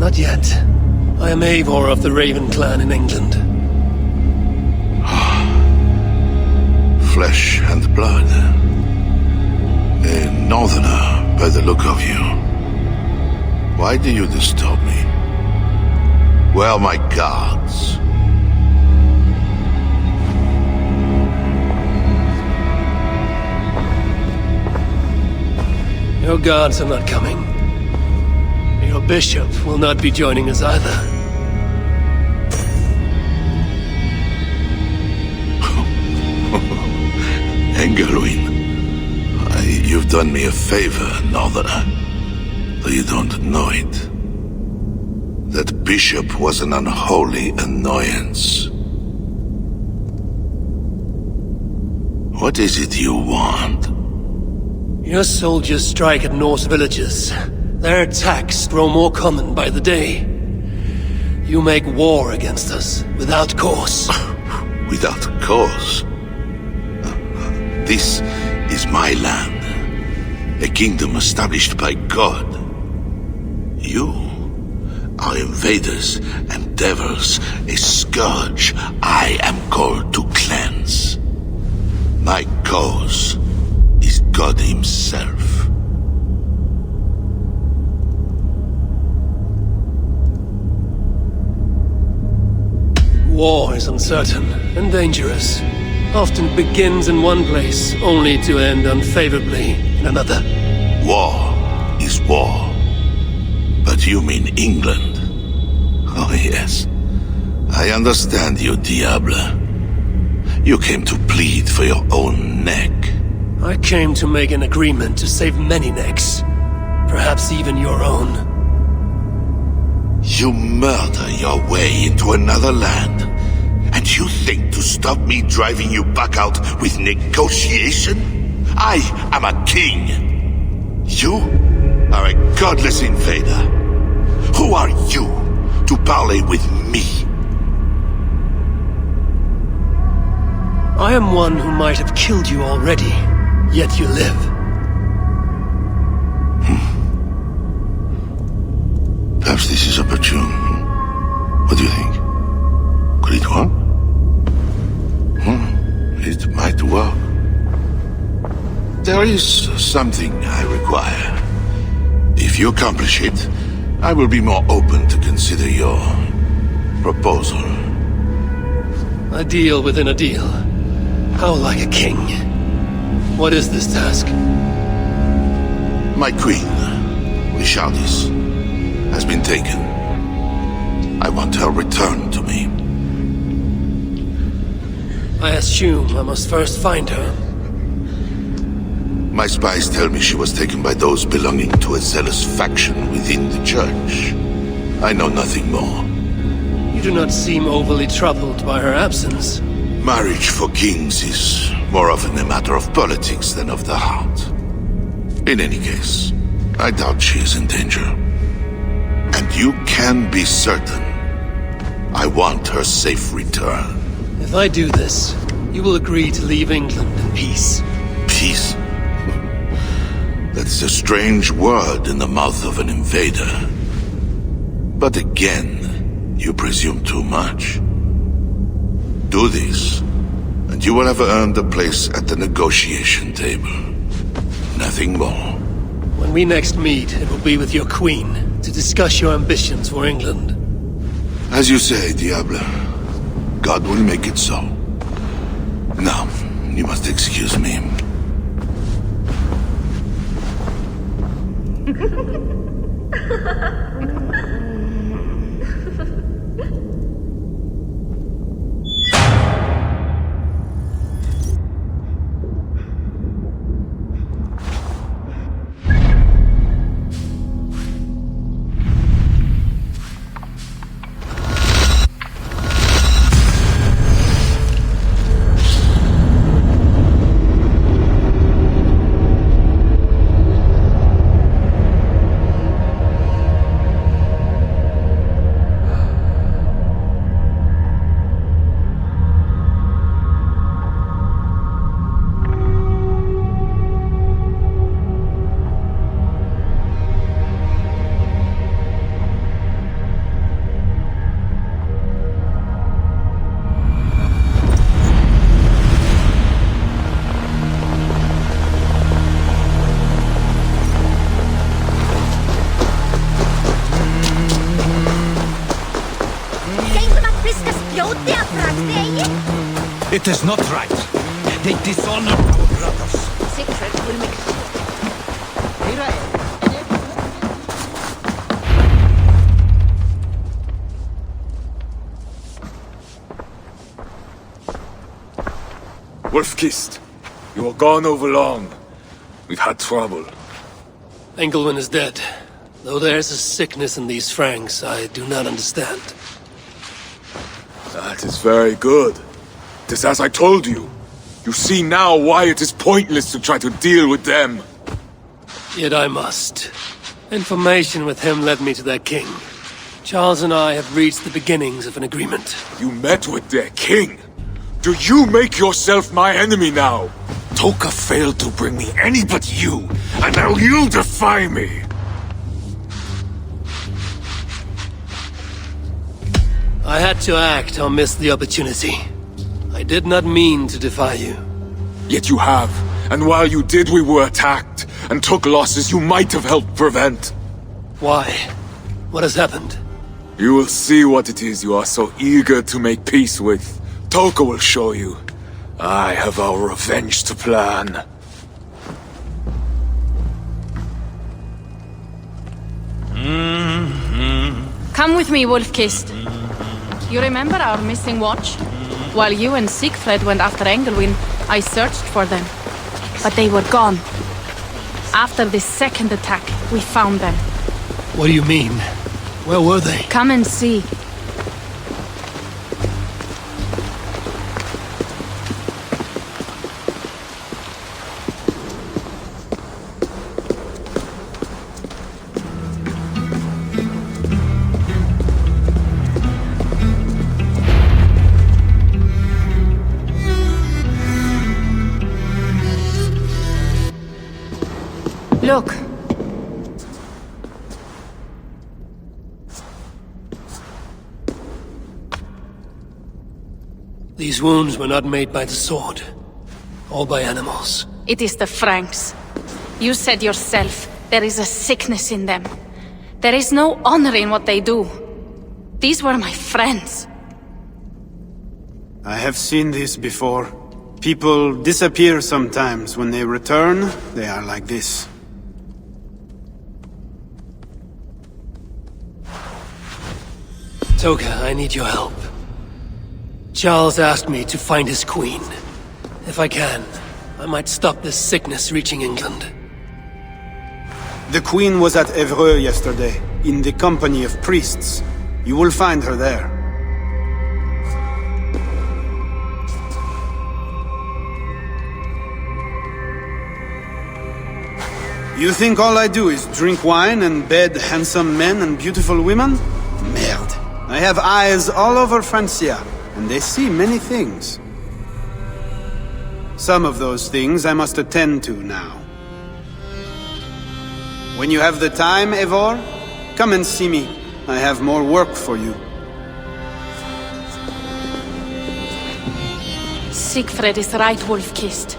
not yet. I am Eivor of the Raven clan in England. Flesh and blood. A northerner, by the look of you. Why do you disturb me? Where are my guards? Your guards are not coming. Your bishop will not be joining us either. Engelwin, you've done me a favor, Northerner, though you don't know it. That bishop was an unholy annoyance. What is it you want? Your soldiers strike at Norse villages. Their attacks grow more common by the day. You make war against us, without cause. Without cause? This is my land. A kingdom established by God. You are invaders and devils, a scourge I am called to cleanse. My cause is God himself. War is uncertain and dangerous. Often begins in one place, only to end unfavorably in another. War is war. But you mean England? Oh yes. I understand you, Diable. You came to plead for your own neck. I came to make an agreement to save many necks. Perhaps even your own. You murder your way into another land, and you think to stop me driving you back out with negotiation? I am a king. You are a godless invader. Who are you to parley with me? I am one who might have killed you already, yet you live. Perhaps this is opportune. What do you think? Could it work? It might work. There is something I require. If you accomplish it, I will be more open to consider your proposal. A deal within a deal. How like a king. What is this task? My queen, Richardis, has been taken. I want her returned to me. I assume I must first find her. My spies tell me she was taken by those belonging to a zealous faction within the church. I know nothing more. You do not seem overly troubled by her absence. Marriage for kings is more often a matter of politics than of the heart. In any case, I doubt she is in danger. And you can be certain I want her safe return. If I do this, you will agree to leave England in peace. Peace? That is a strange word in the mouth of an invader. But again, you presume too much. Do this, and you will have earned a place at the negotiation table. Nothing more. When we next meet, it will be with your queen, to discuss your ambitions for England. As you say, Diable. God will make it so. Now, you must excuse me. It is not right. They dishonor our brothers. Secret will make Wolf-Kissed, you were gone over long. We've had trouble. Engelwin is dead. Though there's a sickness in these Franks I do not understand. That is very good. It is as I told you. You see now why it is pointless to try to deal with them. Yet I must. Information with him led me to their king. Charles and I have reached the beginnings of an agreement. You met with their king? Do you make yourself my enemy now? Toka failed to bring me any but you, and now you defy me! I had to act or miss the opportunity. I did not mean to defy you. Yet you have, and while you did we were attacked, and took losses you might have helped prevent. Why? What has happened? You will see what it is you are so eager to make peace with. Toka will show you. I have our revenge to plan. Come with me, Wolf-Kissed. You remember our missing watch? While you and Siegfried went after Engelwin, I searched for them. But they were gone. After this second attack, we found them. What do you mean? Where were they? Come and see. Look. These wounds were not made by the sword, or by animals. It is the Franks. You said yourself, there is a sickness in them. There is no honor in what they do. These were my friends. I have seen this before. People disappear sometimes. When they return, they are like this. Toka, I need your help. Charles asked me to find his queen. If I can, I might stop this sickness reaching England. The queen was at Evreux yesterday, in the company of priests. You will find her there. You think all I do is drink wine and bed handsome men and beautiful women? Merde. I have eyes all over Francia, and they see many things. Some of those things I must attend to now. When you have the time, Eivor, come and see me. I have more work for you. Siegfried is right, Wolf-Kissed.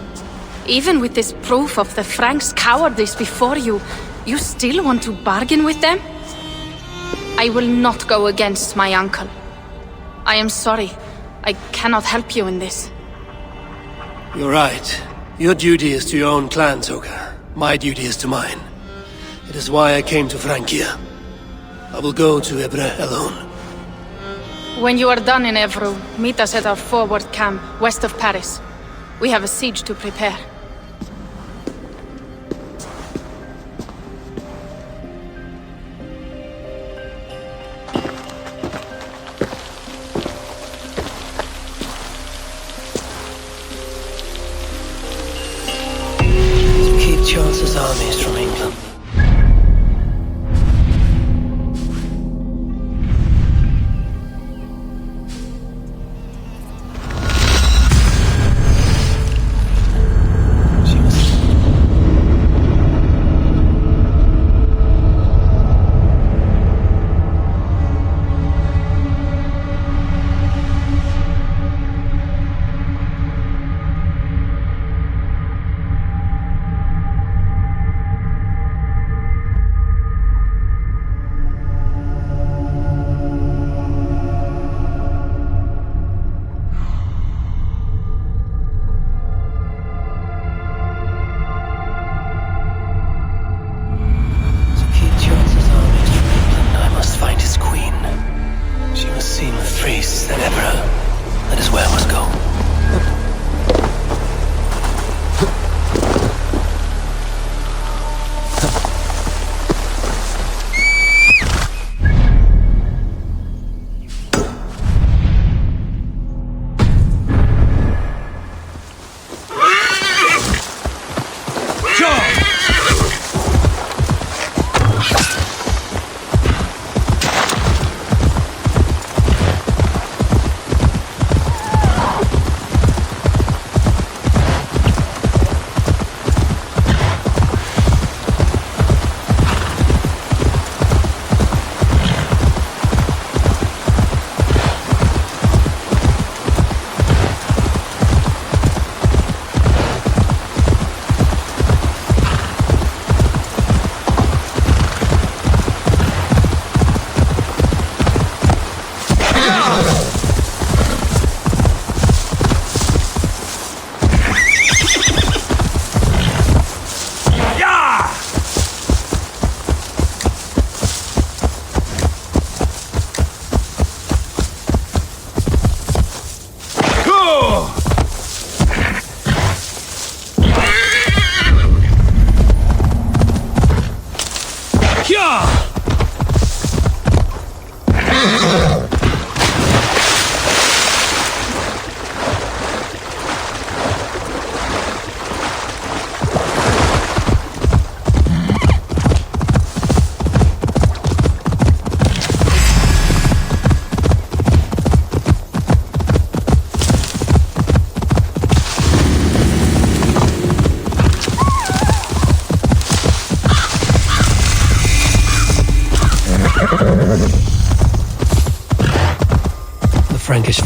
Even with this proof of the Franks' cowardice before you, you still want to bargain with them? I will not go against my uncle. I am sorry. I cannot help you in this. You're right. Your duty is to your own clan, Toka. My duty is to mine. It is why I came to Francia. I will go to Evreux alone. When you are done in Evreux, meet us at our forward camp, west of Paris. We have a siege to prepare. Charles's armies from England.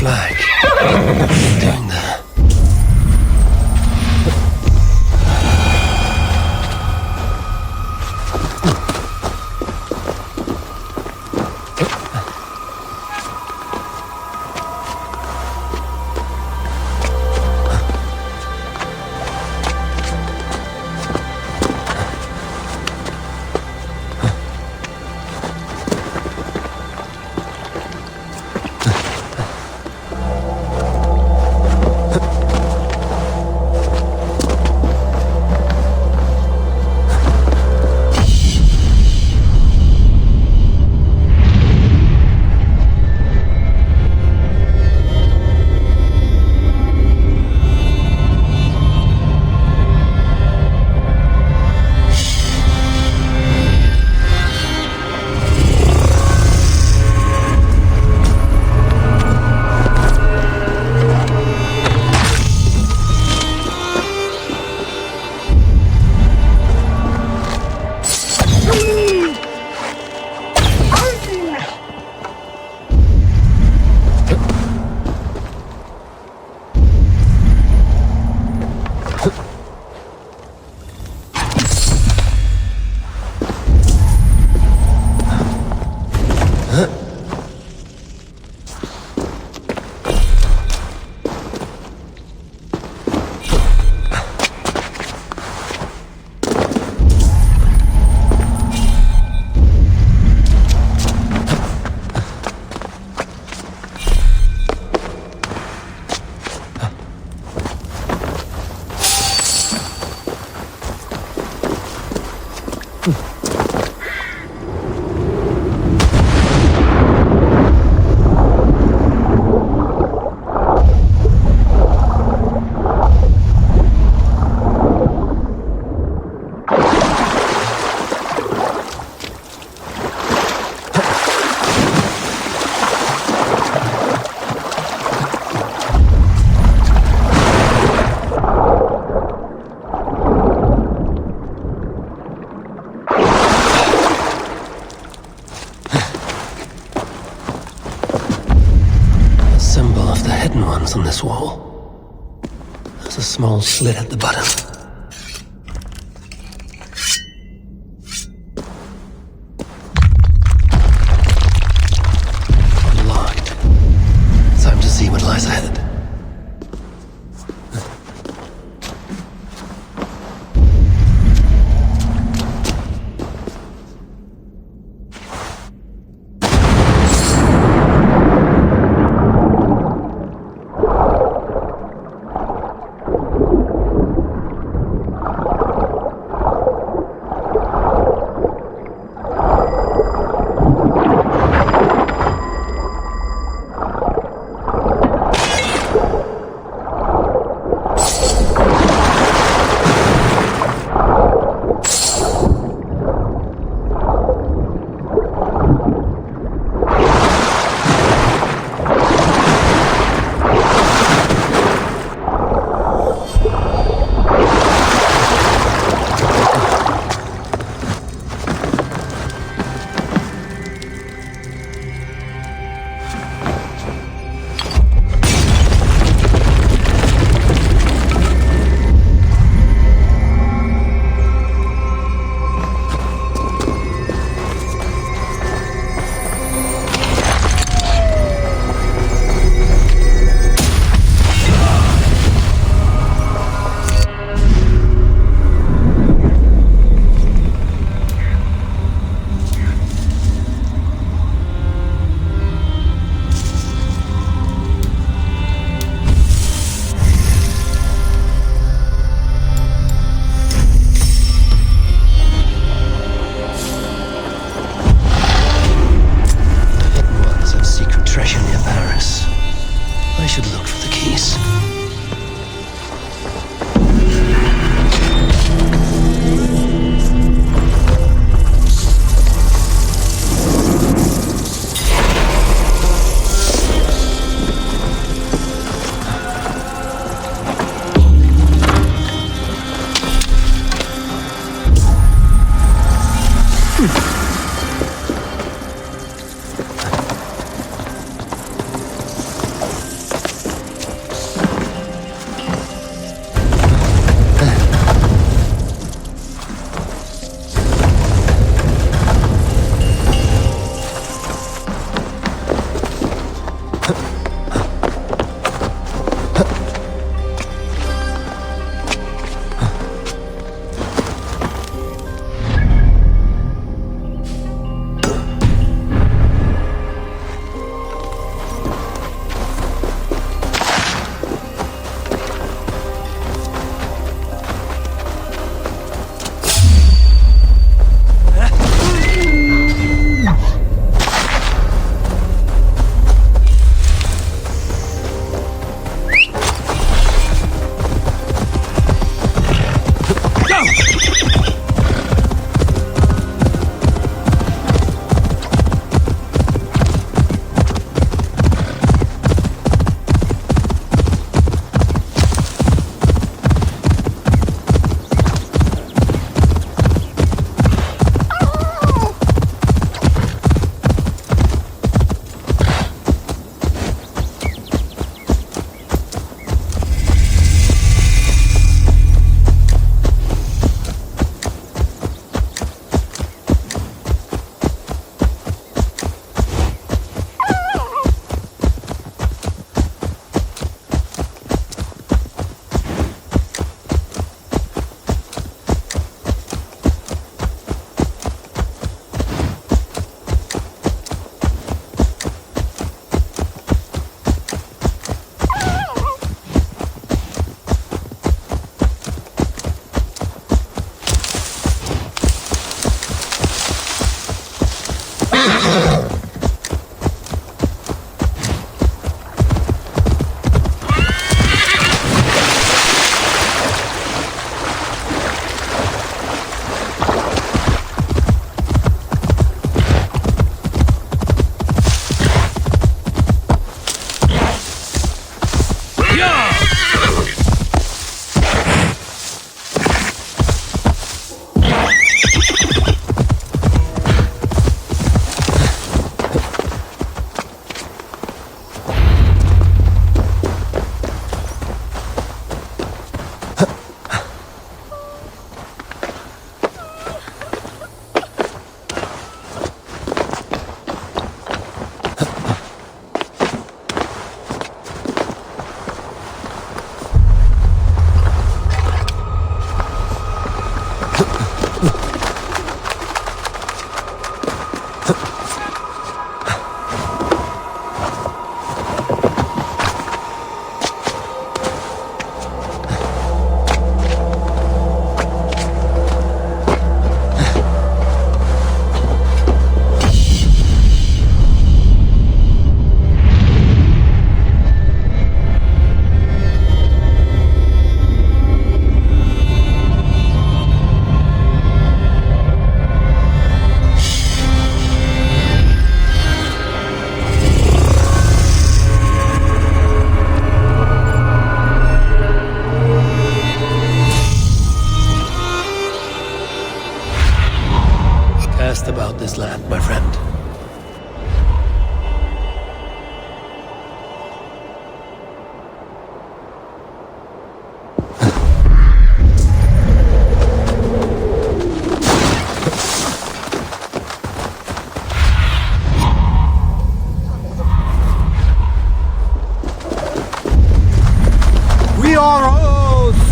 flag. What are you doing there? On this wall. There's a small slit at the bottom. Locked. Time to see what lies ahead.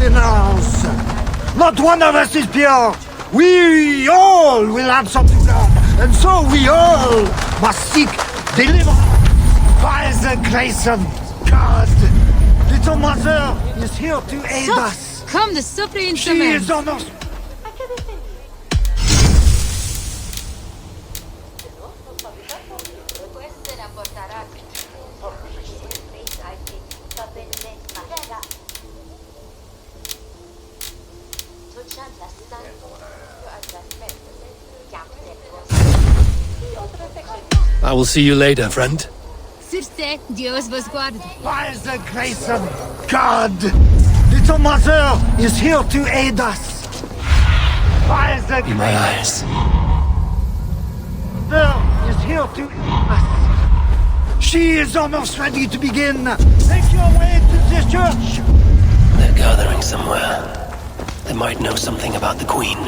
sinners. Not one of us is pure. We all will answer to God, and so we all must seek deliverance by the grace of God. Little Mother is here to aid us. Come the supper She instrument. is on us. I will see you later, friend. Sur ce, Dios vos guarde. By the grace of God, Little Mother is here to aid us. By the In my eyes. Mother is here to aid us. She is almost ready to begin. Make your way to this church. They're gathering somewhere. They might know something about the Queen.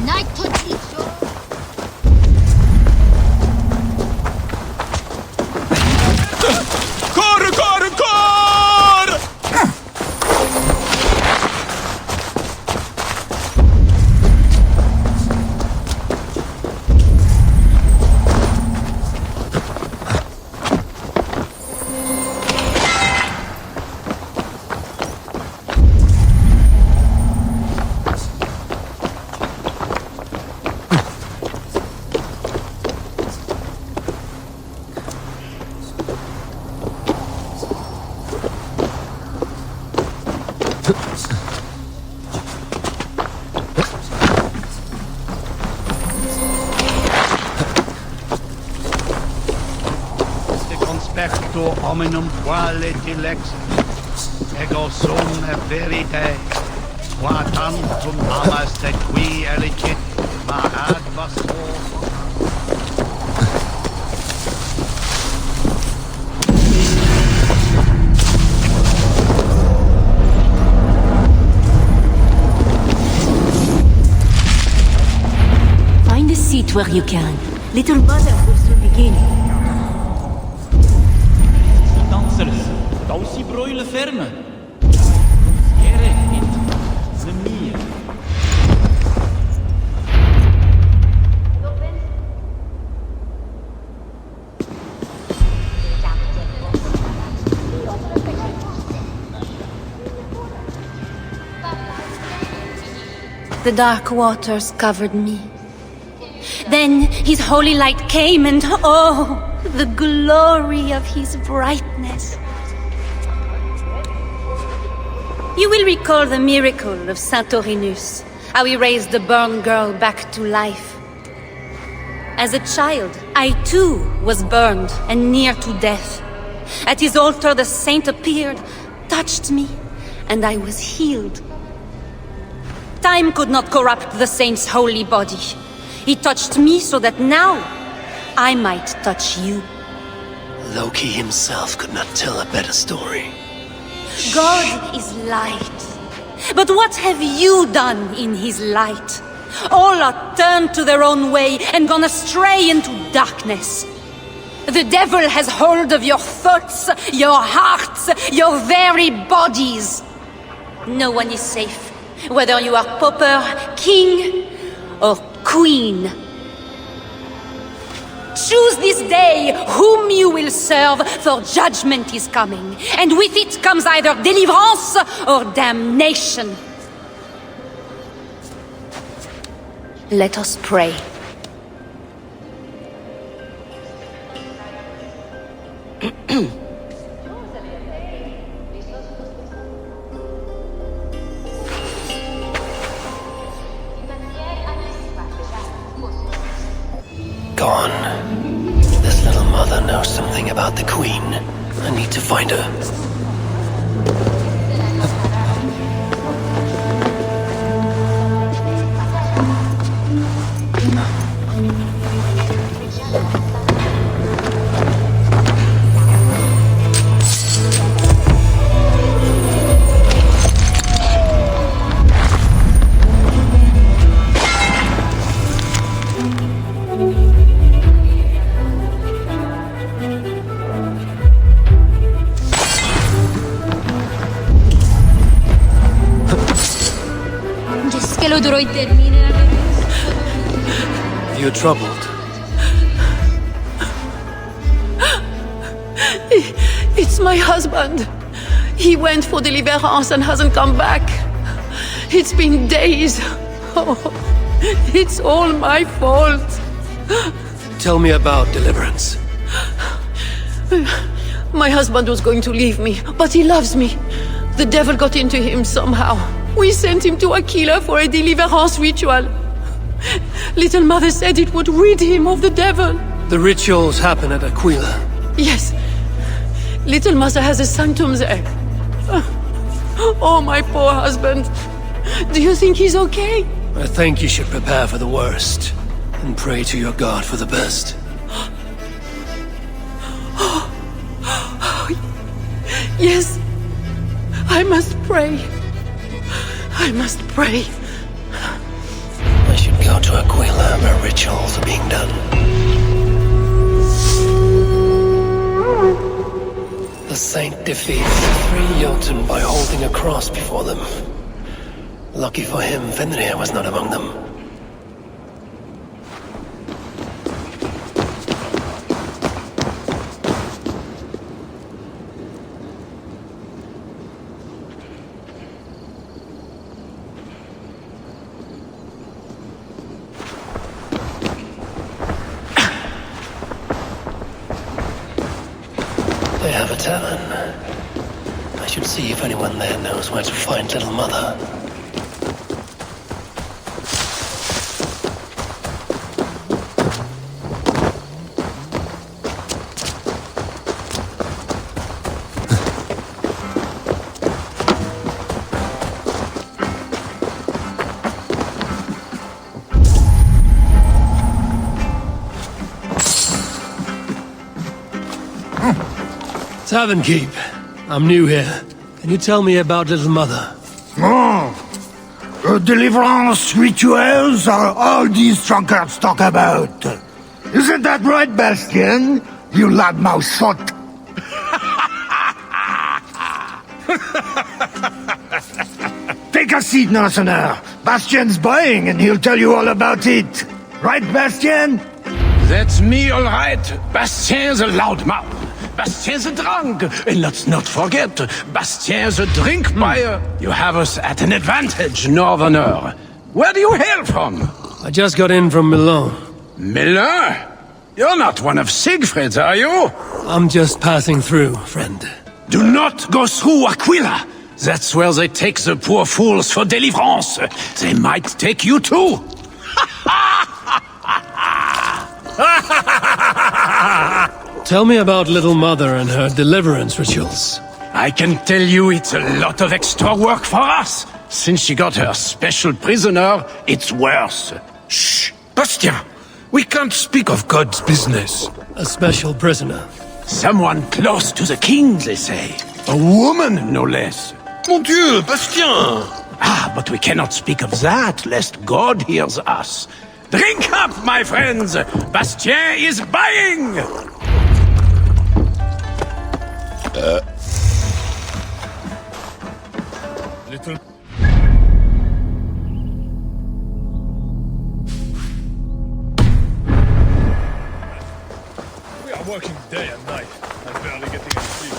Night to teach you. Corre, corre, corre! Conspecto hominum quale dilex, ego sum verite, qua tantum amas te qui elicit, ma ad vasor. Find a seat where you can. Little Mother will soon begin. Dansers, dansie broeien ferme. Skere niet, ze meer. The dark waters covered me. Then his holy light came, and oh, the glory of his brightness. You will recall the miracle of Saint Orinus, how he raised the burned girl back to life. As a child, I too was burned and near to death. At his altar the saint appeared, touched me, and I was healed. Time could not corrupt the saint's holy body. He touched me so that now I might touch you. Loki himself could not tell a better story. God is light. But what have you done in his light? All are turned to their own way and gone astray into darkness. The devil has hold of your thoughts, your hearts, your very bodies. No one is safe, whether you are pauper, king, or queen. Choose this day whom you will serve, for judgment is coming, and with it comes either deliverance or damnation. Let us pray. Gone. This little mother knows something about the Queen. I need to find her. lo dovrò terminare. You're troubled. It's my husband. He went for deliverance and hasn't come back. It's been days. Oh, it's all my fault. Tell me about deliverance. My husband was going to leave me, but he loves me. The devil got into him somehow. We sent him to Aquila for a deliverance ritual. Little Mother said it would rid him of the devil. The rituals happen at Aquila. Yes. Little Mother has a sanctum there. Oh, my poor husband. Do you think he's okay? I think you should prepare for the worst and pray to your God for the best. Yes. I must pray. I must pray. I should go to Aquila where rituals are being done. The saint defeats 3 Jotun by holding a cross before them. Lucky for him, Fenrir was not among them. They have a tavern. I should see if anyone there knows where to find Little Mother. Tavern Keep. I'm new here. Can you tell me about Little Mother? Deliverance rituals are all these drunkards talk about. Isn't that right, Bastien? You loudmouth sot. Take a seat, Narsener. Bastien's buying and he'll tell you all about it. Right, Bastien? That's me, all right. Bastien's a loudmouth. Bastien's a drunk. And let's not forget, Bastien's a drink buyer. You have us at an advantage, Northerner. Where do you hail from? I just got in from Milan. Milan? You're not one of Siegfried's, are you? I'm just passing through, friend. Do not go through Aquila. That's where they take the poor fools for deliverance. They might take you too. Tell me about Little Mother and her deliverance rituals. I can tell you it's a lot of extra work for us. Since she got her special prisoner, it's worse. Shh! Bastien! We can't speak of God's business. A special prisoner. Someone close to the king, they say. A woman, no less. Mon Dieu, Bastien! Ah, but we cannot speak of that, lest God hears us. Drink up, my friends! Bastien is buying! Little... We are working day and night, and barely getting any sleep.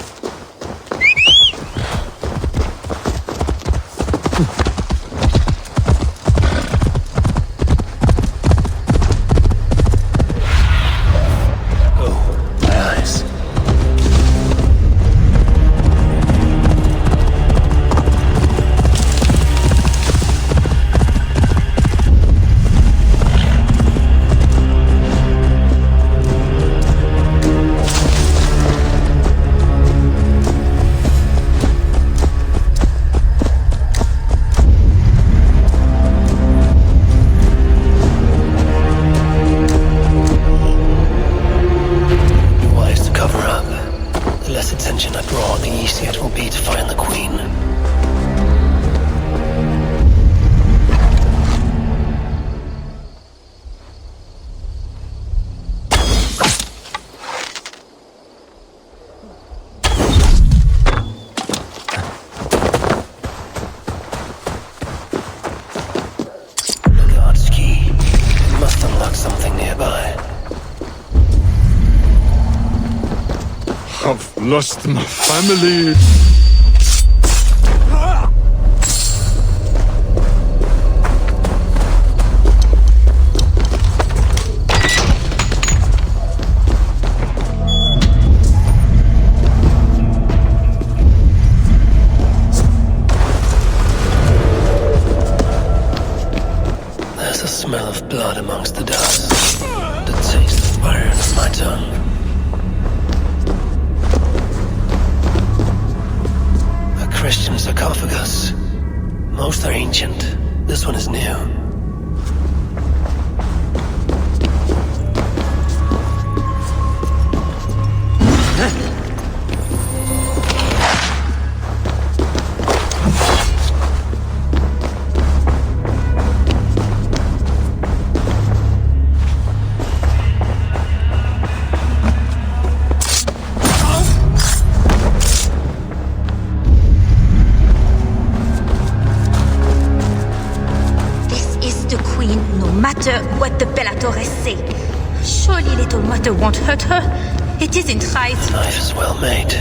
have lost my family. There's a smell of blood amongst the dust. The taste of iron on my tongue. A Christian sarcophagus. Most are ancient. This one is new. What the Bellatores say. Surely little mother won't hurt her. It isn't right. The knife is well made,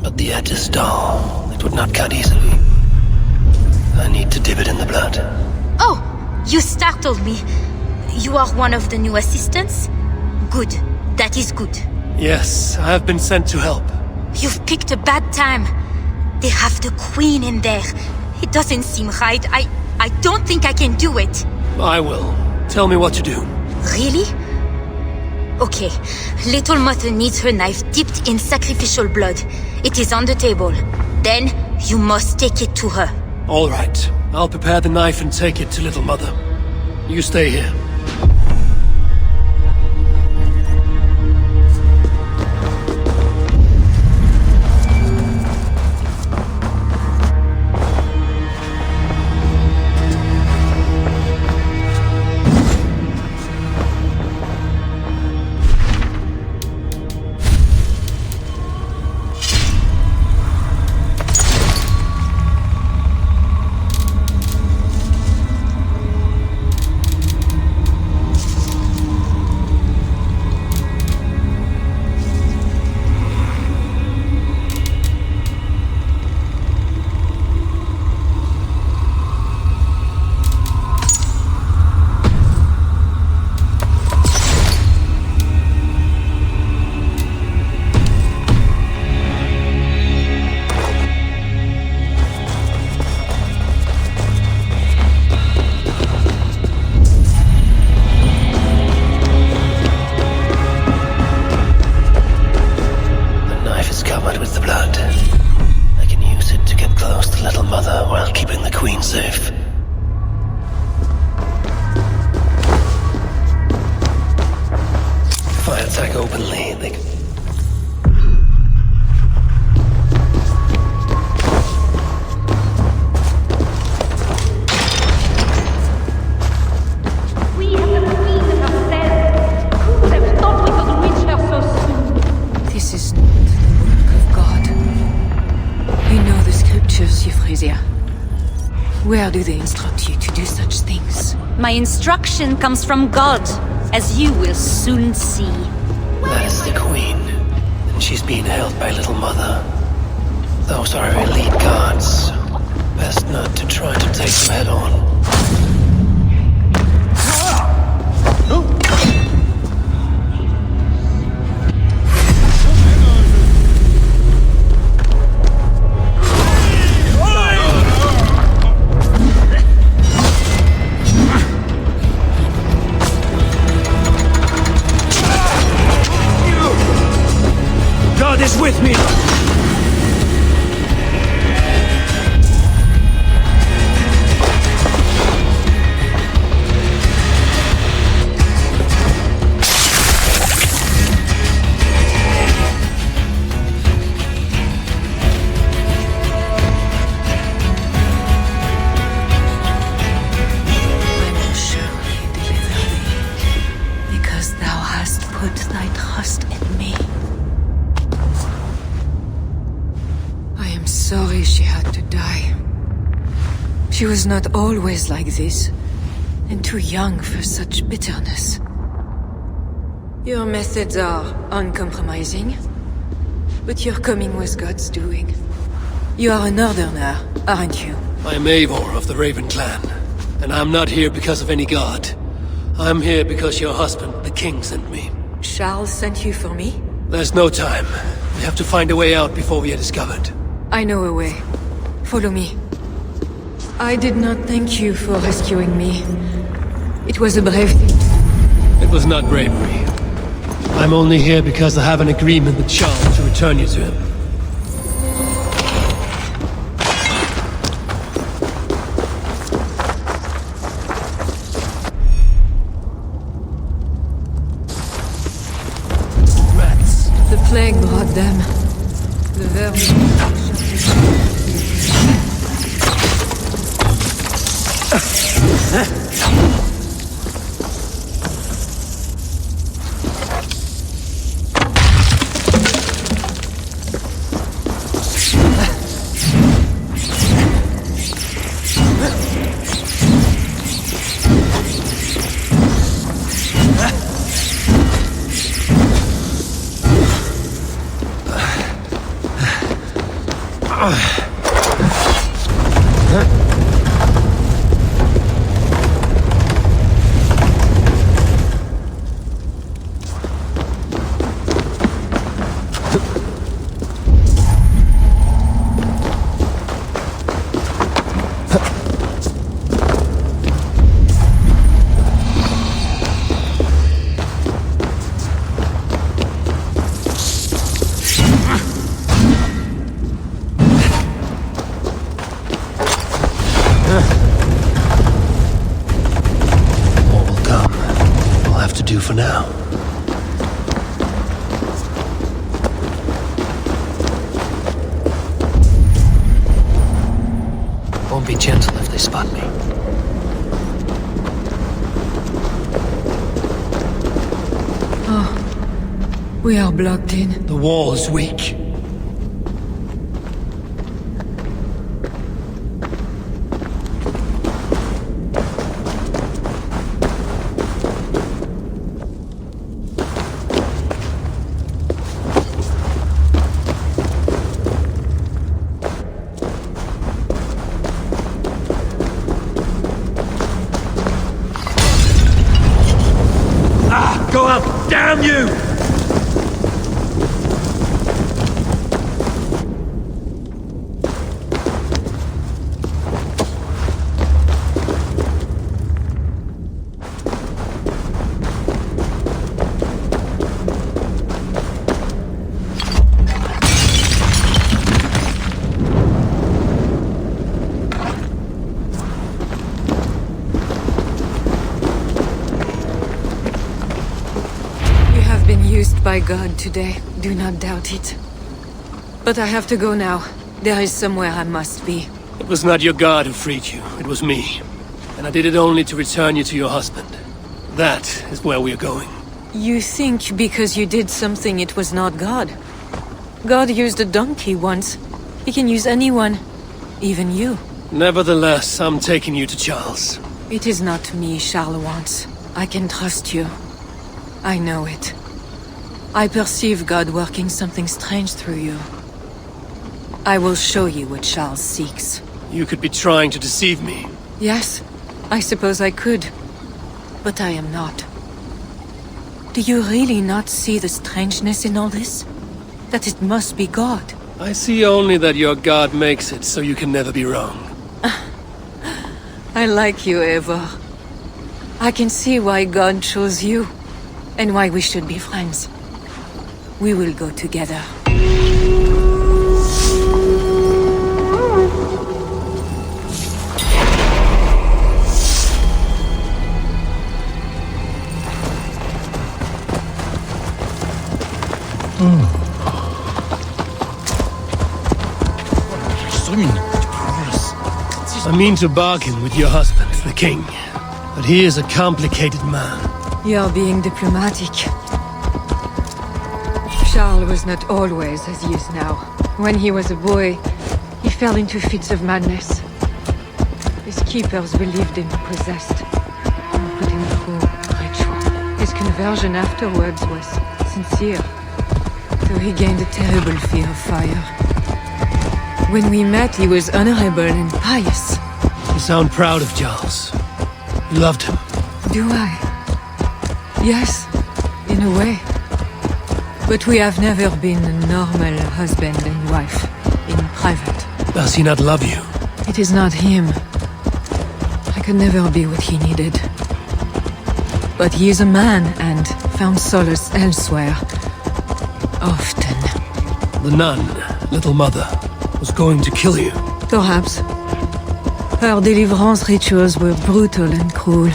but the edge is dull. It would not cut easily. I need to dip it in the blood. Oh, you startled me. You are one of the new assistants? Good. That is good. Yes, I have been sent to help. You've picked a bad time. They have the Queen in there. It doesn't seem right. I don't think I can do it. I will. Tell me what to do. Really? Okay. Little Mother needs her knife dipped in sacrificial blood. It is on the table. Then, you must take it to her. All right. I'll prepare the knife and take it to Little Mother. You stay here. Where do they instruct you to do such things? My instruction comes from God, as you will soon see. That is the Queen, and she's being held by Little Mother. Those are her elite guards. Best not to try to take them head on. With me! Sorry she had to die. She was not always like this, and too young for such bitterness. Your methods are uncompromising. But your coming was God's doing. You are a northerner, aren't you? I am Eivor of the Raven clan, and I'm not here because of any god. I'm here because your husband, the king, sent me. Charles sent you for me? There's no time. We have to find a way out before we are discovered. I know a way. Follow me. I did not thank you for rescuing me. It was a brave thing. It was not bravery. I'm only here because I have an agreement with Charles to return you to him. Rats. The plague brought them. The vermin. For now. Won't be gentle if they spot me. Oh, we are blocked in. The wall is weak. Go up! Damn you! By God today, do not doubt it. But I have to go now. There is somewhere I must be. It was not your god who freed you, it was me. And I did it only to return you to your husband. That is where we are going. You think because you did something it was not God? God used a donkey once. He can use anyone. Even you. Nevertheless, I'm taking you to Charles. It is not me Charles wants. I can trust you. I know it. I perceive God working something strange through you. I will show you what Charles seeks. You could be trying to deceive me. Yes, I suppose I could. But I am not. Do you really not see the strangeness in all this? That it must be God? I see only that your god makes it so you can never be wrong. I like you, Eivor. I can see why God chose you, and why we should be friends. We will go together. I mean to bargain with your husband, the king. But he is a complicated man. You are being diplomatic. Charles was not always as he is now. When he was a boy, he fell into fits of madness. His keepers believed him possessed and put him through ritual. His conversion afterwards was sincere. So he gained a terrible fear of fire. When we met, he was honorable and pious. You sound proud of Charles. You loved him. Do I? Yes, in a way. But we have never been a normal husband and wife, in private. Does he not love you? It is not him. I could never be what he needed. But he is a man and found solace elsewhere. Often. The nun, little mother, was going to kill you. Perhaps. Her deliverance rituals were brutal and cruel.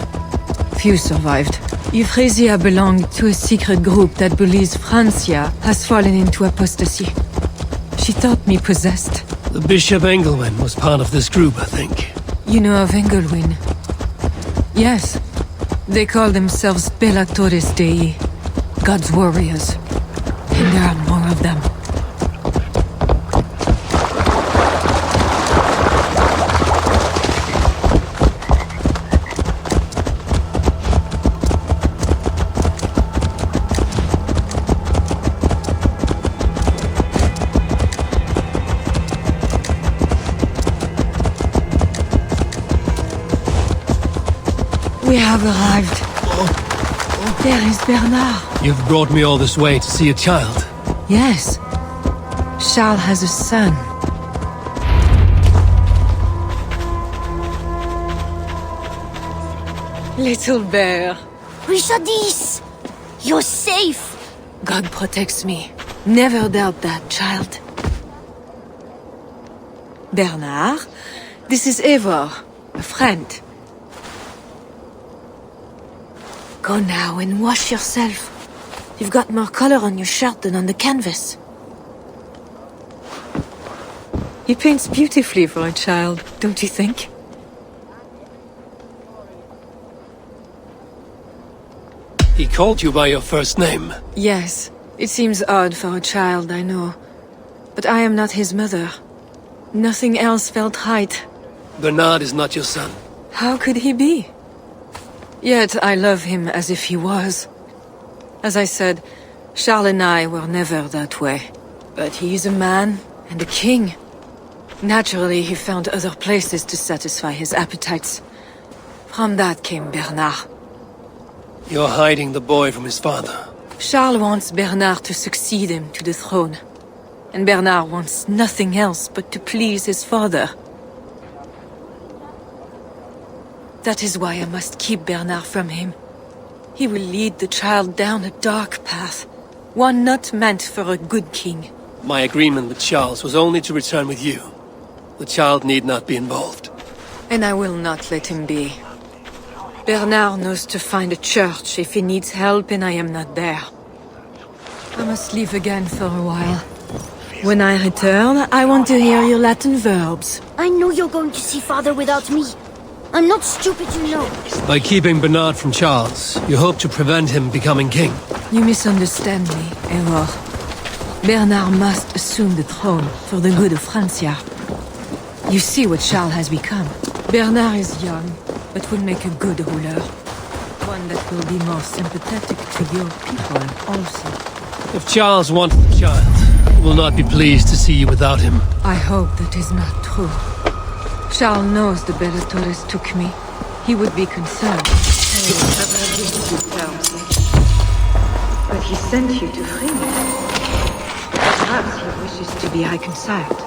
Few survived. Euphrasia belonged to a secret group that believes Francia has fallen into apostasy. She thought me possessed. The Bishop Engelwin was part of this group, I think. You know of Engelwin? Yes. They call themselves Bellatores Dei, God's warriors. And there are more of them. We have arrived. There is Bernard. You've brought me all this way to see a child. Yes. Charles has a son. Little bear. Richardis! You're safe! God protects me. Never doubt that, child. Bernard, this is Eivor, a friend. Go now and wash yourself. You've got more color on your shirt than on the canvas. He paints beautifully for a child, don't you think? He called you by your first name. Yes. It seems odd for a child, I know. But I am not his mother. Nothing else felt right. Bernard is not your son. How could he be? Yet I love him as if he was. As I said, Charles and I were never that way. But he is a man and a king. Naturally, he found other places to satisfy his appetites. From that came Bernard. You're hiding the boy from his father. Charles wants Bernard to succeed him to the throne. And Bernard wants nothing else but to please his father. That is why I must keep Bernard from him. He will lead the child down a dark path. One not meant for a good king. My agreement with Charles was only to return with you. The child need not be involved. And I will not let him be. Bernard knows to find a church if he needs help and I am not there. I must leave again for a while. When I return, I want to hear your Latin verbs. I know you're going to see father without me. I'm not stupid, you know. By keeping Bernard from Charles, you hope to prevent him becoming king. You misunderstand me, Eivor. Bernard must assume the throne for the good of Francia. You see what Charles has become. Bernard is young, but will make a good ruler. One that will be more sympathetic to your people also. If Charles wants the child, he will not be pleased to see you without him. I hope that is not true. Charles knows the Bellatores took me. He would be concerned. But he sent you to free me. Perhaps he wishes to be reconciled.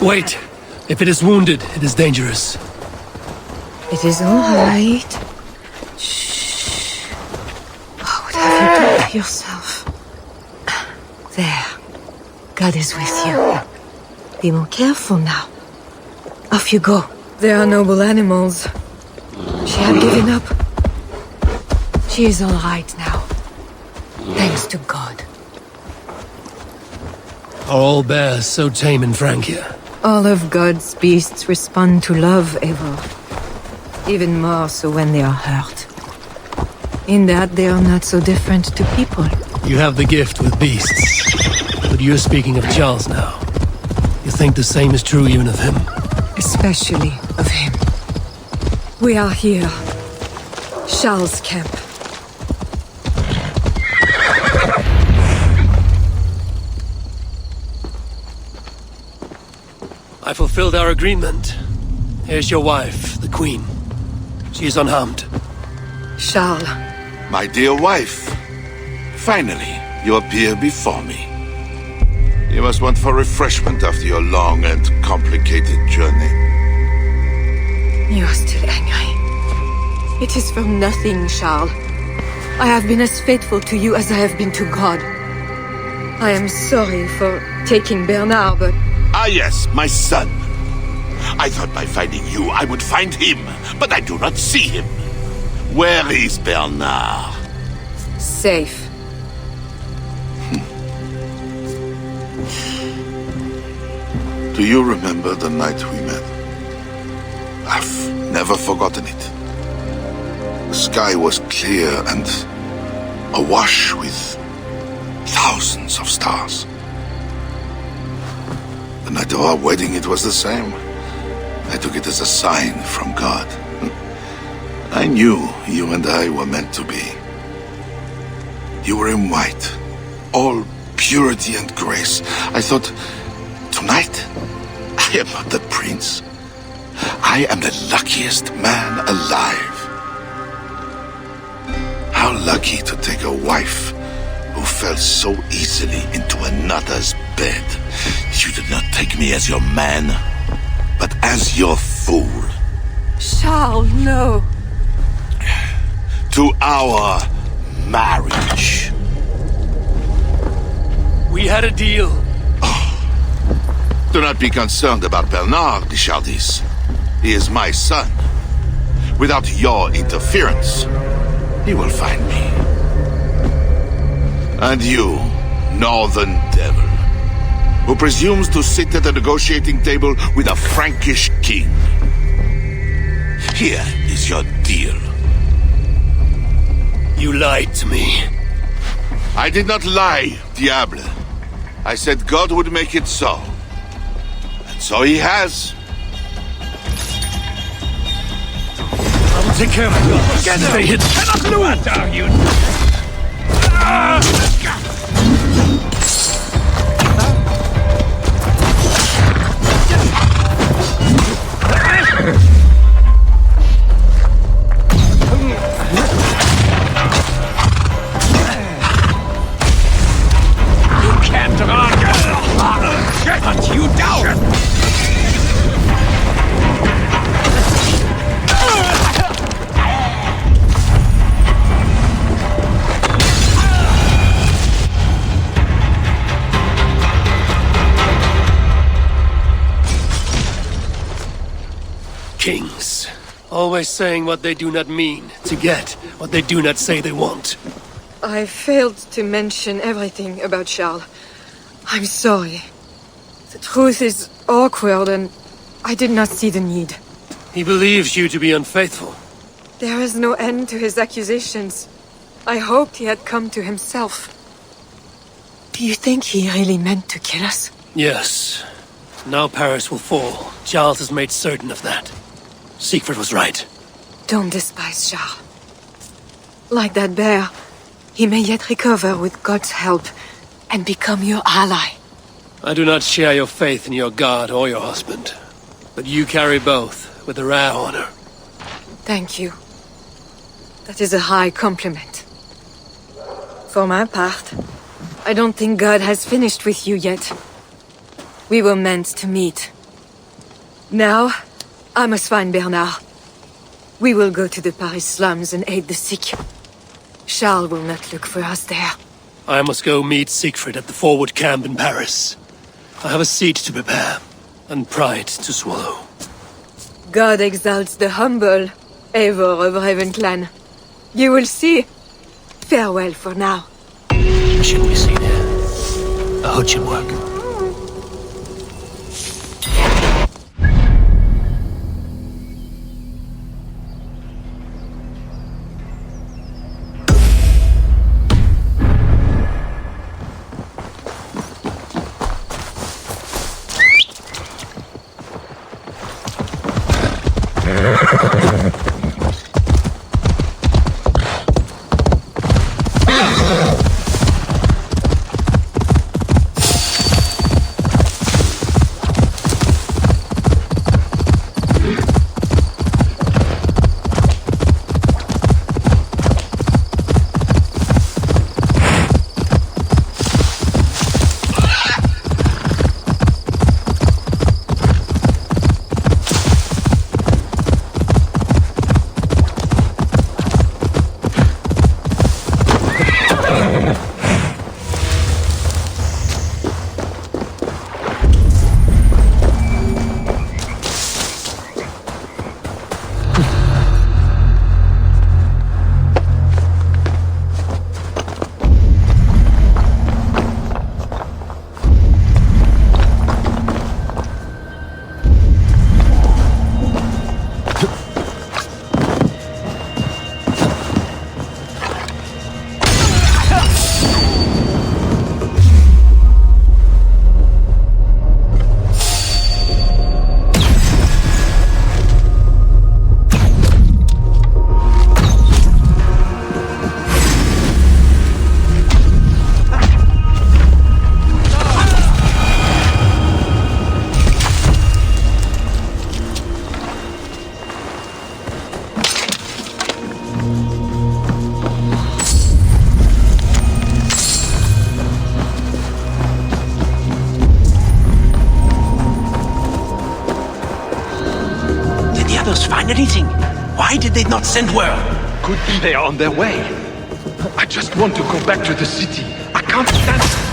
Wait. If it is wounded, it is dangerous. It is all right. Shh. What have you done to yourself? There. God is with you. Be more careful now. Off you go. They are noble animals. She had given up. She is all right now. Thanks to God. Are all bears so tame in Francia? All of God's beasts respond to love, Eivor. Even more so when they are hurt. In that they are not so different to people. You have the gift with beasts. But you're speaking of Charles now. You think the same is true even of him? Especially of him. We are here. Charles' camp. I fulfilled our agreement. Here's your wife, the Queen. She is unharmed. Charles. My dear wife, finally, you appear before me. You must want for refreshment after your long and complicated journey. You are still angry. It is for nothing, Charles. I have been as faithful to you as I have been to God. I am sorry for taking Bernard, but... Ah yes, my son. I thought by finding you, I would find him, but I do not see him. Where is Bernard? Safe. Do you remember the night we met? I've never forgotten it. The sky was clear and awash with thousands of stars. The night of our wedding, it was the same. I took it as a sign from God. I knew you and I were meant to be. You were in white, all purity and grace. I thought, tonight, I am not the prince. I am the luckiest man alive. How lucky to take a wife who fell so easily into another's bed. You did not take me as your man, but as your fool. Charles, no. To our marriage. We had a deal. Do not be concerned about Bernard, Guichardis. He is my son. Without your interference, he will find me. And you, northern devil, who presumes to sit at the negotiating table with a Frankish king. Here is your deal. You lied to me. I did not lie, Diable. I said God would make it so. And so he has. I will take care of you. Stay hidden. Cannot lose! What are you? Hunt you down! Kings. Always saying what they do not mean, to get what they do not say they want. I failed to mention everything about Charles. I'm sorry. The truth is awkward and I did not see the need. He believes you to be unfaithful. There is no end to his accusations. I hoped he had come to himself. Do you think he really meant to kill us? Yes. Now Paris will fall. Charles has made certain of that. Siegfried was right. Don't despise Charles. Like that bear, he may yet recover with God's help and become your ally. I do not share your faith in your god or your husband. But you carry both with a rare honor. Thank you. That is a high compliment. For my part, I don't think God has finished with you yet. We were meant to meet. Now, I must find Bernard. We will go to the Paris slums and aid the sick. Charles will not look for us there. I must go meet Siegfried at the forward camp in Paris. I have a seat to prepare, and pride to swallow. God exalts the humble, ever of Raven Clan. You will see. Farewell for now. I shouldn't be seen here. A hood should work. Anything? Why did they not send word? Could be they are on their way. I just want to go back to the city. I can't stand it.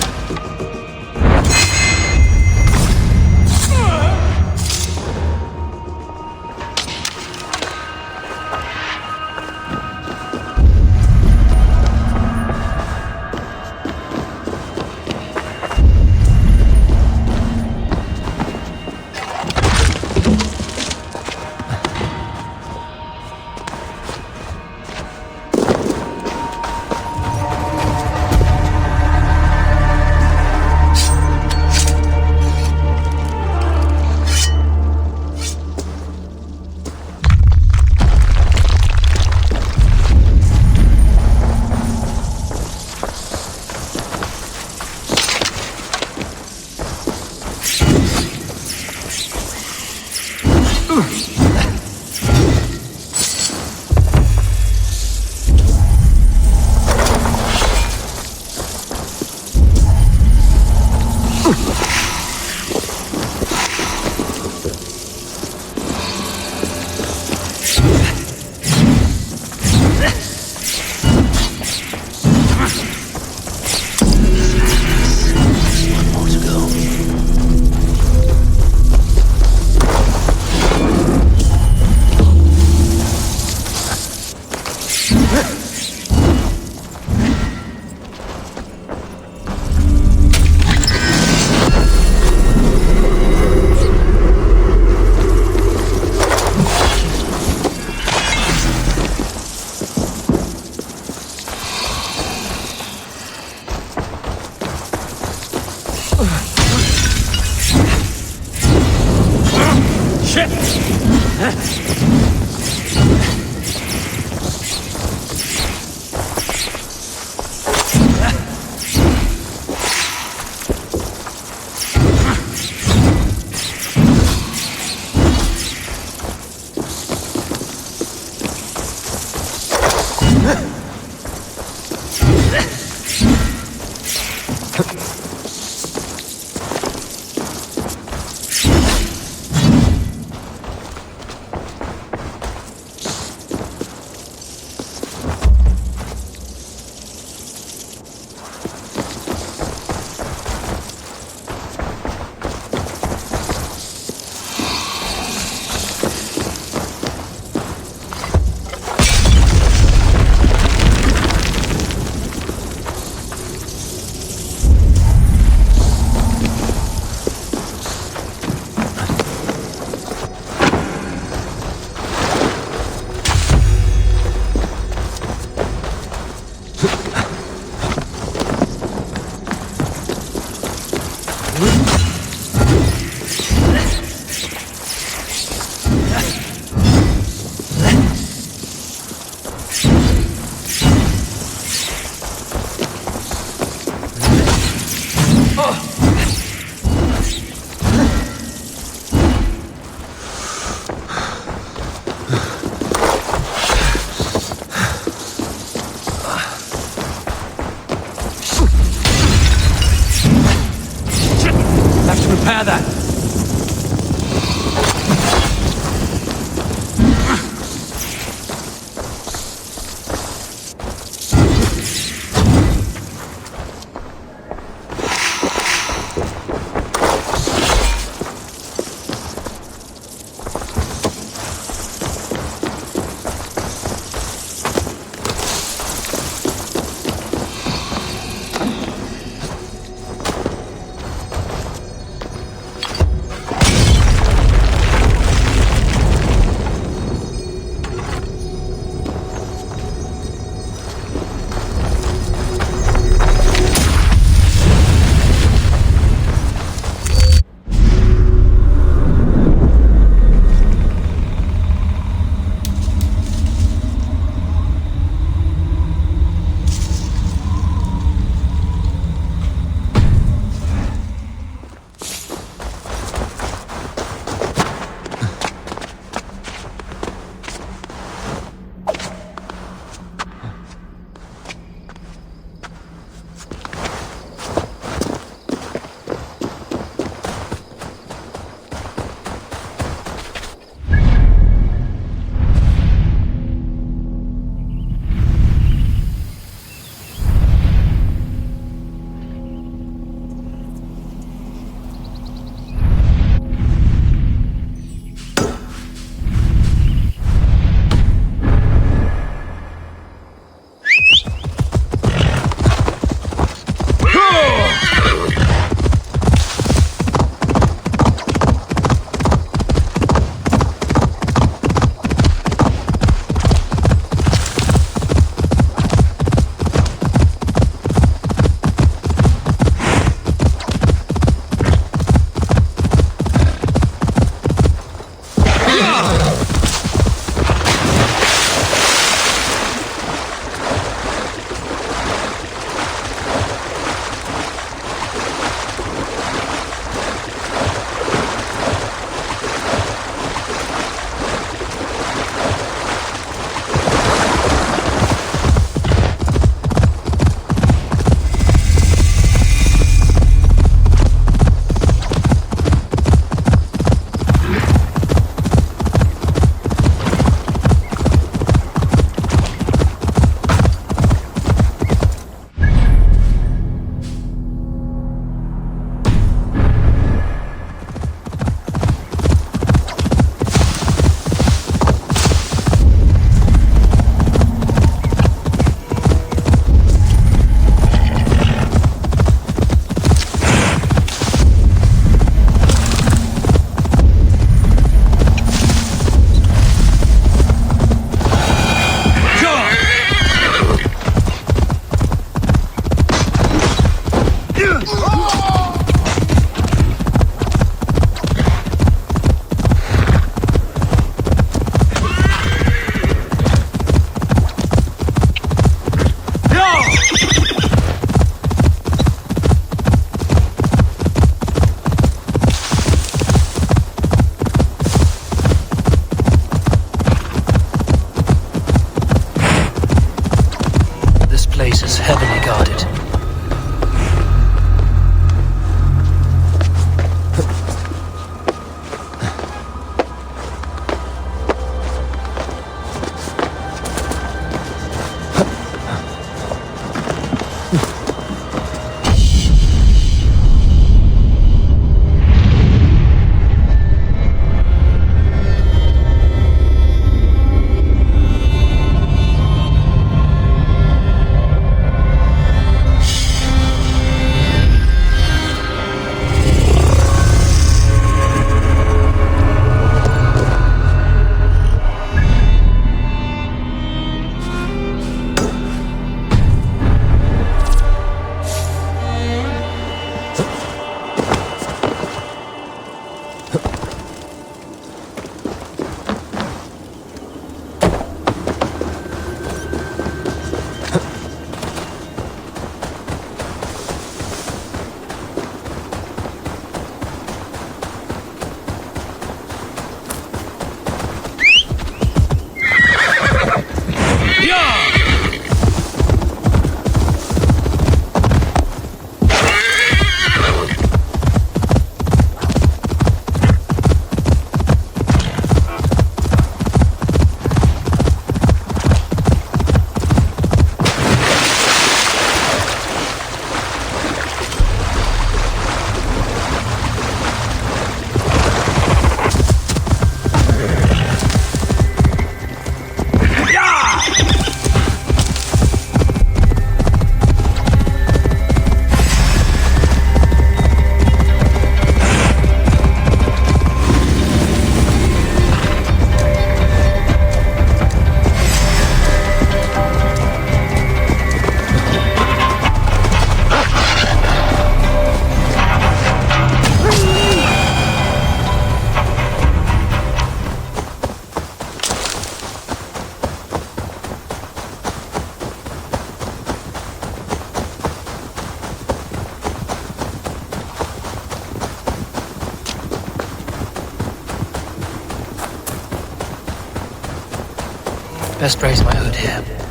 Best raise my hood here.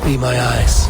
be my eyes.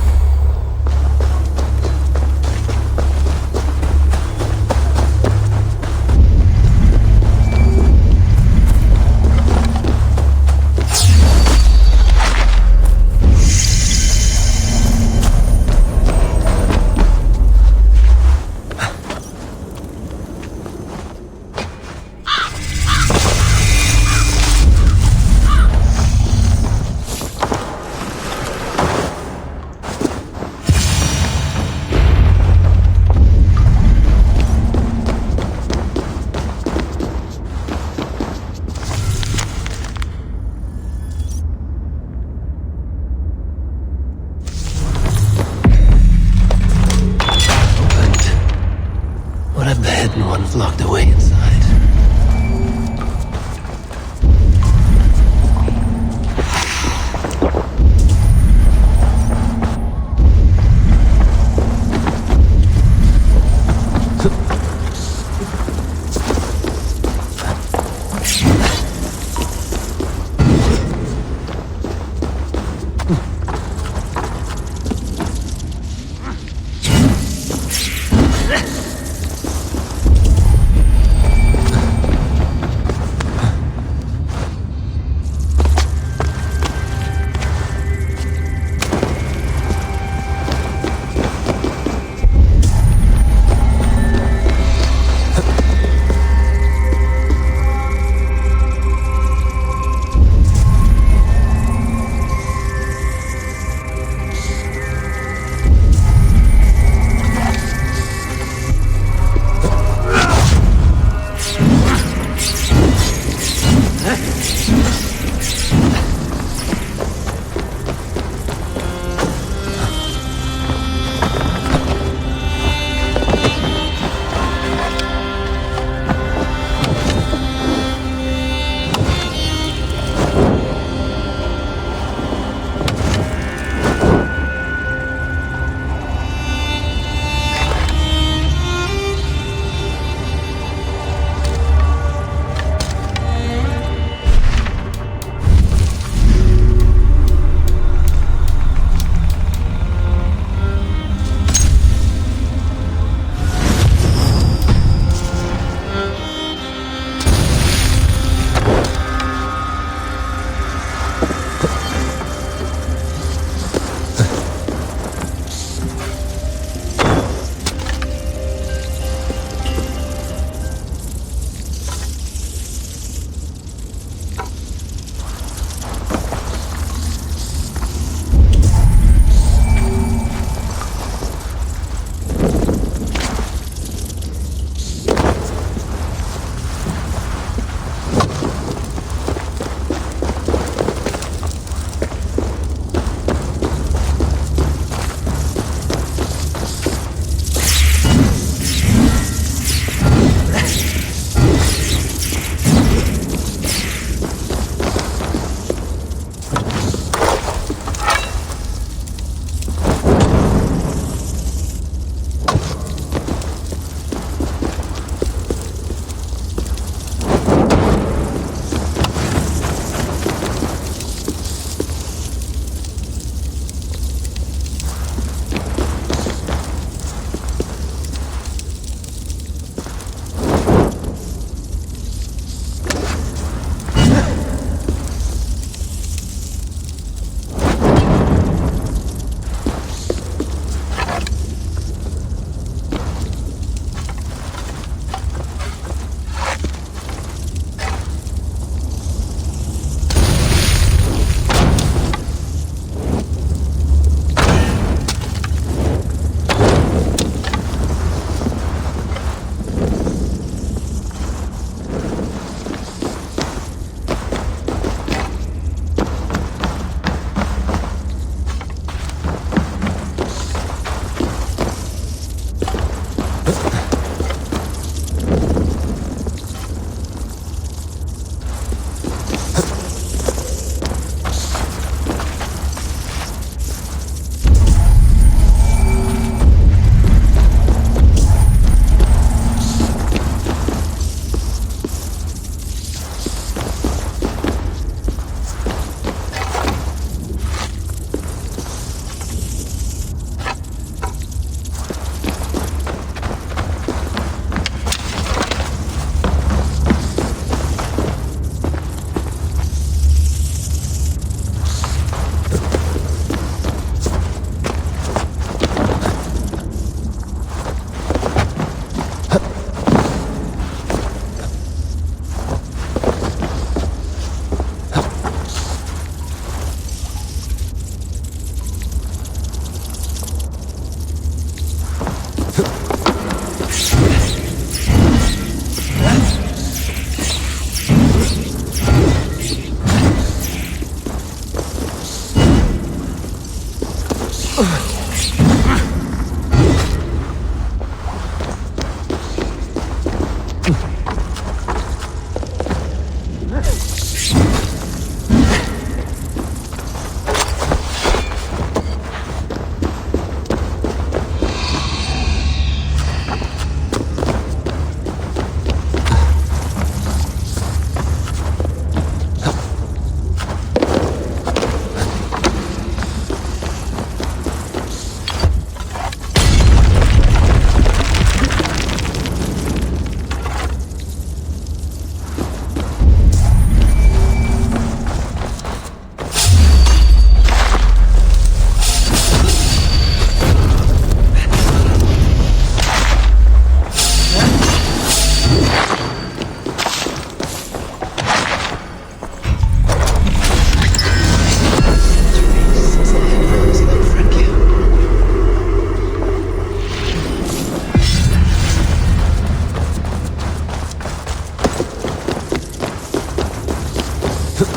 Soft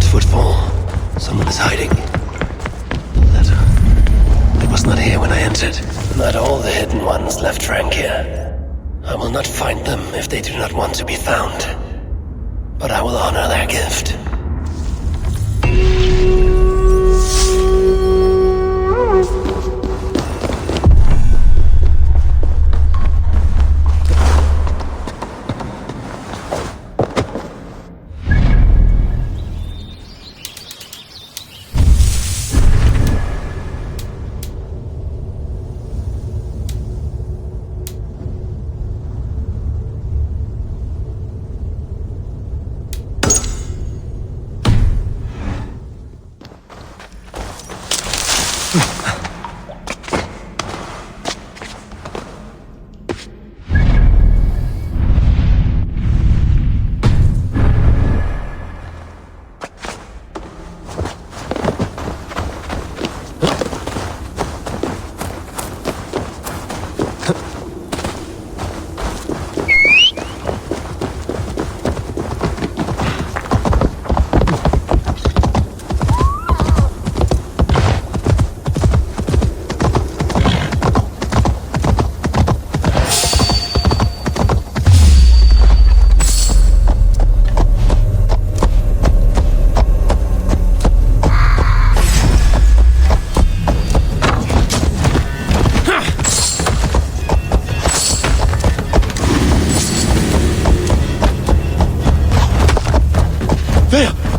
footfall. Someone is hiding. Letter. I was not here when I entered. Not all the hidden ones left rank here. I will not find them if they do not want to be found. But I will honor their gift.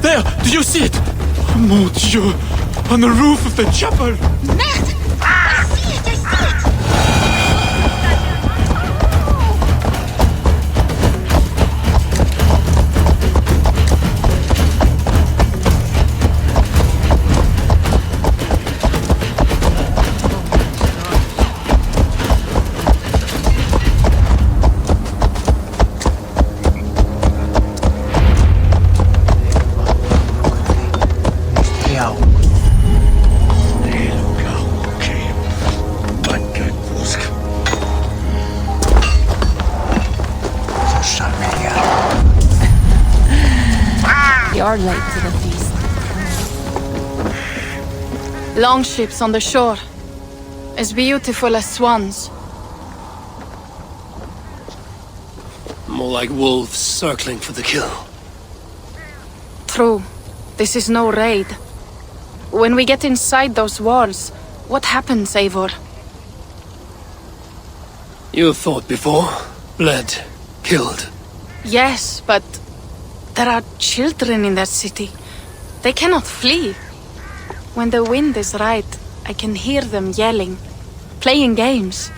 There! Do you see it? Mon Dieu! On the roof of the chapel! Merde! I see it! You're late to the feast. Longships on the shore. As beautiful as swans. More like wolves circling for the kill. True. This is no raid. When we get inside those walls, what happens, Eivor? You have fought before? Bled? Killed? Yes, but there are children in that city. They cannot flee. When the wind is right, I can hear them yelling, playing games.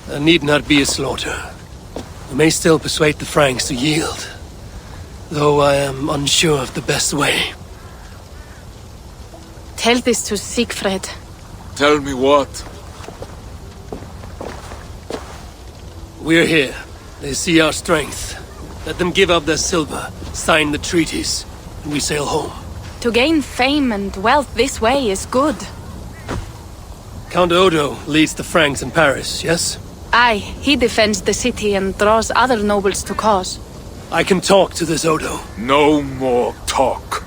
There need not be a slaughter. We may still persuade the Franks to yield, though I am unsure of the best way. Tell this to Siegfried. Tell me what? We're here. They see our strength. Let them give up their silver, sign the treaties, and we sail home. To gain fame and wealth this way is good. Count Odo leads the Franks in Paris, yes? Aye, he defends the city and draws other nobles to cause. I can talk to this Odo. No more talk.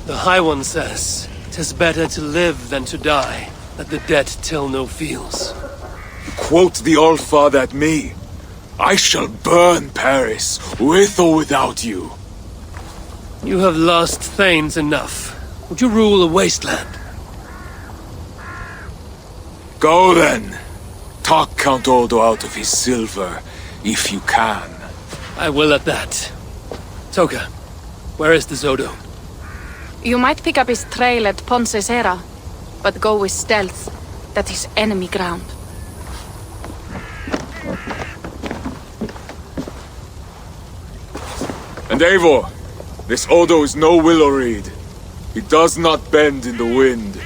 The High One says, 'tis better to live than to die, that the dead tell no feels. Quote the All-Father at me. I shall burn Paris, with or without you. You have lost Thanes enough. Would you rule a wasteland? Go then. Talk Count Odo out of his silver, if you can. I will at that. Toka, where is this Odo? You might pick up his trail at Poncesera, but go with stealth. That is enemy ground. And Eivor, this Odo is no willow reed. He does not bend in the wind.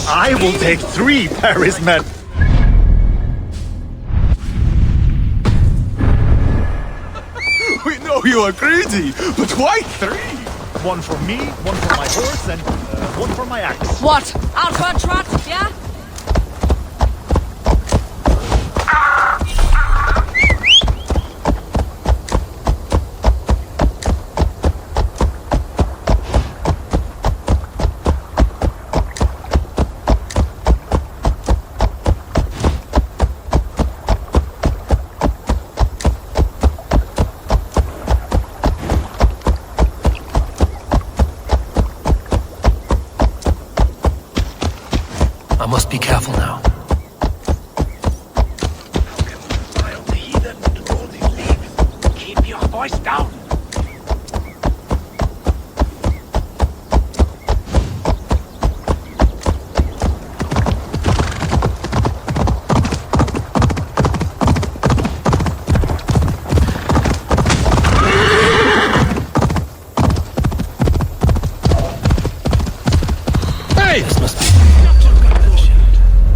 I will take 3 Paris men. We know you are greedy, but why 3? 1 for me, 1 for my horse, and 1 for my axe. What? Alpha trot, yeah? I must be careful now. Keep your voice down. Hey! This must be...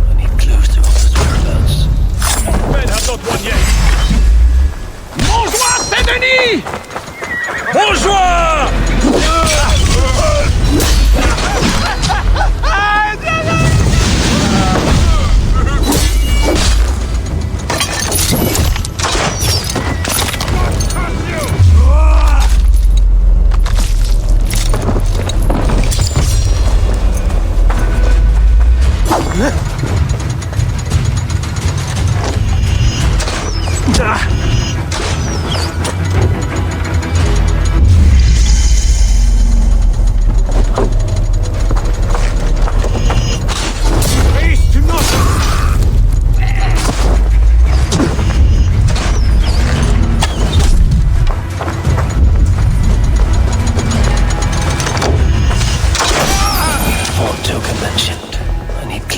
I need clues to Odo's whereabouts. Men have not won yet. Bonjour, Saint-Denis! Bonjour!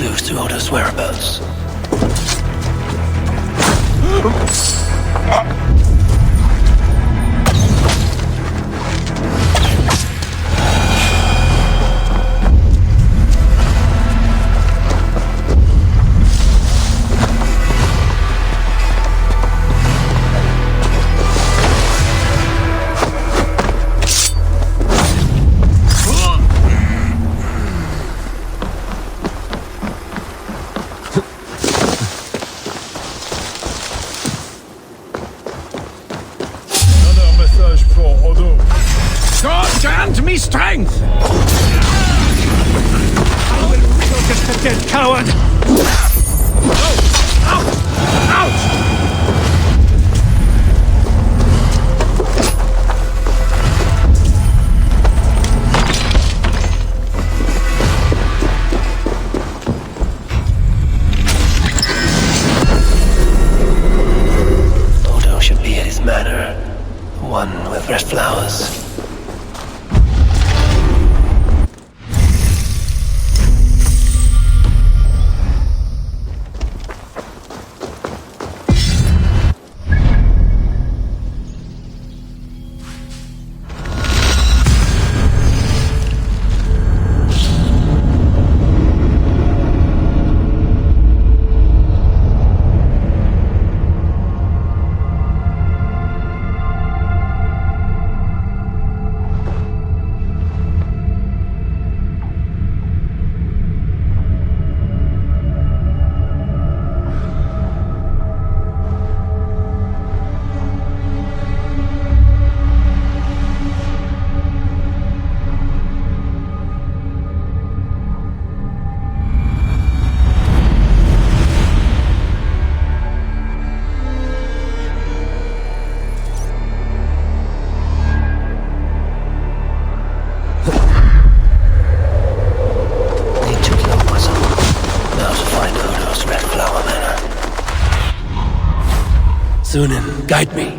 clues to Odo's whereabouts. God grant me strength! I will focus the dead coward! Out! Out! Odo should be at his manor. One with red flowers. Sunan, guide me.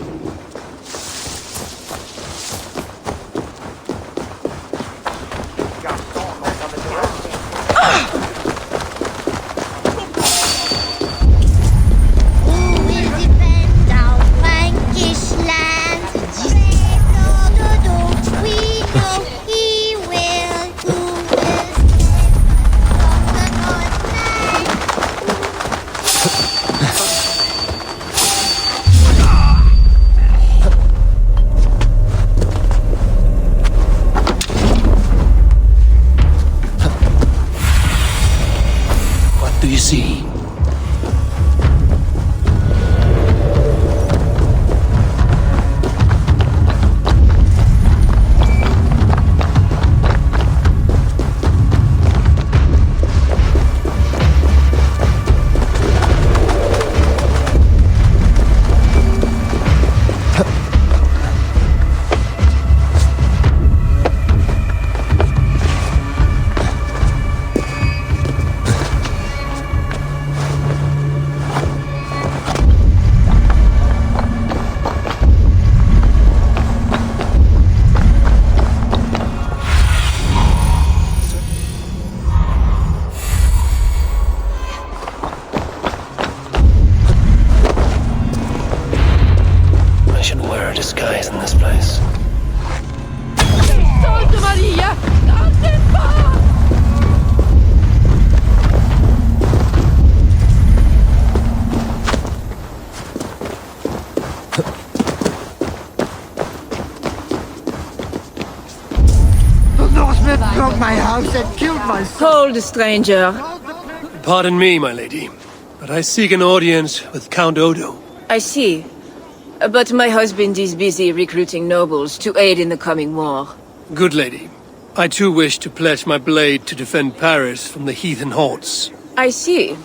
Do you see? Disguise in this place. Santa Maria! The Northmen broke my house and killed my son. Hold, stranger. Pardon me, my lady, but I seek an audience with Count Odo. I see. But my husband is busy recruiting nobles to aid in the coming war. Good lady. I too wish to pledge my blade to defend Paris from the heathen hordes. I see.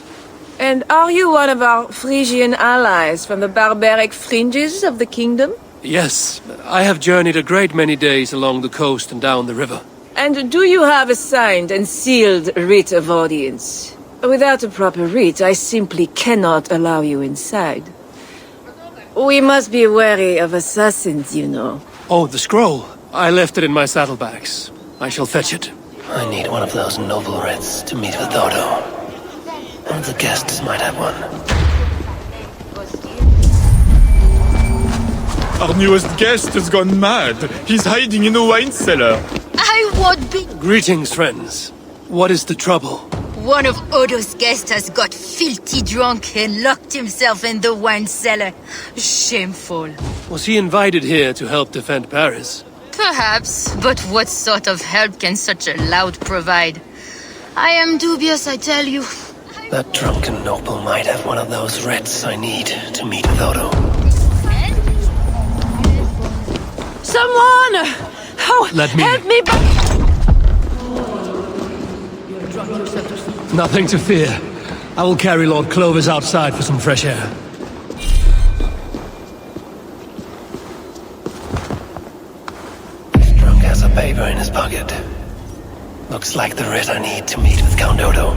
And are you one of our Frisian allies from the barbaric fringes of the kingdom? Yes, I have journeyed a great many days along the coast and down the river. And do you have a signed and sealed writ of audience? Without a proper writ, I simply cannot allow you inside. We must be wary of assassins, you know. Oh, the scroll. I left it in my saddlebags. I shall fetch it. I need one of those noble writs to meet with Odo. One of the guests might have one. Our newest guest has gone mad. He's hiding in a wine cellar. I won't be... Greetings, friends. What is the trouble? One of Odo's guests has got filthy drunk and locked himself in the wine cellar. Shameful. Was he invited here to help defend Paris? Perhaps, but what sort of help can such a lout provide? I am dubious, I tell you. That drunken noble might have one of those writs I need to meet with Odo. Someone! Oh, Let me... help me back! Nothing to fear. I will carry Lord Clovis outside for some fresh air. This drunk has a paper in his pocket. Looks like the writ I need to meet with Count Odo.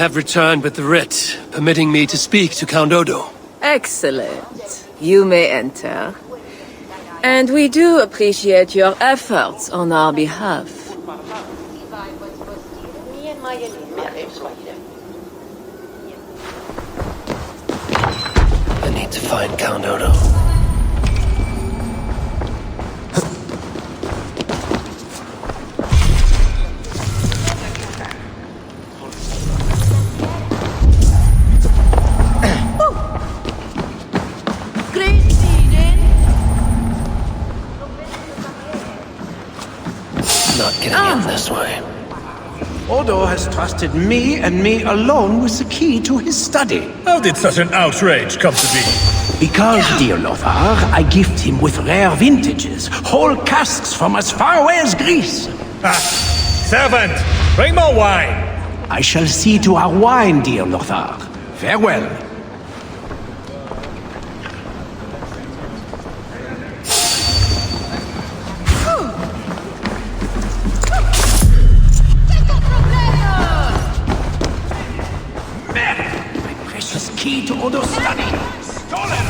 have returned with the writ, permitting me to speak to Count Odo. Excellent. You may enter. And we do appreciate your efforts on our behalf. I need to find Count Odo. Not getting in this way. Odo has trusted me and me alone with the key to his study. How did such an outrage come to be? Because, dear Lothar, I gift him with rare vintages, whole casks from as far away as Greece. Ah, servant, bring more wine. I shall see to our wine, dear Lothar. Farewell. Key to Odo's study. Stolen!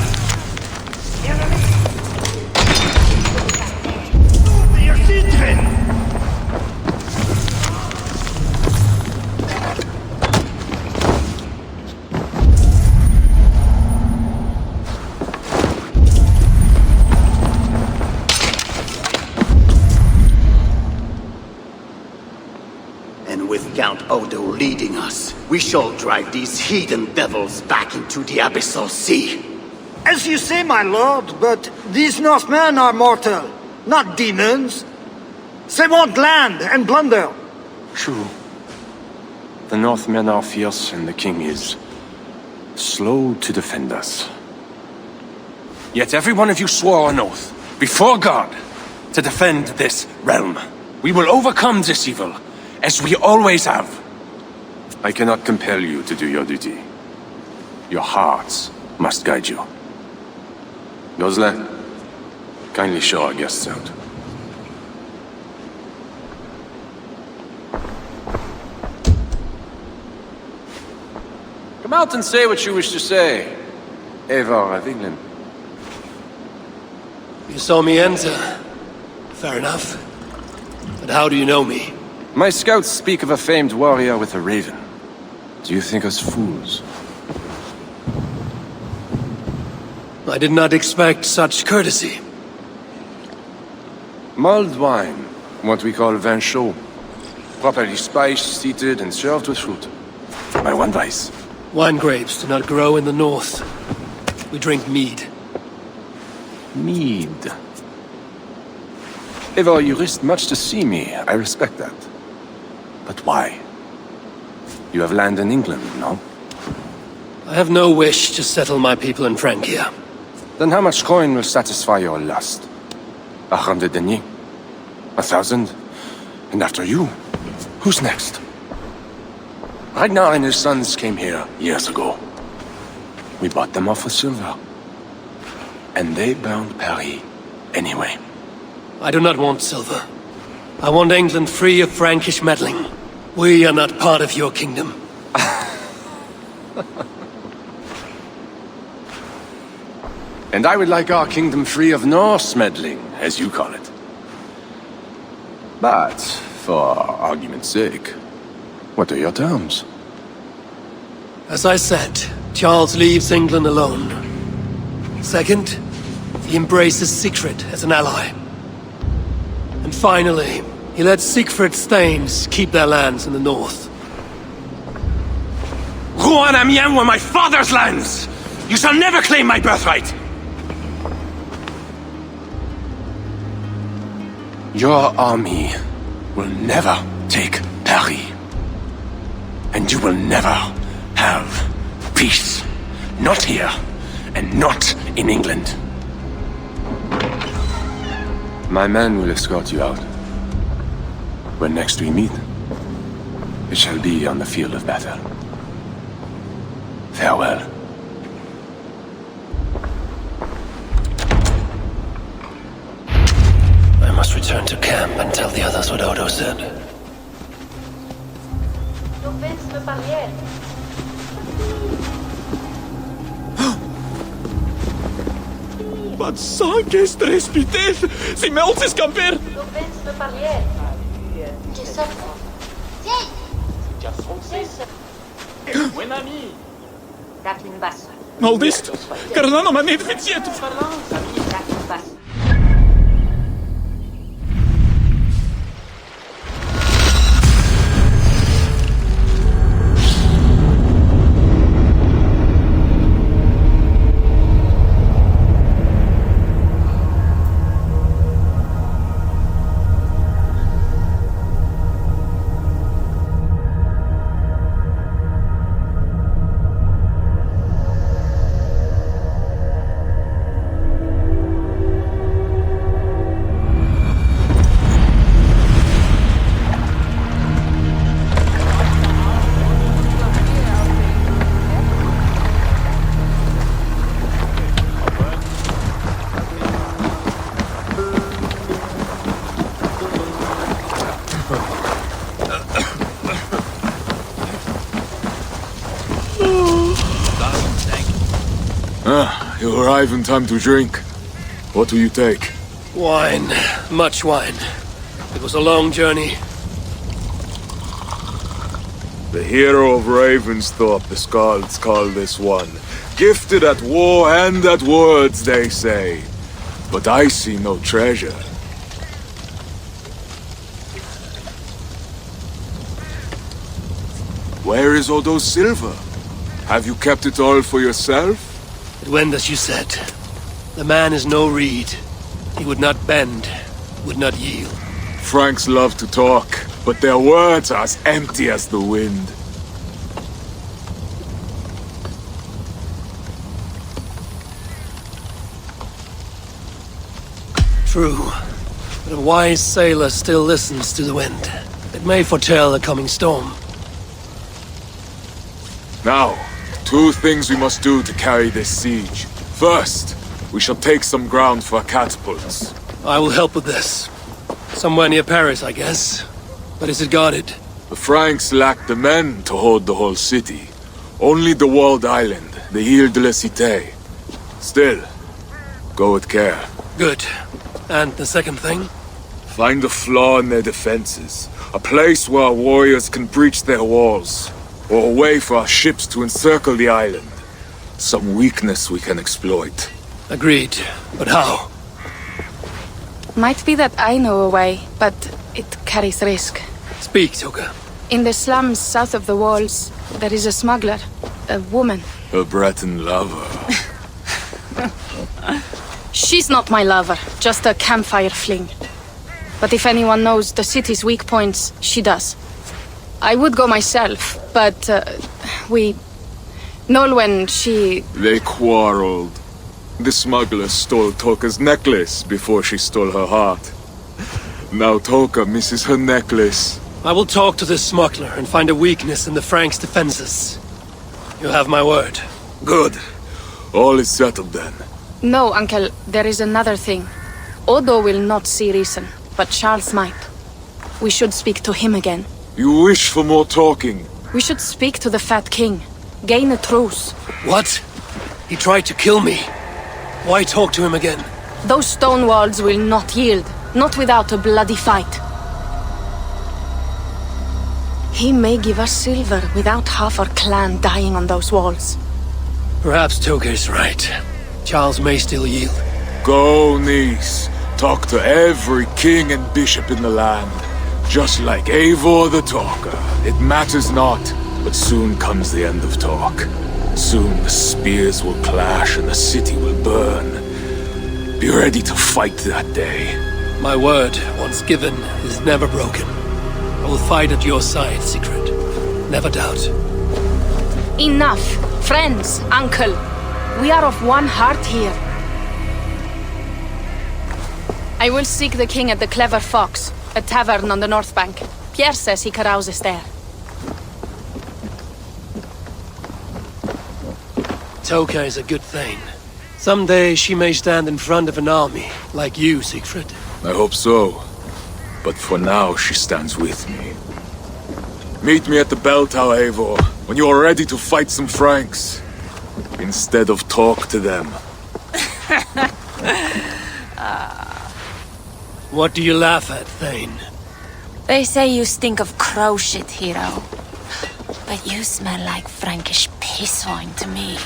And with Count Odo leading us, we shall drive these heathen devils back into the abyssal sea. As you say, my lord, but these Northmen are mortal, not demons. They want land and plunder. True. The Northmen are fierce and the king is slow to defend us. Yet every one of you swore an oath, before God, to defend this realm. We will overcome this evil, as we always have. I cannot compel you to do your duty. Your hearts must guide you. Gosle, kindly show our guests out. Come out and say what you wish to say, Eivor of England. You saw me enter. Fair enough. But how do you know me? My scouts speak of a famed warrior with a raven. Do you think us fools? I did not expect such courtesy. Mulled wine, what we call vin chaud. Properly spiced, seated, and served with fruit. My one vice. Wine grapes do not grow in the north. We drink mead. Mead. Eivor, you risked much to see me. I respect that. But why? You have land in England, no? I have no wish to settle my people in Francia. Then how much coin will satisfy your lust? 100 deniers? 1,000? And after you, who's next? Ragnar and his sons came here years ago. We bought them off for silver. And they burned Paris anyway. I do not want silver. I want England free of Frankish meddling. We are not part of your kingdom. And I would like our kingdom free of Norse meddling, as you call it. But, for argument's sake, what are your terms? As I said, Charles leaves England alone. Second, he embraces Siegfried as an ally. And finally, he lets Siegfried's thanes keep their lands in the north. Rouen and Amiens were my father's lands! You shall never claim my birthright! Your army will never take Paris. And you will never have peace. Not here, and not in England. My men will escort you out. When next we meet, it shall be on the field of battle. Farewell. I must return to camp and tell the others what Odo said. L'offense me Wat sang is er respiteer? Si melts is camper! Maldist! Carnano m'ha net fet You arrive in time to drink. What will you take? Wine. Much wine. It was a long journey. The hero of Ravensthorpe, the Skalds call this one. Gifted at war and at words, they say. But I see no treasure. Where is Odo's silver? Have you kept it all for yourself? It went as you said. The man is no reed. He would not bend, would not yield. Franks love to talk, but their words are as empty as the wind. True, but a wise sailor still listens to the wind. It may foretell a coming storm. Now, two things we must do to carry this siege. First, we shall take some ground for catapults. I will help with this. Somewhere near Paris, I guess. But is it guarded? The Franks lack the men to hold the whole city. Only the walled island, the Ile de la Cité. Still, go with care. Good. And the second thing? Find a flaw in their defenses. A place where our warriors can breach their walls. Or a way for our ships to encircle the island. Some weakness we can exploit. Agreed. But how? Might be that I know a way, but it carries risk. Speak, Toka. In the slums south of the walls, there is a smuggler. A woman. A Breton lover. She's not my lover, just a campfire fling. But if anyone knows the city's weak points, she does. I would go myself, but, Nolwenn, she... They quarreled. The smuggler stole Toka's necklace before she stole her heart. Now Toka misses her necklace. I will talk to this smuggler and find a weakness in the Franks' defenses. You have my word. Good. All is settled then. No, Uncle, there is another thing. Odo will not see reason, but Charles might. We should speak to him again. You wish for more talking? We should speak to the Fat King. Gain a truce. What? He tried to kill me. Why talk to him again? Those stone walls will not yield. Not without a bloody fight. He may give us silver without half our clan dying on those walls. Perhaps Toka is right. Charles may still yield. Go, niece. Talk to every king and bishop in the land. Just like Eivor the Talker. It matters not, but soon comes the end of talk. Soon the spears will clash and the city will burn. Be ready to fight that day. My word, once given, is never broken. I will fight at your side, Sigrid. Never doubt. Enough! Friends, uncle. We are of one heart here. I will seek the king at the Clever Fox, a tavern on the north bank. Pierre says he carouses there. Toka is a good thing. Someday she may stand in front of an army, like you, Siegfried. I hope so. But for now, she stands with me. Meet me at the bell tower, Eivor, when you are ready to fight some Franks. Instead of talk to them. What do you laugh at, Thane? They say you stink of crow shit, hero. But you smell like Frankish piss wine to me.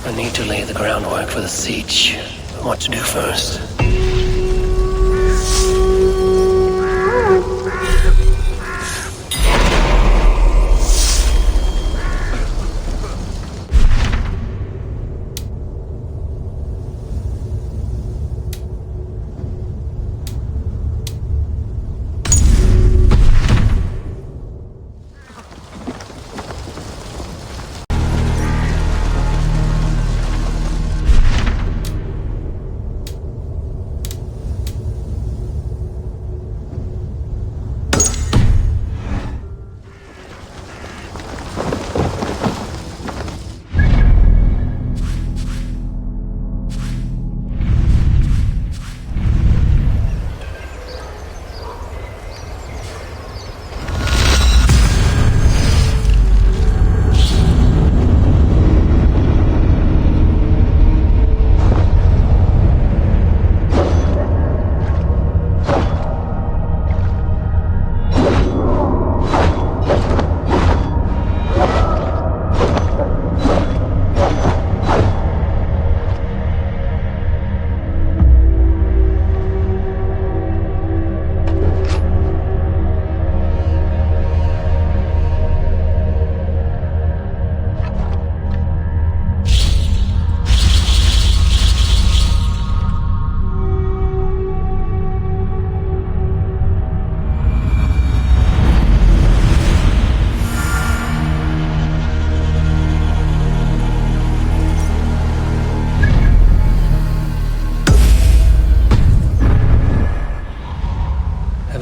I need to lay the groundwork for the siege. What to do first?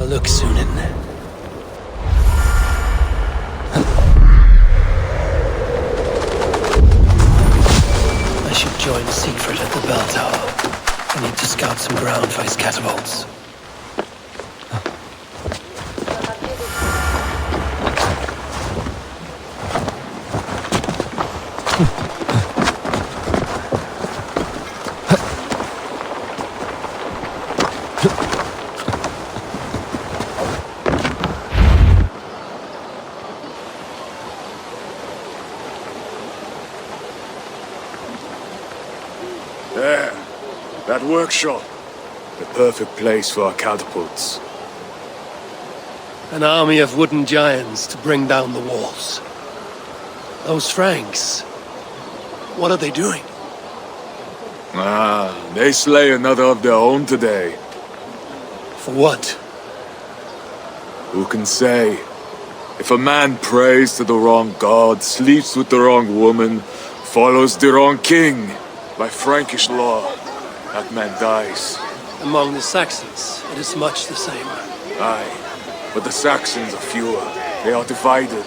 Look, Sunan. I should join Siegfried at the bell tower. I need to scout some ground for his catapults. There. That workshop. The perfect place for our catapults. An army of wooden giants to bring down the walls. Those Franks, what are they doing? They slay another of their own today. For what? Who can say? If a man prays to the wrong god, sleeps with the wrong woman, follows the wrong king, by Frankish law, that man dies. Among the Saxons, it is much the same. Aye, but the Saxons are fewer. They are divided,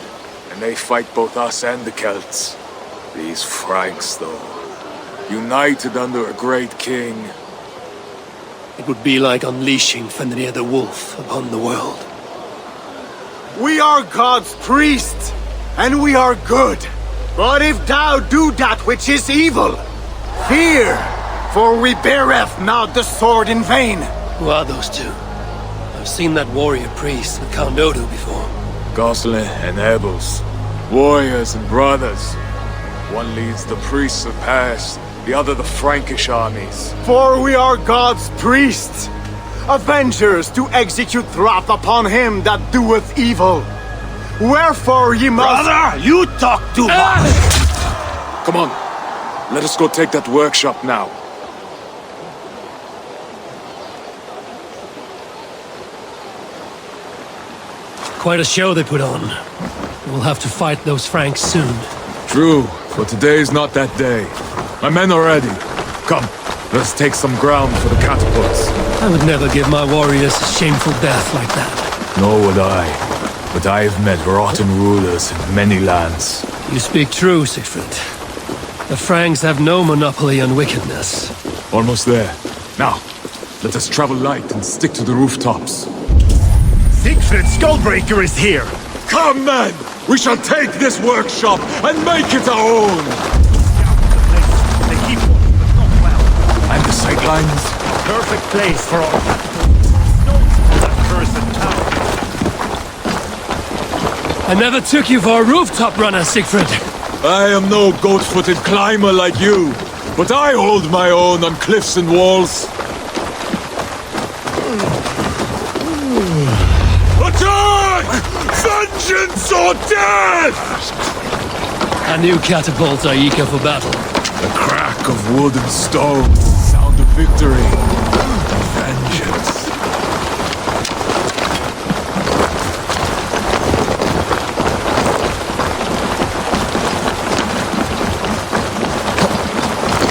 and they fight both us and the Celts. These Franks, though, united under a great king. It would be like unleashing Fenrir the Wolf upon the world. We are God's priests, and we are good. But if thou do that which is evil, fear, for we beareth not the sword in vain. Who are those two? I've seen that warrior priest with Count Odo before. Gosselin and Ebels, warriors and brothers. One leads the priests of past, the other the Frankish armies. For we are God's priests, avengers to execute wrath upon him that doeth evil. Wherefore ye must— Brother, you talk too much! Come on, let us go take that workshop now. Quite a show they put on. We'll have to fight those Franks soon. True, but today is not that day. My men are ready. Come, let's take some ground for the catapults. I would never give my warriors a shameful death like that. Nor would I. But I have met rotten rulers in many lands. You speak true, Siegfried. The Franks have no monopoly on wickedness. Almost there. Now, let us travel light and stick to the rooftops. Siegfried Skullbreaker is here! Come, men! We shall take this workshop and make it our own! They keep one, but not well. And the sightlines? Perfect place for all no that cursed town. I never took you for a rooftop runner, Siegfried. I am no goat-footed climber like you, but I hold my own on cliffs and walls. Attack! Vengeance or death! A new catapult are eager for battle. The crack of wood and stone, sound of victory. Vengeance.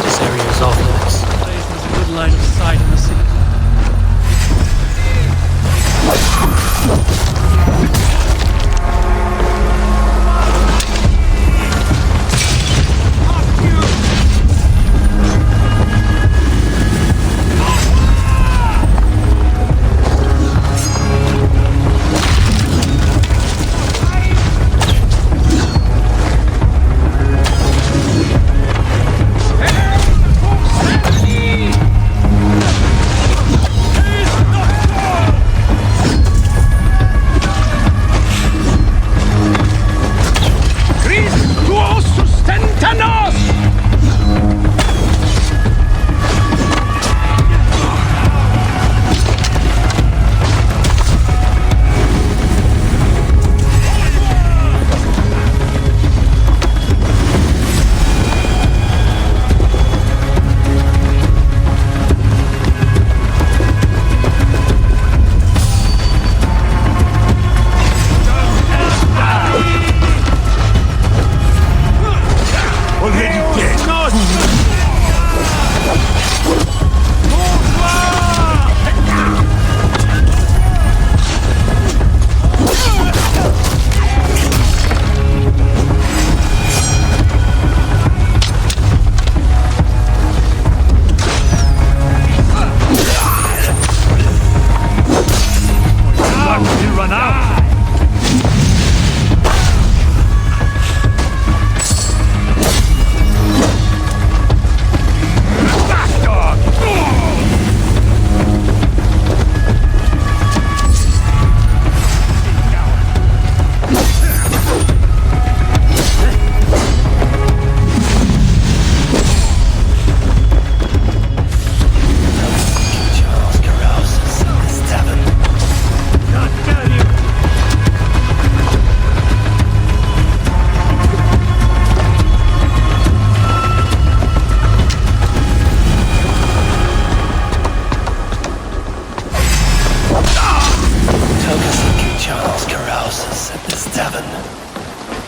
This area is off limits. There's a good line of sight in the city.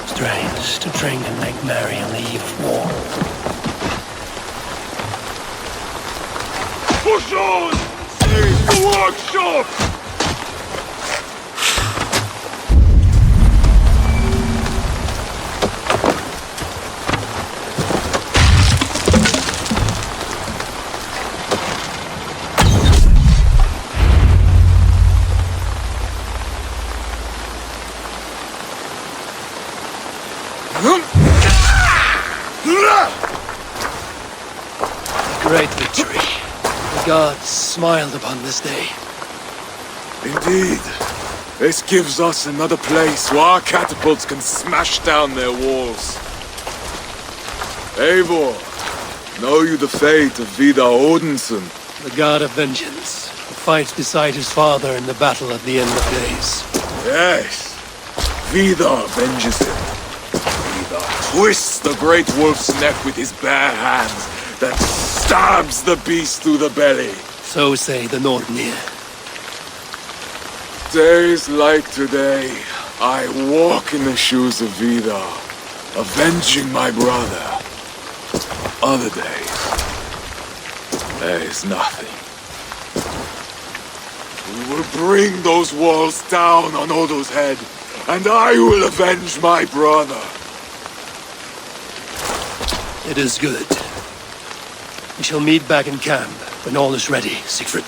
Strange to drink and make merry on the eve of war. Push on! Seize the workshop! Great victory. The gods smiled upon this day. Indeed. This gives us another place where our catapults can smash down their walls. Eivor, know you the fate of Vidar Odinson? The god of vengeance, who fights beside his father in the battle at the end of days. Yes. Vidar venges him. Vidar twists the great wolf's neck with his bare hands, then stabs the beast through the belly. So say the Nordnir. Days like today, I walk in the shoes of Vidar, avenging my brother. Other days, there is nothing. We will bring those walls down on Odo's head, and I will avenge my brother. It is good. We shall meet back in camp when all is ready, Siegfried.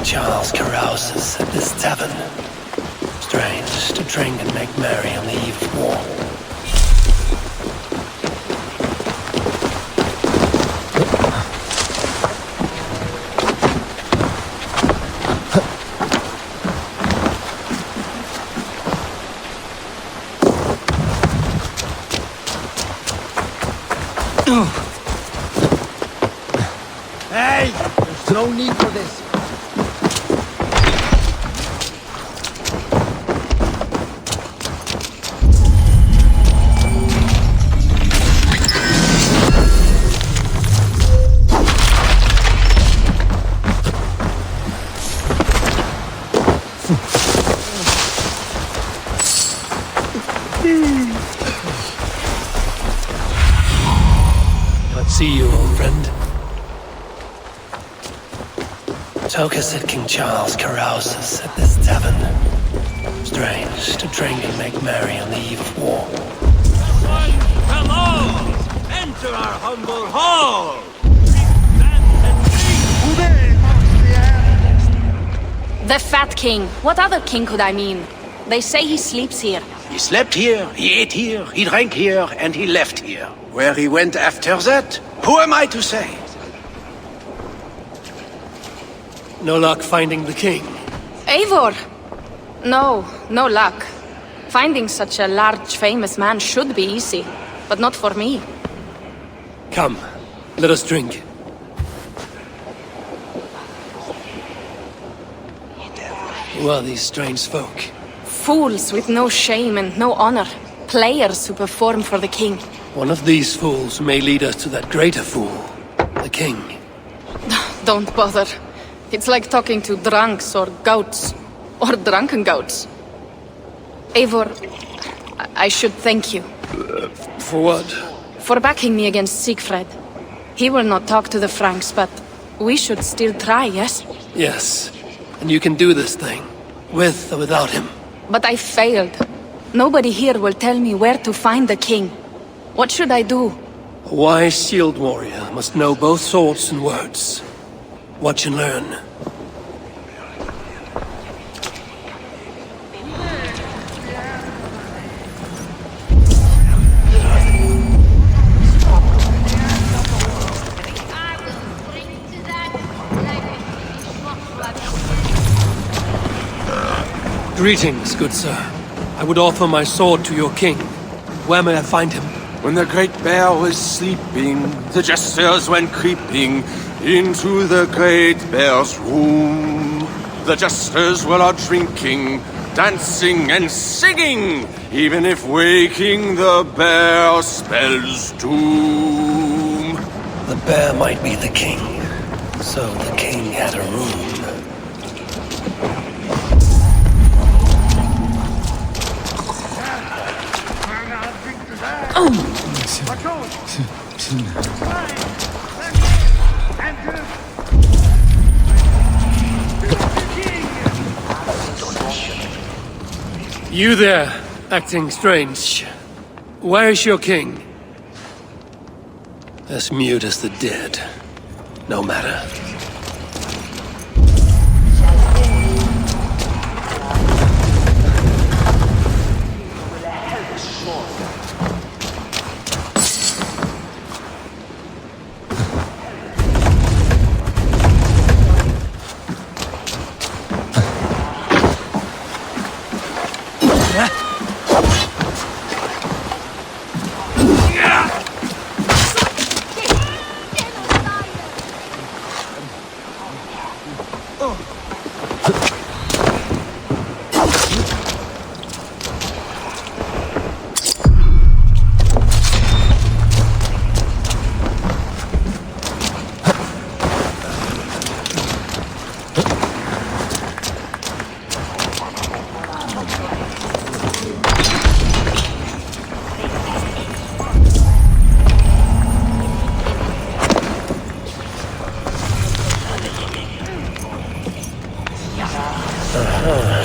Charles carouses at this tavern. Strange to drink and make merry on the eve of war. Hey! There's no need for this. See you, old friend. Toka said King Charles carouses at this tavern. Strange to drink and make merry on the eve of war. Come on! Enter our humble hall! The Fat King. What other king could I mean? They say he sleeps here. He slept here, he ate here, he drank here, and he left here. Where he went after that, who am I to say? No luck finding the king. Eivor! No luck. Finding such a large, famous man should be easy, but not for me. Come, let us drink. Who are these strange folk? Fools with no shame and no honor. Players who perform for the king. One of these fools may lead us to that greater fool, the king. Don't bother. It's like talking to drunks or goats. Or drunken goats. Eivor, I should thank you. For what? For backing me against Siegfried. He will not talk to the Franks, but we should still try, yes? Yes. And you can do this thing, with or without him. But I failed. Nobody here will tell me where to find the king. What should I do? A wise shield warrior must know both swords and words. Watch and learn. Greetings, good sir. I would offer my sword to your king. Where may I find him? When the great bear was sleeping, the jesters went creeping into the great bear's room. The jesters were out drinking, dancing and singing, even if waking the bear spells doom. The bear might be the king, so the king had a room. You there, acting strange. Where is your king? As mute as the dead. No matter.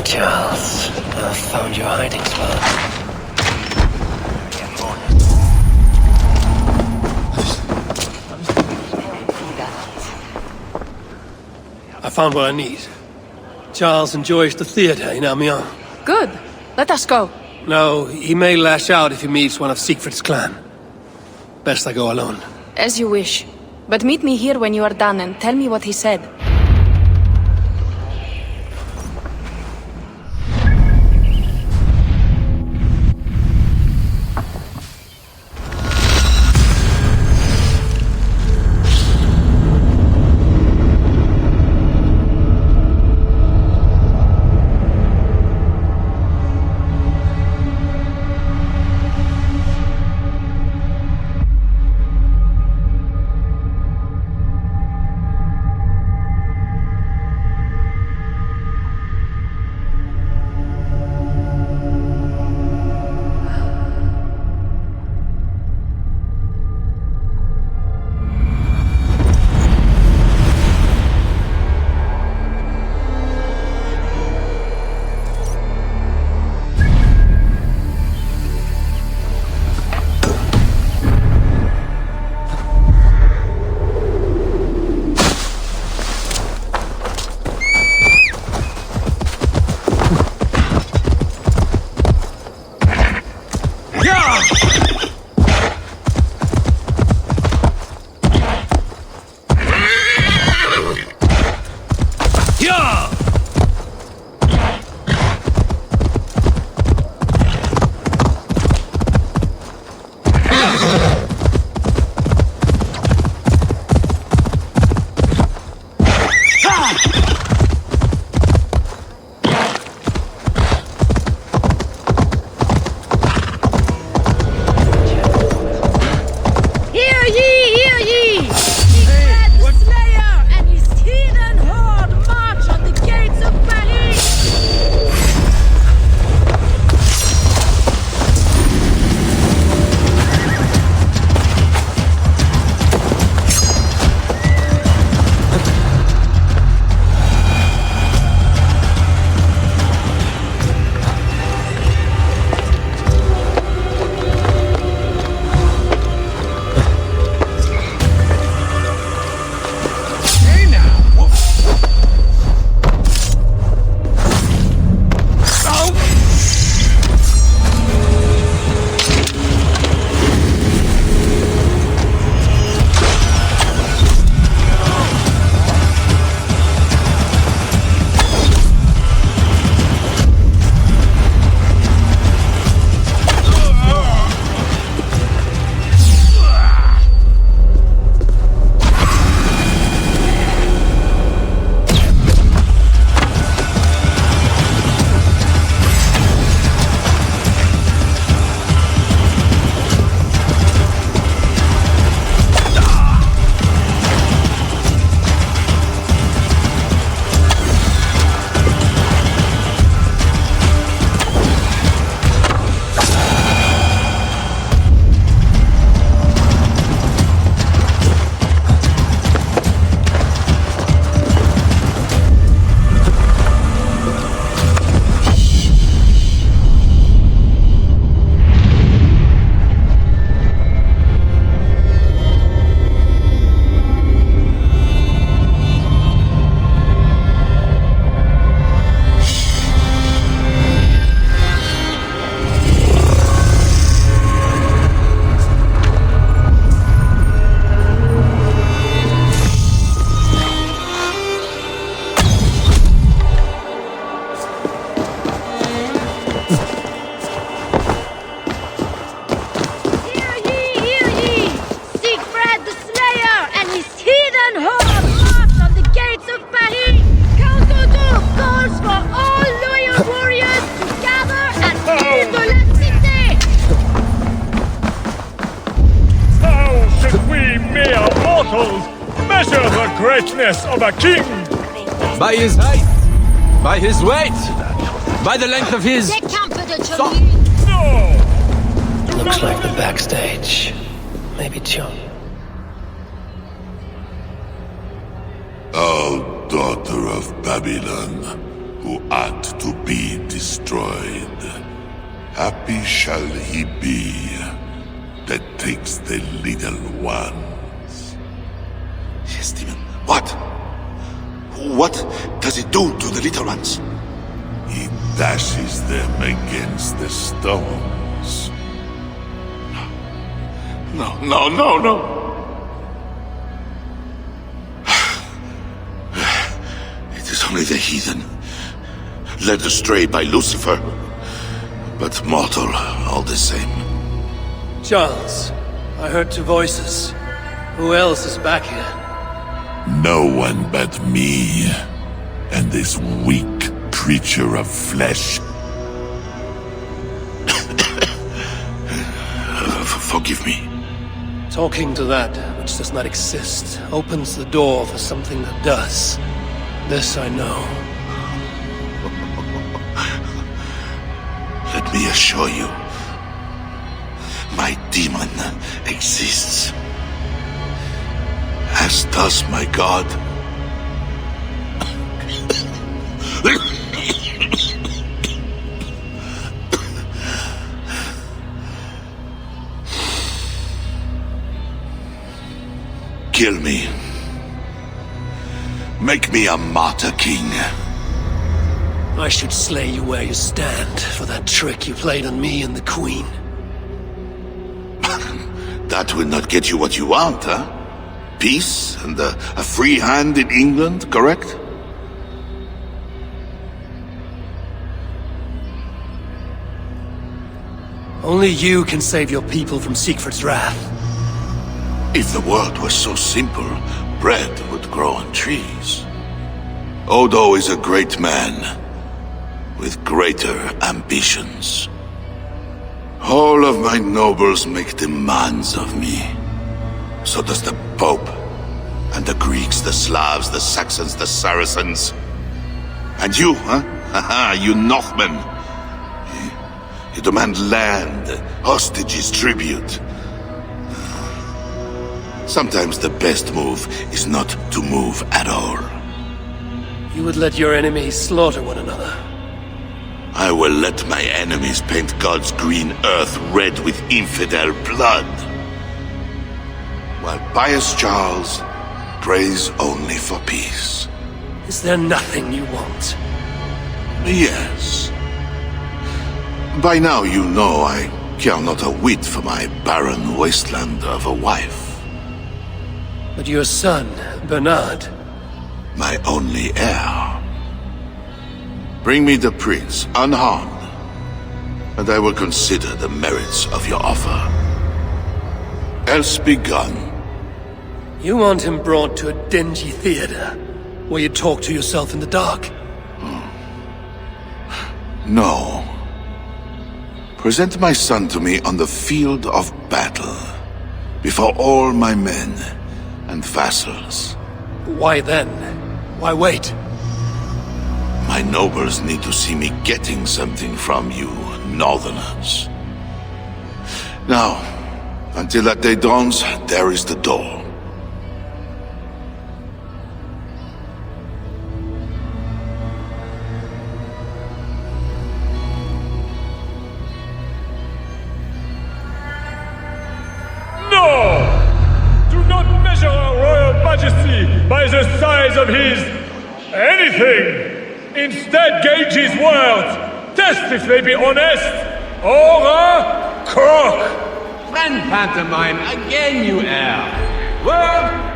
Charles, I've found your hiding spot. I found what I need. Charles enjoys the theater in Amiens. Good. Let us go. No, he may lash out if he meets one of Siegfried's clan. Best I go alone. As you wish. But meet me here when you are done and tell me what he said. greatness of a king! By his height, by his weight, by the length of his... Looks like the backstage. Maybe John. O daughter of Babylon, who art to be destroyed, happy shall he be that takes the little ones. Yes, demon. What? What does it do to the little ones? He dashes them against the stones. No, no, no, no! It is only the heathen, led astray by Lucifer, but mortal all the same. Charles, I heard two voices. Who else is back here? No one but me, and this weak creature of flesh. Forgive me. Talking to that which does not exist opens the door for something that does. This I know. Let me assure you, my demon exists. As does my God. Kill me. Make me a martyr king. I should slay you where you stand for that trick you played on me and the Queen. That will not get you what you want, huh? Peace and a free hand in England, correct? Only you can save your people from Siegfried's wrath. If the world was so simple, bread would grow on trees. Odo is a great man, with greater ambitions. All of my nobles make demands of me. So does the Pope, and the Greeks, the Slavs, the Saxons, the Saracens. And you, huh? Haha, you Northmen. You demand land, hostages, tribute. Sometimes the best move is not to move at all. You would let your enemies slaughter one another. I will let my enemies paint God's green earth red with infidel blood. While pious Charles prays only for peace. Is there nothing you want? Yes. By now you know I care not a whit for my barren wasteland of a wife. But your son, Bernard... My only heir. Bring me the prince, unharmed, and I will consider the merits of your offer. Else be gone. You want him brought to a dingy theater, where you talk to yourself in the dark? No. Present my son to me on the field of battle, before all my men and vassals. Why then? Why wait? My nobles need to see me getting something from you, Northerners. Now, until that day dawns, there is the door. By the size of his... anything! Instead, gauge his words! Test if they be honest, or a crook! Friend pantomime, again you err. Word...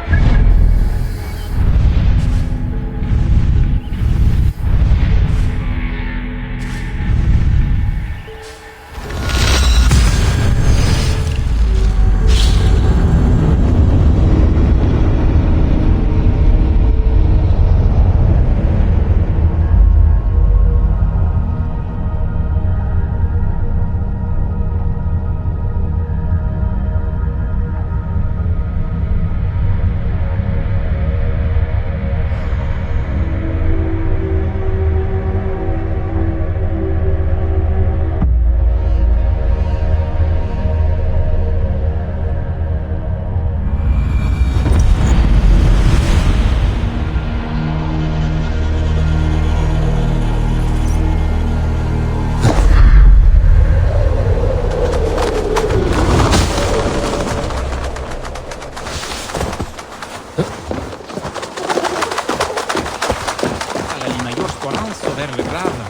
esperanza ver grave.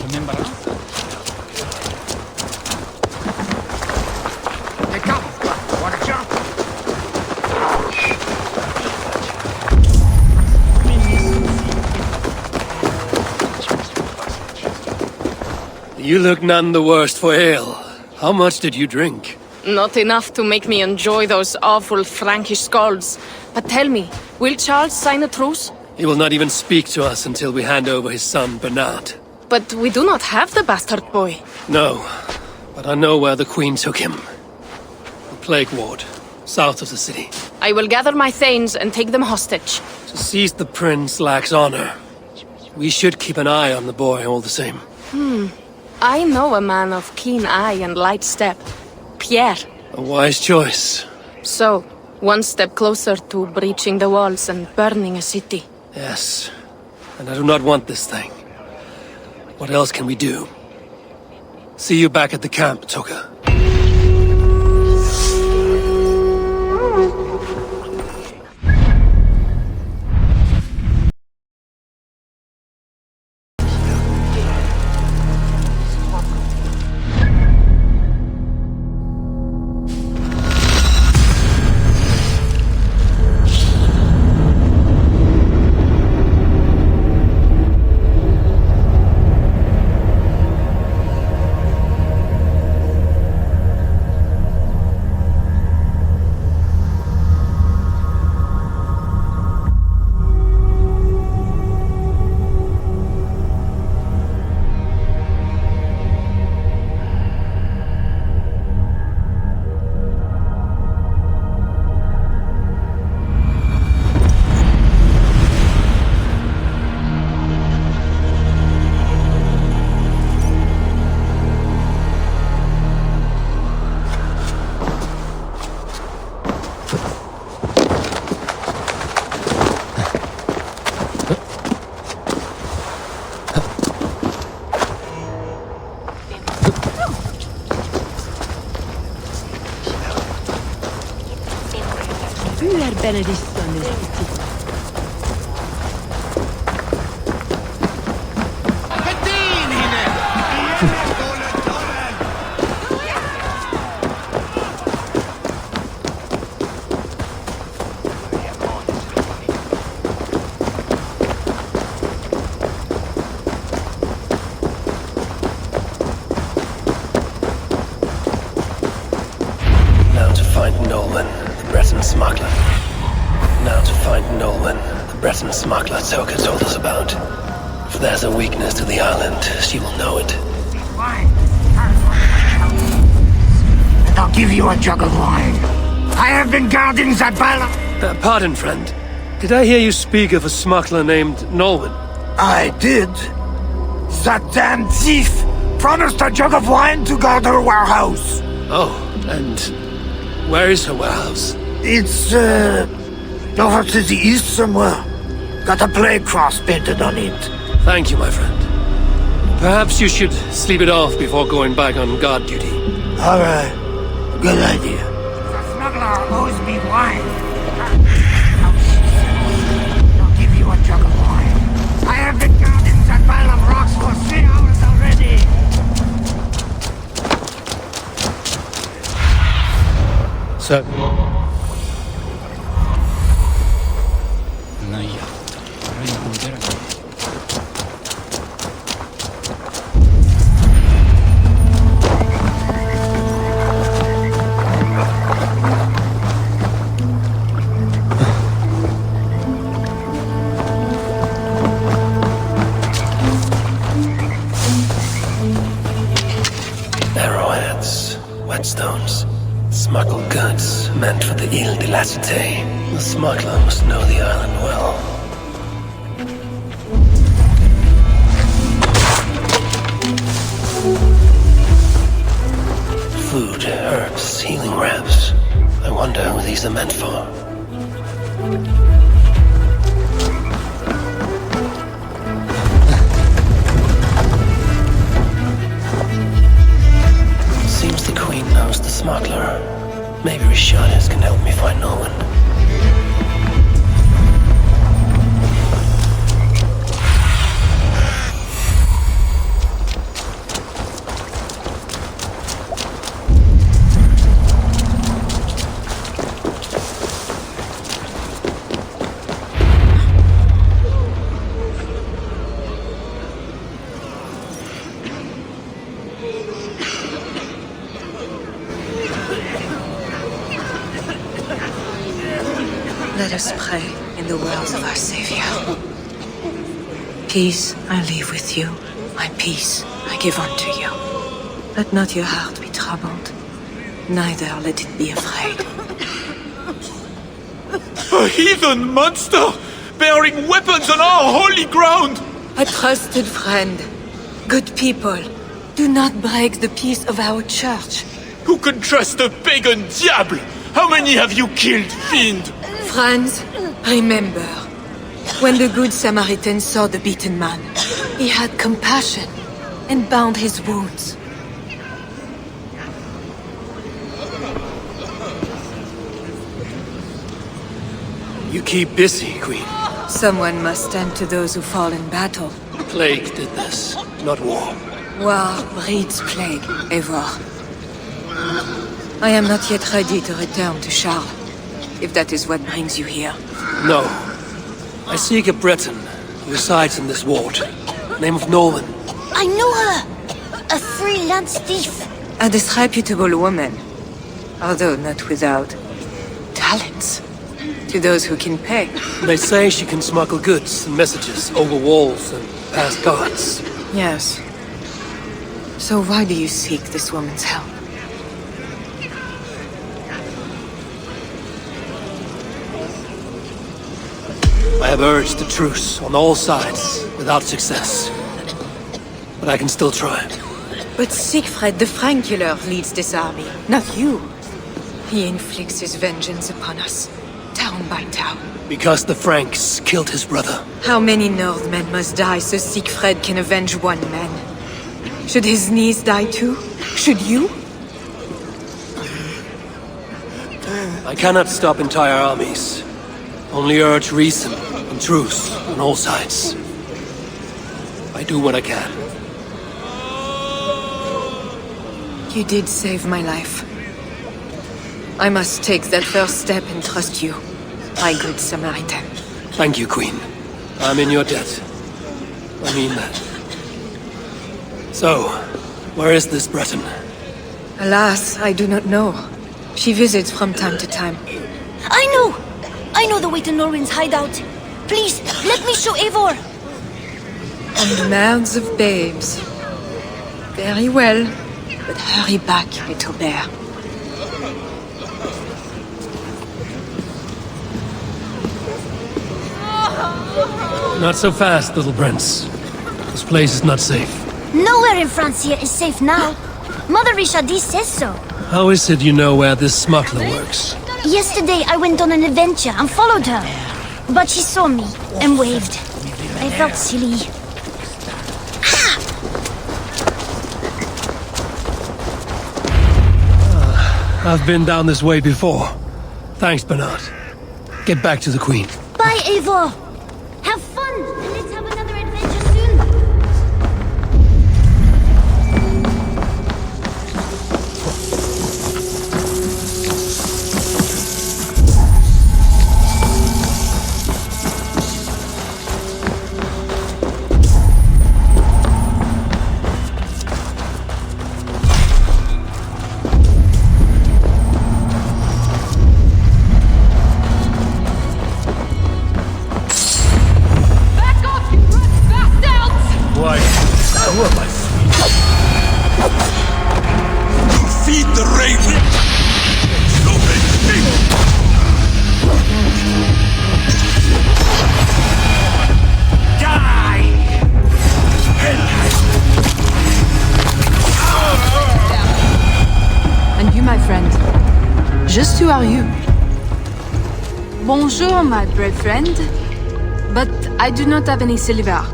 Remembranza. Hey, come. Want a jump? You look none the worse for ale. How much did you drink? Not enough to make me enjoy those awful Frankish skalds. But tell me, will Charles sign a truce? He will not even speak to us until we hand over his son, Bernard. But we do not have the bastard boy. No, but I know where the Queen took him. The Plague Ward, south of the city. I will gather my thanes and take them hostage. To seize the prince lacks honor. We should keep an eye on the boy all the same. I know a man of keen eye and light step. Pierre. A wise choice. So, one step closer to breaching the walls and burning a city. Yes, and I do not want this thing. What else can we do? See you back at the camp, Toka. Smuggler Toka told us about. If there's a weakness to the island, she will know it. And I'll give you a jug of wine. I have been guarding that barrel. Pardon, friend. Did I hear you speak of a smuggler named Nolwenn? I did. That damn thief promised a jug of wine to guard her warehouse. Oh, and where is her warehouse? It's, over to the east somewhere. Got a plague cross painted on it. Thank you, my friend. Perhaps you should sleep it off before going back on guard duty. All right. Good idea. The smuggler owes me wine. I'll give you a jug of wine. I have been guarding that pile of rocks for 3 hours already. So... Arrowheads, whetstones, smuggled goods meant for the Ile de la Cité. The smuggler must know the island well. Food, herbs, healing wraps. I wonder who these are meant for. Seems the Queen knows the smuggler. Maybe Rishadas can help me find Nolwenn. Let us pray in the words of our Savior. Peace I leave with you, my peace I give unto you. Let not your heart be troubled, neither let it be afraid. A heathen monster! Bearing weapons on our holy ground! A trusted friend. Good people, do not break the peace of our church. Who can trust a pagan diable? How many have you killed, fiend? Friends, remember, when the good Samaritan saw the beaten man, he had compassion and bound his wounds. You keep busy, Queen. Someone must stand to those who fall in battle. Plague did this, not war. War breeds plague, Eivor. I am not yet ready to return to Charles, if that is what brings you here. No. I seek a Breton who resides in this ward. Name of Nolan. I know her! A freelance thief. A disreputable woman, although not without talents. To those who can pay. They say she can smuggle goods and messages over walls and past guards. Yes. So why do you seek this woman's help? I have urged a truce on all sides, without success. But I can still try. But Siegfried the Frankular leads this army, not you. He inflicts his vengeance upon us, town by town. Because the Franks killed his brother. How many Northmen must die so Siegfried can avenge one man? Should his niece die too? Should you? I cannot stop entire armies. Only urge reason and truce on all sides. I do what I can. You did save my life. I must take that first step and trust you, my good Samaritan. Thank you, Queen. I'm in your debt. I mean that. So, where is this Breton? Alas, I do not know. She visits from time to time. I know! I know the way to Norwin's hideout. Please, let me show Eivor. On the mouths of babes. Very well, but hurry back, little bear. Not so fast, little prince. This place is not safe. Nowhere in France here is safe now. Mother Richardie says so. How is it you know where this smuggler works? Yesterday I went on an adventure and followed her. But she saw me and waved. I felt silly. I've been down this way before. Thanks, Bernard. Get back to the Queen. Bye, Eivor. Have fun, and let's have another adventure soon. Just who are you? Bonjour, my brave friend. But I do not have any silver.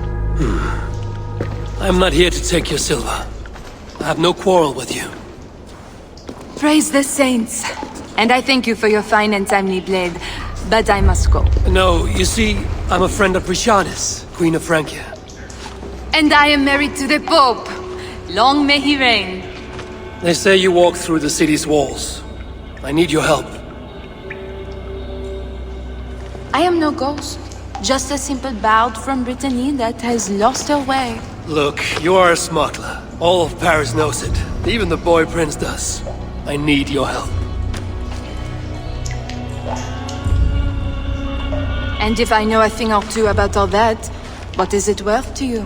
I'm not here to take your silver. I have no quarrel with you. Praise the saints. And I thank you for your fine and timely blade. But I must go. No, you see, I'm a friend of Richardis, Queen of Francia. And I am married to the Pope. Long may he reign. They say you walk through the city's walls. I need your help. I am no ghost. Just a simple bard from Brittany that has lost her way. Look, you are a smuggler. All of Paris knows it. Even the boy prince does. I need your help. And if I know a thing or two about all that, what is it worth to you?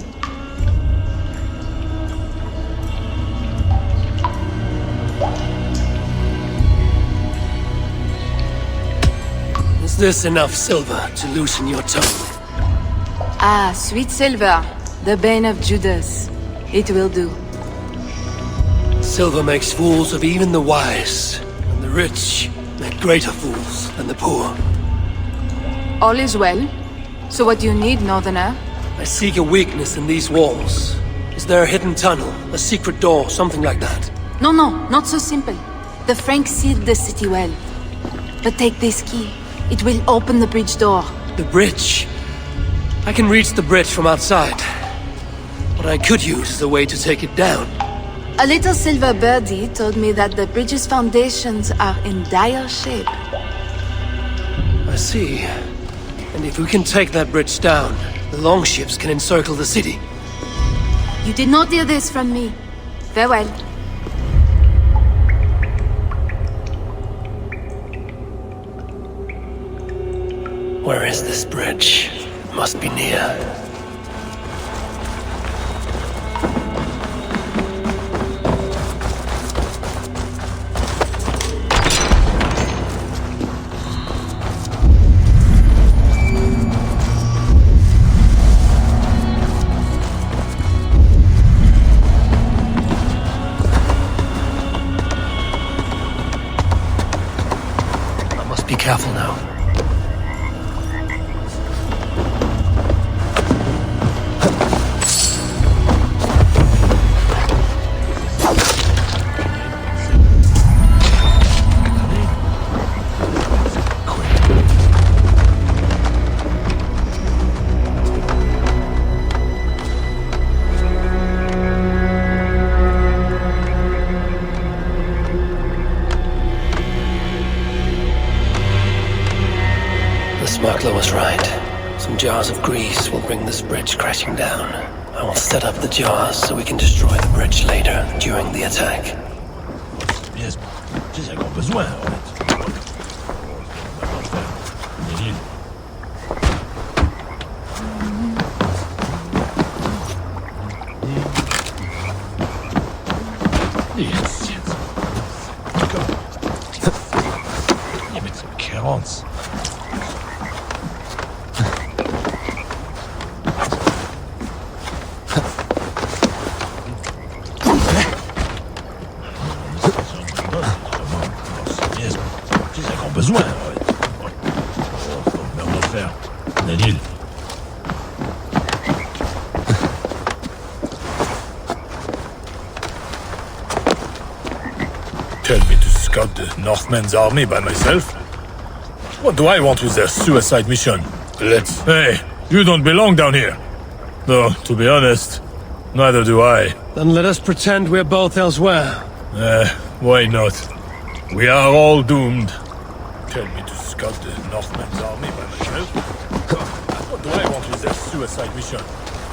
Is this enough silver to loosen your tongue? Ah, sweet silver, the bane of Judas. It will do. Silver makes fools of even the wise, and the rich make greater fools than the poor. All is well. So what do you need, Northerner? I seek a weakness in these walls. Is there a hidden tunnel, a secret door, something like that? No, not so simple. The Franks sealed the city well. But take this key. It will open the bridge door. The bridge? I can reach the bridge from outside. What I could use is a way to take it down. A little silver birdie told me that the bridge's foundations are in dire shape. I see. And if we can take that bridge down, the longships can encircle the city. You did not hear this from me. Farewell. Where is this bridge? It must be near. Be careful now. Smuggler was right. Some jars of grease will bring this bridge crashing down. I will set up the jars so we can destroy the bridge later, during the attack. Yes, j'ai encore besoin, Yes, yes. Go. Il y avait some carrots. Besoin. Faut bien le faire. Nadil. Tell me to scout the Northmen's army by myself? What do I want with their suicide mission? Let's... Hey, you don't belong down here. Though, to be honest, neither do I. Then let us pretend we're both elsewhere. Why not? We are all doomed. Tell me to scout the Northmen's army by myself? What do I want with their suicide mission?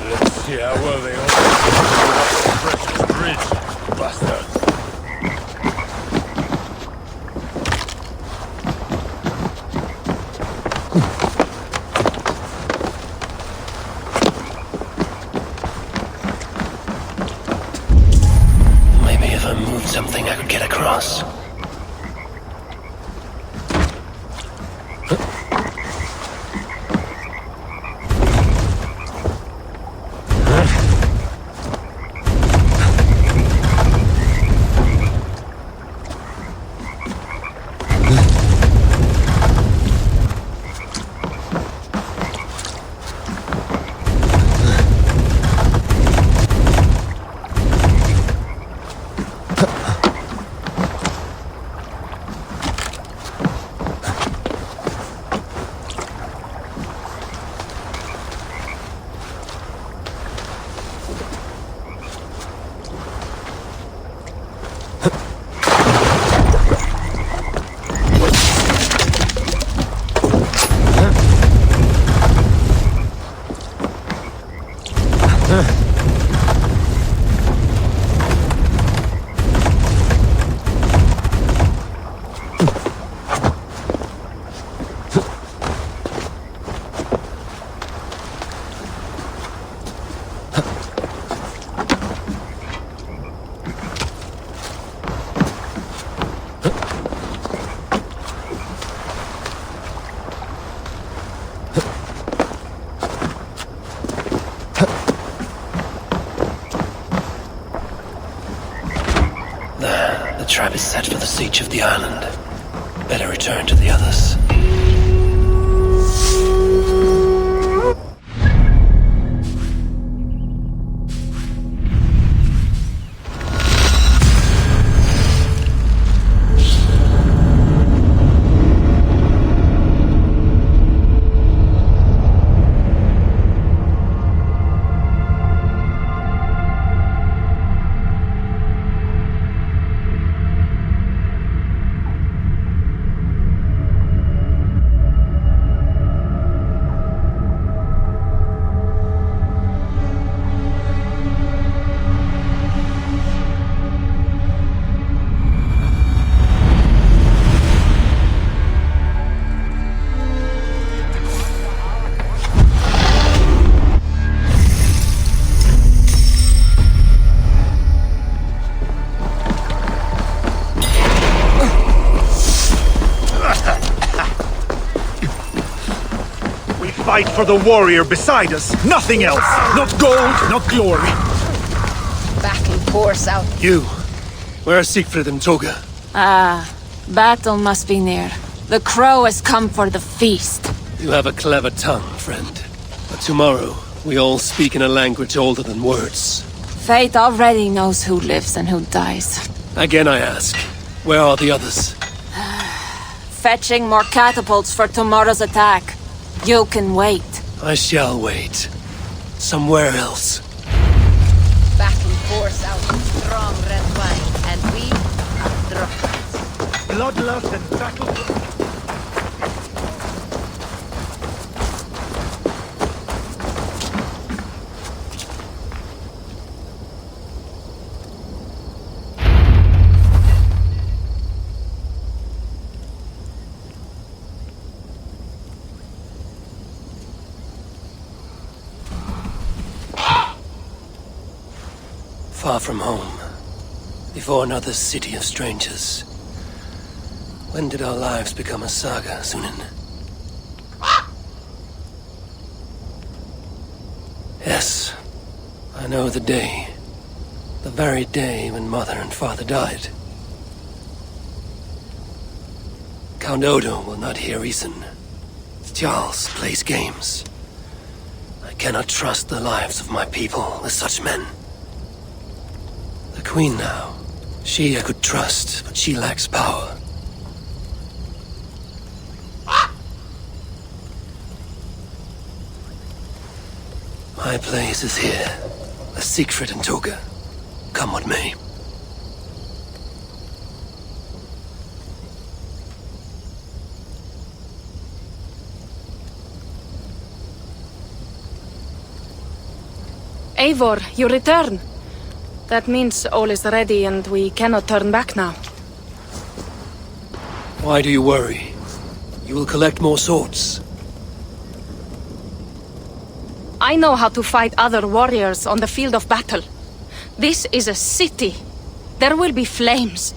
Let's see how well they all the precious bridge, bastards. Maybe if I moved something I could get across. trap is set for the siege of the island. Better return to the others. Fight for the warrior beside us. Nothing else. Not gold, not glory. Battle pours out. You. Where are Siegfried and Toga? Battle must be near. The crow has come for the feast. You have a clever tongue, friend. But tomorrow, we all speak in a language older than words. Fate already knows who lives and who dies. Again I ask, where are the others? Fetching more catapults for tomorrow's attack. You can wait. I shall wait. Somewhere else. Battle pours out strong red wine, and we drop it. Bloodlust and battle. Far from home, before another city of strangers. When did our lives become a saga, Sunan? Yes, I know the day. The very day when Mother and Father died. Count Odo will not hear reason. Charles plays games. I cannot trust the lives of my people with such men. The Queen now. She I could trust, but she lacks power. My place is here, with Siegfried and Toga. Come what may. Eivor, you return. That means all is ready and we cannot turn back now. Why do you worry? You will collect more swords. I know how to fight other warriors on the field of battle. This is a city. There will be flames.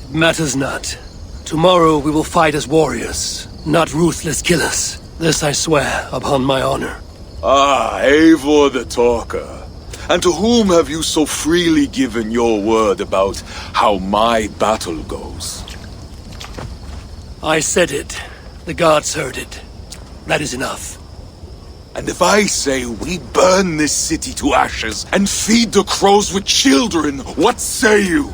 It matters not. Tomorrow we will fight as warriors, not ruthless killers. This I swear upon my honor. Ah, Eivor the Talker. And to whom have you so freely given your word about how my battle goes? I said it. The gods heard it. That is enough. And if I say we burn this city to ashes and feed the crows with children, what say you?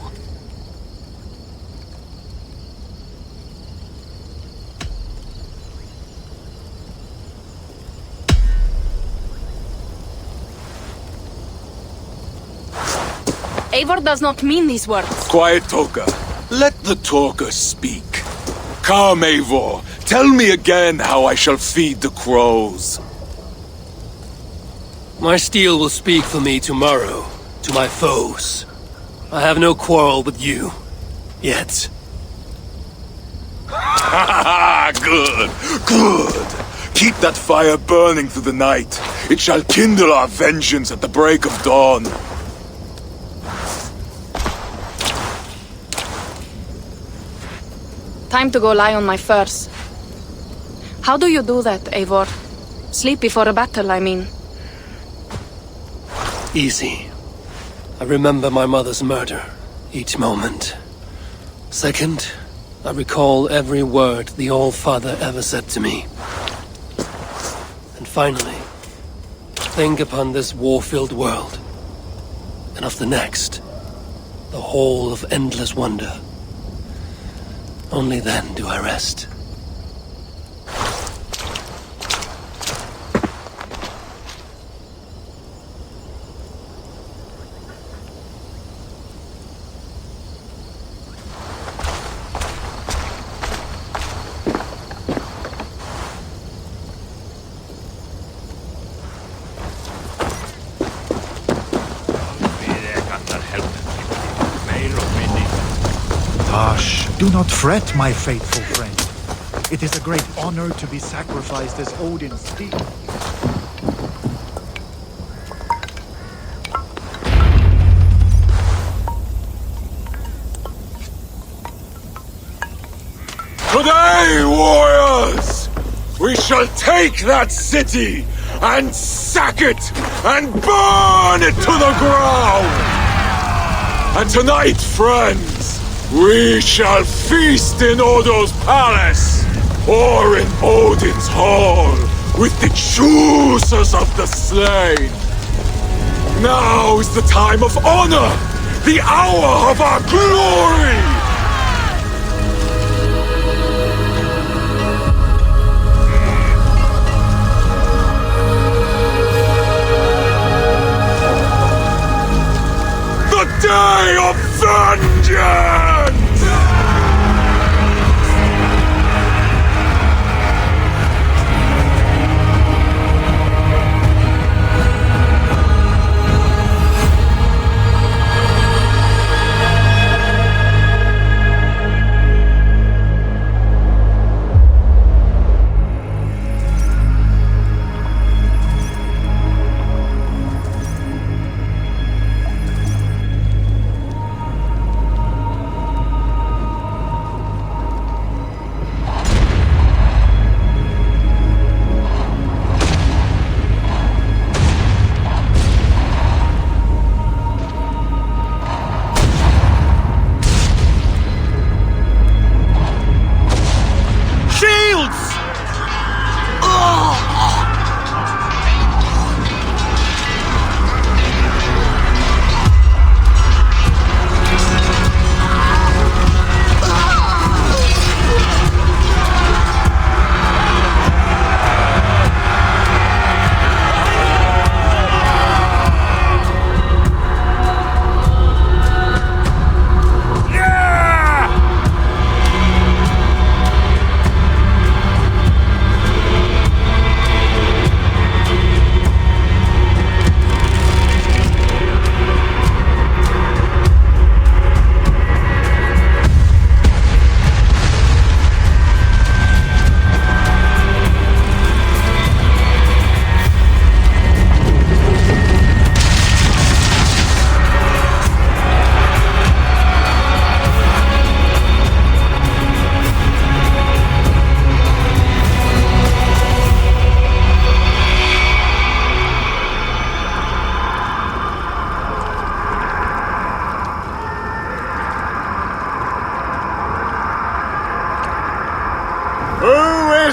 Eivor does not mean these words. Quiet, Toka. Let the talker speak. Come, Eivor. Tell me again how I shall feed the crows. My steel will speak for me tomorrow, to my foes. I have no quarrel with you. Yet. Good, good. Keep that fire burning through the night. It shall kindle our vengeance at the break of dawn. Time to go lie on my furs. How do you do that, Eivor? Sleep before a battle, I mean. Easy. I remember my mother's murder, each moment. Second, I recall every word the All-Father ever said to me. And finally, think upon this war-filled world, and of the next, the whole of endless wonder. Only then do I rest. Hush, do not fret, my faithful friend. It is a great honor to be sacrificed as Odin's steed. Today, warriors, we shall take that city and sack it and burn it to the ground. And tonight, friends, we shall feast in Odo's palace, or in Odin's hall, with the choosers of the slain. Now is the time of honor, the hour of our glory! The day of vengeance!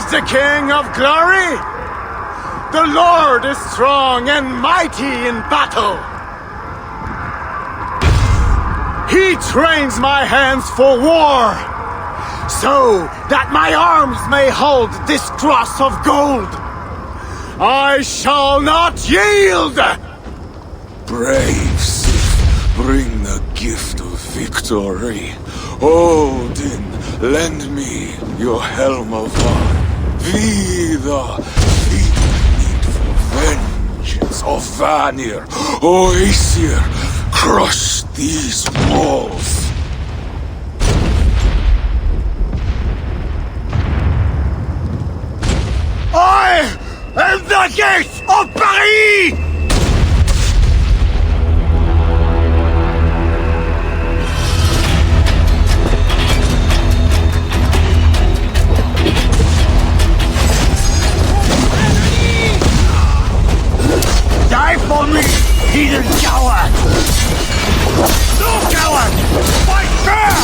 The King of Glory? The Lord is strong and mighty in battle. He trains my hands for war, so that my arms may hold this cross of gold. I shall not yield! Brave Sith, bring the gift of victory. Odin, lend me your helm of heart. Vida, need for vengeance of Vanir, O Aesir, crush these walls. I am the gate of Paris! Die for me, heathen coward! No, coward! Fight fair!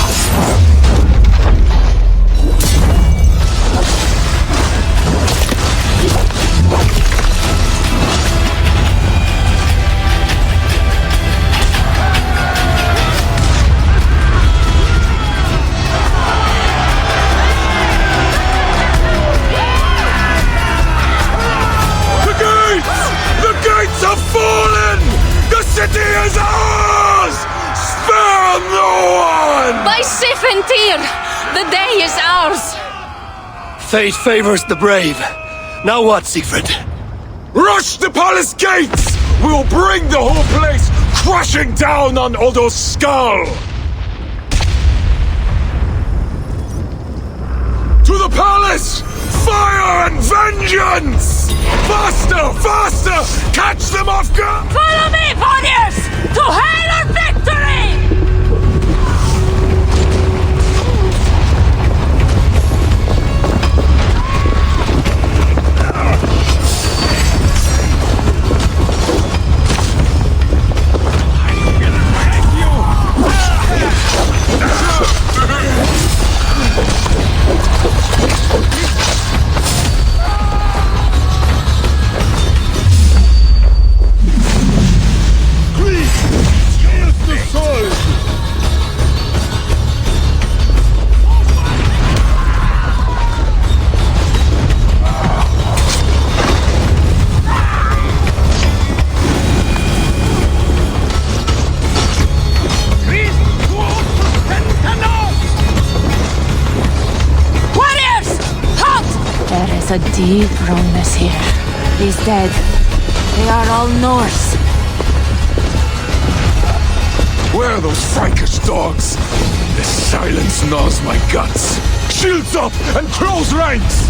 The gates have fallen! The city is ours! Spare no one! By Sif and Tyr, the day is ours! Fate favors the brave. Now what, Siegfried? Rush the palace gates! We'll bring the whole place crashing down on Odo's skull! To the palace! Fire and vengeance! Faster! Faster! Catch them off guard! Follow me, warriors! To hail our victory! A deep wrongness here. These dead, they are all Norse. Where are those Frankish dogs? This silence gnaws my guts. Shields up and close ranks!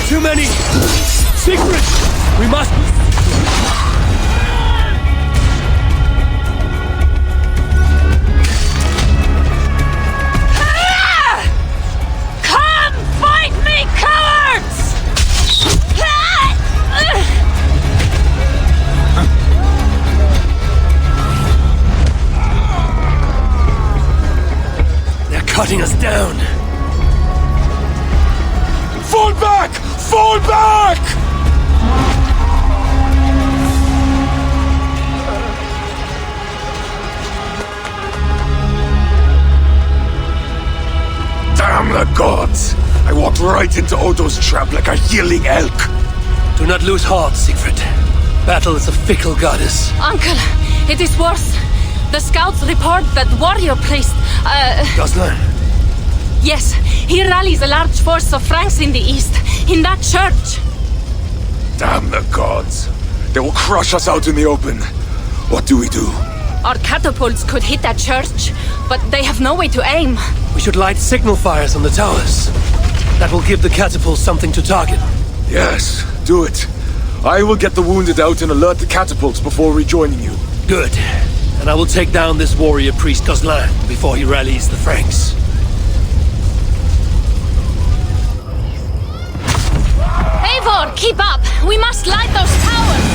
Too many! Siegfried! We must... Come fight me, cowards! They're cutting us down! Fall back! Fall back! Damn the gods! I walked right into Odo's trap like a yelling elk. Do not lose heart, Siegfried. Battle is a fickle goddess. Uncle, it is worse. The scouts report that warrior priest, Goslar? Yes, he rallies a large force of Franks in the east, in that church. Damn the gods. They will crush us out in the open. What do we do? Our catapults could hit that church, but they have no way to aim. We should light signal fires on the towers. That will give the catapults something to target. Yes, do it. I will get the wounded out and alert the catapults before rejoining you. Good. And I will take down this warrior priest Goslan before he rallies the Franks. Eivor, keep up! We must light those towers!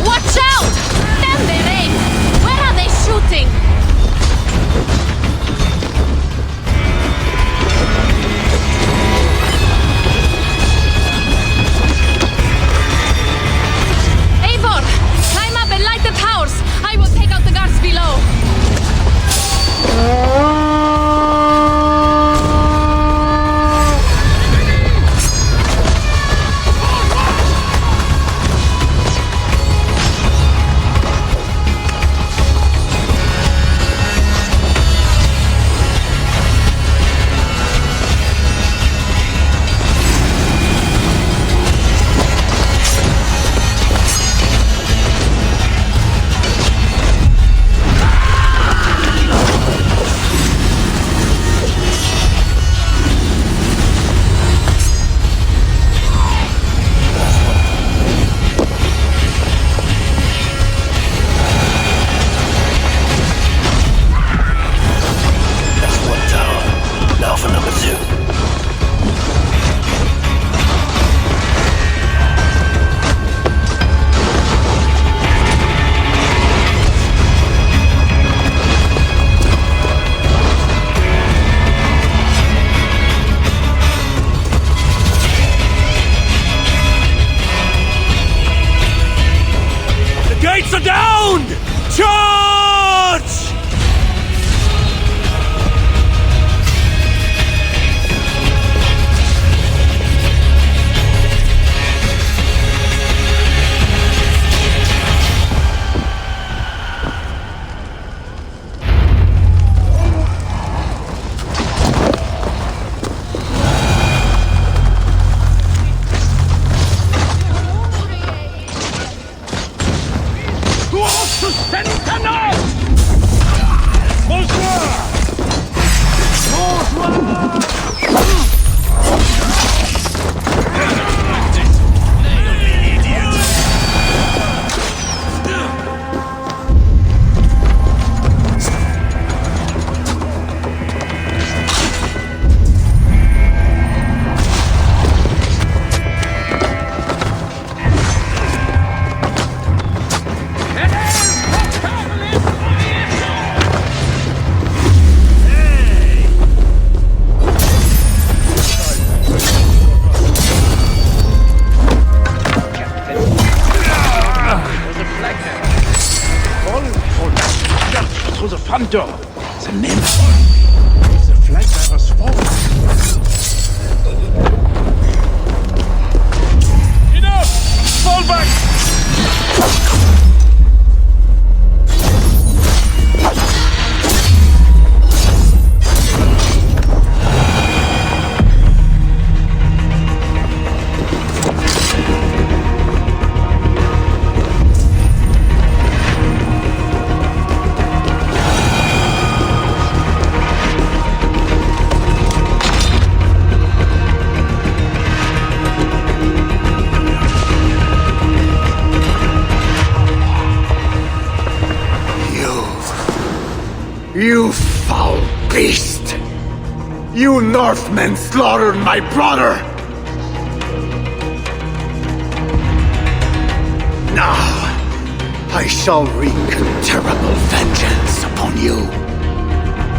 Watch out! Them they door. The name is the flag bearer's fall. Enough! Fall back! You foul beast! You Northmen slaughtered my brother! Now, I shall wreak a terrible vengeance upon you.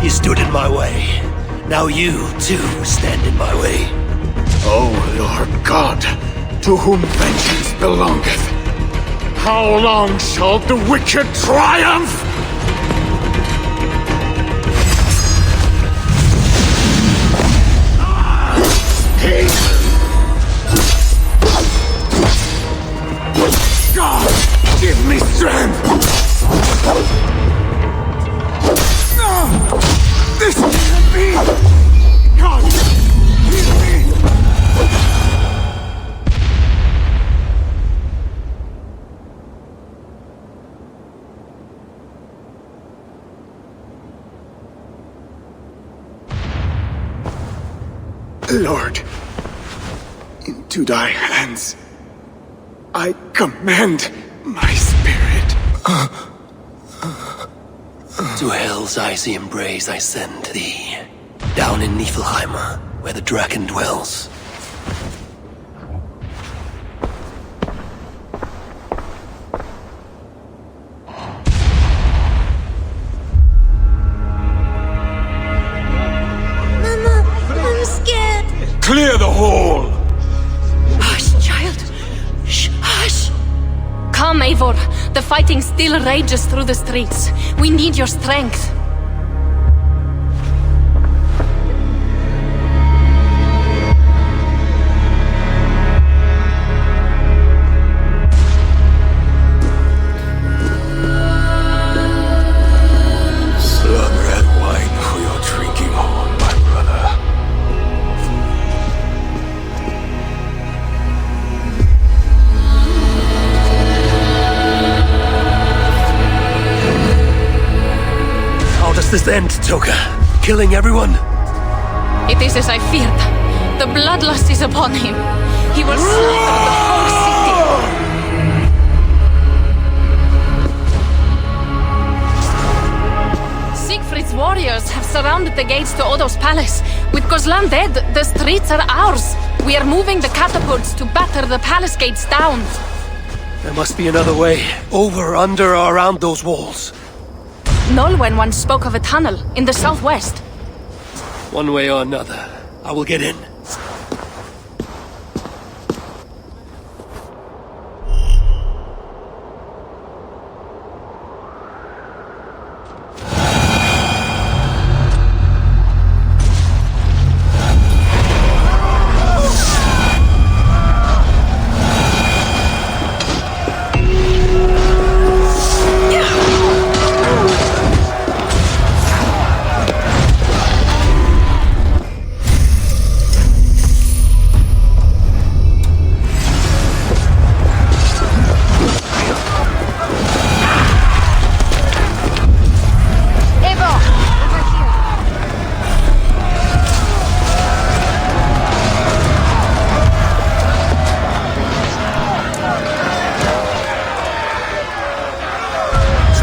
You stood in my way. Now you, too, stand in my way. O Lord God, to whom vengeance belongeth, how long shall the wicked triumph? God, give me strength! No! This can't be! God, heal me! Lord, into thy hands I commend my spirit. To hell's icy embrace I send thee, down in Niflheim, where the dragon dwells. Mama, I'm scared. Clear the hole! Hush, child. Shh, hush. Come, Eivor. The fighting still rages through the streets. We need your strength. Blood red wine for your drinking horn, my brother. How does this end, Toka? Killing everyone? It is as I feared. The bloodlust is upon him. He will slaughter the whole city. Siegfried's warriors have surrounded the gates to Odo's palace. With Gozlan dead, the streets are ours. We are moving the catapults to batter the palace gates down. There must be another way. Over, under, or around those walls. Nolwenn once spoke of a tunnel in the southwest. One way or another, I will get in.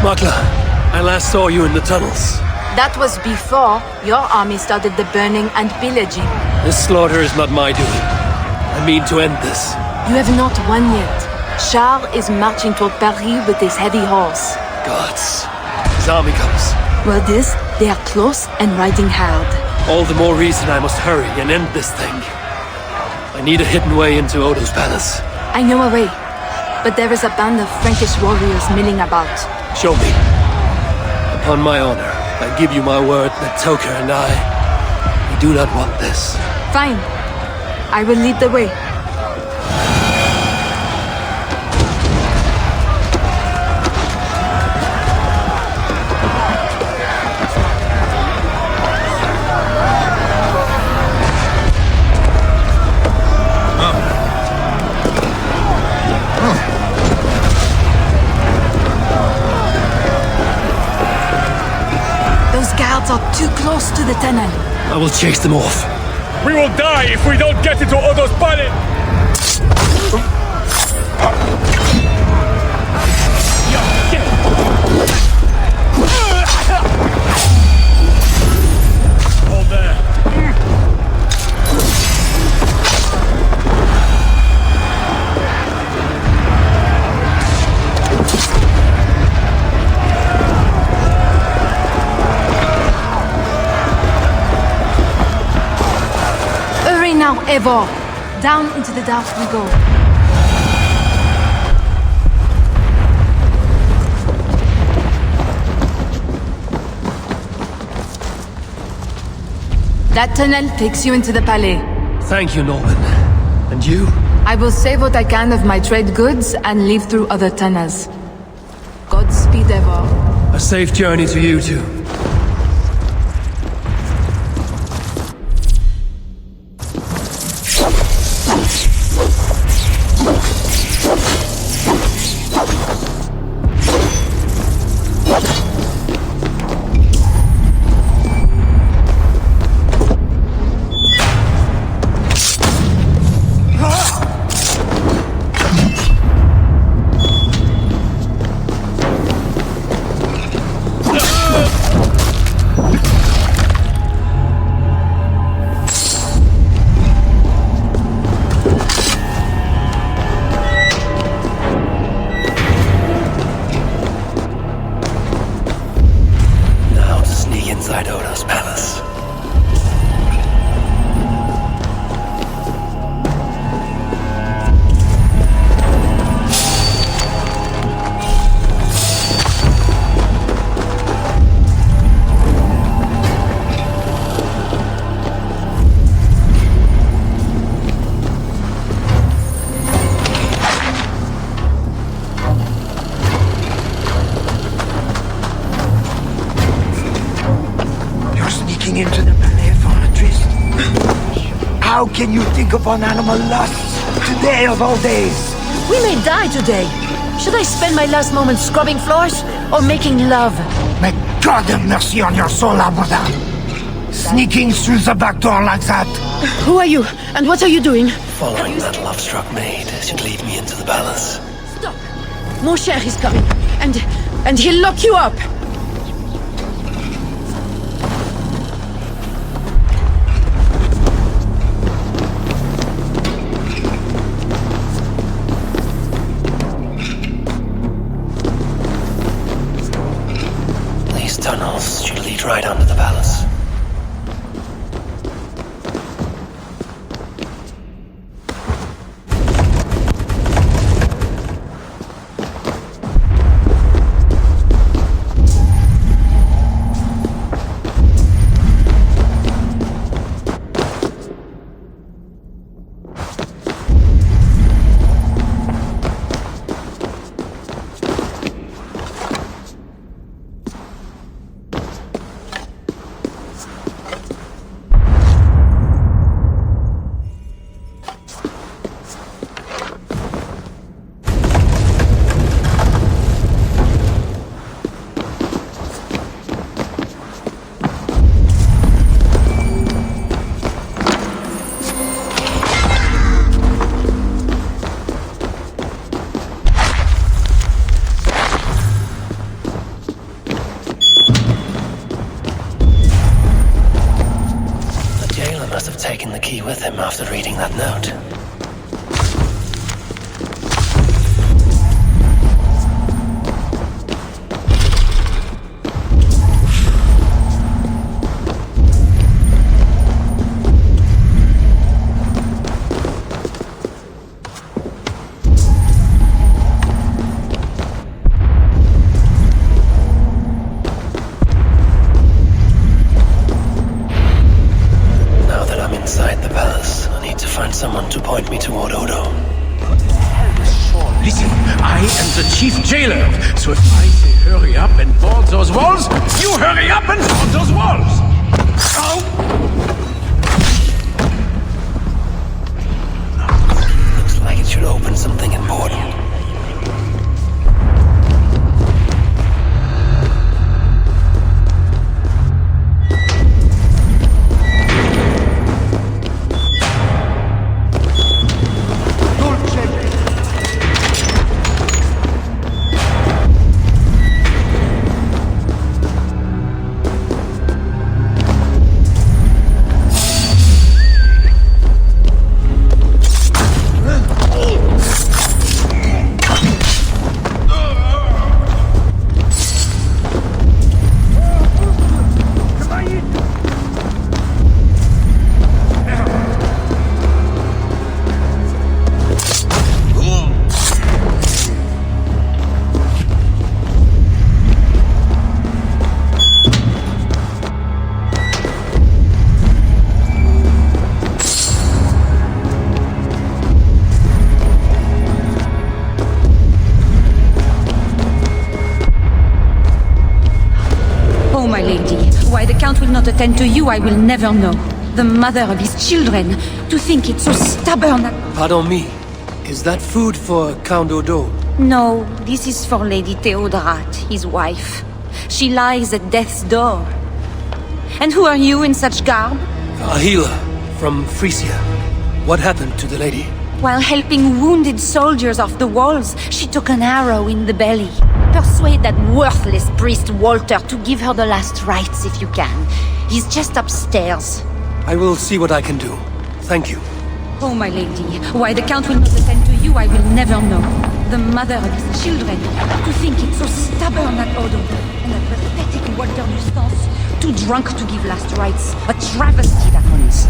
Smuggler, I last saw you in the tunnels. That was before your army started the burning and pillaging. This slaughter is not my doing. I mean to end this. You have not won yet. Charles is marching toward Paris with his heavy horse. Gods. His army comes. Well, they are close and riding hard. All the more reason I must hurry and end this thing. I need a hidden way into Odo's palace. I know a way, but there is a band of Frankish warriors milling about. Show me. Upon my honor, I give you my word that Toka and we do not want this. Fine. I will lead the way. Are too close to the tunnel. I will chase them off. We will die if we don't get into Odo's body! Hold there. Now, Eivor! Down into the dark we go. That tunnel takes you into the Palais. Thank you, Norman. And you? I will save what I can of my trade goods and leave through other tunnels. Godspeed, Eivor. A safe journey to you too. Into the Palais fortress. How can you think upon animal lusts today of all days? We may die today. Should I spend my last moments scrubbing floors or making love? May God have mercy on your soul, Abuda. Sneaking through the back door like that. Who are you? And what are you doing? Following that love-struck maid should lead me into the palace. Stop! Mon cher is coming. And he'll lock you up. Tunnels should lead right under the palace. Taking the key with him after reading that note. find someone to point me toward Odo. Listen, I am the chief jailer, so if I say hurry up and board those walls, you hurry up and board those walls! Ow! Looks like it should open something important. Attend to you, I will never know. The mother of his children, to think it's so stubborn. Pardon me. Is that food for Count Odo? No, this is for Lady Theodorat, his wife. She lies at death's door. And who are you in such garb? A healer from Frisia. What happened to the lady? While helping wounded soldiers off the walls, she took an arrow in the belly. Persuade that worthless priest Walter to give her the last rites if you can. He's just upstairs. I will see what I can do. Thank you. Oh, my lady, why the Count will not attend to you, I will never know. The mother of his children, to think it's so stubborn at Odo. And that pathetic Walter Dustance, too drunk to give last rites. A travesty, that one is.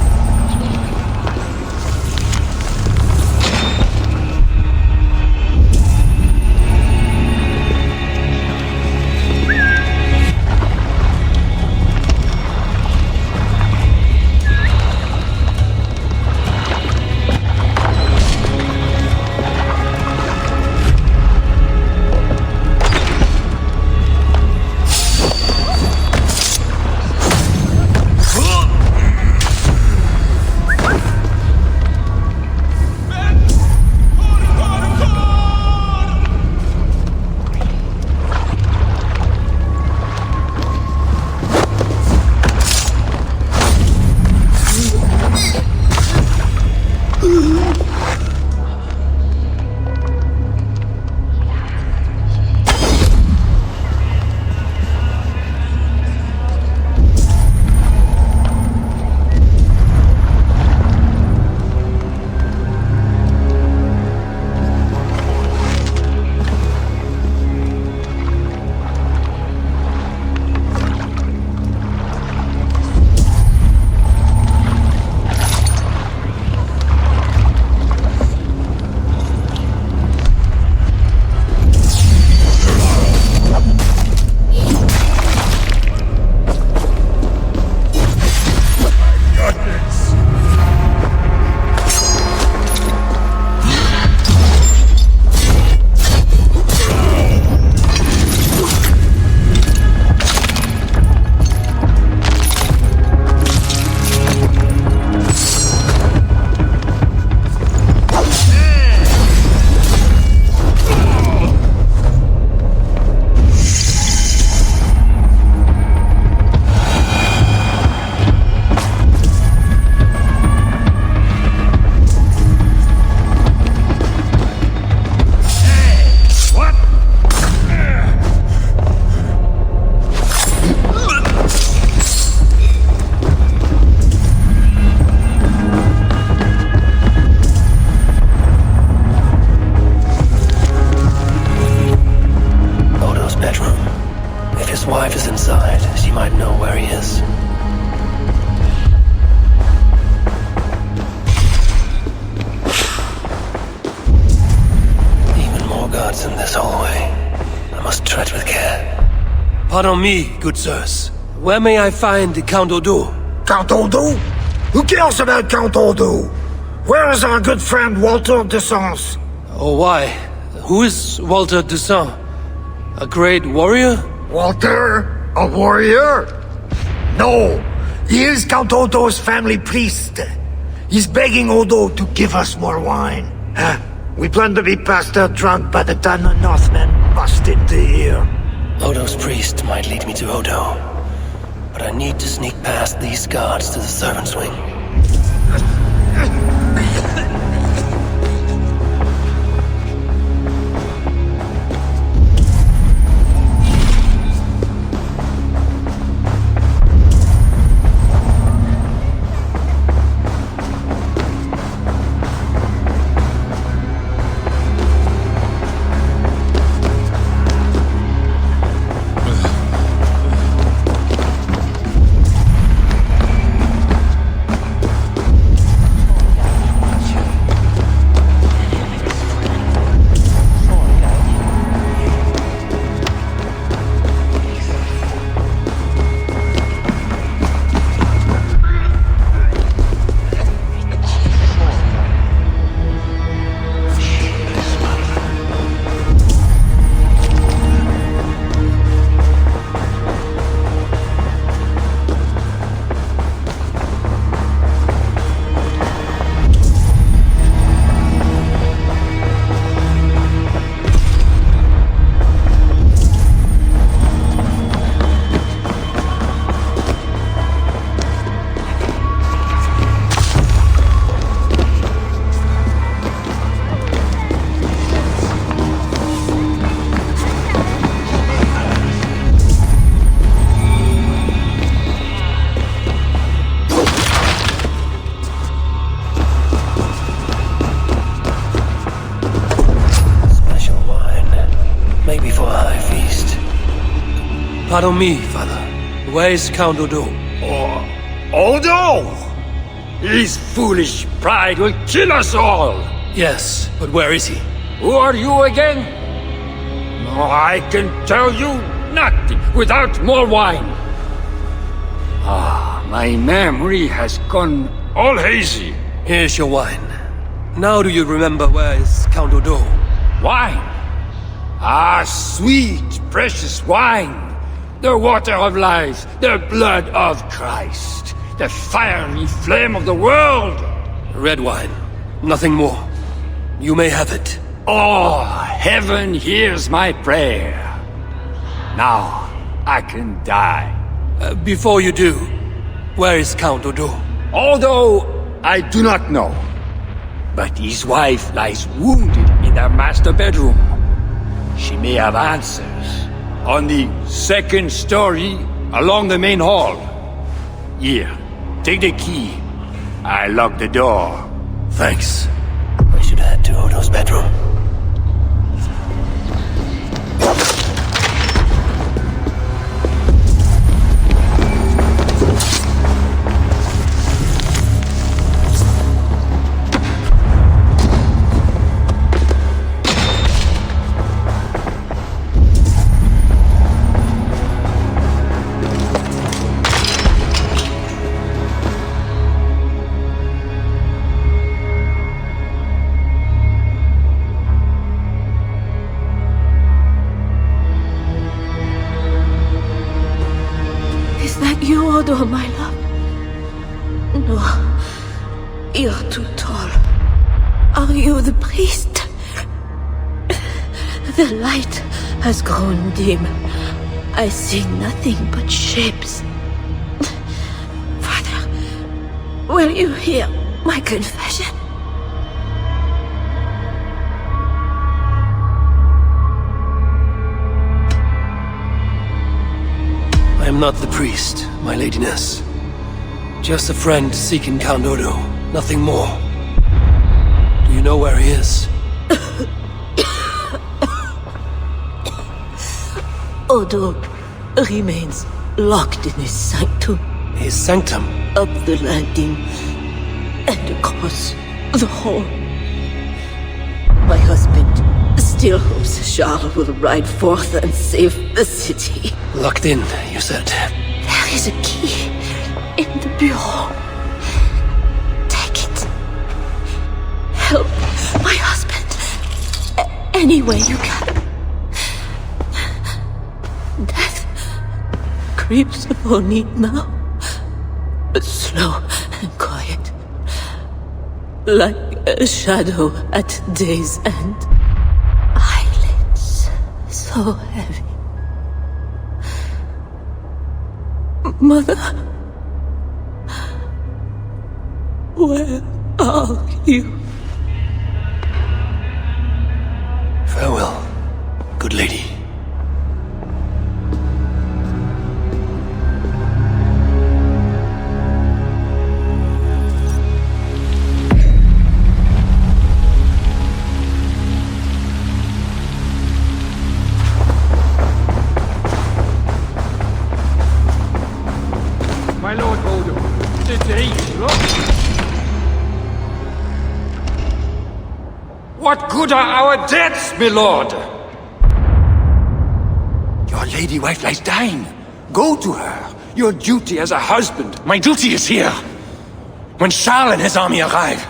Pardon me, good sirs. Where may I find Count Odo? Count Odo? Who cares about Count Odo? Where is our good friend Walter de Sens? Oh, why? Who is Walter de Sens? A great warrior? Walter? A warrior? No. He is Count Odo's family priest. He's begging Odo to give us more wine. We plan to be past out drunk by the time the Northmen bust into here. Odo's priest might lead me to Odo. But I need to sneak past these guards to the servants' wing. Pardon me, father. Where is Count Odo? Odo? His foolish pride will kill us all! Yes, but where is he? Who are you again? No, I can tell you nothing without more wine. My memory has gone all hazy. Here's your wine. Now do you remember where is Count Odo? Wine? Sweet, precious wine. The water of life, the blood of Christ, the fiery flame of the world. Red wine, nothing more. You may have it. Oh, heaven hears my prayer. Now, I can die. Before you do, where is Count Odo? Although I do not know. But his wife lies wounded in their master bedroom. She may have answers. On the second story, along the main hall. Here, take the key. I locked the door. Thanks. I should head to Odo's bedroom. Odo, my love. No, you're too tall. Are you the priest? The light has grown dim. I see nothing but shapes. Father, will you hear my confession? I am not the priest, my ladiness. Just a friend seeking Count Odo, nothing more. Do you know where he is? Odo remains locked in his sanctum. His sanctum? Up the landing and across the hall. My husband still hopes Charles will ride forth and save the city. Locked in, you said. There is a key in the bureau. Take it. any way you can. Death creeps upon me now, but slow and quiet, like a shadow at day's end. Eyelids so heavy. Mother, where are you? Farewell, good lady. My lord Odo, what good are our deaths, my lord? Your lady wife lies dying. Go to her. Your duty as a husband. My duty is here. When Charles and his army arrive,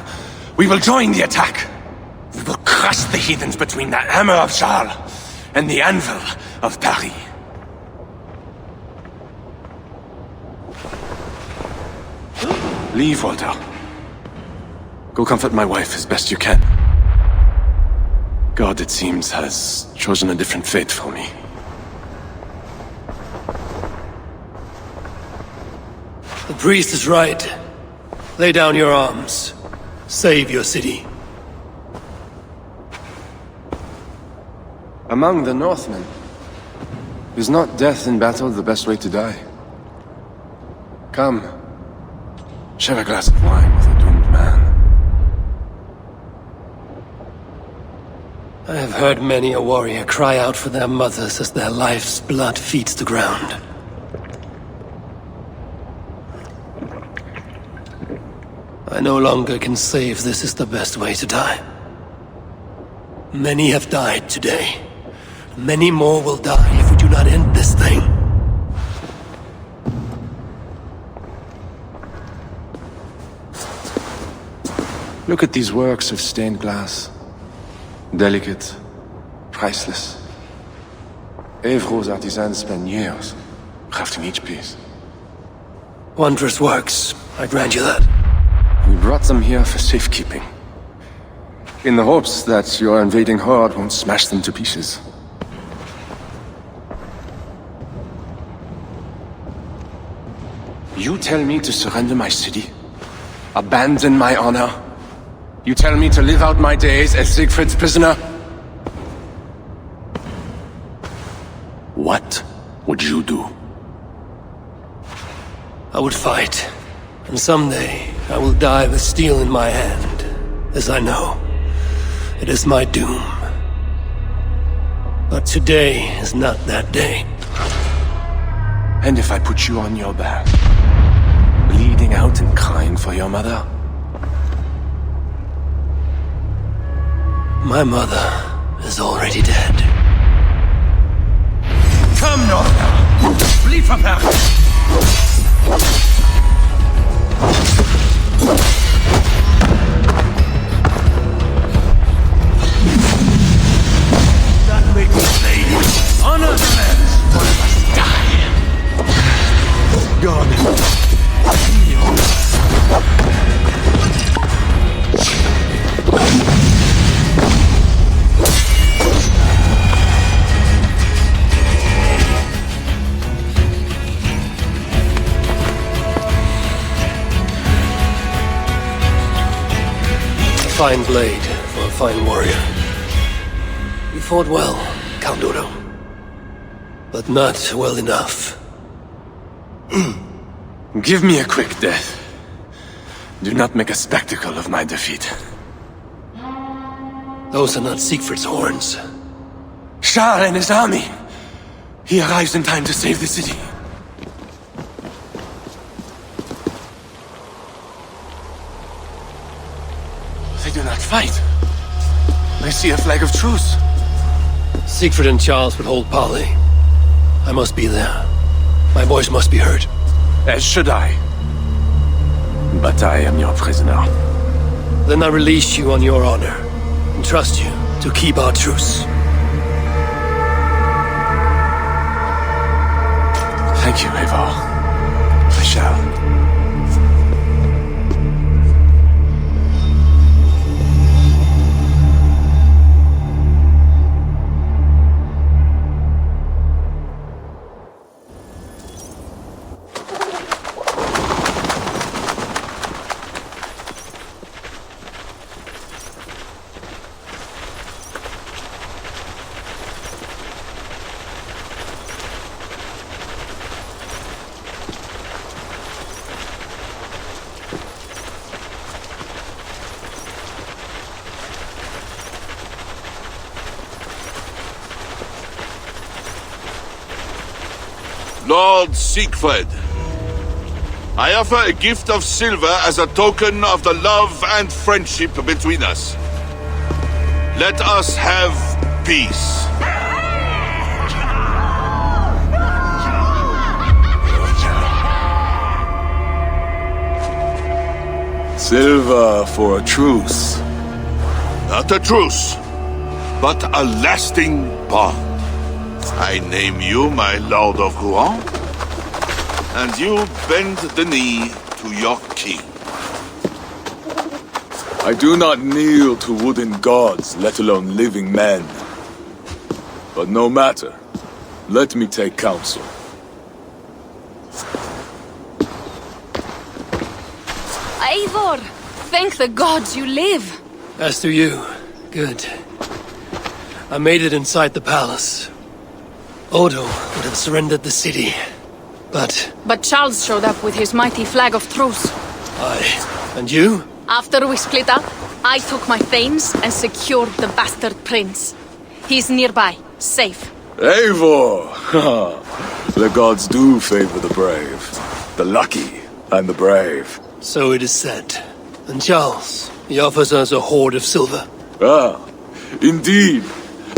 we will join the attack. We will crush the heathens between the hammer of Charles and the anvil of Paris. Leave, Walter. Go comfort my wife as best you can. God, it seems, has chosen a different fate for me. The priest is right. Lay down your arms. Save your city. Among the Northmen, is not death in battle the best way to die? Come, share a glass of wine with a doomed man. I have heard many a warrior cry out for their mothers as their life's blood feeds the ground. I no longer can say if this is the best way to die. Many have died today. Many more will die if we do not end this thing. Look at these works of stained glass. Delicate, priceless. Evro's artisans spend years crafting each piece. Wondrous works, I grant you that. We brought them here for safekeeping, in the hopes that your invading horde won't smash them to pieces. You tell me to surrender my city? Abandon my honor? You tell me to live out my days as Siegfried's prisoner? What would you do? I would fight, and someday I will die with steel in my hand, as I know it is my doom. But today is not that day. And if I put you on your back, bleeding out and crying for your mother? My mother is already dead. Come, Norther! Flee from her! That make me say, honor the men, one must die. God. A fine blade for a fine warrior. You fought well, Count Odo. But not well enough. Give me a quick death. Do not make a spectacle of my defeat. Those are not Siegfried's horns. Charles and his army! He arrives in time to save the city. They do not fight. I see a flag of truce. Siegfried and Charles would hold parley. I must be there. My voice must be heard. As should I. But I am your prisoner. Then I release you on your honor, and trust you to keep our truce. Thank you, Eivor. I shall. Lord Siegfried, I offer a gift of silver as a token of the love and friendship between us. Let us have peace. Silver for a truce. Not a truce, but a lasting bond. I name you my Lord of Rouen, and you bend the knee to your king. I do not kneel to wooden gods, let alone living men. But no matter. Let me take counsel. Eivor! Thank the gods you live! As do you. Good. I made it inside the palace. Odo would have surrendered the city, but... But Charles showed up with his mighty flag of truce. Aye. And you? After we split up, I took my thanes and secured the bastard prince. He's nearby, safe. Eivor! The gods do favor the brave, the lucky, and the brave. So it is said. And Charles, he offers us a hoard of silver. Ah, indeed.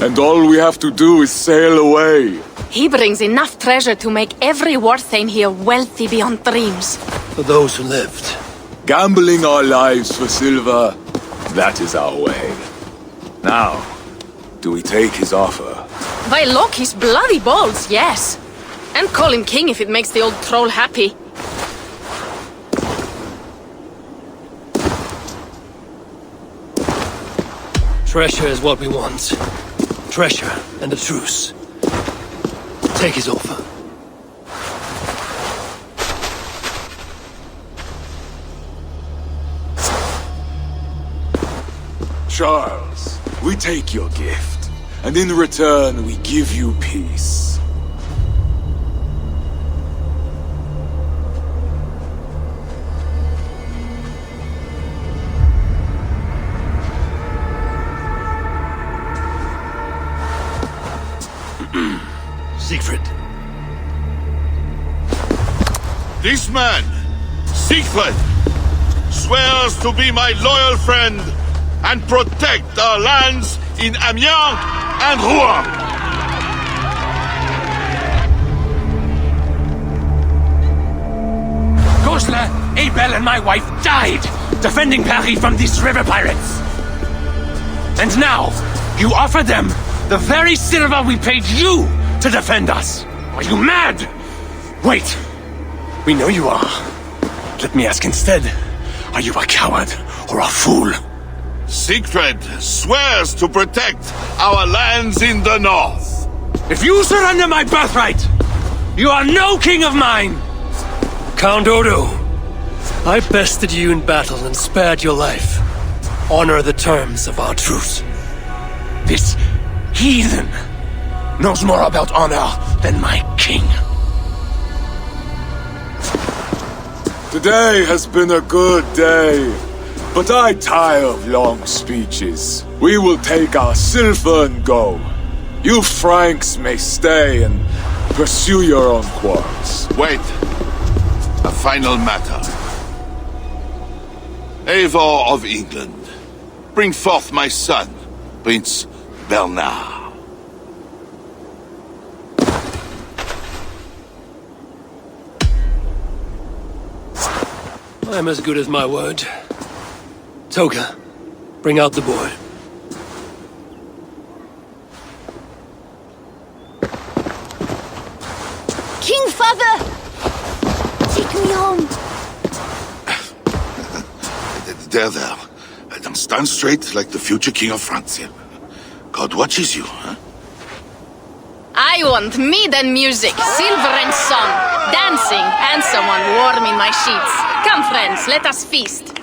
And all we have to do is sail away. He brings enough treasure to make every Warthane here wealthy beyond dreams. For those who lived. Gambling our lives for silver, that is our way. Now, do we take his offer? By Loki's bloody balls, yes. And call him king if it makes the old troll happy. Treasure is what we want. Treasure and a truce. Take his offer. Charles, we take your gift, and in return we give you peace. Siegfried. This man, Siegfried, swears to be my loyal friend and protect our lands in Amiens and Rouen. Goslar, Abel, and my wife died defending Paris from these river pirates. And now, you offer them the very silver we paid you to defend us. Are you mad? Wait. We know you are. Let me ask instead, are you a coward or a fool? Siegfried swears to protect our lands in the north. If you surrender my birthright, you are no king of mine! Count Odo, I bested you in battle and spared your life. Honor the terms of our truce. This heathen knows more about honor than my king. Today has been a good day, but I tire of long speeches. We will take our silver and go. You Franks may stay and pursue your own quarrels. Wait. A final matter. Eivor of England, bring forth my son, Prince Bernard. I'm as good as my word. Toga, bring out the boy. stare there, and stand straight like the future king of Francia. God watches you, huh? I want mead and music, silver and song, dancing, and someone warm in my sheets. Come, friends, let us feast.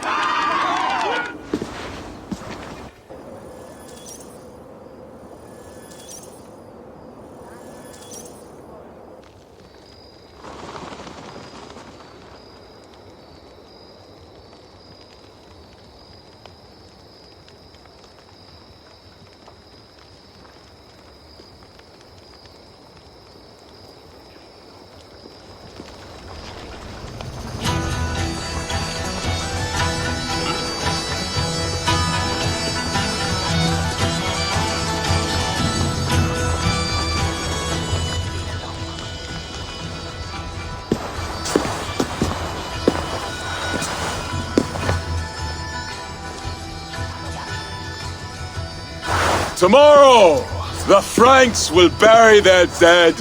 Tomorrow, the Franks will bury their dead,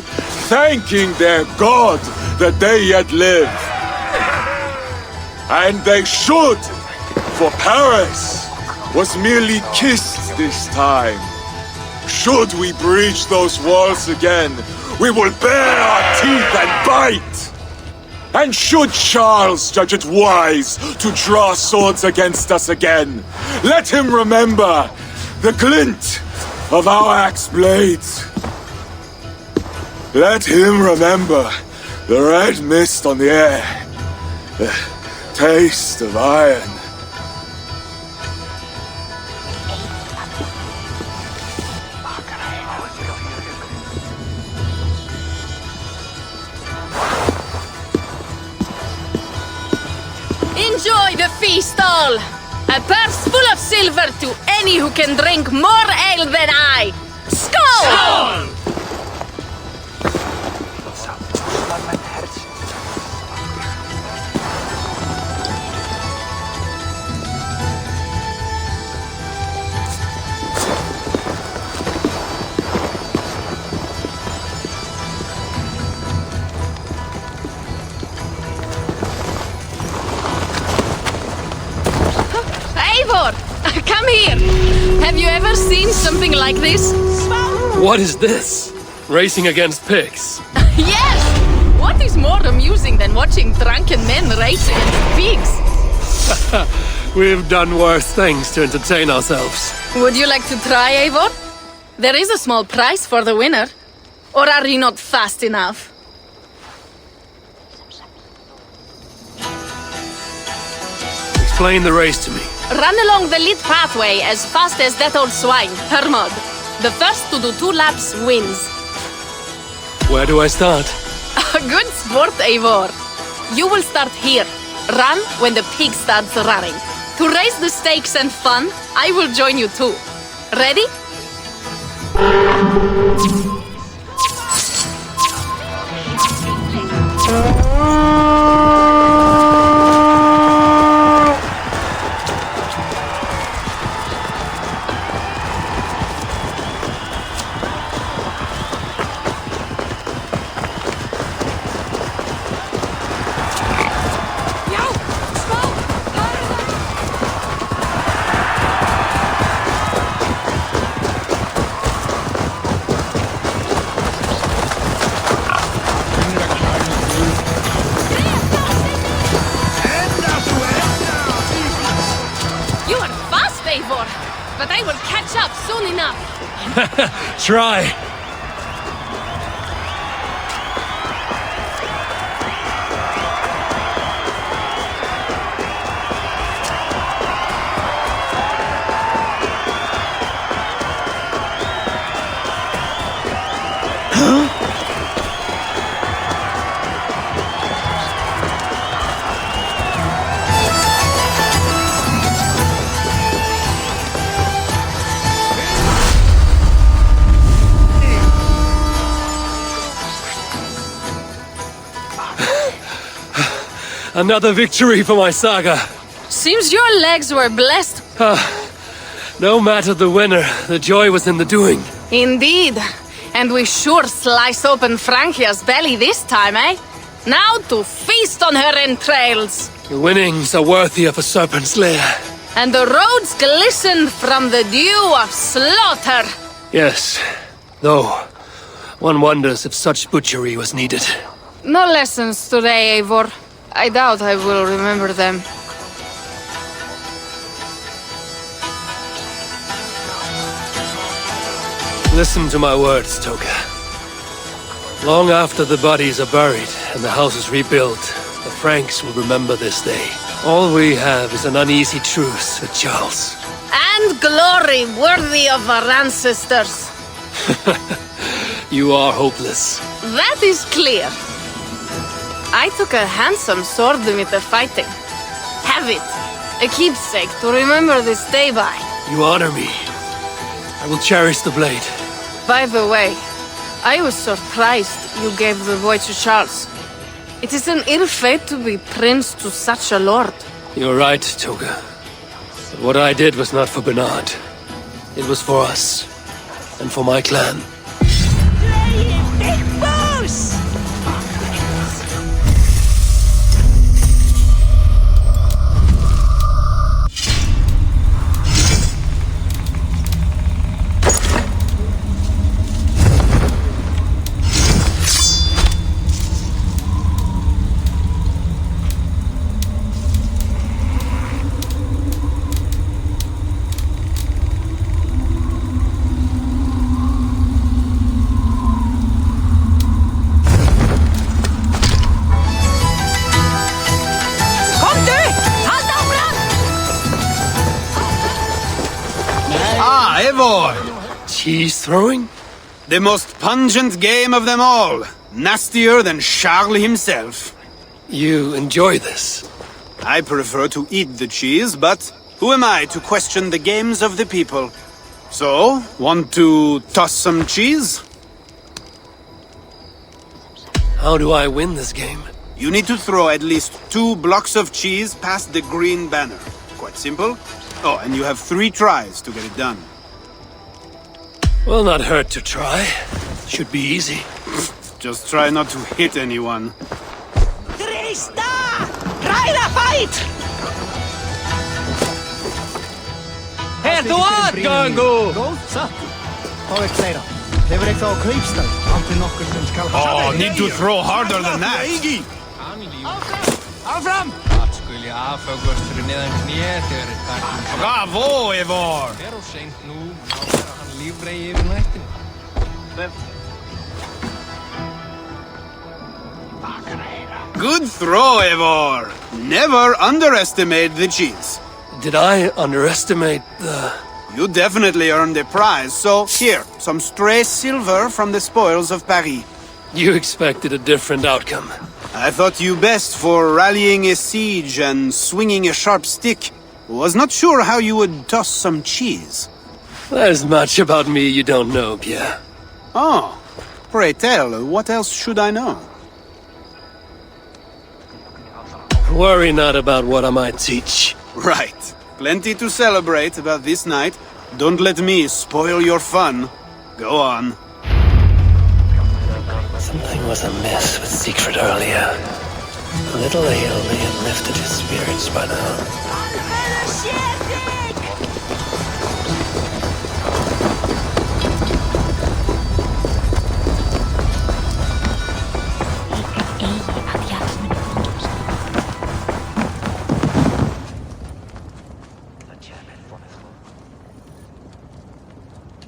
thanking their God that they yet live. And they should, for Paris was merely kissed this time. Should we breach those walls again, we will bare our teeth and bite. And should Charles judge it wise to draw swords against us again, let him remember the glint of our axe blades. Let him remember the red mist on the air, the taste of iron. Enjoy the feast all! A purse full of silver to any who can drink more ale than I! Skål! Come here! Have you ever seen something like this? What is this? Racing against pigs? Yes! What is more amusing than watching drunken men race against pigs? We've done worse things to entertain ourselves. Would you like to try, Eivor? There is a small prize for the winner. Or are you not fast enough? Explain the race to me. Run along the lit pathway as fast as that old swine, Hermod. The first to do 2 laps wins. Where do I start? Good sport, Eivor. You will start here. Run when the pig starts running. To raise the stakes and fun, I will join you too. Ready? But I will catch up soon enough. Try. Another victory for my saga. Seems your legs were blessed. No matter the winner, the joy was in the doing. Indeed. And we sure slice open Francia's belly this time, eh? Now to feast on her entrails. The winnings are worthy of a serpent's lair. and the roads glistened from the dew of slaughter. Yes, though one wonders if such butchery was needed. No lessons today, Eivor. I doubt I will remember them. Listen to my words, Toka. Long after the bodies are buried and the house is rebuilt, the Franks will remember this day. All we have is an uneasy truce with Charles. And glory worthy of our ancestors. You are hopeless. That is clear. I took a handsome sword with the fighting. Have it. A keepsake to remember this day by. You honor me. I will cherish the blade. By the way, I was surprised you gave the boy to Charles. It is an ill fate to be prince to such a lord. You're right, Toga. But what I did was not for Bernard. It was for us. And for my clan. Cheese throwing? The most pungent game of them all. Nastier than Charles himself. You enjoy this? I prefer to eat the cheese, but who am I to question the games of the people? So, want to toss some cheese? How do I win this game? You need to throw at least 2 blocks of cheese past the green banner. Quite simple. Oh, and you have 3 tries to get it done. Will not hurt to try. Should be easy. Just try not to hit anyone. Trista! Try the fight! Helt åt, Gungo! Oh, need to throw harder than that. Áfram! Skuli aðfögast fyrir neðan kné þegar takkum. Bravo, Eivor! Fer of seint nú, þá vera hann lífregi yfir nættinu. Good throw, Eivor! Never underestimate the cheese. Did I underestimate the... You definitely earned a prize, so here, some stray silver from the spoils of Paris. You expected a different outcome. I thought you best for rallying a siege and swinging a sharp stick. Was not sure how you would toss some cheese. There's much about me you don't know, Pierre. Oh, pray tell, what else should I know? Worry not about what I might teach. Right. Plenty to celebrate about this night. Don't let me spoil your fun. Go on. Something was amiss with Siegfried earlier. A little ale may have lifted his spirits by now.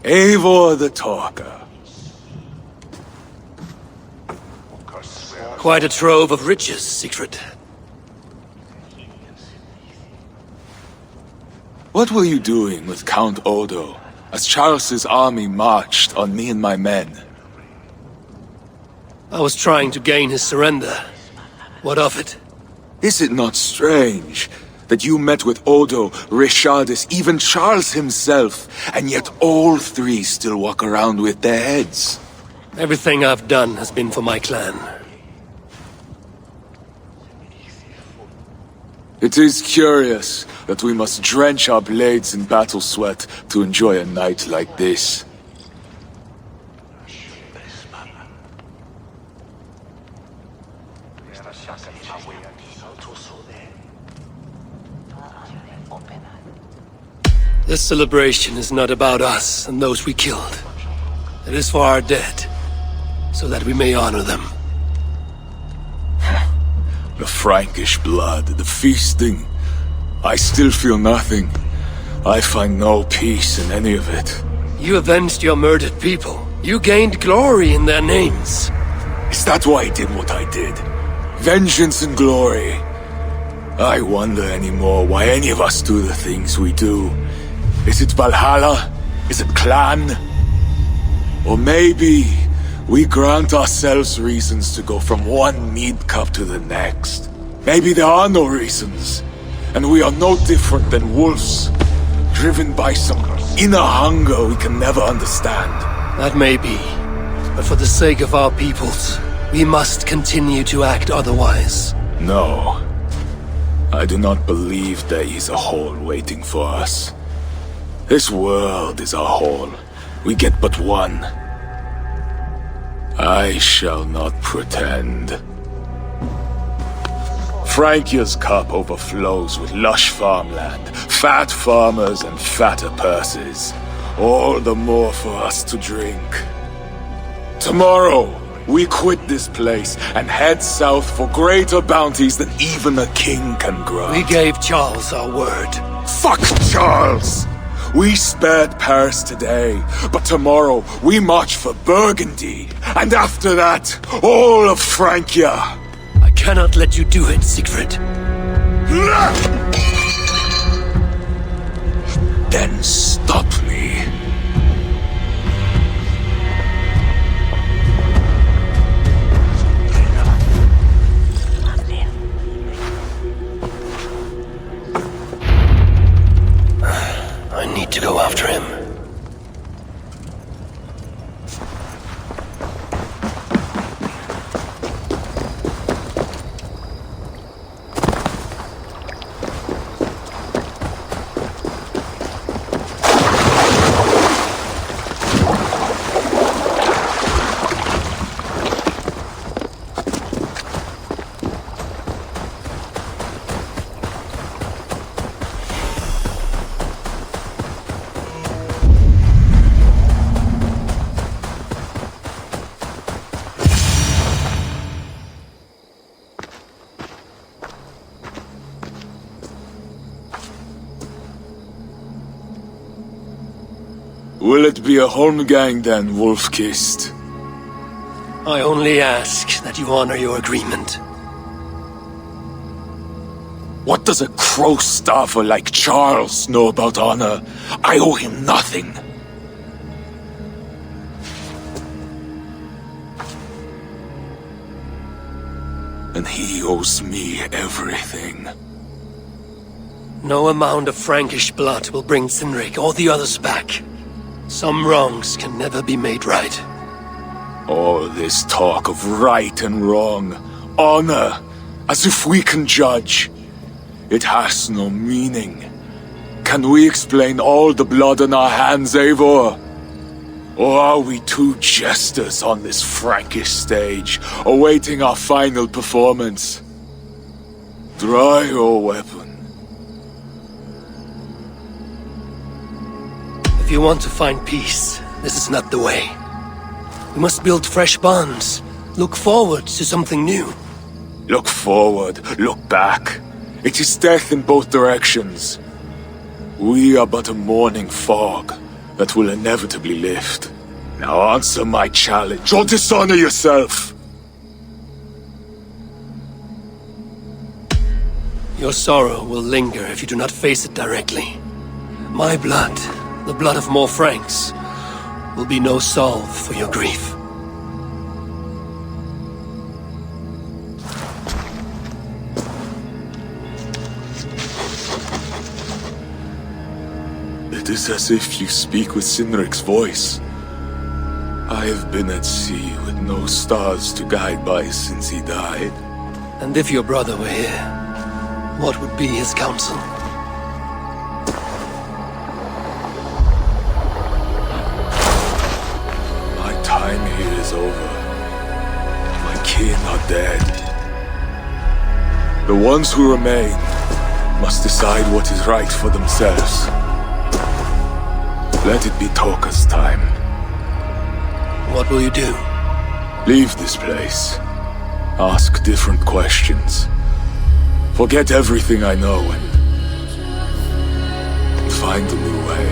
Eivor the Talker. Quite a trove of riches, Siegfried. What were you doing with Count Odo as Charles's army marched on me and my men? I was trying to gain his surrender. What of it? Is it not strange that you met with Odo, Richardus, even Charles himself, and yet all 3 still walk around with their heads? Everything I've done has been for my clan. It is curious that we must drench our blades in battle sweat to enjoy a night like this. This celebration is not about us and those we killed. It is for our dead, so that we may honor them. The Frankish blood, the feasting. I still feel nothing. I find no peace in any of it. You avenged your murdered people. You gained glory in their names. Is that why I did what I did? Vengeance and glory. I wonder anymore why any of us do the things we do. Is it Valhalla? Is it clan? Or maybe we grant ourselves reasons to go from one mead cup to the next. Maybe there are no reasons, and we are no different than wolves, driven by some inner hunger we can never understand. That may be, but for the sake of our peoples, we must continue to act otherwise. No. I do not believe there is a hole waiting for us. This world is our hole. We get but one. I shall not pretend. Frankia's cup overflows with lush farmland, fat farmers and fatter purses. All the more for us to drink. Tomorrow, we quit this place and head south for greater bounties than even a king can grant. We gave Charles our word. Fuck Charles! We spared Paris today, but tomorrow we march for Burgundy. And after that, all of Francia. I cannot let you do it, Siegfried. Then stop me. I need to go after him. Will it be a Holmgang then, Wolf-Kissed? I only ask that you honor your agreement. What does a crow staffer like Charles know about honor? I owe him nothing. And he owes me everything. No amount of Frankish blood will bring Cynric or the others back. Some wrongs can never be made right. All this talk of right and wrong, honor, as if we can judge. It has no meaning. Can we explain all the blood on our hands, Eivor? Or are we two jesters on this Frankish stage, awaiting our final performance? Draw your weapon. If you want to find peace, this is not the way. We must build fresh bonds. Look forward to something new. Look forward, look back. It is death in both directions. We are but a morning fog that will inevitably lift. Now answer my challenge, or dishonor yourself! Your sorrow will linger if you do not face it directly. My blood, the blood of more Franks, will be no salve for your grief. It is as if you speak with Cynric's voice. I have been at sea with no stars to guide by since he died. And if your brother were here, what would be his counsel? My time here is over. My kin are dead. The ones who remain must decide what is right for themselves. Let it be Torka's time. What will you do? Leave this place. Ask different questions. Forget everything I know and find a new way.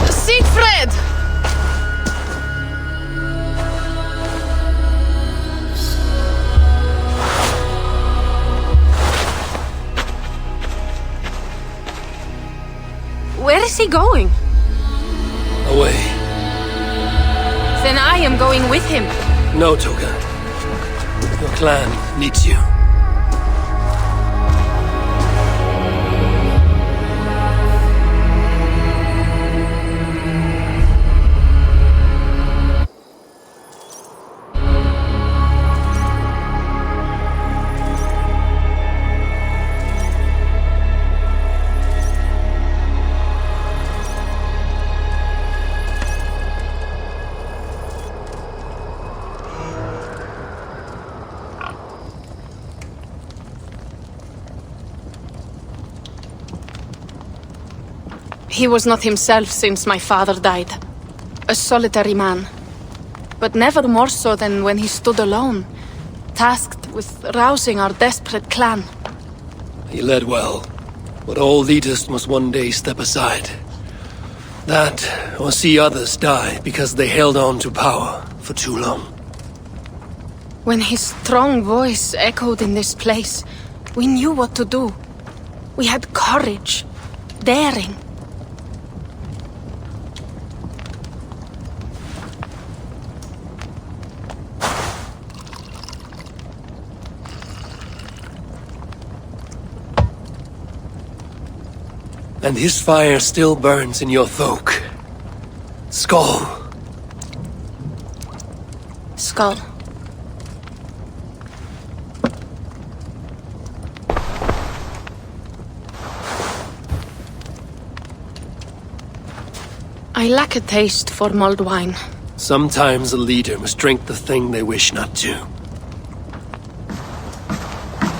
Siegfried! Where is he going? Away. Then I am going with him. No, Toka. Your clan needs you. He was not himself since my father died. A solitary man. But never more so than when he stood alone, tasked with rousing our desperate clan. He led well, but all leaders must one day step aside. That, or see others die because they held on to power for too long. When his strong voice echoed in this place, we knew what to do. We had courage, daring. And his fire still burns in your folk. Skull. Skull. I lack a taste for mulled wine. Sometimes a leader must drink the thing they wish not to.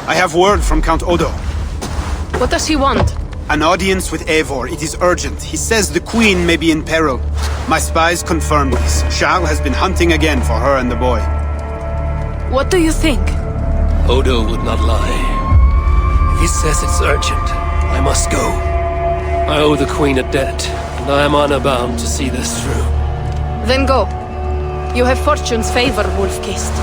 I have word from Count Odo. What does he want? An audience with Eivor. It is urgent. He says the Queen may be in peril. My spies confirm this. Charles has been hunting again for her and the boy. What do you think? Odo would not lie. If he says it's urgent, I must go. I owe the Queen a debt, and I am honor-bound to see this through. Then go. You have fortune's favor, Wolf-Kissed.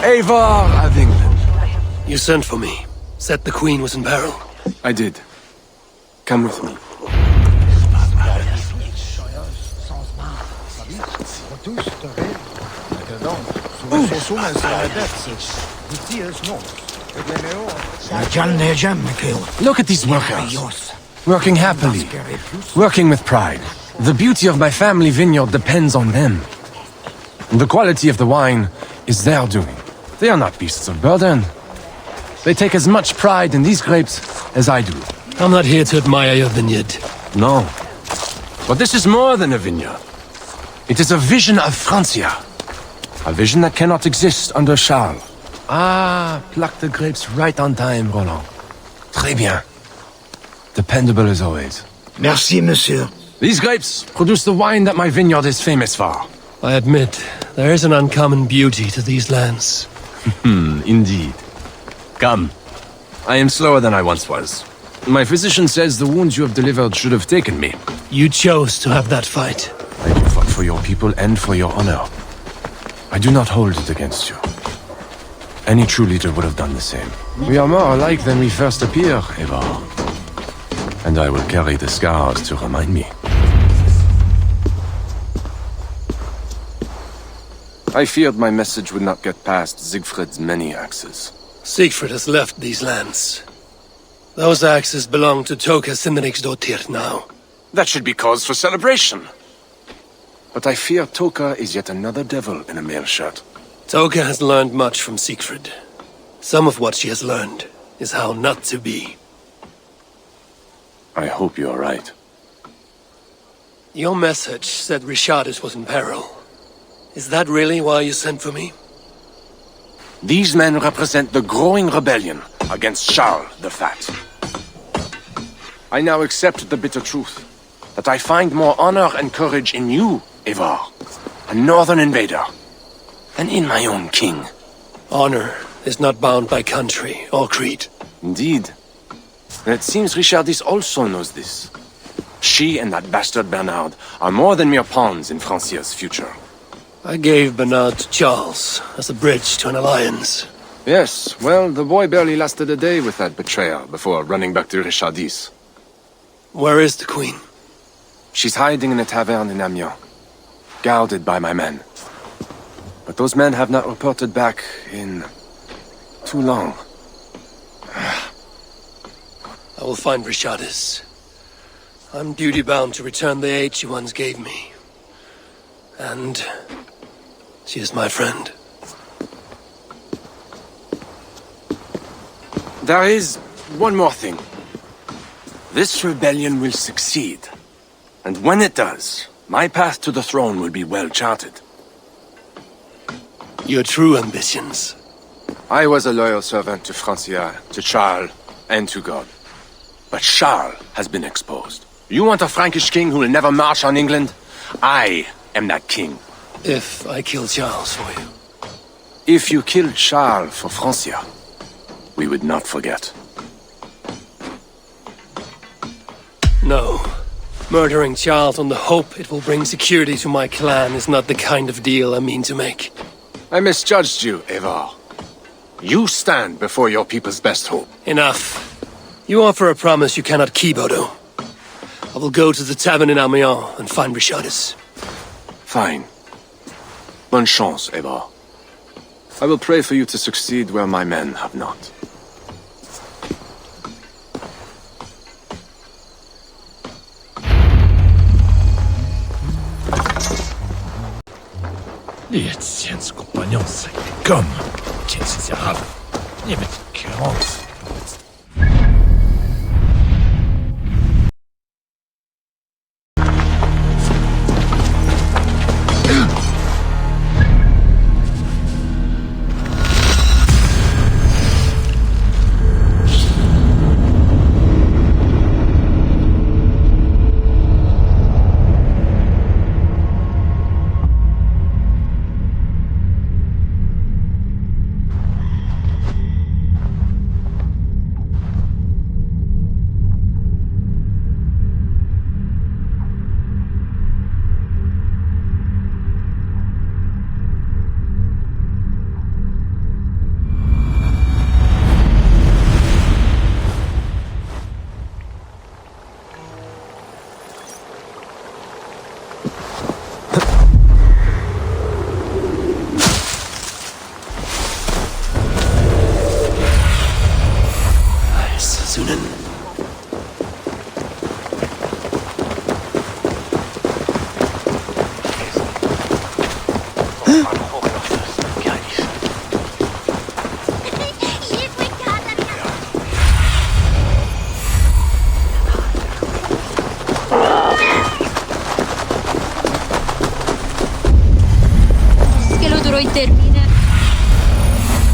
Eivor of England. You sent for me. Said the Queen was in peril. I did. Come with me. Look at these workers. Working happily. Working with pride. The beauty of my family vineyard depends on them. The quality of the wine is their doing. They are not beasts of burden. They take as much pride in these grapes as I do. I'm not here to admire your vineyard. No. But this is more than a vineyard. It is a vision of Francia. A vision that cannot exist under Charles. Ah, pluck the grapes right on time, Roland. Très bien. Dependable as always. Merci, monsieur. These grapes produce the wine that my vineyard is famous for. I admit, there is an uncommon beauty to these lands. Indeed. Come. I am slower than I once was. My physician says the wounds you have delivered should have taken me. You chose to have that fight. I fought for your people and for your honor. I do not hold it against you. Any true leader would have done the same. We are more alike than we first appear, Eivor. And I will carry the scars to remind me. I feared my message would not get past Siegfried's many axes. Siegfried has left these lands. Those axes belong to Toka Sindriksdottir now. That should be cause for celebration. But I fear Toka is yet another devil in a mail shirt. Toka has learned much from Siegfried. Some of what she has learned is how not to be. I hope you are right. Your message said Richardis was in peril. Is that really why you sent for me? These men represent the growing rebellion against Charles the Fat. I now accept the bitter truth that I find more honor and courage in you, Eivor, a northern invader, than in my own king. Honor is not bound by country or creed. Indeed. And it seems Richardis also knows this. She and that bastard Bernard are more than mere pawns in Francia's future. I gave Bernard to Charles as a bridge to an alliance. Yes, well, the boy barely lasted a day with that betrayer before running back to Richardis. Where is the Queen? She's hiding in a tavern in Amiens, guarded by my men. But those men have not reported back in too long. I will find Richardis. I'm duty-bound to return the aid she once gave me. And she is my friend. There is one more thing. This rebellion will succeed. And when it does, my path to the throne will be well charted. Your true ambitions. I was a loyal servant to Francia, to Charles, and to God. But Charles has been exposed. You want a Frankish king who will never march on England? I am that king. If I kill Charles for you. If you killed Charles for Francia, we would not forget. No. Murdering Charles on the hope it will bring security to my clan is not the kind of deal I mean to make. I misjudged you, Eivor. You stand before your people's best hope. Enough. You offer a promise you cannot keep, Odo. I will go to the tavern in Amiens and find Richardis. Fine. Bonne chance, Eivor. I will pray for you to succeed where my men have not. Les tiens compagnons, c'est comme considérable. Nie być kierowcą.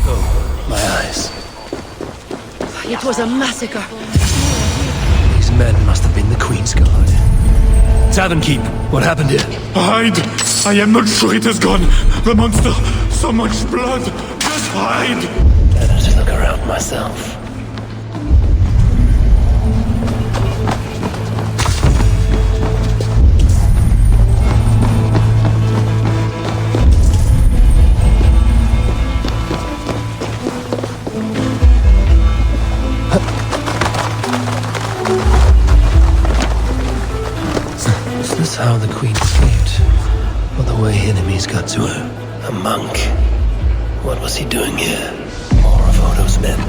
Oh, my eyes. It was a massacre. These men must have been the Queen's Guard. Tavern Keep, what happened here? Hide! I am not sure it has gone. The monster, so much blood. Just hide! Better to look around myself. Is this how the Queen escaped? Or the way enemies got to her? A monk? What was he doing here? More of Odo's men.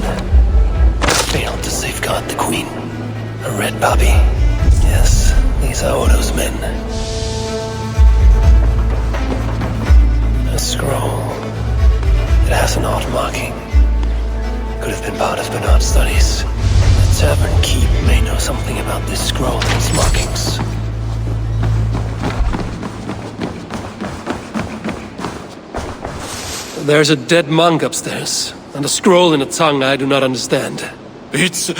Failed to safeguard the Queen. A red poppy. Yes, these are Odo's men. A scroll. It has an odd marking. Could have been part of Bernard's studies. The Tavern Keep may know something about this scroll and its markings. There's a dead monk upstairs, and a scroll in a tongue I do not understand. It's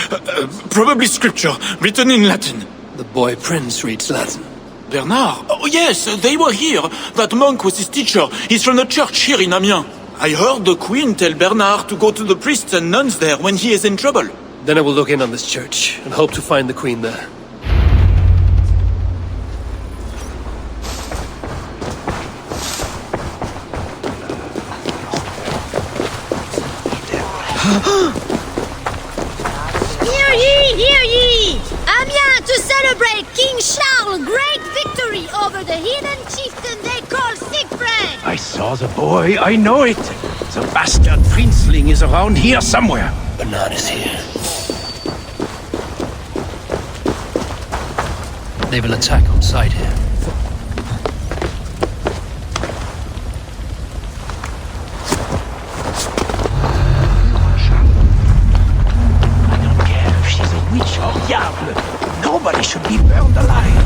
probably scripture, written in Latin. The boy prince reads Latin. Bernard? Oh yes, they were here. That monk was his teacher. He's from the church here in Amiens. I heard the Queen tell Bernard to go to the priests and nuns there when he is in trouble. Then I will look in on this church, and hope to find the Queen there. Hear ye! Amiens to celebrate King Charles' great victory over the heathen chieftain they call Siegfried! I saw the boy, I know it. The bastard princeling is around here somewhere. Bernard is here. They will attack on sight here. Witch or diable. Nobody should be burned alive.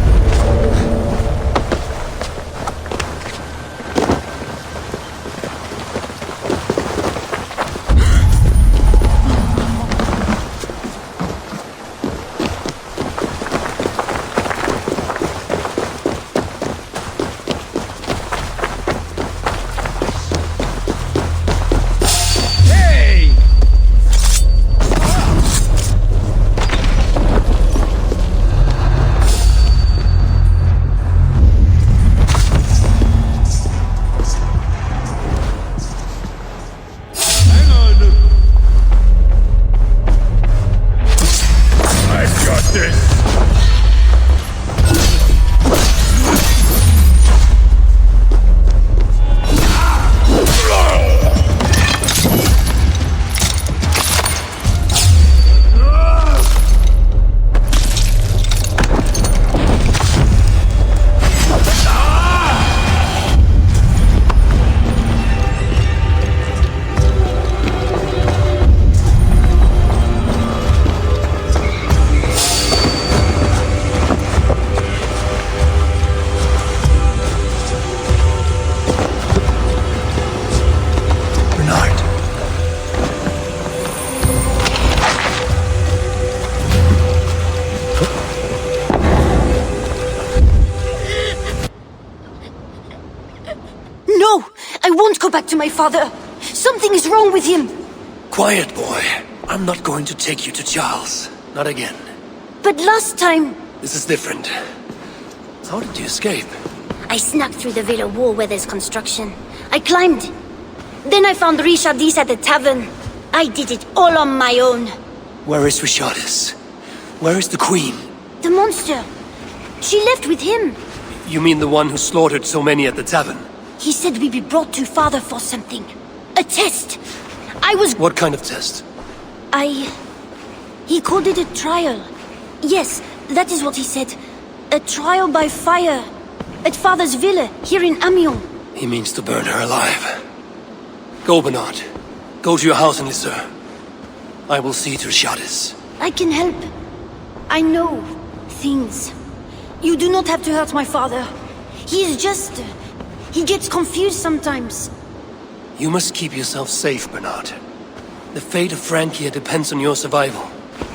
my father. Something is wrong with him. Quiet, boy. I'm not going to take you to Charles. Not again. But last time... This is different. How did you escape? I snuck through the villa wall where there's construction. I climbed. Then I found Richardis at the tavern. I did it all on my own. Where is Richardis? Where is the Queen? The monster. She left with him. You mean the one who slaughtered so many at the tavern? He said we'd be brought to father for something. A test. I was... What kind of test? He called it a trial. Yes, that is what he said. A trial by fire. At father's villa, here in Amiens. He means to burn her alive. Go, Bernard. Go to your house in Lisseur. I will see to Richardis. I can help. I know things. You do not have to hurt my father. He is just... he gets confused sometimes. You must keep yourself safe, Bernard. The fate of Francia depends on your survival.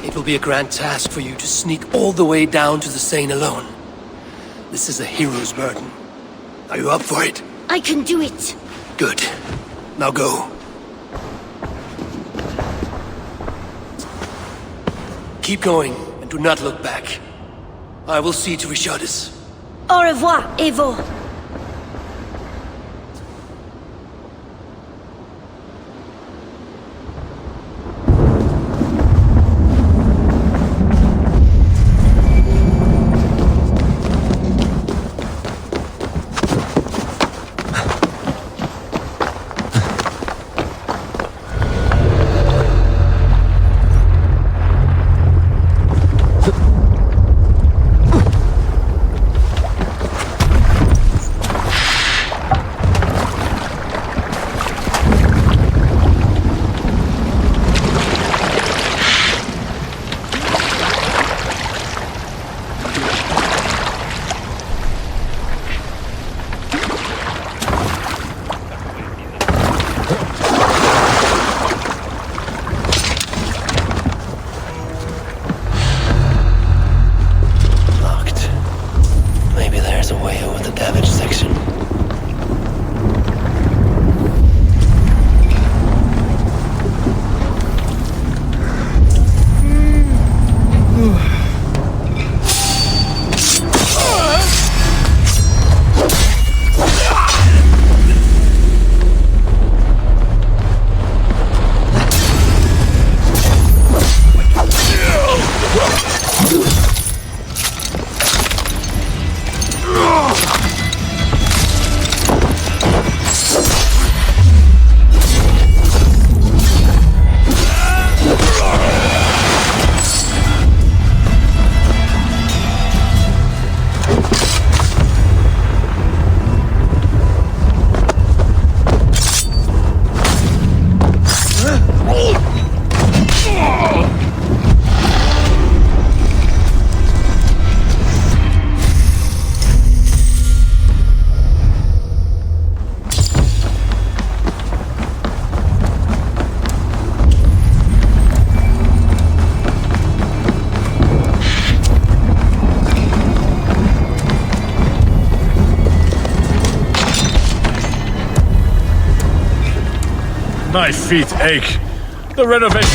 It will be a grand task for you to sneak all the way down to the Seine alone. This is a hero's burden. Are you up for it? I can do it. Good. Now go. Keep going, and do not look back. I will see to Richardis. Au revoir, Evo. My feet ache. The renovation...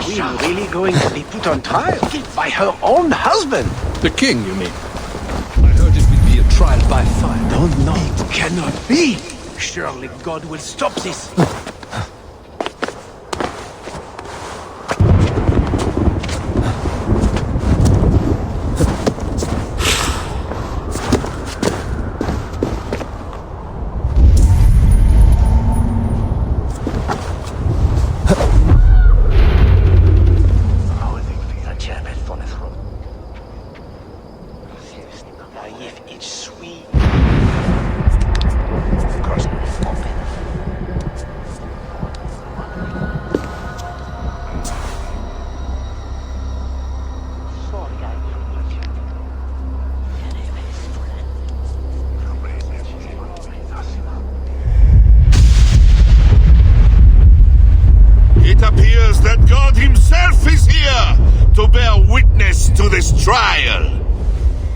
We are really going to be put on trial by her own husband. The king, you mean? I heard it would be a trial by fire. No, it cannot be. Surely God will stop this. trial.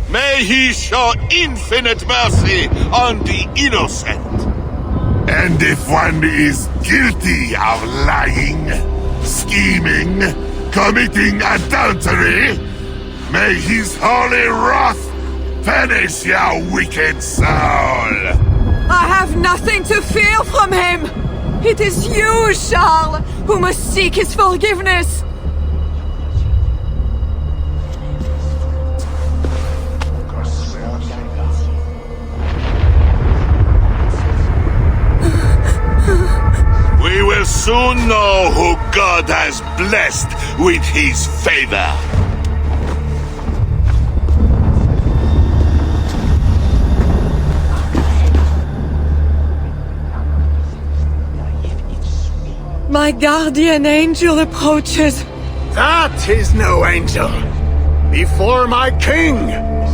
May he show infinite mercy on the innocent. And if one is guilty of lying, scheming, committing adultery, may his holy wrath punish your wicked soul. I have nothing to fear from him! It is you, Charles, who must seek his forgiveness! We will soon know who God has blessed with his favor. My guardian angel approaches. That is no angel. Before my king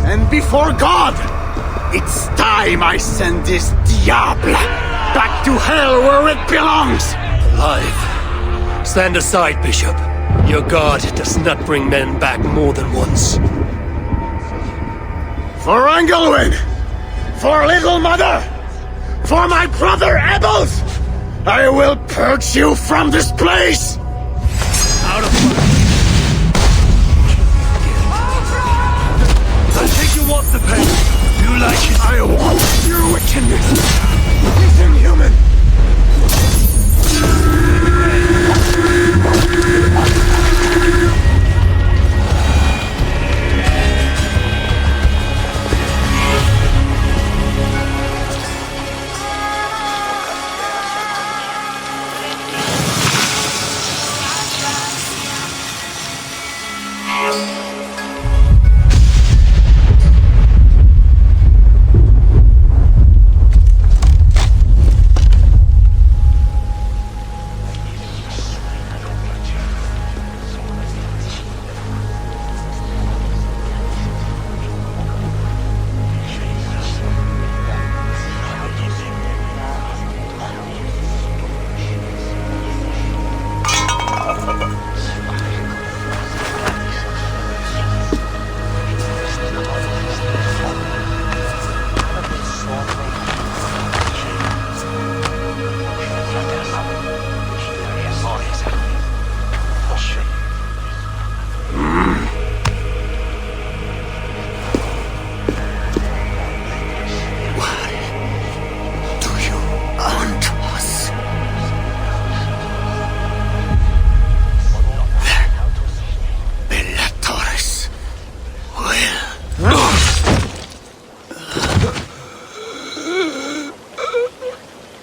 and before God, it's time I send this diable back to hell where it belongs. Alive. Stand aside, Bishop. Your God does not bring men back more than once. For Engelwin! For Little Mother! For my brother Abel's! I will purge you from this place! Out of my... I think you want the pain. You like it. I want your wickedness. He's inhuman.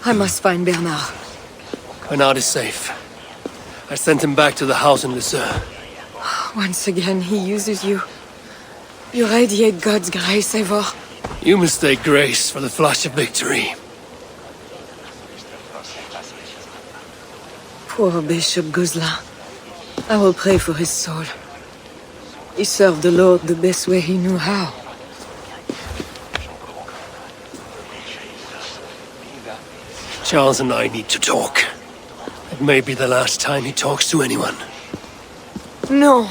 I must find Bernard. Bernard is safe. I sent him back to the house in Lucerne. Once again, he uses you. You radiate God's grace, Eivor. You mistake grace for the flash of victory. Poor Bishop Guzla. I will pray for his soul. He served the Lord the best way he knew how. Charles and I need to talk. It may be the last time he talks to anyone. No.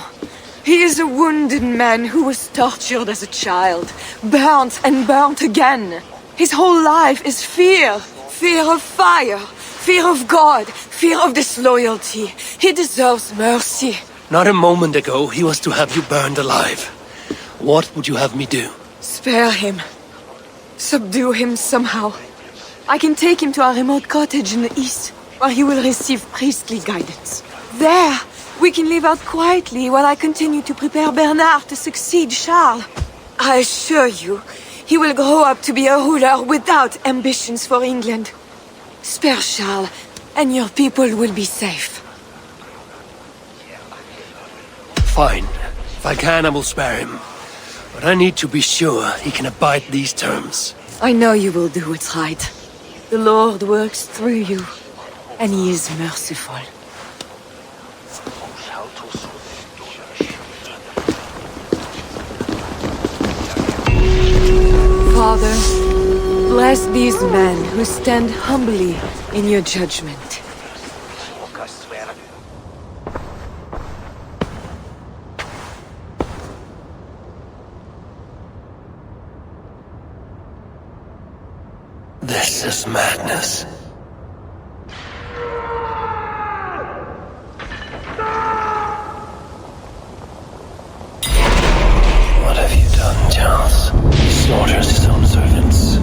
He is a wounded man who was tortured as a child, burnt and burnt again. His whole life is fear. Fear of fire. Fear of God. Fear of disloyalty. He deserves mercy. Not a moment ago, he was to have you burned alive. What would you have me do? Spare him. Subdue him somehow. I can take him to a remote cottage in the east, where he will receive priestly guidance. There, we can live out quietly while I continue to prepare Bernard to succeed Charles. I assure you, he will grow up to be a ruler without ambitions for England. Spare Charles, and your people will be safe. Fine. If I can, I will spare him. But I need to be sure he can abide these terms. I know you will do what's right. The Lord works through you, and He is merciful. Father, bless these men who stand humbly in your judgment. This is madness. What have you done, Charles? He slaughters his own servants.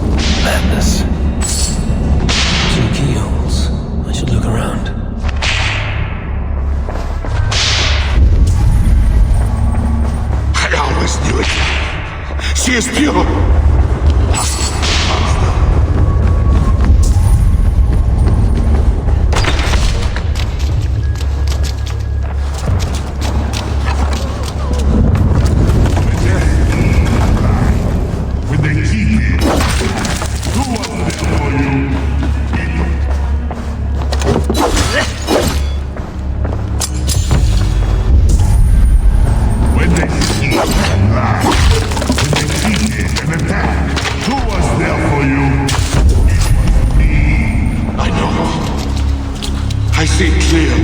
Madness. 2 keyholes. I should look around. I always knew it. She is pure. I see clear.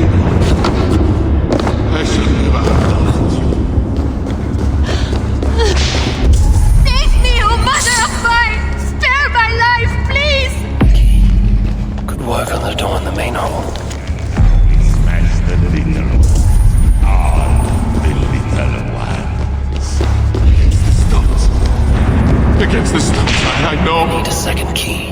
I should never have done it. Save me, oh mother of mine! Spare my life, please! Could work on the door in the main hall. Smash the little. All the little ones. Stones. Against the stones, I know. Need a second key.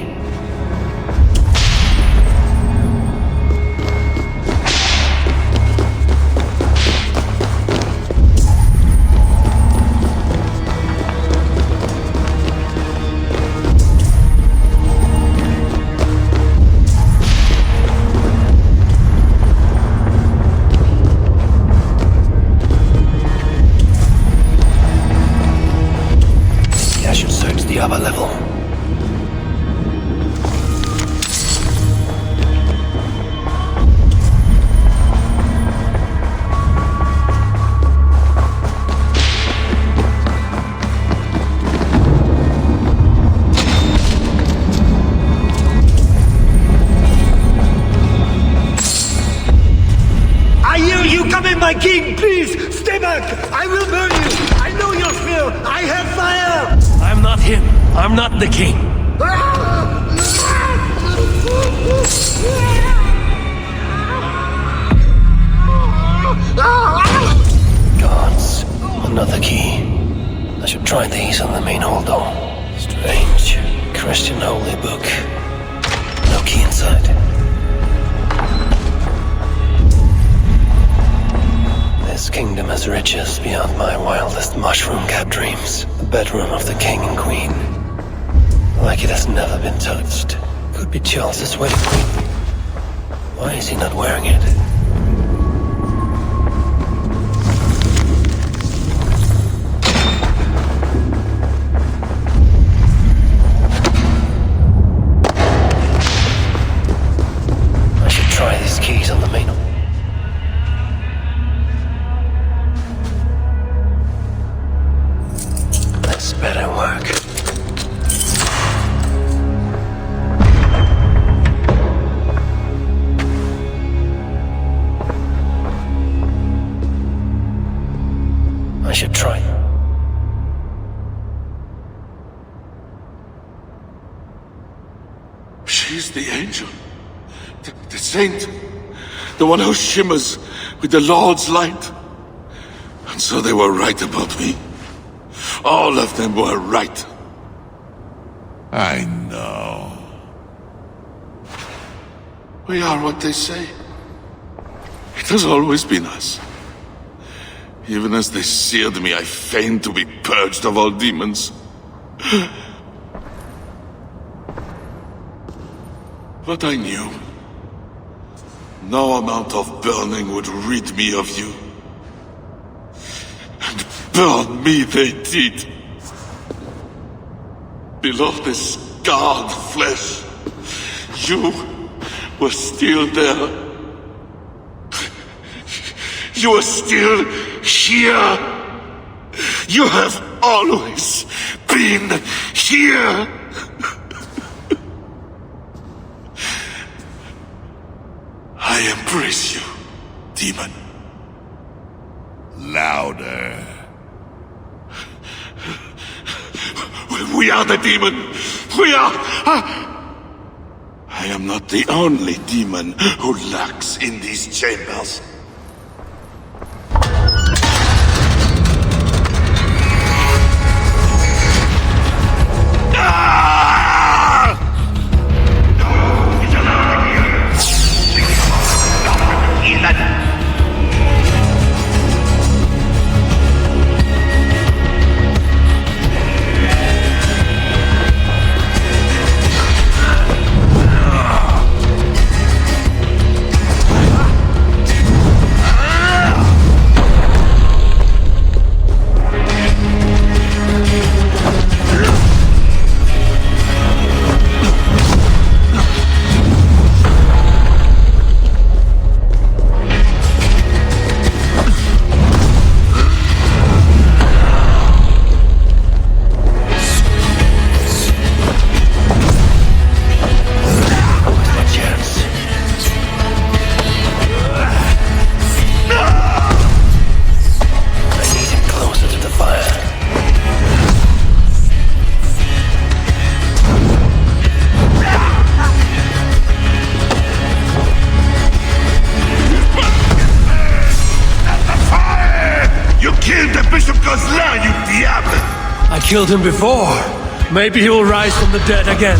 The upper level. I hear you coming, my king! Please, stay back! I will burn you! I know your fear! I have fire! I'm not him. I'm not the king. Gods. Another key. I should try these on the main hall door. Strange. Christian holy book. No key inside. This kingdom has riches beyond my wildest mushroom-capped dreams. The bedroom of the king and queen. Like it has never been touched. Could be Charles's wedding ring. Why is he not wearing it? I should try these keys on the main hall. Better work. I should try. She's the angel. The saint. The one who shimmers with the Lord's light. And so they were right about me. All of them were right. I know. We are what they say. It has always been us. Even as they seared me, I feigned to be purged of all demons. But I knew. No amount of burning would rid me of you. And burn me they did. Below the scarred flesh, you were still there. You are still here. You have always been here. I embrace you, demon. Louder. We are the demon. We are... I am not the only demon who lurks in these chambers. I killed him before. Maybe he will rise from the dead again.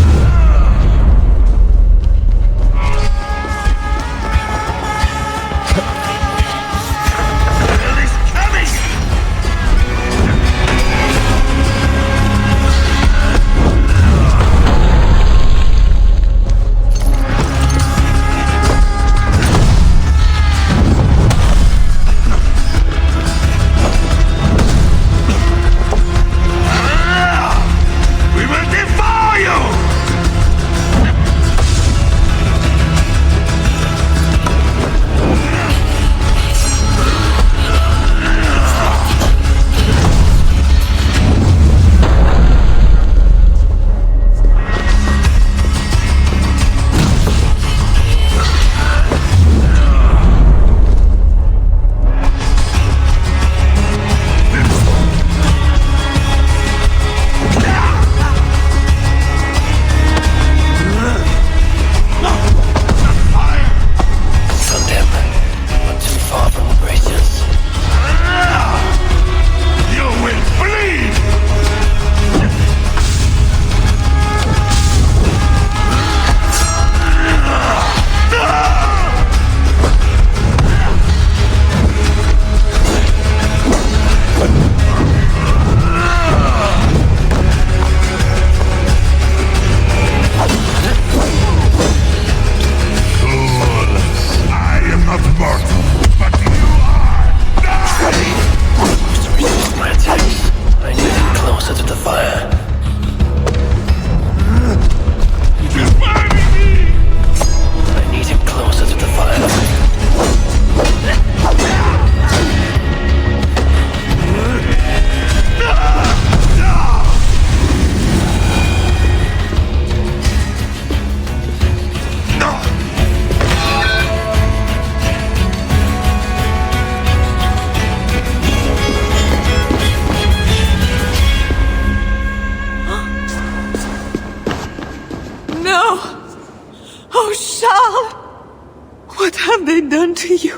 What have they done to you?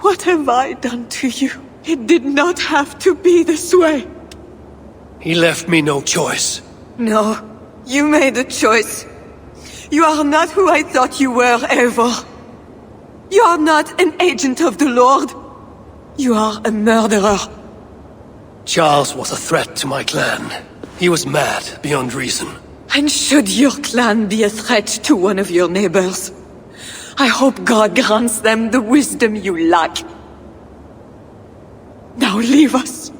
What have I done to you? It did not have to be this way. He left me no choice. No, you made a choice. You are not who I thought you were ever. You are not an agent of the Lord. You are a murderer. Charles was a threat to my clan. He was mad beyond reason. And should your clan be a threat to one of your neighbors, I hope God grants them the wisdom you lack. Now leave us.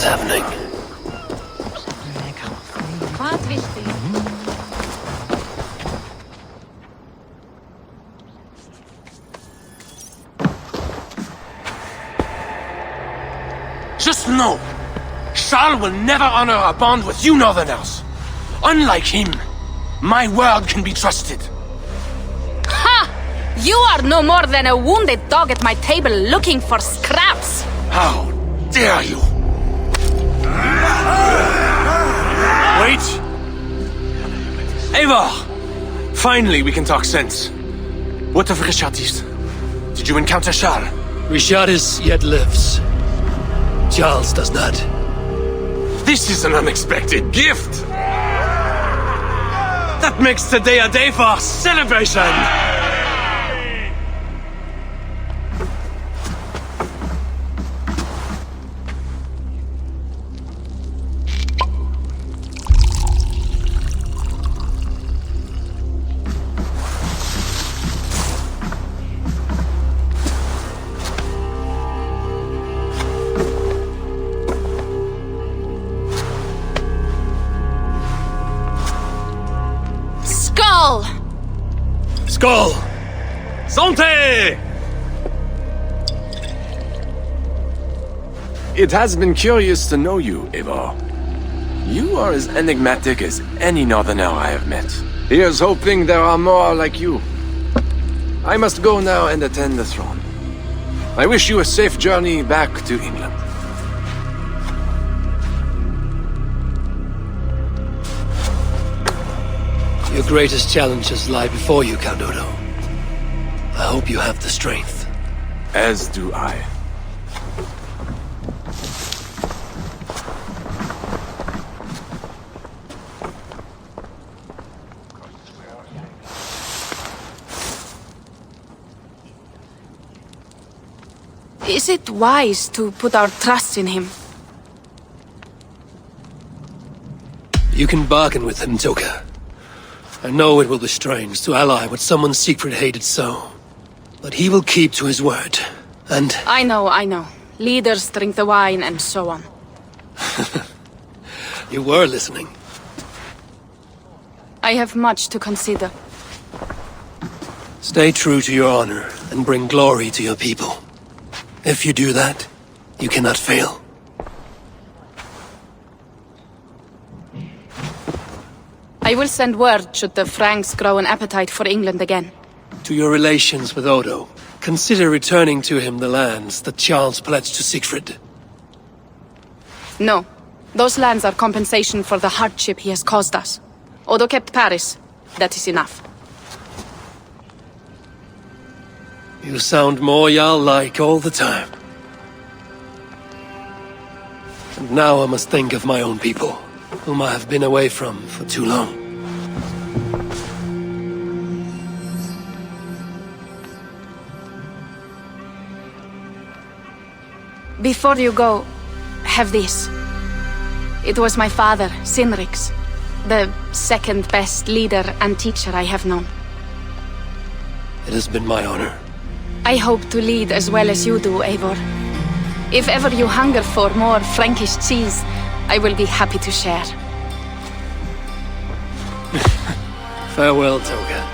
happening? Just know, Charles will never honor a bond with you Northerners. Unlike him, my word can be trusted. Ha! You are no more than a wounded dog at my table looking for scraps. How dare you? Wait! Eivor! Finally, we can talk sense. What of Richardis? Did you encounter Charles? Richardis yet lives. Charles does not. This is an unexpected gift! That makes today a day for celebration! Skull! Santé! It has been curious to know you, Eivor. You are as enigmatic as any Northerner I have met. Here's hoping there are more like you. I must go now and attend the throne. I wish you a safe journey back to England. Your greatest challenges lie before you, Count Odo. I hope you have the strength. As do I. Is it wise to put our trust in him? You can bargain with him, Joker. I know it will be strange to ally with someone Siegfried hated so. But he will keep to his word, and... I know. Leaders drink the wine and so on. You were listening. I have much to consider. Stay true to your honor and bring glory to your people. If you do that, you cannot fail. I will send word should the Franks grow an appetite for England again. To your relations with Odo, consider returning to him the lands that Charles pledged to Siegfried. No. Those lands are compensation for the hardship he has caused us. Odo kept Paris. That is enough. You sound more Jarl-like all the time. And now I must think of my own people, whom I have been away from for too long. Before you go, have this. It was my father, Sinrik's, the second best leader and teacher I have known. It has been my honor. I hope to lead as well as you do, Eivor. If ever you hunger for more Frankish cheese, I will be happy to share. Farewell, Toga.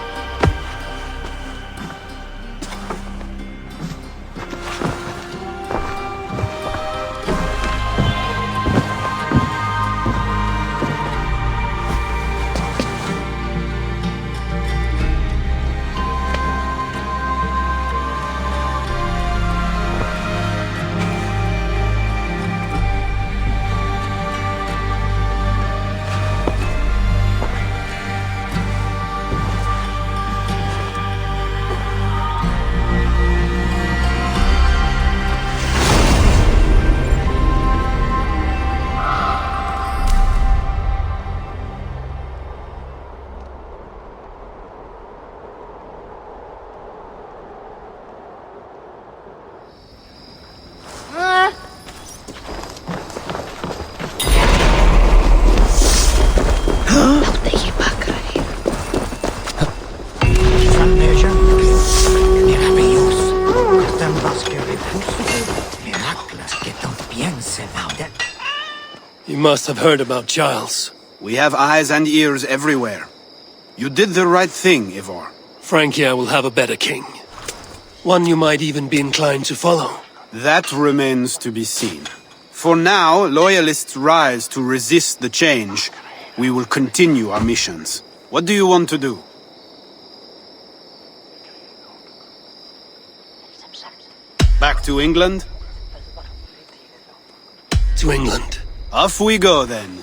You must have heard about Giles. We have eyes and ears everywhere. You did the right thing, Ivor. Frankia will have a better king. One you might even be inclined to follow. That remains to be seen. For now, loyalists rise to resist the change. We will continue our missions. What do you want to do? Back to England? To England. Off we go, then.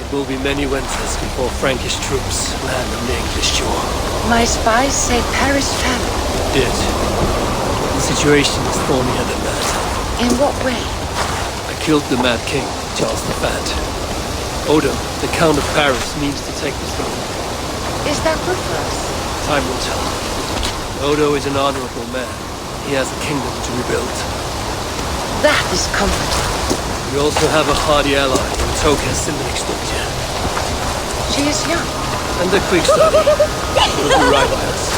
Will be many winters before Frankish troops land on the English shore. My spies say Paris fell. It did. The situation is thornier than that. In what way? I killed the Mad King, Charles the Fat. Odo, the Count of Paris, needs to take the throne. Is that good for us? Time will tell. Odo is an honorable man. He has a kingdom to rebuild. That is comforting. We also have a hardy ally in Toka Similixdottir. She is young. And a quick study. She'll do right by us.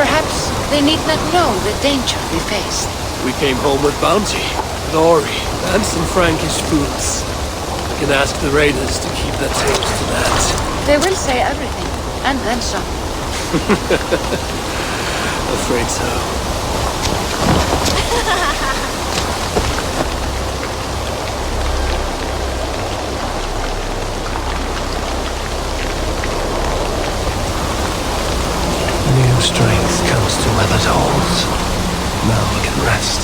Perhaps they need not know the danger we faced. We came home with bounty, glory, and some Frankish foods. We can ask the raiders to keep their tails to that. They will say everything, and then some. Afraid so. New strength comes to weathered holes. Now we can rest.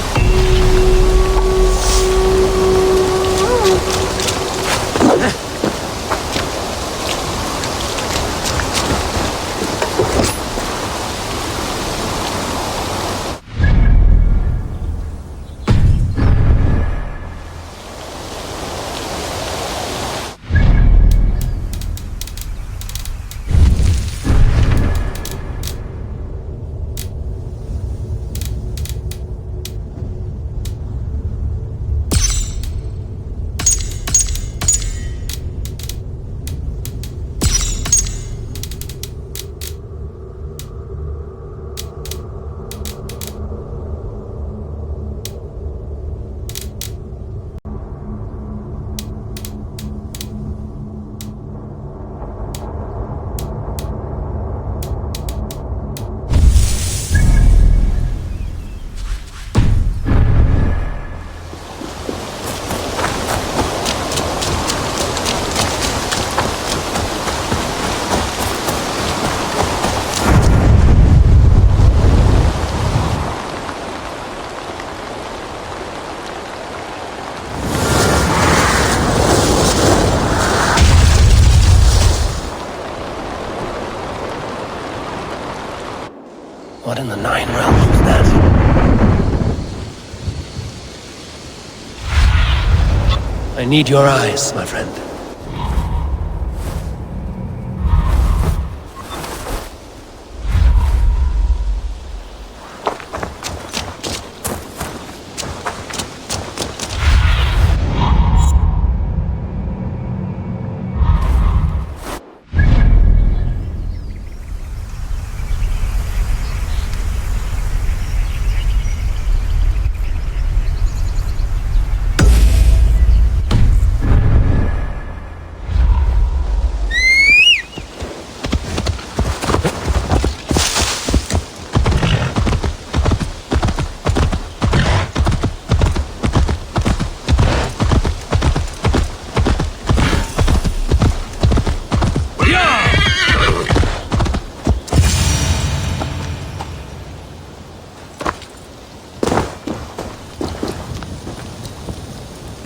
in the Nine Realms was that? I need your eyes, my friend.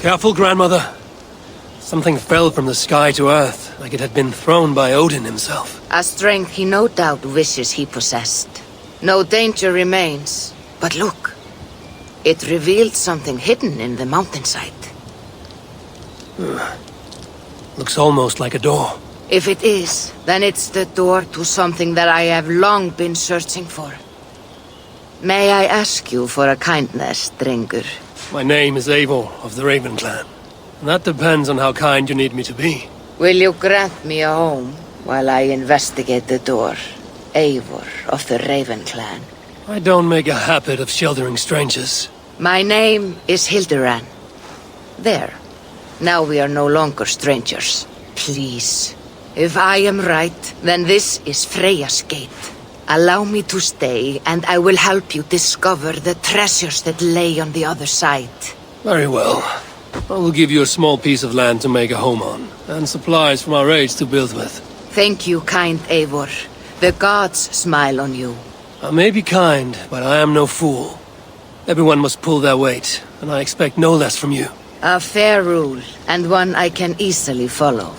Careful, grandmother. Something fell from the sky to earth, like it had been thrown by Odin himself. A strength he no doubt wishes he possessed. No danger remains. But look. It revealed something hidden in the mountainside. Looks almost like a door. If it is, then it's the door to something that I have long been searching for. May I ask you for a kindness, Drengur? My name is Eivor of the Raven Clan. And that depends on how kind you need me to be. Will you grant me a home while I investigate the door? Eivor of the Raven Clan. I don't make a habit of sheltering strangers. My name is Hilderan. There. Now we are no longer strangers. Please. If I am right, then this is Freya's gate. Allow me to stay, and I will help you discover the treasures that lay on the other side. Very well. I will give you a small piece of land to make a home on, and supplies from our raids to build with. Thank you, kind Eivor. The gods smile on you. I may be kind, but I am no fool. Everyone must pull their weight, and I expect no less from you. A fair rule, and one I can easily follow.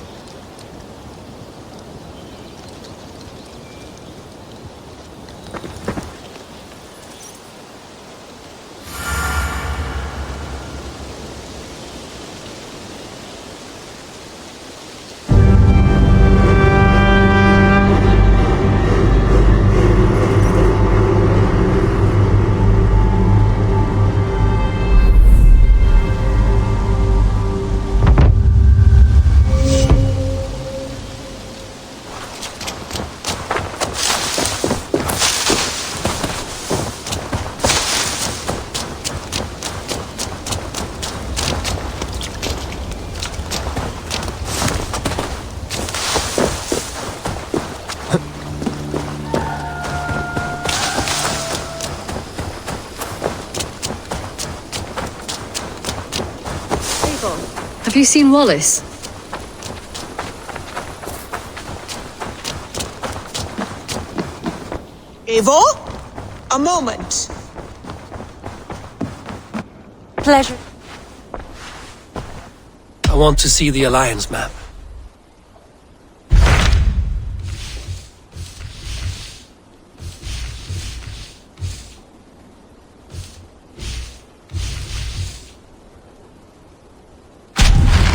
Have you seen Wallace? Eivor? A moment. Pleasure. I want to see the Alliance map.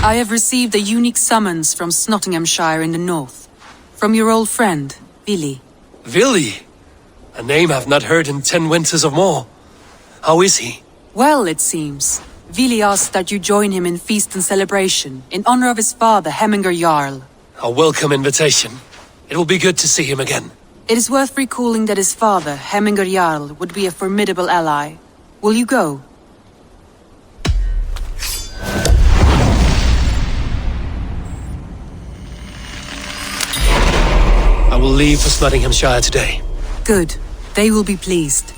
I have received a unique summons from Nottinghamshire in the north. From your old friend, Vili. Vili? A name I've not heard in 10 winters or more. How is he? Well, it seems. Vili asked that you join him in feast and celebration, in honor of his father, Hemminger Jarl. A welcome invitation. It will be good to see him again. It is worth recalling that his father, Hemminger Jarl, would be a formidable ally. Will you go? I will leave for Nottinghamshire today. Good. They will be pleased.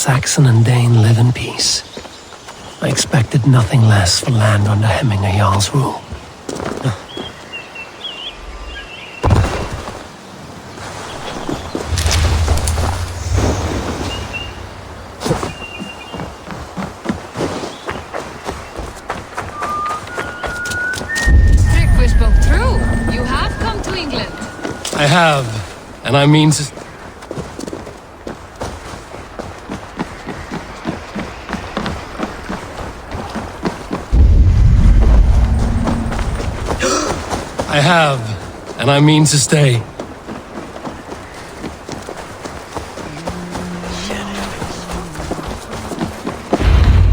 Saxon and Dane live in peace. I expected nothing less for land under Hemminger Jarl's rule. Trick spoke true. You have come to England. I have, and I mean to... I have, and I mean to stay.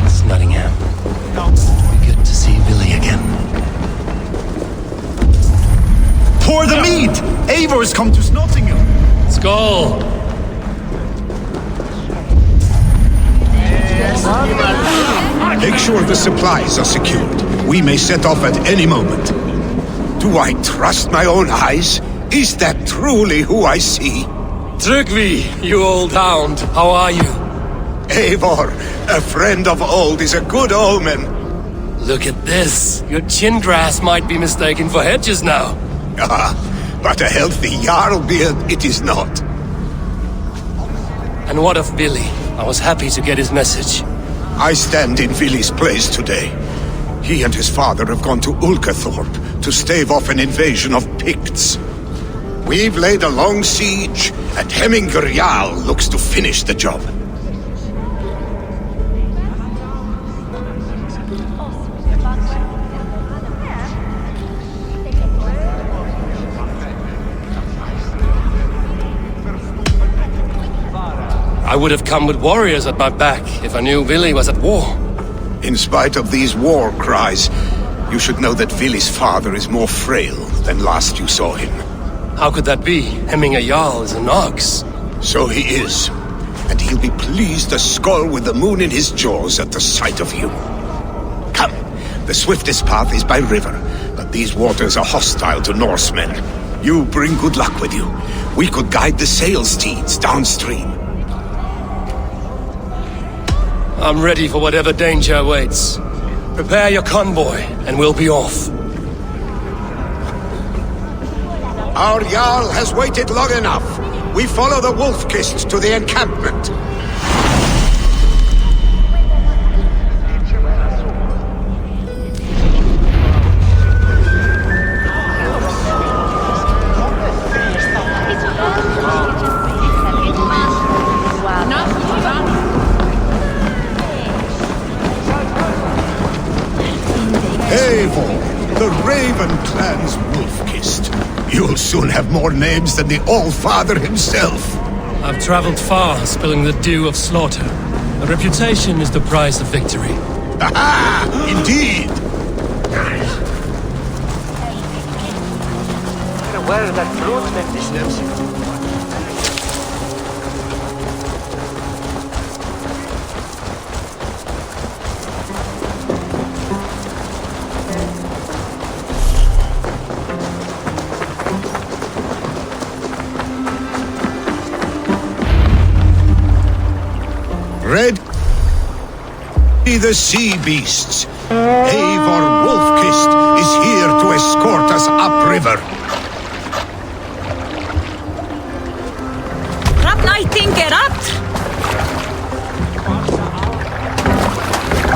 It's Nottingham. Be good to see Billy again. Pour the meat! Eivor's come to Nottingham. Skull! Make sure the supplies are secured. We may set off at any moment. Do I trust my own eyes? Is that truly who I see? Trygvi, you old hound, how are you? Eivor, a friend of old is a good omen. Look at this. Your chin grass might be mistaken for hedges now. Ah, but a healthy Jarl beard it is not. And what of Billy? I was happy to get his message. I stand in Vili's place today. He and his father have gone to Ulkathorpe to stave off an invasion of Picts. We've laid a long siege, and Hemminger Jarl looks to finish the job. I would have come with warriors at my back if I knew Billy was at war. In spite of these war cries, you should know that Vili's father is more frail than last you saw him. How could that be? Hemminger Jarl is an ox. So he is. And he'll be pleased as Skull with the moon in his jaws at the sight of you. Come, the swiftest path is by river, but these waters are hostile to Norsemen. You bring good luck with you. We could guide the sail steeds downstream. I'm ready for whatever danger awaits. Prepare your convoy, and we'll be off. Our Jarl has waited long enough. We follow the Wolf-Kist to the encampment. Eivor, the Raven clan's Wolf-Kist. You'll soon have more names than the All-Father himself. I've traveled far, spilling the dew of slaughter. A reputation is the price of victory. Aha! Indeed! Where is that fruit that distance? Red be the sea beasts. Eivor Wolf-Kist is here to escort us upriver.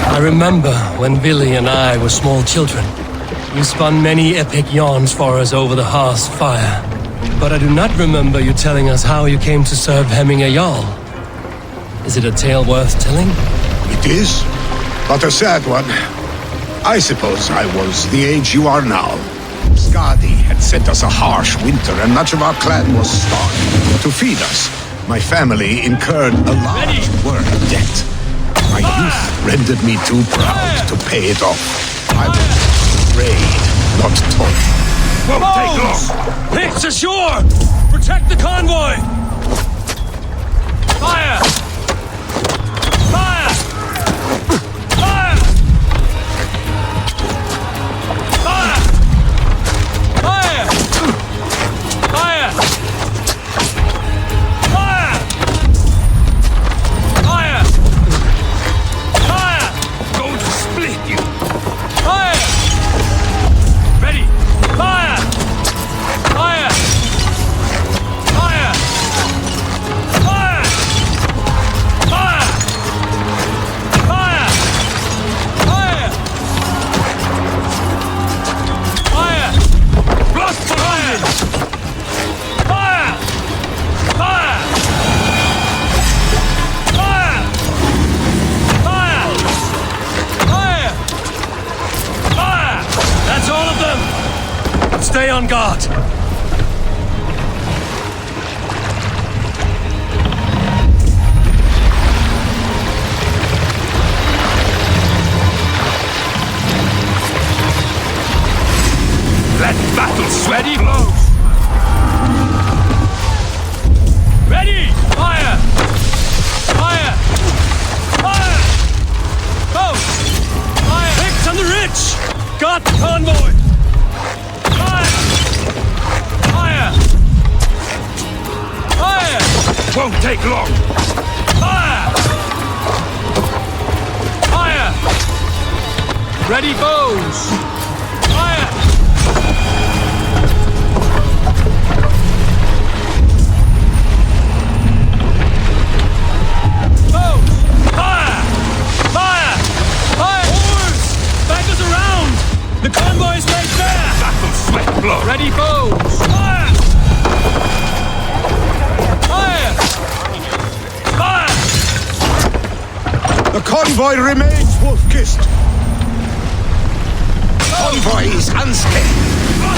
I remember when Billy and I were small children. You spun many epic yarns for us over the hearth's fire. But I do not remember you telling us how you came to serve Hemminger Jarl. Is it a tale worth telling? It is, but a sad one. I suppose I was the age you are now. Skadi had sent us a harsh winter, and much of our clan was starved. To feed us, my family incurred a large worm debt. My youth rendered me too proud to pay it off. I was afraid, not taught. Won't take long! Picts ashore! Protect the convoy! Fire! Fire! Fire! Fire! Fire! Fire! Fire! Fire! on guard! Let battle sweaty blows! Ready! Fire! Fire! Fire! Oh! Fire! Picked on the ridge! Got the convoy! Fire! Fire! Fire! Won't take long! Fire! Fire! Ready bows! Fire! Bows! Fire! Fire! Fire! Oars! Bankers around! The convoy is laid bare! Battle sweat blow! Ready bows! Fire! Fire! Fire! The convoy remains wolf-kissed. Convoy is unscathed.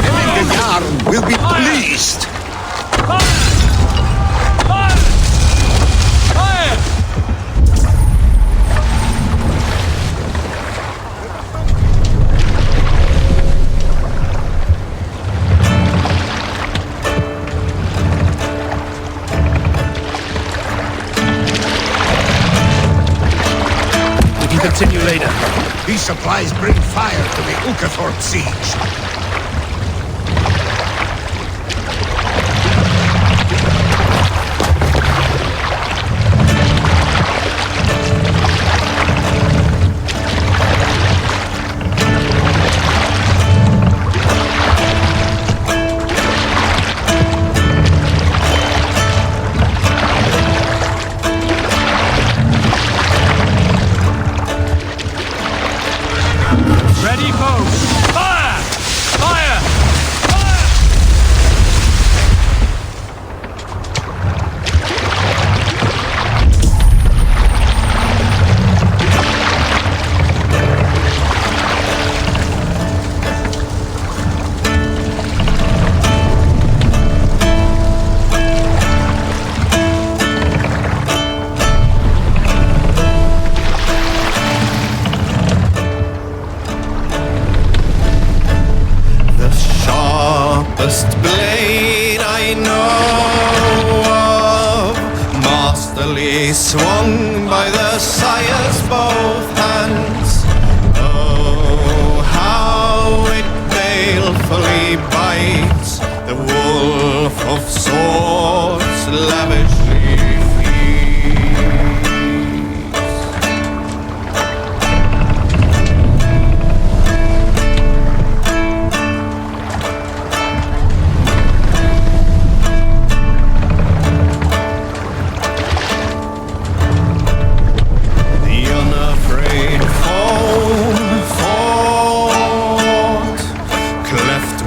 Emmengar will be pleased. Fire! Fire! Fire! We can continue later. These supplies bring fire to the Ukathorpe siege. Ready bows! Fire! Fire! Fire! Sharpest blade I know of, masterly swung by the sire's both hands. Oh, how it balefully bites, the wolf of swords lavishly feeds.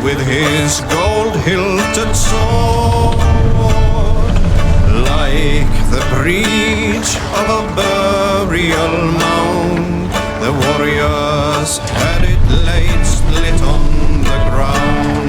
With his gold-hilted sword, like the breach of a burial mound, the warriors had it laid split on the ground.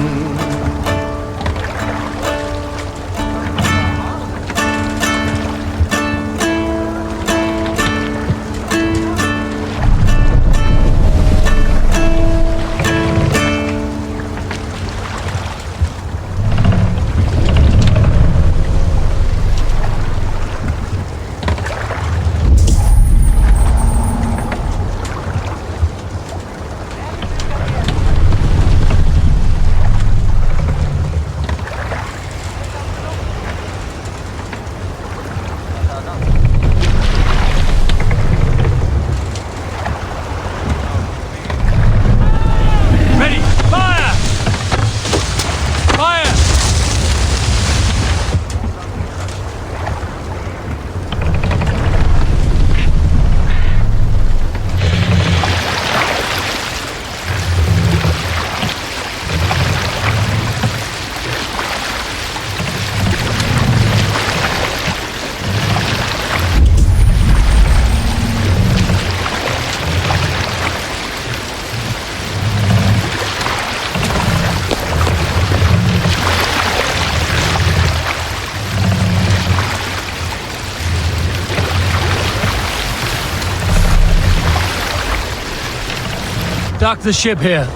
Dock the ship here.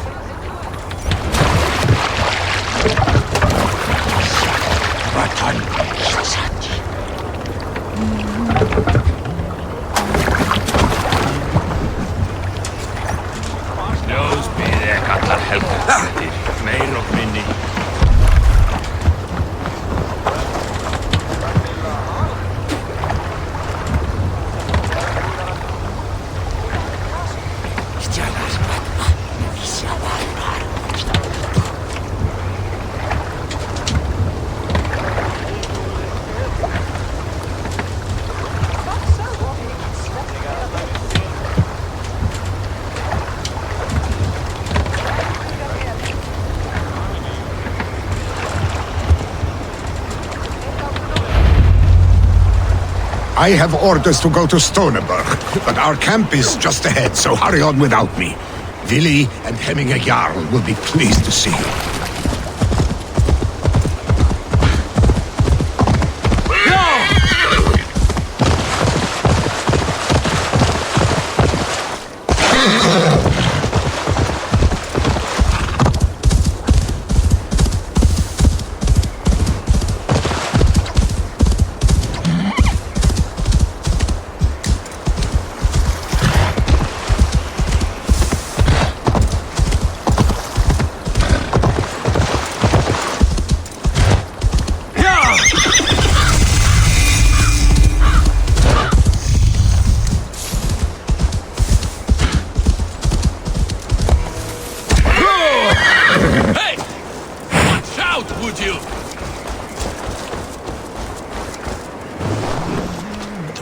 I have orders to go to Stoneberg, but our camp is just ahead, so hurry on without me. Willi and Hemminger Jarl will be pleased to see you.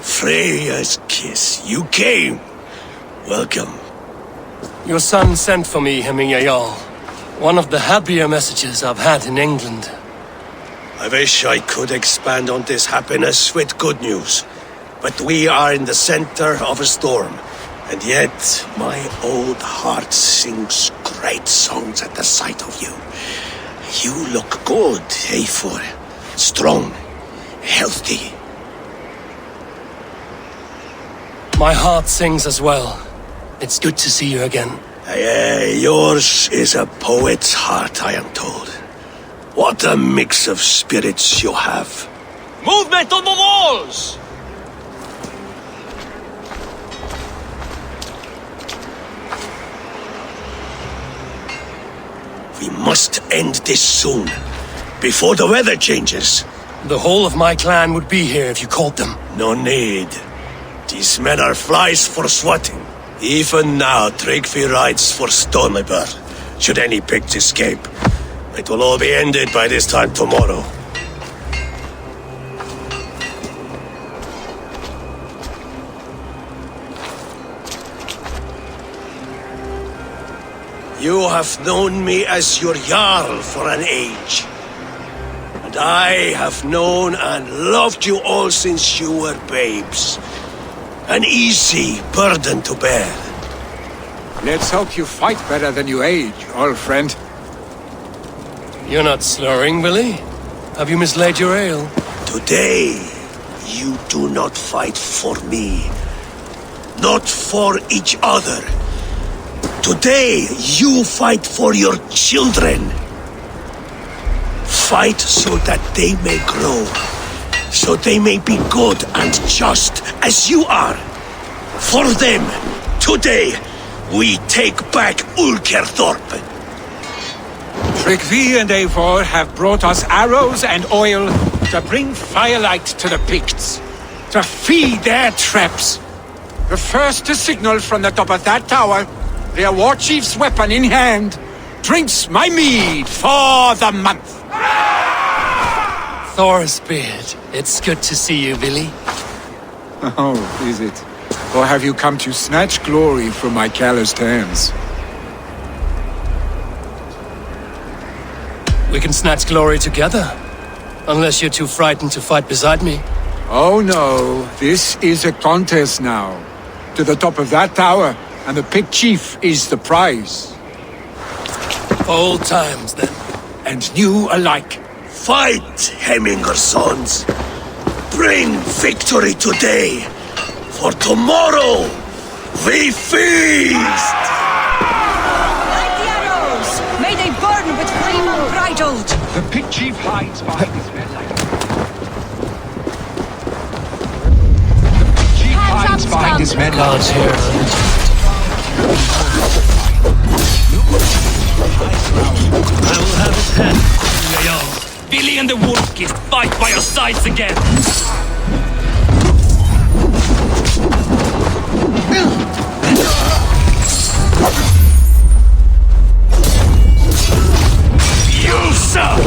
Freya's kiss. You came. Welcome. Your son sent for me, Hemminger Jarl. One of the happier messages I've had in England. I wish I could expand on this happiness with good news. But we are in the center of a storm. And yet, my old heart sings great songs at the sight of you. You look good, Eivor. Strong. Healthy. My heart sings as well. It's good to see you again. Yours is a poet's heart, I am told. What a mix of spirits you have. Movement on the walls! We must end this soon, before the weather changes. The whole of my clan would be here if you called them. No need. These men are flies for swatting. Even now, Tryggvi rides for Stoneberg, should any Picts escape. It will all be ended by this time tomorrow. You have known me as your Jarl for an age. And I have known and loved you all since you were babes. An easy burden to bear. Let's hope you fight better than you age, old friend. You're not slurring, Willi? Have you mislaid your ale? Today, you do not fight for me. Not for each other. Today, you fight for your children. Fight so that they may grow. So they may be good and just as you are. For them, today, we take back Ulkerthorpe. Tryggvi and Eivor have brought us arrows and oil to bring firelight to the Picts, to feed their traps. The first to signal from the top of that tower, their war chief's weapon in hand, drinks my mead for the month. Thor's beard. It's good to see you, Willi. Oh, is it? Or have you come to snatch glory from my calloused hands? We can snatch glory together. Unless you're too frightened to fight beside me. Oh no, this is a contest now. To the top of that tower, and the Pict chief is the prize. Old times, then. And new alike. Fight, Hemminger sons. Bring victory today. For tomorrow, we feast! Chief hides behind his men like Chief hides behind his men. Guards here. I will have his head, Yael. Billy and the Wolf-Kissed fight by your sides again! You suck!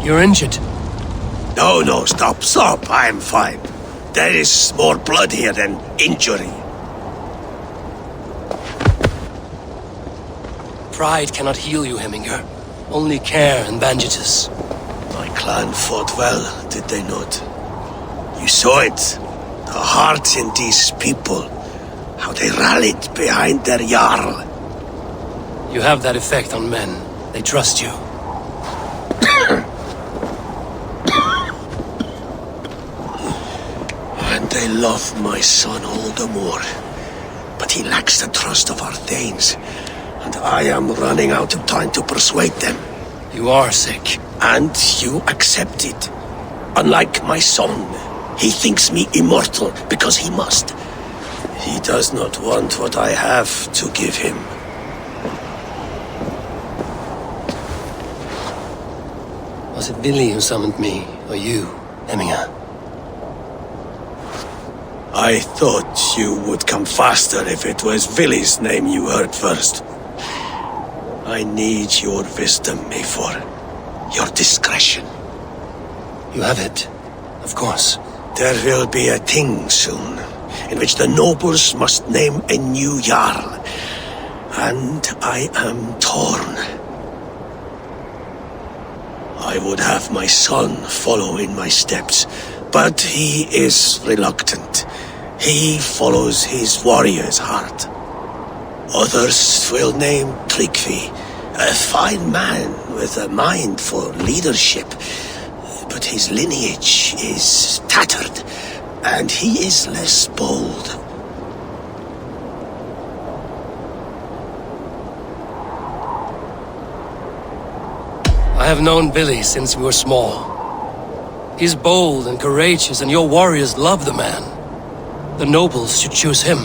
You're injured. No, stop. I'm fine. There is more blood here than injury. Pride cannot heal you, Heminger. Only care and bandages. My clan fought well, did they not? You saw it. The heart in these people. How they rallied behind their Jarl. You have that effect on men. They trust you. And they love my son all the more. But he lacks the trust of our Thanes. And I am running out of time to persuade them. You are sick. And you accept it. Unlike my son, he thinks me immortal because he must. He does not want what I have to give him. Was it Billy who summoned me, or you, Heminger? I thought you would come faster if it was Villy's name you heard first. I need your wisdom, Eivor. Your discretion. You have it, of course. There will be a thing soon, in which the nobles must name a new Jarl. And I am torn. I would have my son follow in my steps, but he is reluctant. He follows his warrior's heart. Others will name Tryggvi, a fine man with a mind for leadership. But his lineage is tattered, and he is less bold. I have known Billy since we were small. He's bold and courageous, and your warriors love the man. The nobles should choose him.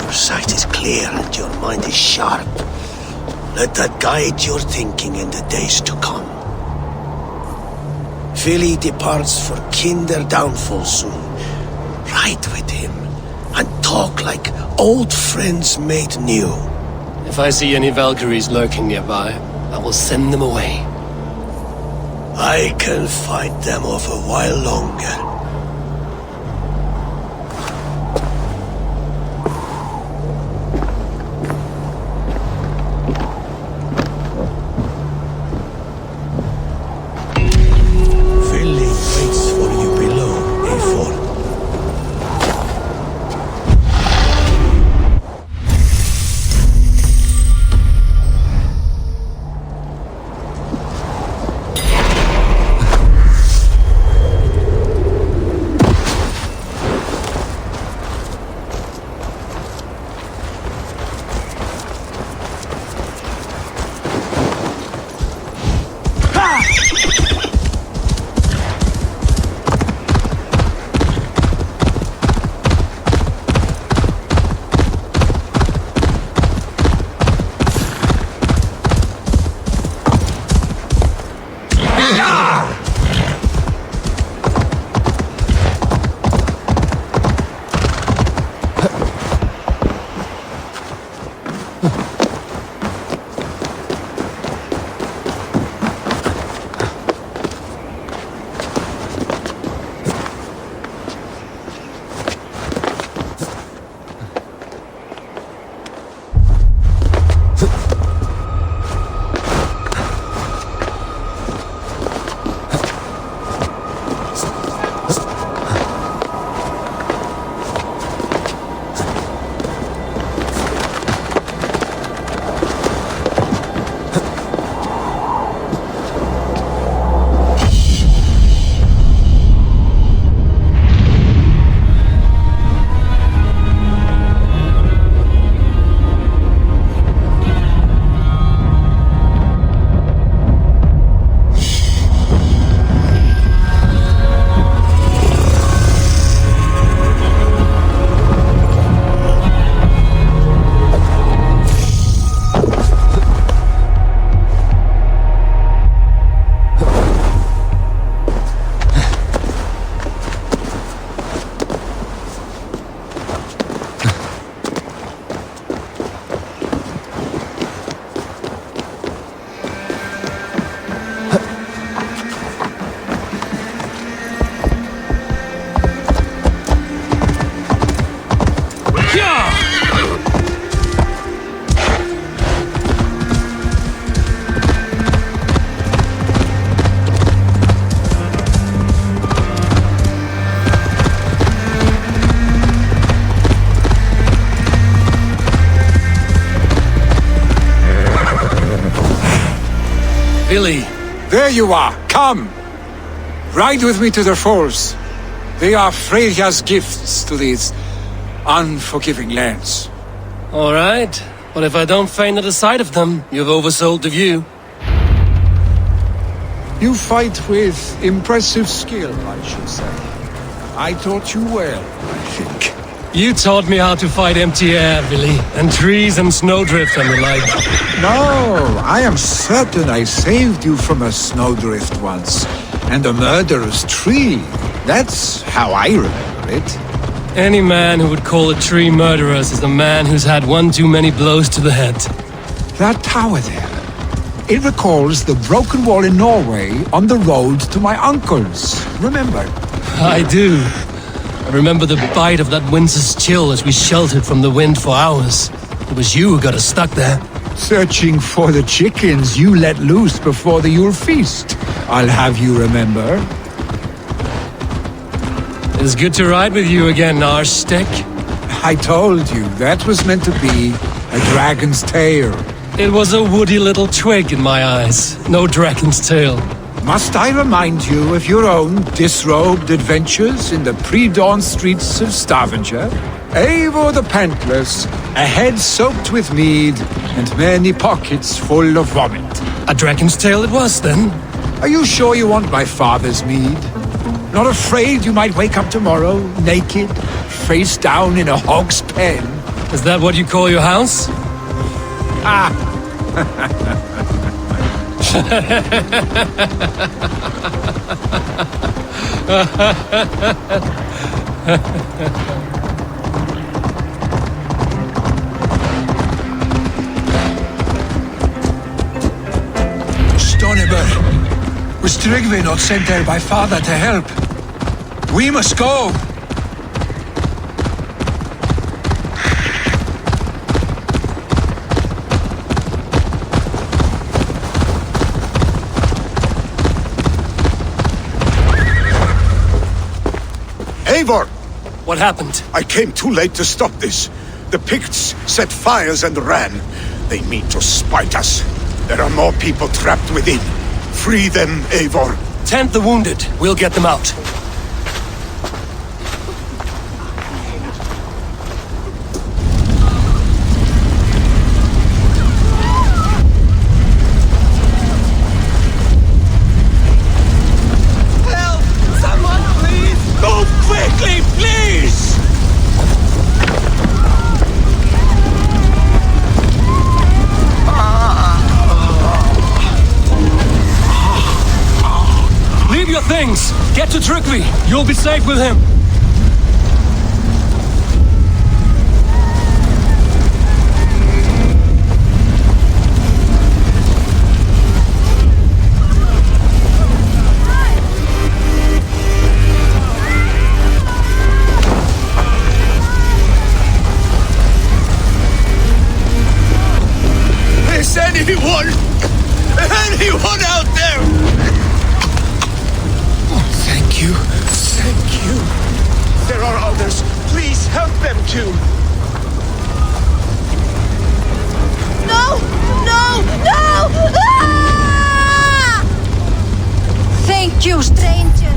Your sight is clear and your mind is sharp. Let that guide your thinking in the days to come. Vili departs for kinder downfall soon. Ride with him, and talk like old friends made new. If I see any Valkyries lurking nearby, I will send them away. I can fight them off a while longer. Billy. There you are. Come. Ride with me to the falls. They are Freya's gifts to these unforgiving lands. All right. But if I don't faint at the sight of them, you've oversold the view. You fight with impressive skill, I should say. I taught you well, I think. You taught me how to fight empty air, Billy, and trees and snowdrift and the like. No, I am certain I saved you from a snowdrift once, and a murderous tree. That's how I remember it. Any man who would call a tree murderous is a man who's had one too many blows to the head. That tower there, it recalls the broken wall in Norway on the road to my uncle's. Remember? I do. I remember the bite of that winter's chill as we sheltered from the wind for hours. It was you who got us stuck there. Searching for the chickens you let loose before the Yule feast. I'll have you remember. It's good to ride with you again, Arstick. I told you, that was meant to be a dragon's tail. It was a woody little twig in my eyes. No dragon's tail. Must I remind you of your own disrobed adventures in the pre-dawn streets of Stavanger? Eivor the Pantless, a head soaked with mead, and many pockets full of vomit. A dragon's tail it was, then? Are you sure you want my father's mead? Not afraid you might wake up tomorrow, naked, face down in a hog's pen? Is that what you call your house? Ah! Stoneber, was Tryggvi not sent there by father to help? We must go! Eivor! What happened? I came too late to stop this. The Picts set fires and ran. They mean to spite us. There are more people trapped within. Free them, Eivor. Tend the wounded. We'll get them out. Get to Tryggvi! You'll be safe with him! Is anyone out there? Thank you. Thank you. There are others. Please help them too. No! No! No! Ah! Thank you, stranger.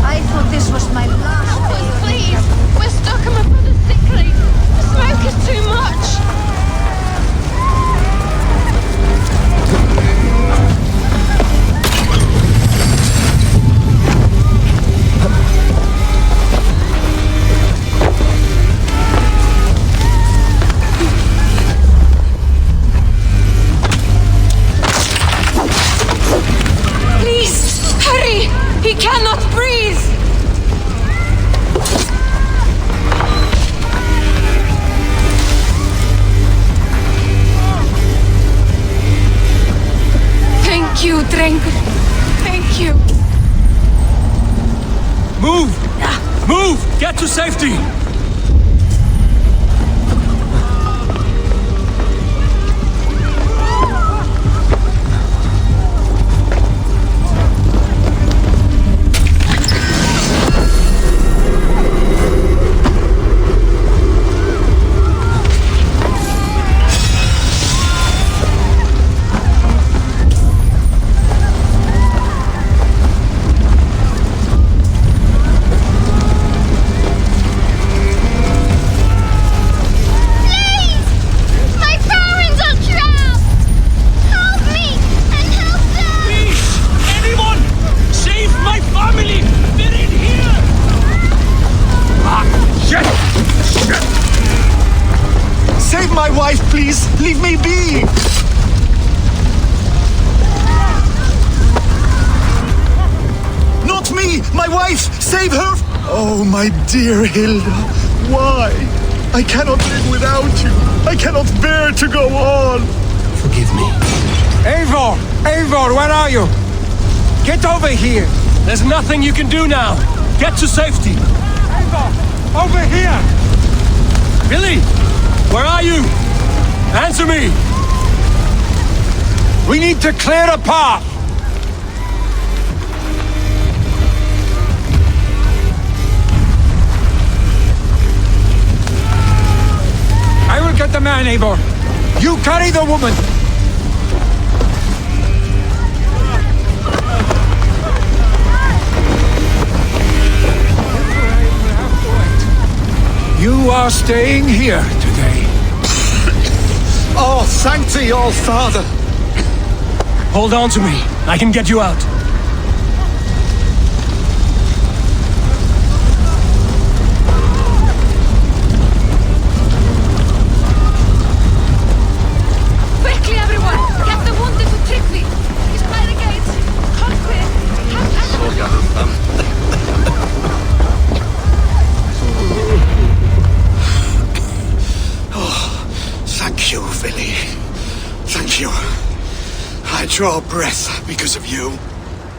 I thought this was my last day. Please! We're stuck on my brother's sick leave. The smoke is too much. He cannot breathe! Thank you, Drengur. Thank you. Move! Move! Get to safety! Leave me be! Not me! My wife! Save her! Oh, my dear Hilda. Why? I cannot live without you. I cannot bear to go on. Forgive me. Eivor! Eivor, where are you? Get over here! There's nothing you can do now. Get to safety. Eivor! Over here! Billy! Where are you? Answer me! We need to clear a path! I will get the man, Eivor. You carry the woman. You are staying here today. Oh, thank thee, all Father. Hold on to me. I can get you out. Quickly, everyone! Get the wounded to Trygvi! He's by the gates! Come quick! Thank you, Billy. Thank you. I draw breath because of you.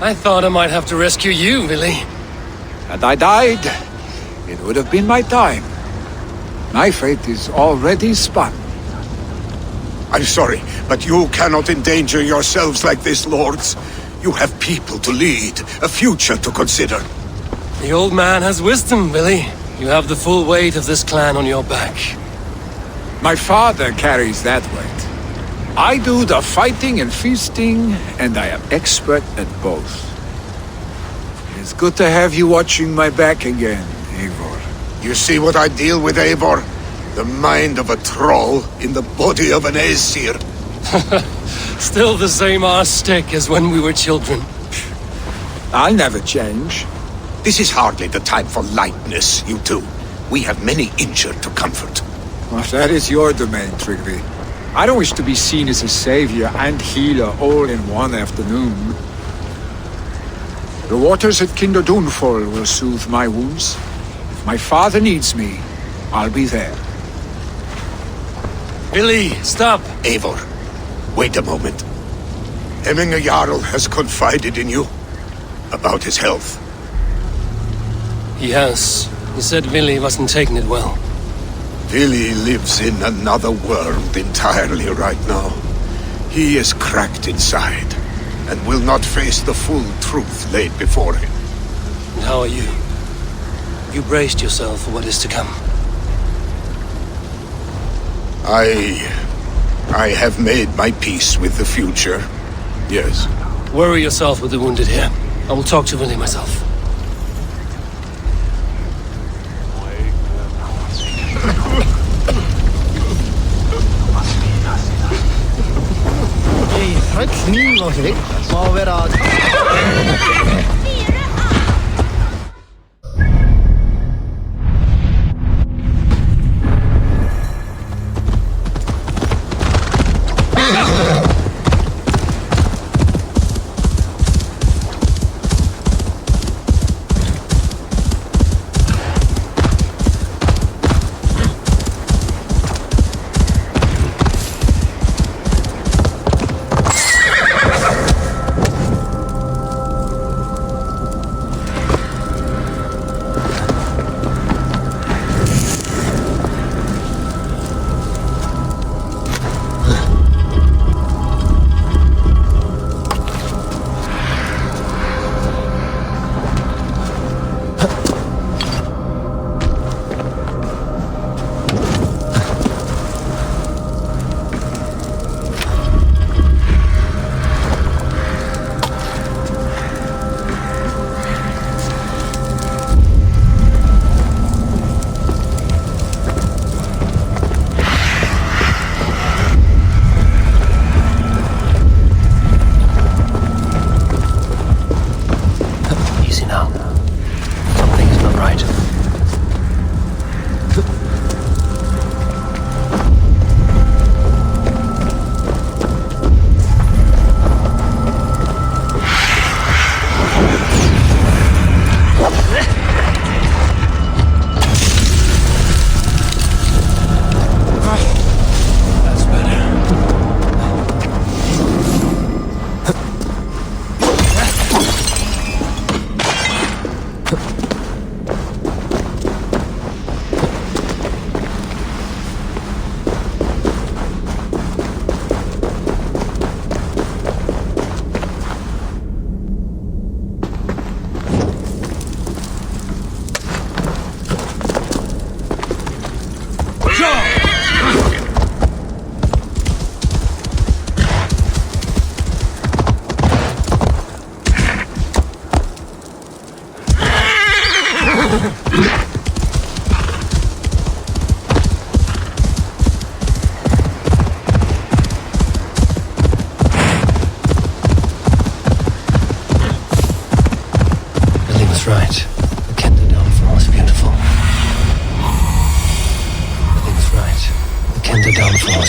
I thought I might have to rescue you, Billy. Had I died, it would have been my time. My fate is already spun. I'm sorry, but you cannot endanger yourselves like this, lords. You have people to lead, a future to consider. The old man has wisdom, Billy. You have the full weight of this clan on your back. My father carries that weight. I do the fighting and feasting, and I am expert at both. It's good to have you watching my back again, Eivor. You see what I deal with, Eivor? The mind of a troll in the body of an Aesir. Still the same arse stick as when we were children. I'll never change. This is hardly the time for lightness, you two. We have many injured to comfort. Well, that is your domain, Trygvi. I don't wish to be seen as a savior and healer all in one afternoon. The waters at Kinderdunfall will soothe my wounds. If my father needs me, I'll be there. Billy, stop! Eivor, wait a moment. Hemminger Jarl has confided in you about his health. He has. He said Billy wasn't taking it well. Billy lives in another world entirely right now. He is cracked inside, and will not face the full truth laid before him. And how are you? You braced yourself for what is to come. I have made my peace with the future. Yes. Worry yourself with the wounded here. I will talk to Billy myself. Má vera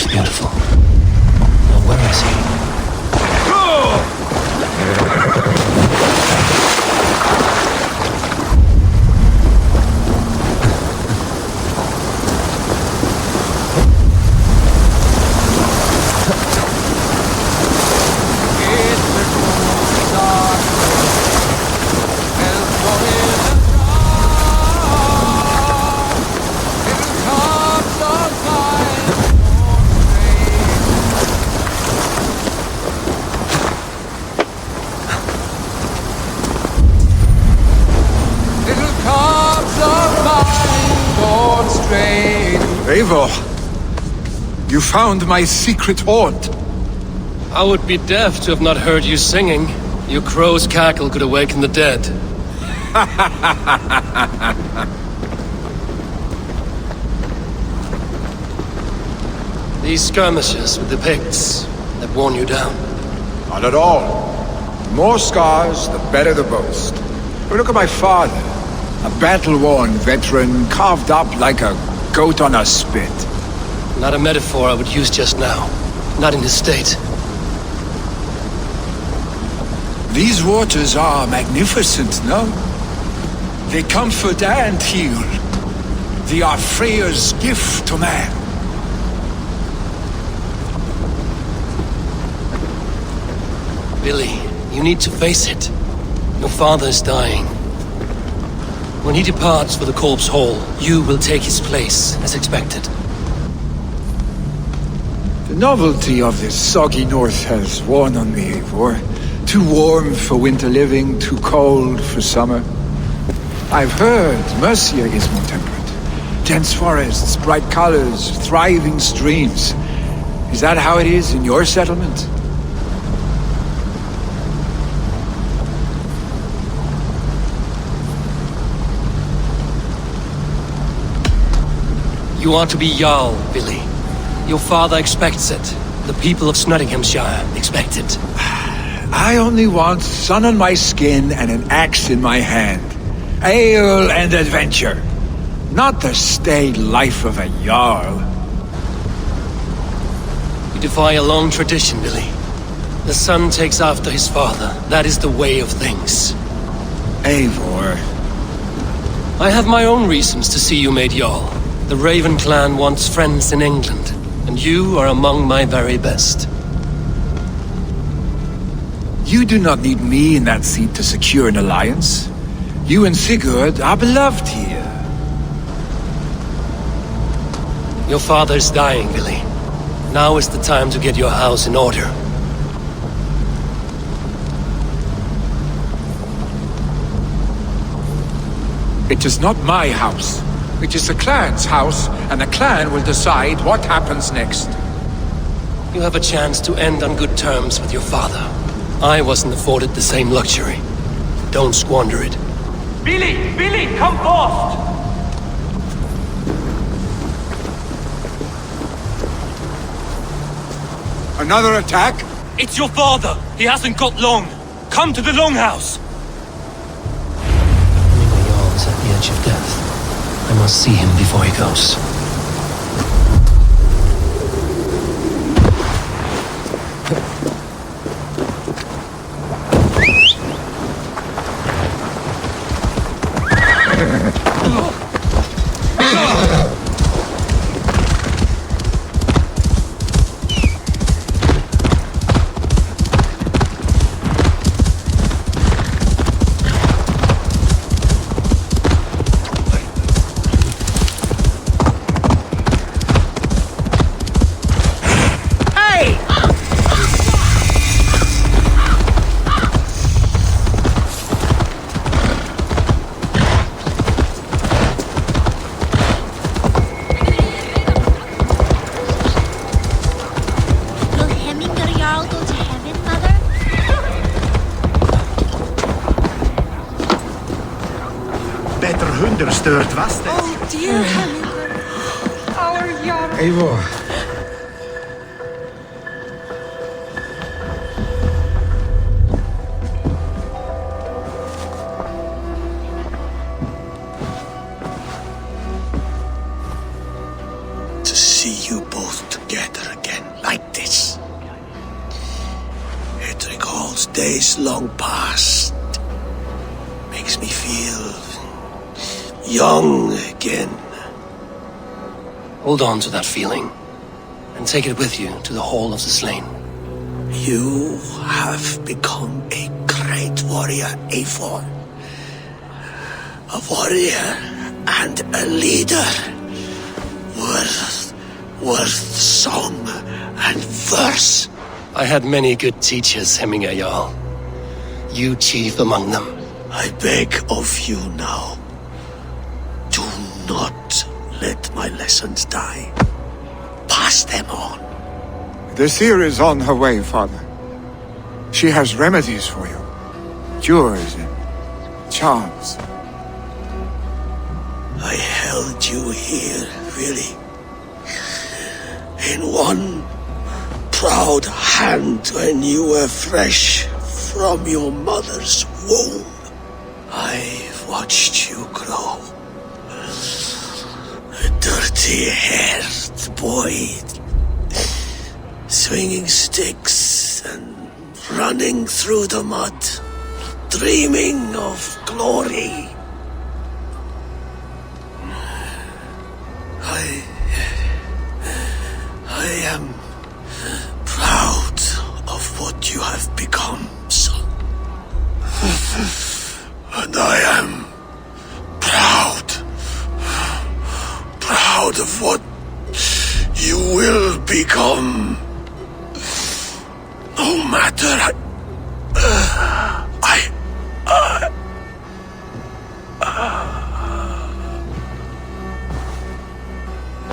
beautiful. Now where is he? Eivor, you found my secret haunt. I would be deaf to have not heard you singing. Your crow's cackle could awaken the dead. These skirmishes with the Picts that worn you down? Not at all. The more scars, the better the boast. But look at my father. A battle-worn veteran, carved up like a goat on a spit. Not a metaphor I would use just now. Not in this state. These waters are magnificent, no? They comfort and heal. They are Freya's gift to man. Billy, you need to face it. Your father is dying. When he departs for the Corpse Hall, you will take his place, as expected. The novelty of this soggy north has worn on me, Eivor. Too warm for winter living, too cold for summer. I've heard Mercia is more temperate. Dense forests, bright colors, thriving streams. Is that how it is in your settlement? You are to be Jarl, Billy. Your father expects it. The people of Nottinghamshire expect it. I only want sun on my skin and an axe in my hand. Ale and adventure. Not the staid life of a Jarl. You defy a long tradition, Billy. The son takes after his father. That is the way of things. Eivor. I have my own reasons to see you made Jarl. The Raven clan wants friends in England, and you are among my very best. You do not need me in that seat to secure an alliance. You and Sigurd are beloved here. Your father is dying, Billy. Now is the time to get your house in order. It is not my house. It is the clan's house, and the clan will decide what happens next. You have a chance to end on good terms with your father. I wasn't afforded the same luxury. Don't squander it. Billy! Billy, come fast! Another attack? It's your father! He hasn't got long! Come to the Longhouse! Jarl is at the edge of death. I must see him before he goes. Stört was denn? Oh dear Hemingway. Our young... Eivor. To see you both together again. like this. It recalls days long past. Makes me feel young again. Hold on to that feeling, and take it with you to the Hall of the Slain. You have become a great warrior, Eivor. A warrior and a leader. Worth song and verse. I had many good teachers, Hemminger Jarl. You chief among them. I beg of you now, do not let my lessons die. Pass them on. The seer is on her way, Father. She has remedies for you. Cures and charms. I held you here, really. In one proud hand when you were fresh from your mother's womb. I've watched you grow. A dirty-haired boy, swinging sticks and running through the mud, dreaming of glory. I am proud of what you have become, son. And I am proud of what you will become. No matter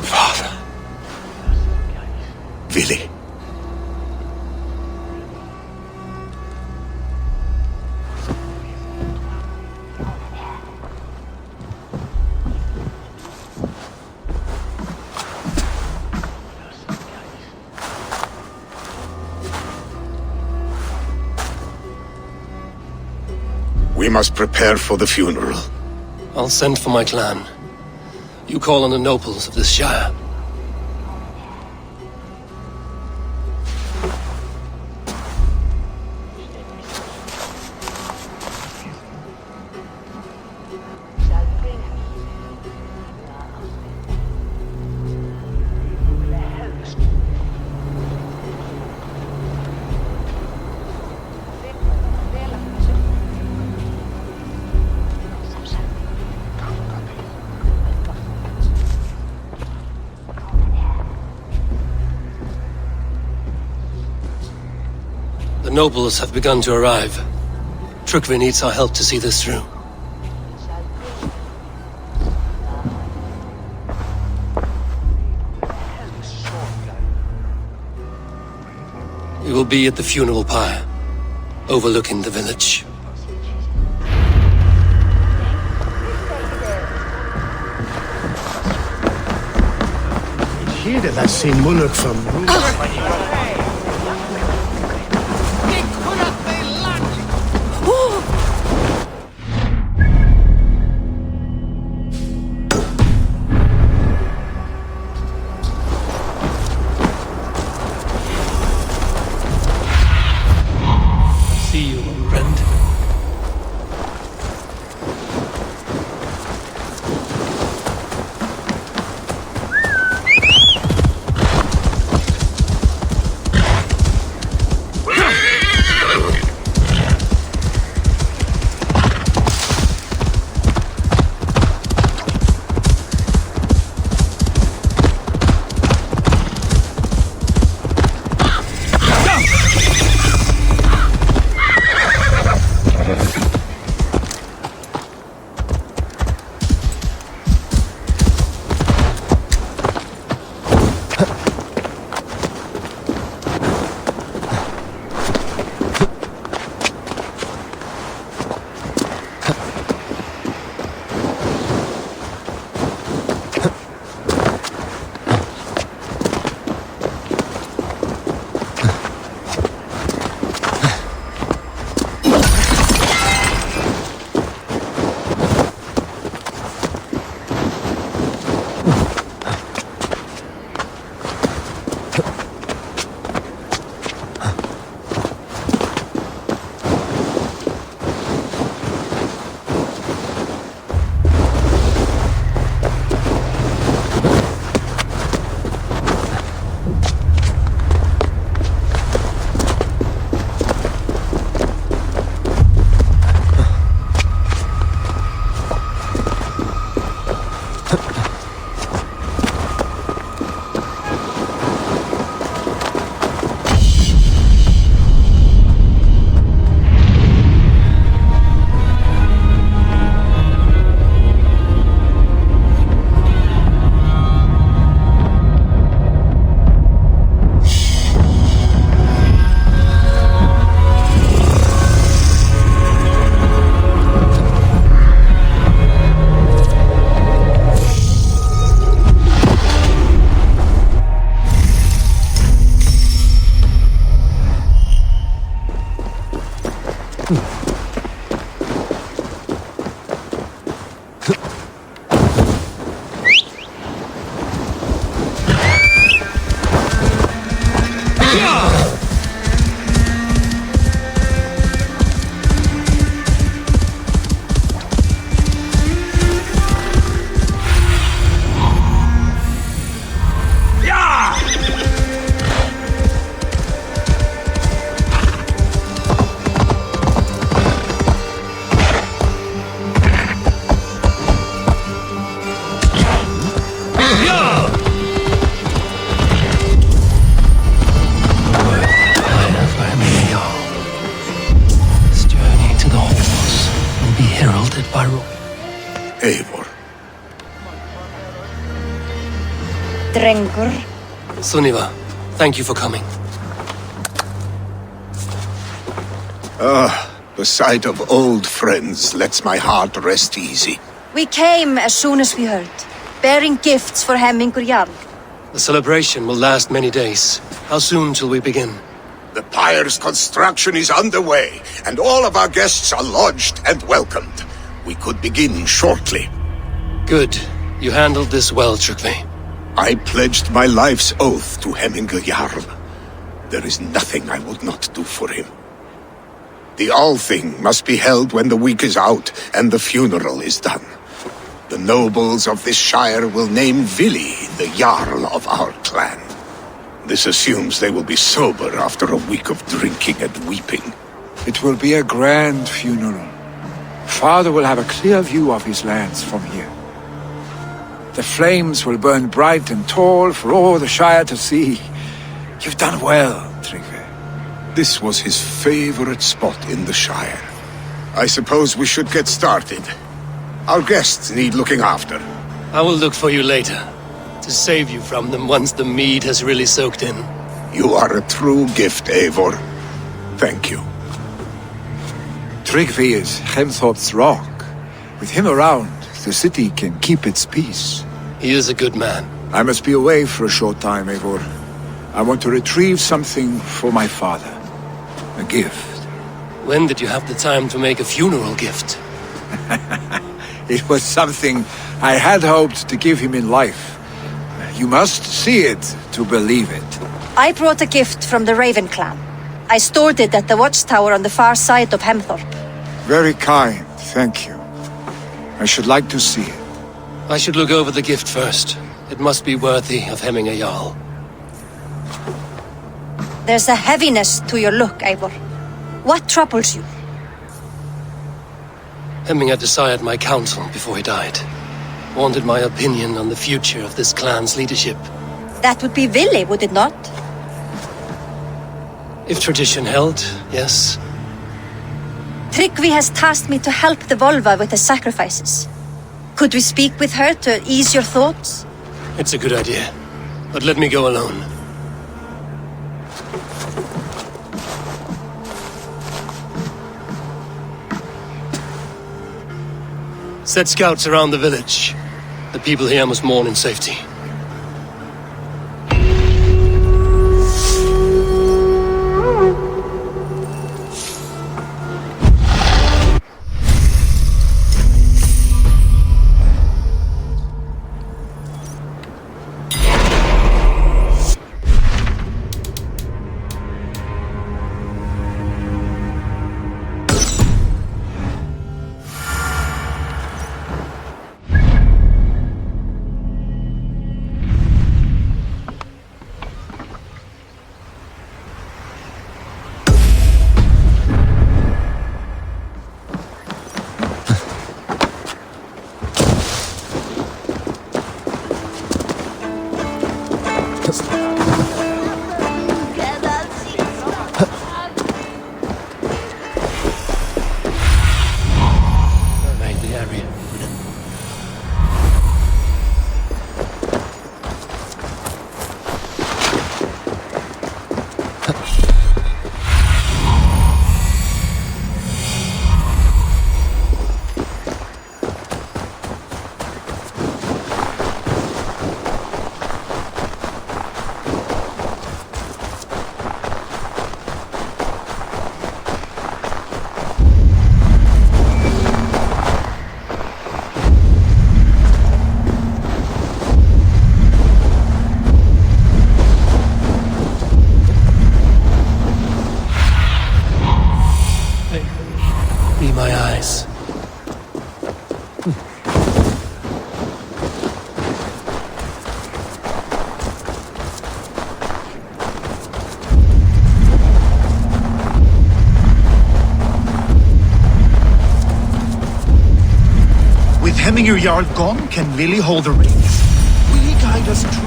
Father. Willi. We must prepare for the funeral. I'll send for my clan. You call on the nobles of this shire. The nobles have begun to arrive. Trukvi needs our help to see this through. We will be at the funeral pyre, overlooking the village. Hier, dat is geen moeilijk van. Eivor. Drengur. Sunniva, thank you for coming. The sight of old friends lets my heart rest easy. We came as soon as we heard, bearing gifts for Hemmingur Jarl. The celebration will last many days. How soon till we begin? The pyre's construction is underway, and all of our guests are lodged and welcomed. We could begin shortly. Good. You handled this well, Tryggvi. I pledged my life's oath to Hemmingur Jarl. There is nothing I would not do for him. The Althing must be held when the week is out and the funeral is done. The nobles of this shire will name Vili the Jarl of our clan. This assumes they will be sober after a week of drinking and weeping. It will be a grand funeral. Father will have a clear view of his lands from here. The flames will burn bright and tall for all the Shire to see. You've done well, Tryggvi. This was his favorite spot in the Shire. I suppose we should get started. Our guests need looking after. I will look for you later, to save you from them once the mead has really soaked in. You are a true gift, Eivor. Thank you. Tryggvi is Hemthorpe's rock. With him around, the city can keep its peace. He is a good man. I must be away for a short time, Eivor. I want to retrieve something for my father. A gift. When did you have the time to make a funeral gift? It was something I had hoped to give him in life. You must see it to believe it. I brought a gift from the Raven clan. I stored it at the watchtower on the far side of Hemthorpe. Very kind, thank you. I should like to see it. I should look over the gift first. It must be worthy of Hemmingur Jarl. There's a heaviness to your look, Eivor. What troubles you? Hemmingur desired my counsel before he died. Wanted my opinion on the future of this clan's leadership. That would be Vili, would it not? If tradition held, yes. Tryggvi has tasked me to help the Volva with the sacrifices. Could we speak with her to ease your thoughts? It's a good idea. But let me go alone. Set scouts around the village. The people here must mourn in safety. Hemminger Jarl gone, can Vili hold the reins? Will he guide us true?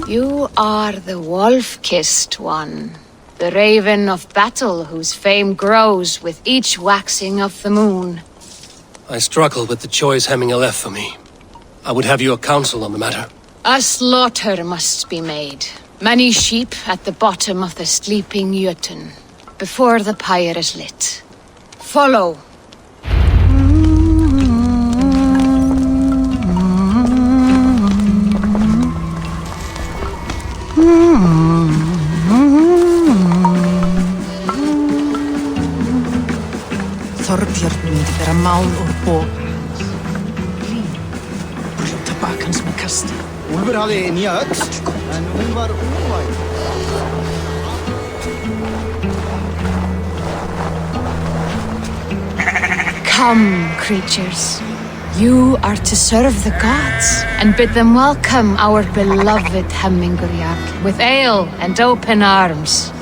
You are the wolf-kissed one. The raven of battle whose fame grows with each waxing of the moon. I struggle with the choice Hemminger left for me. I would have your counsel on the matter. A slaughter must be made. Many sheep at the bottom of the sleeping Jötun, before the pyre is lit. Follow. Þorbjörn myndi bera mál úr bók. Brjóta bak hans með kasti. Úlfur hafði nýja öxl, en hún var úrvæg. Come, creatures. You are to serve the gods, and bid them welcome our beloved Hemminger Jarl with ale and open arms.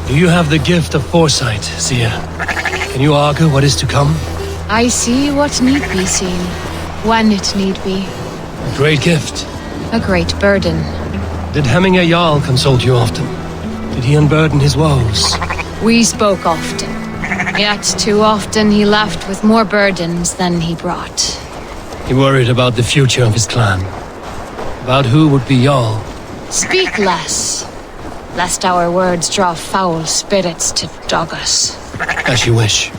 Do you have the gift of foresight, Seer? Can you argue what is to come? I see what need be seen, when it need be. A great gift. A great burden. Did Hemminger Jarl consult you often? Did he unburden his woes? We spoke often, yet too often he left with more burdens than he brought. He worried about the future of his clan. About who would be Jarl. Speak less, lest our words draw foul spirits to dog us. As you wish.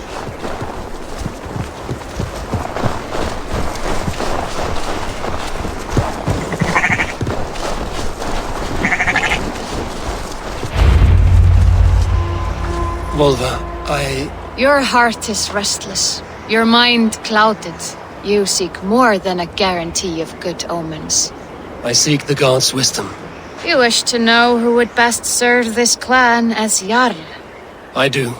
Volva, Your heart is restless, your mind clouded. You seek more than a guarantee of good omens. I seek the gods' wisdom. You wish to know who would best serve this clan as Jarl. I do.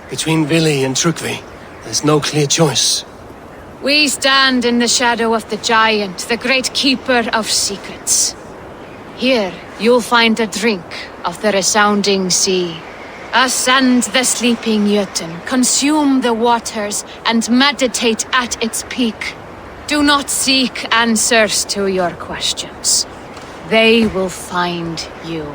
Between Vili and Trukvi, there's no clear choice. We stand in the shadow of the giant, the great keeper of secrets. Here, you'll find a drink of the resounding sea. Ascend the sleeping Jötun, consume the waters, and meditate at its peak. Do not seek answers to your questions. They will find you.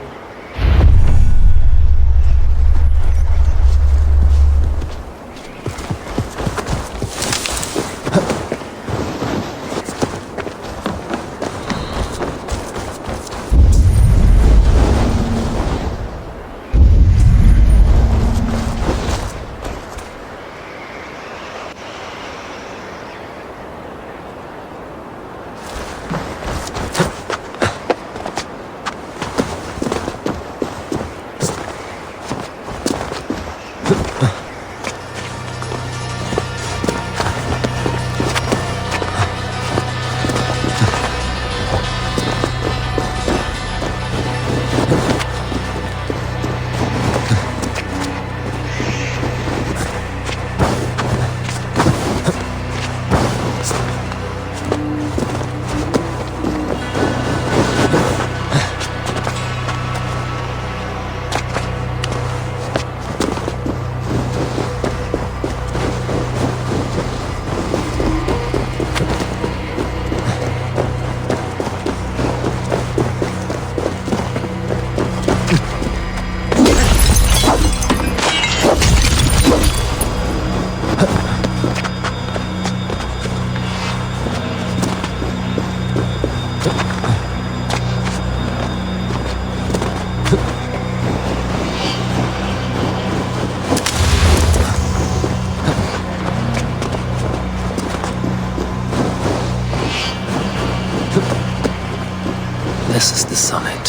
This is the sonnet.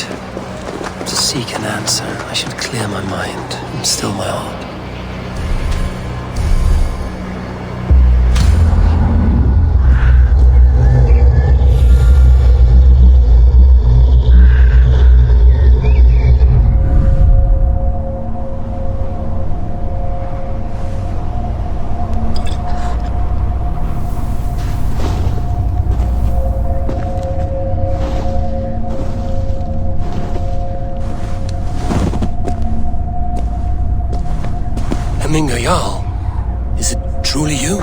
To seek an answer, I should clear my mind and still my heart. Hemminger Jarl. Is it truly you?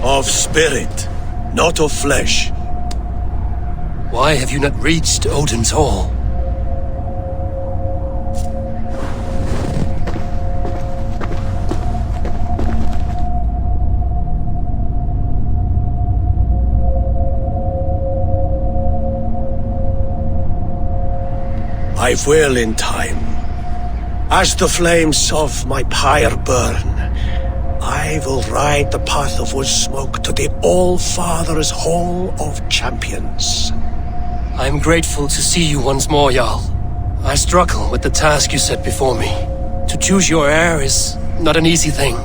Of spirit, not of flesh. Why have you not reached Odin's Hall? I will in time. As the flames of my pyre burn, I will ride the path of wood smoke to the All-Father's Hall of Champions. I am grateful to see you once more, Jarl. I struggle with the task you set before me. To choose your heir is not an easy thing.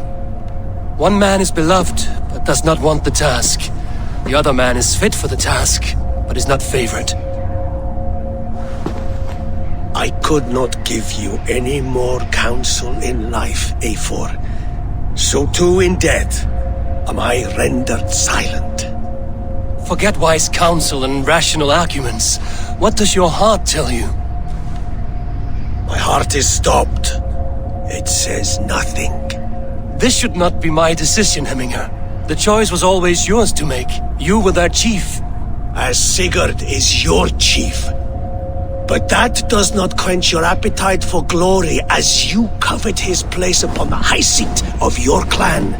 One man is beloved, but does not want the task. The other man is fit for the task, but is not favored. I could not give you any more counsel in life, Eivor. So too in death am I rendered silent. Forget wise counsel and rational arguments. What does your heart tell you? My heart is stopped. It says nothing. This should not be my decision, Hemminger. The choice was always yours to make. You were their chief. As Sigurd is your chief. But that does not quench your appetite for glory as you covet his place upon the high seat of your clan.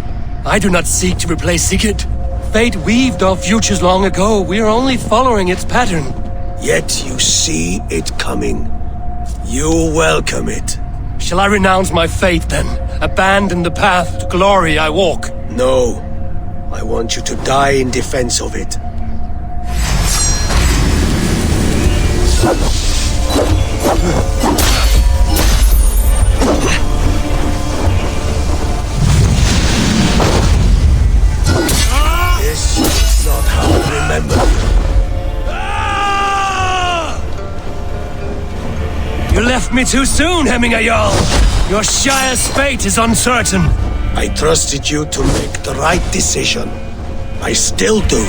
I do not seek to replace Sigurd. Fate weaved our futures long ago. We are only following its pattern. Yet you see it coming. You welcome it. Shall I renounce my faith then? Abandon the path to glory I walk? No. I want you to die in defense of it. This is not how I remember you. You left me too soon, Hemminger Jarl. Your Shire's fate is uncertain. I trusted you to make the right decision. I still do.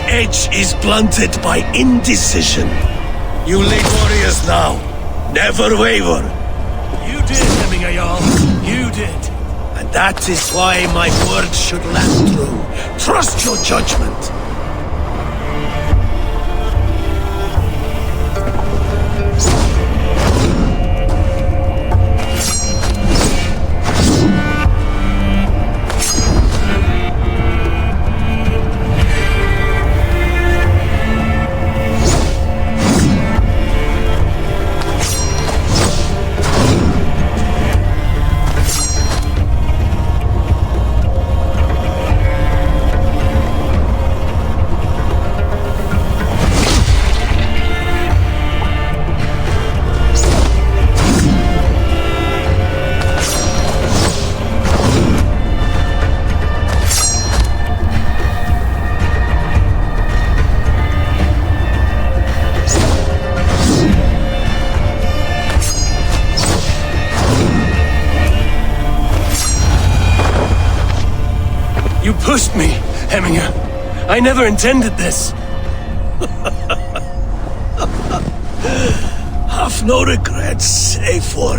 Edge is blunted by indecision. You lead warriors now. Never waver. You did, Hemminger Jarl. You did. And that is why my word should land through. Trust your judgment. pushed me, Hemminger. I never intended this. Have no regrets, save for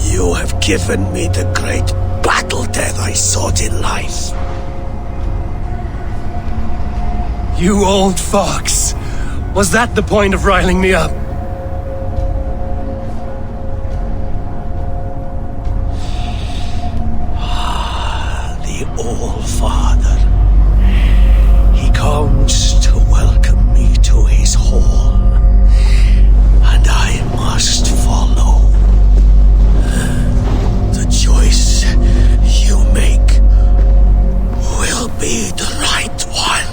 you have given me the great battle death I sought in life. You old fox. Was that the point of riling me up? The All-Father. He comes to welcome me to his hall, and I must follow. The choice you make will be the right one.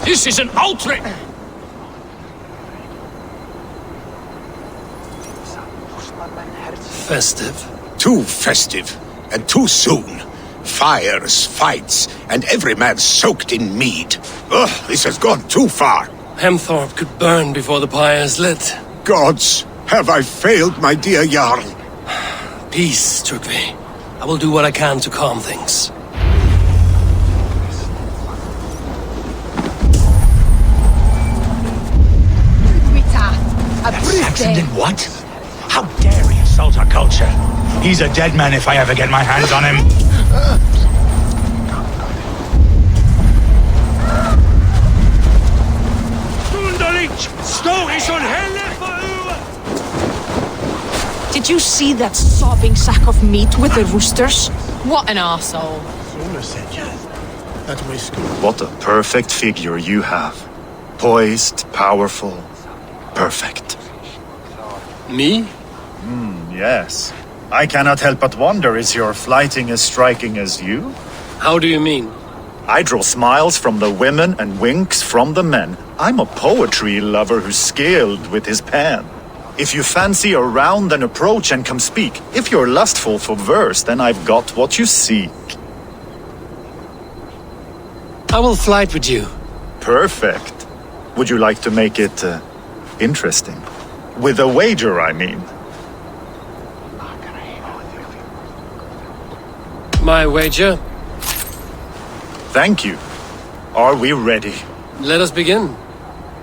This is an outrage! Festive. Too festive, and too soon. Fires, fights, and every man soaked in mead. Ugh, this has gone too far. Hemthorpe could burn before the pyre is lit. Gods, have I failed my dear Jarl? Peace, Tryggvi. I will do what I can to calm things. Saxon did what? How dare he assault our culture? He's a dead man if I ever get my hands on him. Did you see that sobbing sack of meat with the roosters? What an arsehole. What a perfect figure you have. Poised, powerful, perfect. Me? Yes. I cannot help but wonder, is your flighting as striking as you? How do you mean? I draw smiles from the women and winks from the men. I'm a poetry lover who's skilled with his pen. If you fancy a round, then approach and come speak. If you're lustful for verse, then I've got what you seek. I will flight with you. Perfect. Would you like to make it interesting? With a wager, I mean. My wager? Thank you. Are we ready? Let us begin.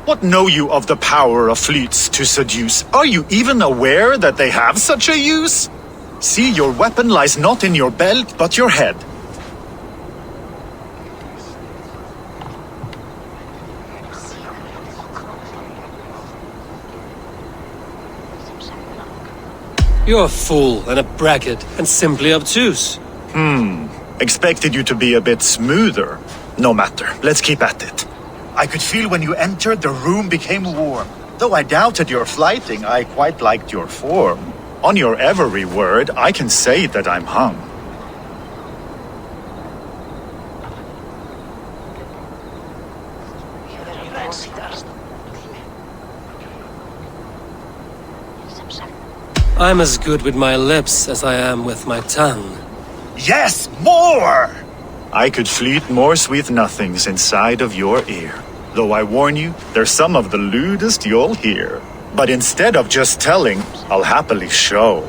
What know you of the power of fleets to seduce? Are you even aware that they have such a use? See, your weapon lies not in your belt, but your head. You're a fool and a braggart and simply obtuse. Expected you to be a bit smoother. No matter, let's keep at it. I could feel when you entered, the room became warm. Though I doubted your flighting, I quite liked your form. On your every word, I can say that I'm hung. I'm as good with my lips as I am with my tongue. Yes, more! I could fleet more sweet nothings inside of your ear. Though I warn you, they're some of the lewdest you'll hear. But instead of just telling, I'll happily show.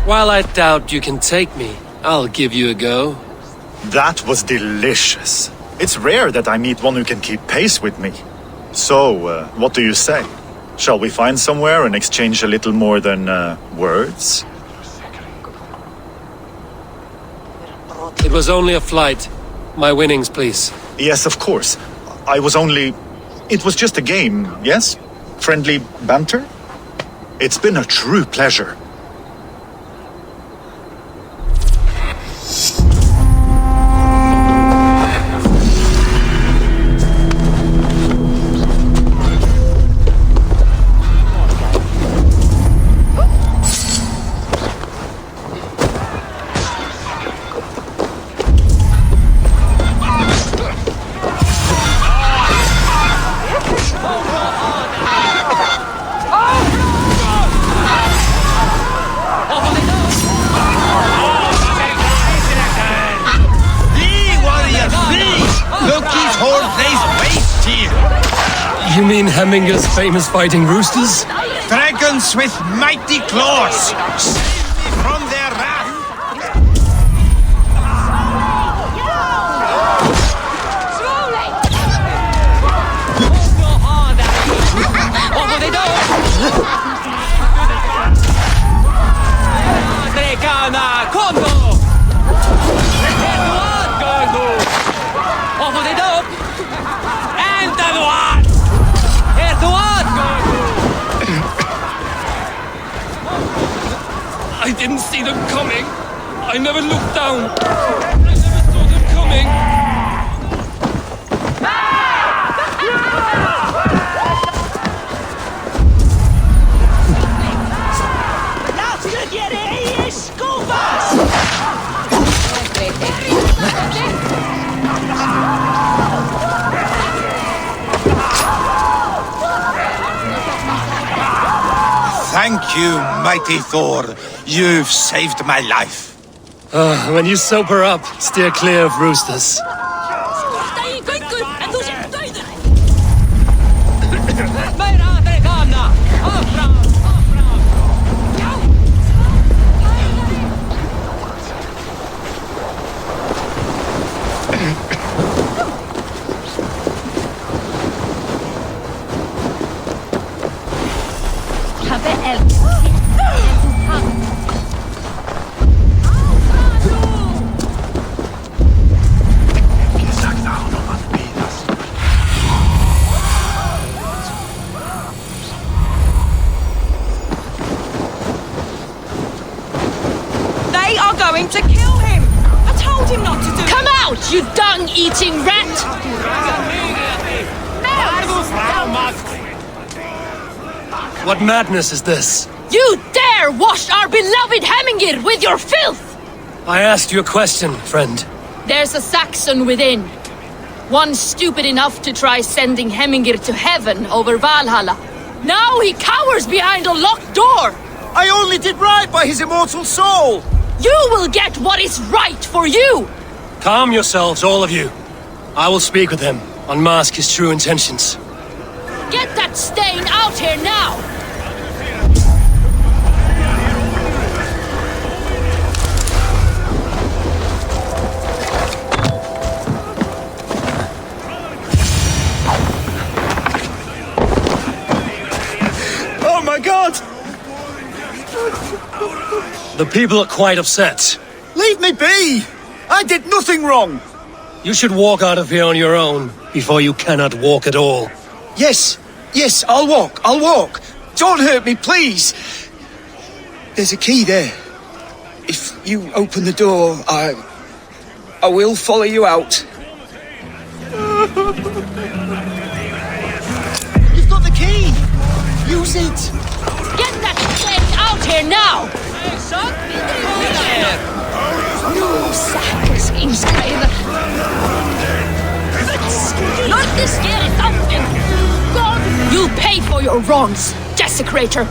While I doubt you can take me, I'll give you a go. That was delicious. It's rare that I meet one who can keep pace with me. So, what do you say? Shall we find somewhere and exchange a little more than, words? It was only a flight. My winnings, please. Yes, of course. It was just a game, yes? Friendly banter? It's been a true pleasure. You mean Hemminger's famous fighting roosters? Dragons with mighty claws! Save me from their wrath! I didn't see them coming. I never looked down. I never saw them coming. Thank you, mighty Thor. You've saved my life. When you sober up, steer clear of roosters. Going to kill him! I told him not to do it! Come out, you dung-eating rat! What madness is this? You dare wash our beloved Hemingir with your filth! I asked you a question, friend. There's a Saxon within. One stupid enough to try sending Hemingir to heaven over Valhalla. Now he cowers behind a locked door! I only did right by his immortal soul! You will get what is right for you! Calm yourselves, all of you. I will speak with him, unmask his true intentions. Get that stain out here now! Oh my god! The people are quite upset. Leave me be! I did nothing wrong! You should walk out of here on your own before you cannot walk at all. Yes, I'll walk. Don't hurt me, please! There's a key there. If you open the door, I will follow you out. You've got the key! Use it! Get that stain out here now! You sackers in Volskreider! Not the scary something! God, you'll pay for your wrongs, desecrator!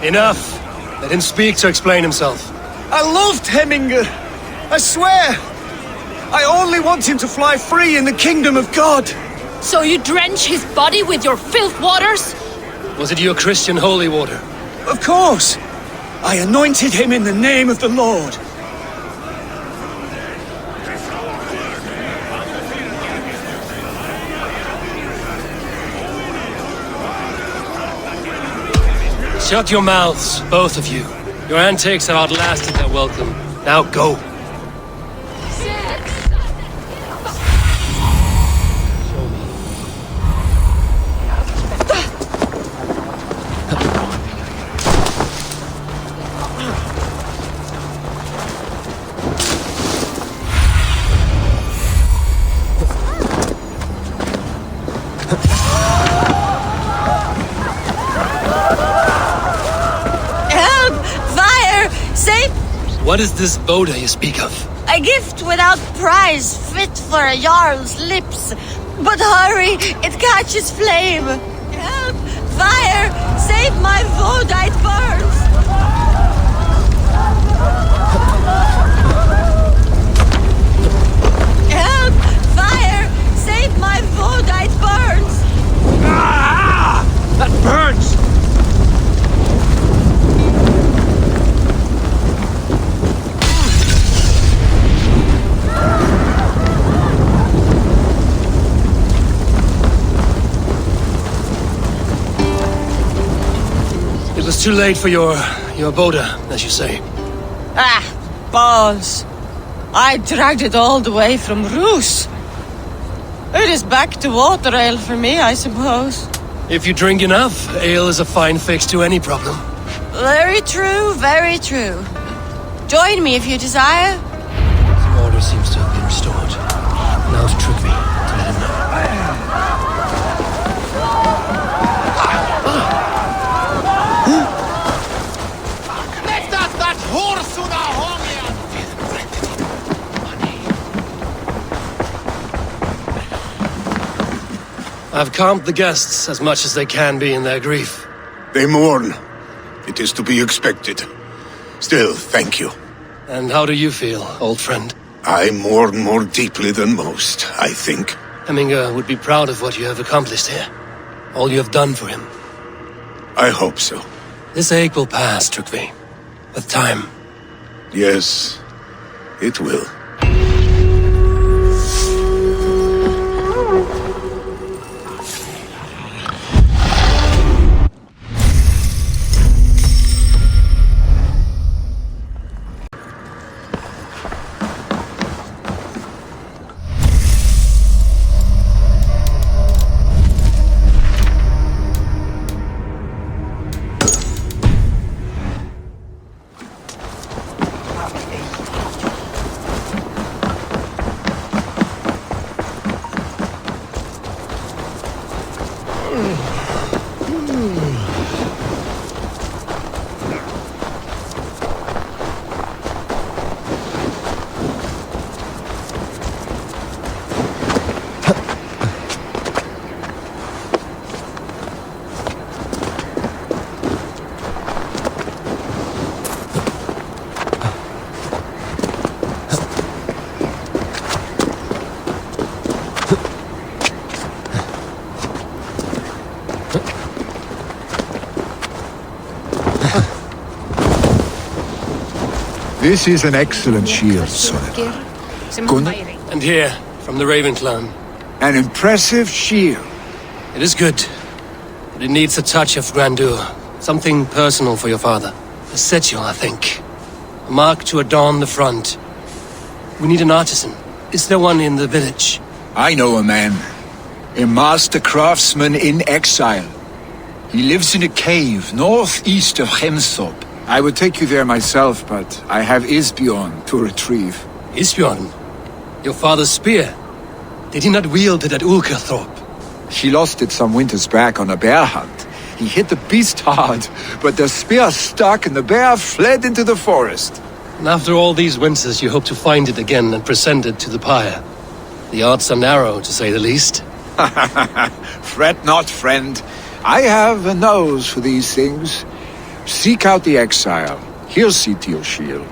Enough! Let him speak to explain himself. I loved Hemminger. I swear. I only want him to fly free in the kingdom of God. So you drench his body with your filth waters? Was it your Christian holy water? Of course. I anointed him in the name of the Lord. Shut your mouths, both of you. Your antics have outlasted their welcome. Now go. What is this Boda you speak of? A gift without price, fit for a Jarl's lips. But hurry, it catches flame. Help! Fire! Save my Voda, it burns! Help! Fire! Save my Voda, it burns! Ah! That burns! It was too late for your Boda, as you say. Ah, balls. I dragged it all the way from Roos. It is back to water ale for me, I suppose. If you drink enough, ale is a fine fix to any problem. Very true, very true. Join me if you desire. The order seems to have been restored. Now it's Trygve to let him know. I've calmed the guests as much as they can be in their grief. They mourn. It is to be expected. Still, thank you. And how do you feel, old friend? I mourn more deeply than most, I think. Hemminger would be proud of what you have accomplished here. All you have done for him. I hope so. This ache will pass, Trygve. With time. Yes, it will. This is an excellent shield, son. And here, from the Raven clan. An impressive shield. It is good, but it needs a touch of grandeur. Something personal for your father. A setio, I think. A mark to adorn the front. We need an artisan. Is there one in the village? I know a man. A master craftsman in exile. He lives in a cave northeast of Hemthorpe. I would take you there myself, but I have Isbjorn to retrieve. Isbjorn? Your father's spear? Did he not wield it at Ulkerthorpe? He lost it some winters back on a bear hunt. He hit the beast hard, but the spear stuck and the bear fled into the forest. And after all these winters, you hope to find it again and present it to the pyre. The odds are narrow, to say the least. Fret not, friend. I have a nose for these things. Seek out the exile. He'll see to your shield.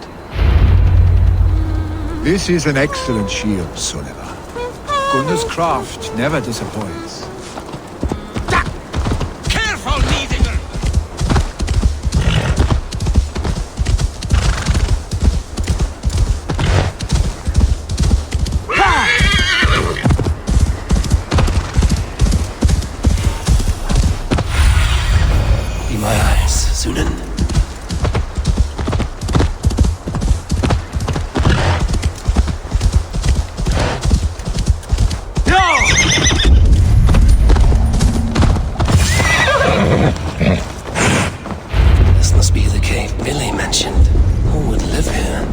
This is an excellent shield, Sullivan. Gunnar's craft never disappoints. Careful, Needinger! Be my eyes, Sunan. This must be the cave Billy mentioned. Who would live here?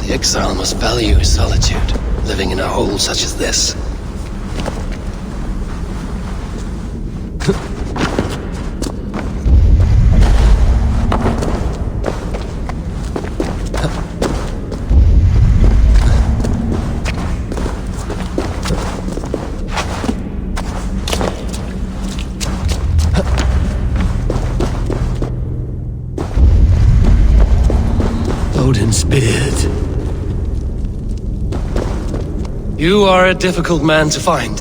The exile must value his solitude, living in a hole such as this. Odin's beard. You are a difficult man to find.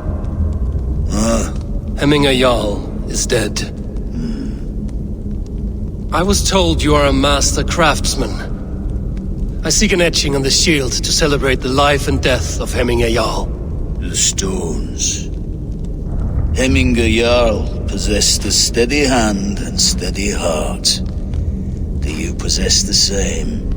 Hemminger Jarl is dead. I was told you are a master craftsman. I seek an etching on the shield to celebrate the life and death of Hemminger Jarl. The stones. Hemminger Jarl possessed a steady hand and steady heart. Do you possess the same?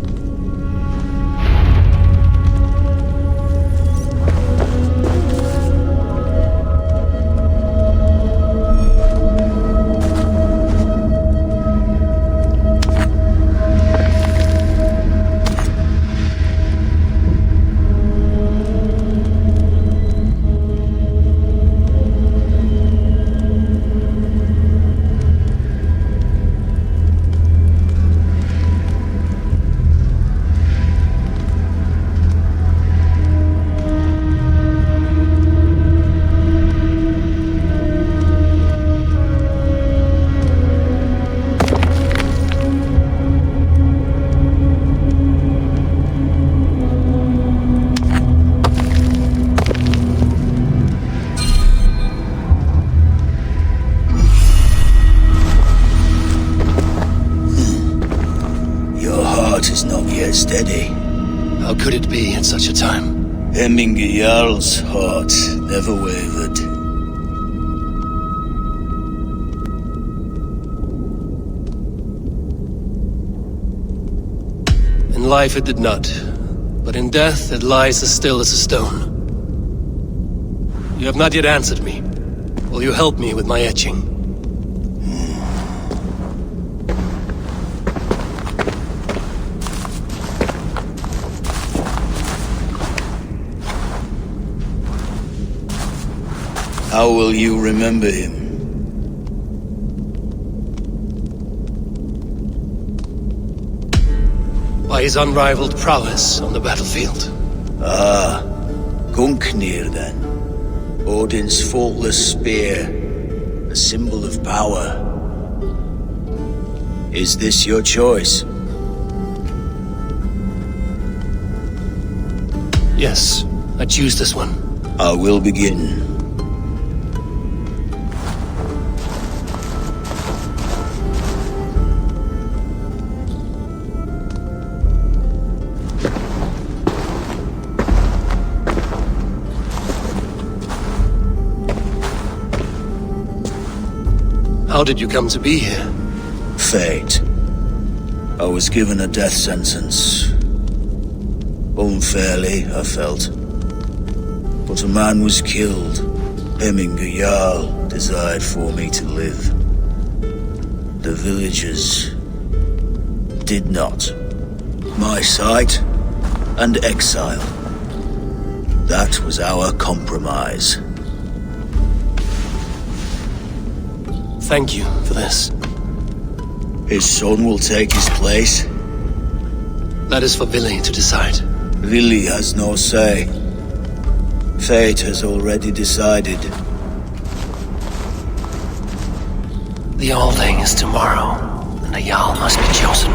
Steady. How could it be at such a time? Hemminger Jarl's heart never wavered. In life it did not, but in death it lies as still as a stone. You have not yet answered me. Will you help me with my etching? How will you remember him? By his unrivaled prowess on the battlefield. Ah, Gungnir then. Odin's faultless spear, a symbol of power. Is this your choice? Yes, I choose this one. I will begin. How did you come to be here? Fate. I was given a death sentence. Unfairly, I felt. But a man was killed. Hemminger Jarl desired for me to live. The villagers did not. My sight and exile. That was our compromise. Thank you for this. His son will take his place. That is for Billy to decide. Billy has no say. Fate has already decided. The Alding is tomorrow, and a Jarl must be chosen.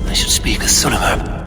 I should speak with Sunnema.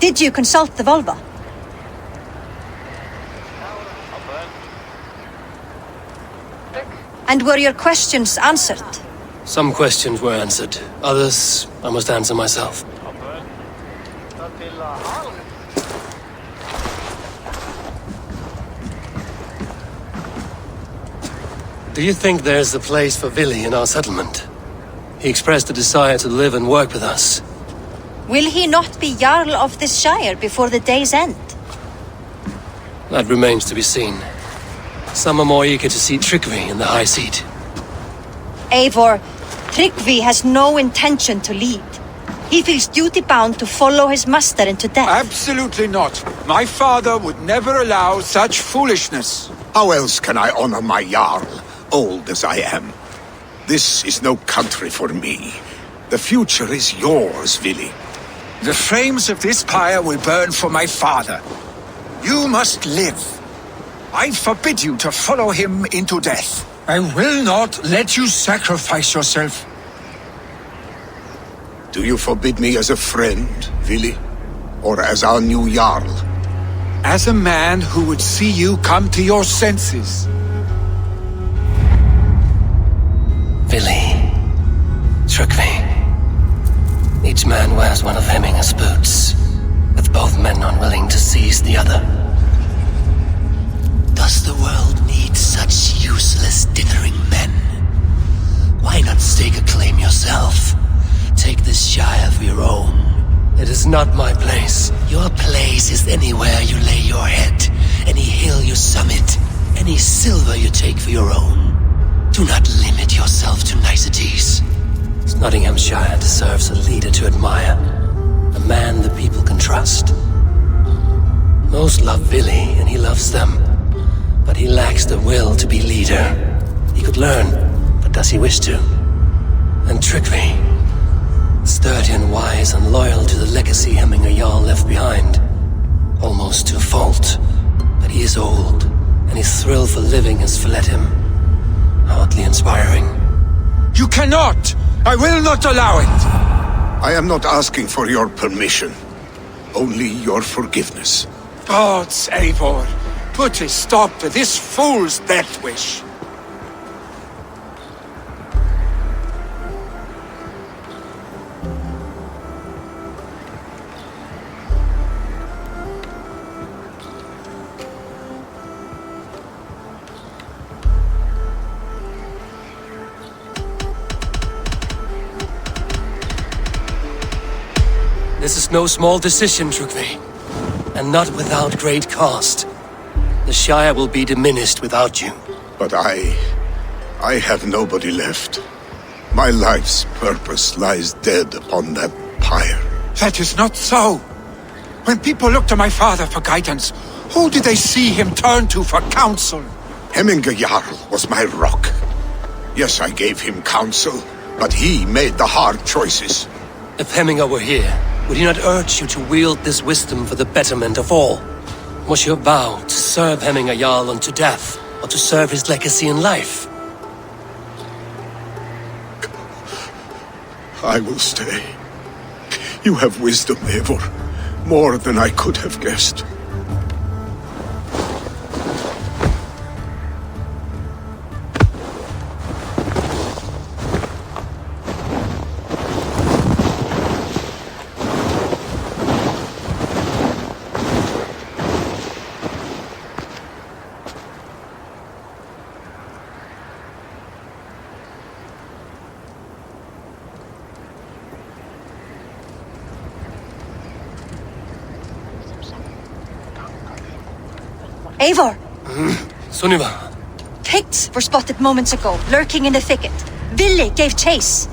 Did you consult the Volva? And were your questions answered? Some questions were answered. Others, I must answer myself. Do you think there's a place for Billy in our settlement? He expressed a desire to live and work with us. Will he not be Jarl of this shire before the day's end? That remains to be seen. Some are more eager to see Tryggvi in the high seat. Eivor, Tryggvi has no intention to lead. He feels duty-bound to follow his master into death. Absolutely not. My father would never allow such foolishness. How else can I honor my Jarl, old as I am? This is no country for me. The future is yours, Vili. The flames of this pyre will burn for my father. You must live. I forbid you to follow him into death. I will not let you sacrifice yourself. Do you forbid me as a friend, Vili? Or as our new Jarl? As a man who would see you come to your senses. Vili. Tryggvi. Each man wears one of Hemminger's boots, with both men unwilling to seize the other. Does the world need such useless, dithering men? Why not stake a claim yourself? Take this shire for your own. It is not my place. Your place is anywhere you lay your head, any hill you summit, any silver you take for your own. Do not limit yourself to niceties. Nottinghamshire deserves a leader to admire, a man the people can trust. Most love Vili, and he loves them, but he lacks the will to be leader. He could learn, but does he wish to? And Tryggvi, sturdy and wise and loyal to the legacy Hemminger Jarl left behind, almost to a fault. But he is old, and his thrill for living has fled him. Hardly inspiring. You cannot! I will not allow it! I am not asking for your permission, only your forgiveness. Gods, Eivor, put a stop to this fool's death wish. This is no small decision, Trugvi, and not without great cost. The Shire will be diminished without you. But I have nobody left. My life's purpose lies dead upon that pyre. That is not so. When people look to my father for guidance, who do they see him turn to for counsel? Hemminge Jarl was my rock. Yes, I gave him counsel, but he made the hard choices. If Hemminge were here, would he not urge you to wield this wisdom for the betterment of all? Was your vow to serve Hemminge Jarl unto death, or to serve his legacy in life? I will stay. You have wisdom, Eivor, more than I could have guessed. Eivor! Sunniva! Picts were spotted moments ago, lurking in the thicket. Ville gave chase.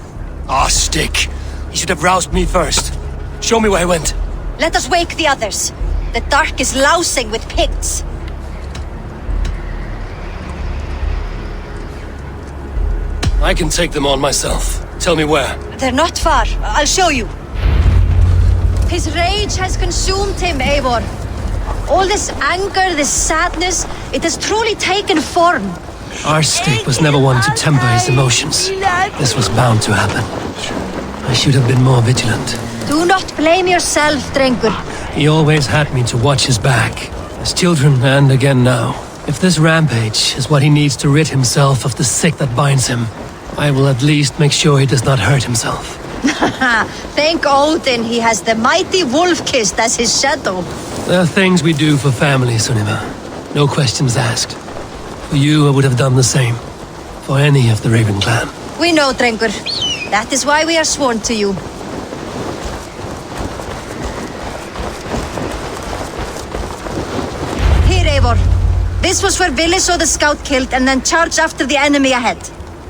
Ah, stick! He should have roused me first. Show me where he went. Let us wake the others. The dark is lousing with Picts. I can take them on myself. Tell me where. They're not far. I'll show you. His rage has consumed him, Eivor. All this anger, this sadness, it has truly taken form. Our stick was never one to temper his emotions. This was bound to happen. I should have been more vigilant. Do not blame yourself, Drengur. He always had me to watch his back. As children, and again now. If this rampage is what he needs to rid himself of the sick that binds him, I will at least make sure he does not hurt himself. Thank Odin he has the mighty Wolf-Kissed as his shadow. There are things we do for family, Sunniva. No questions asked. For you, I would have done the same. For any of the Raven clan. We know, Drengur. That is why we are sworn to you. Here, Eivor. This was where Ville saw the scout killed and then charged after the enemy ahead.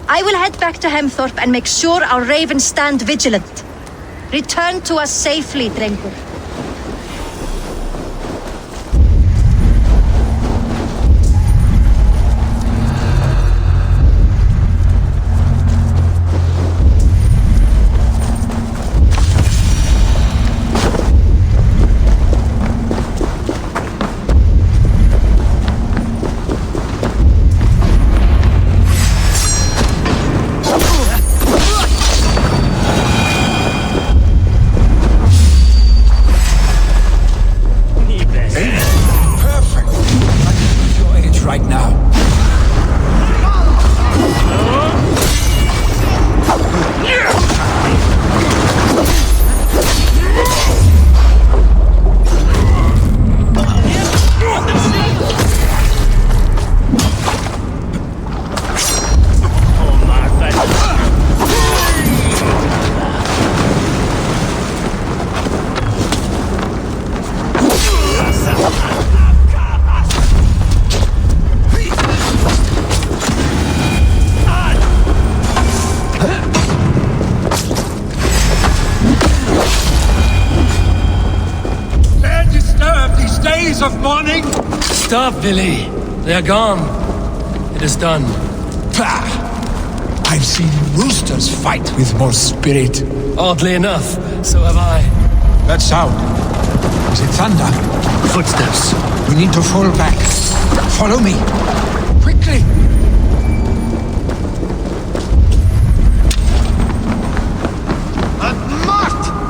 I will head back to Hemthorpe and make sure our ravens stand vigilant. Return to us safely, Drengur. Of mourning? Stop, Billy. They are gone. It is done. Pah! I've seen roosters fight with more spirit. Oddly enough, so have I. That sound. Is it thunder? Footsteps. We need to fall back. Follow me. Quickly! Mart!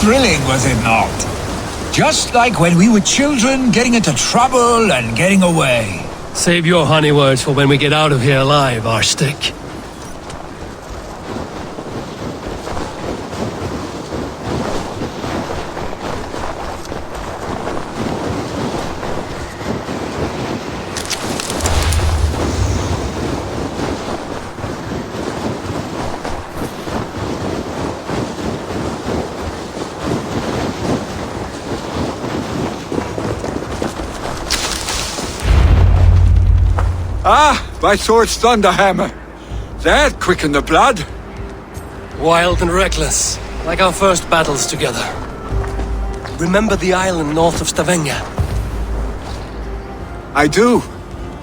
Thrilling, was it not? Just like when we were children, getting into trouble and getting away. Save your honey words for when we get out of here alive, Arstick. Ah, by Thor's thunderhammer. That quickened the blood. Wild and reckless, like our first battles together. Remember the island north of Stavanger? I do.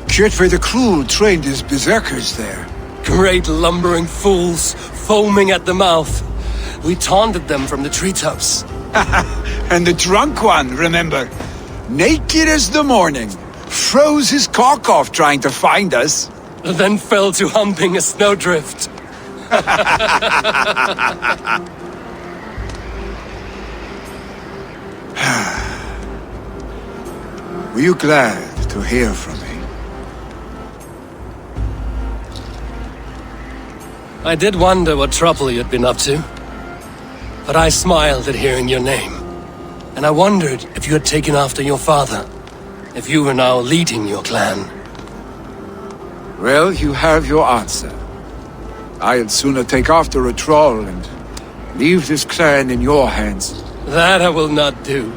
Kjotve the Cruel trained his berserkers there. Great lumbering fools, foaming at the mouth. We taunted them from the treetops. And the drunk one, remember? Naked as the morning. Froze his cock off trying to find us. Then fell to humping a snowdrift. Were you glad to hear from me? I did wonder what trouble you'd been up to. But I smiled at hearing your name. And I wondered if you had taken after your father. If you were now leading your clan. Well, you have your answer. I'd sooner take after a troll and leave this clan in your hands. That I will not do.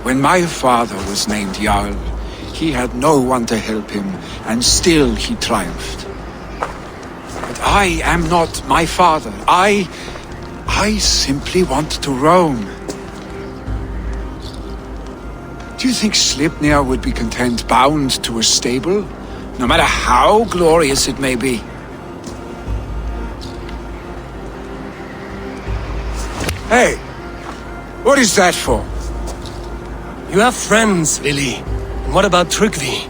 When my father was named Jarl, he had no one to help him, and still he triumphed. But I am not my father. I simply want to roam. Do you think Sleipnir would be content bound to a stable? No matter how glorious it may be? Hey! What is that for? You have friends, Vili. And what about Tryggvi?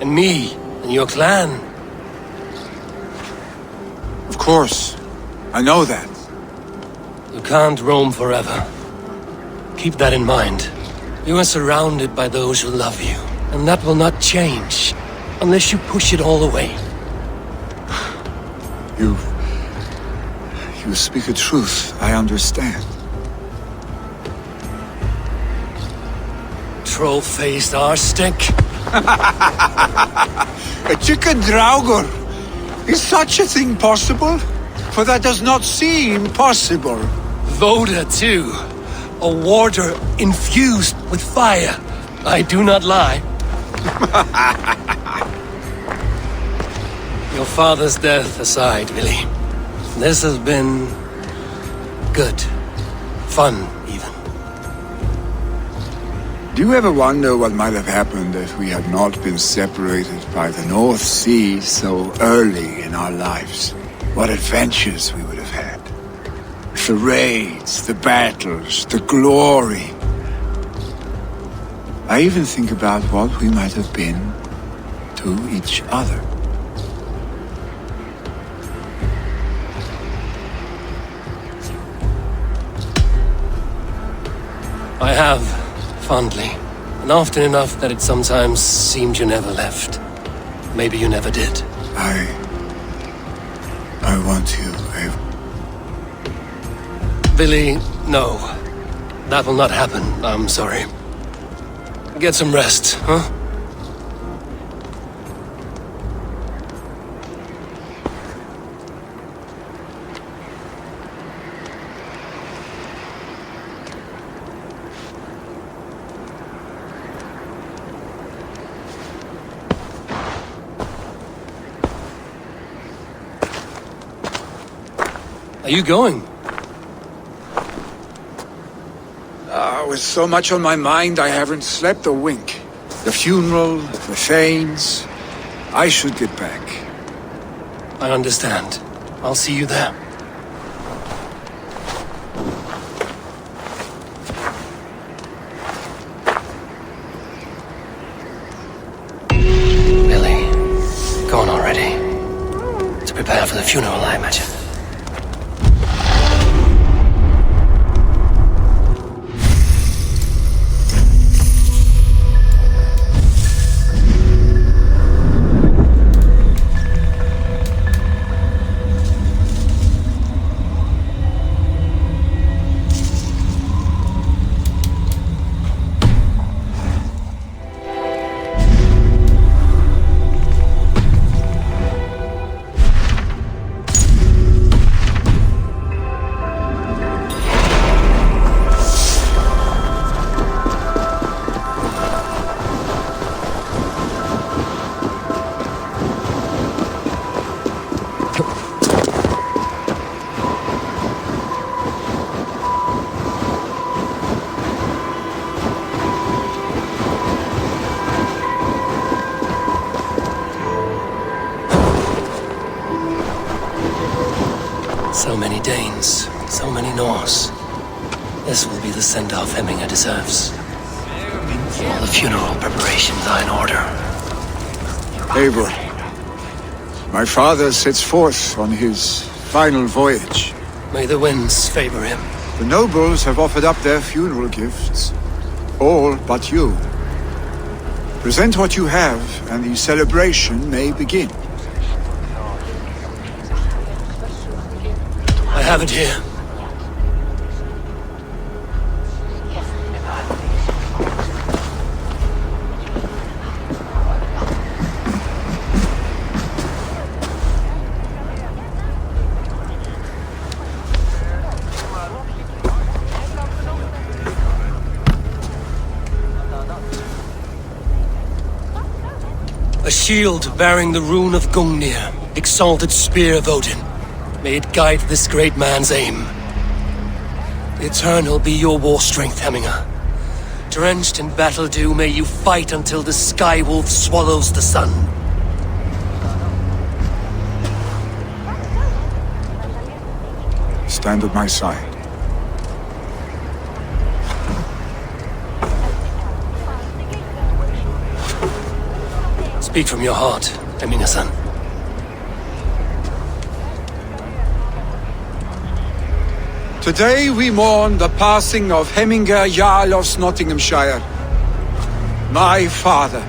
And me? And your clan? Of course. I know that. You can't roam forever. Keep that in mind. You are surrounded by those who love you. And that will not change. Unless you push it all away. You speak a truth. I understand. Troll-faced arstick. A chicken draugr. Is such a thing possible? For that does not seem possible. Voda, too. A warder infused with fire. I do not lie. Your father's death aside, Vili. This has been... good. Fun, even. Do you ever wonder what might have happened if we had not been separated by the North Sea so early in our lives? What adventures we would have had. The raids, the battles, the glory. I even think about what we might have been to each other. I have, fondly. And often enough that it sometimes seemed you never left. Maybe you never did. I want you, Vili, no. That will not happen. I'm sorry. Get some rest, huh? you going? With so much on my mind, I haven't slept a wink. The funeral, the Thanes. I should get back. I understand. I'll see you there. Billy, gone already. To prepare for the funeral, I imagine. So many Danes, so many Norse. This will be the send-off Hemminger deserves. All the funeral preparations are in order. Eivor, my father sets forth on his final voyage. May the winds favor him. The nobles have offered up their funeral gifts. All but you. Present what you have, and the celebration may begin. I have it here. A shield bearing the rune of Gungnir, exalted spear of Odin. May it guide this great man's aim. Eternal be your war strength, Hemminger. Drenched in battle dew, may you fight until the sky wolf swallows the sun. Stand at my side. Speak from your heart, Hemminger-san. Today we mourn the passing of Hemminger Jarl of Nottinghamshire. My father.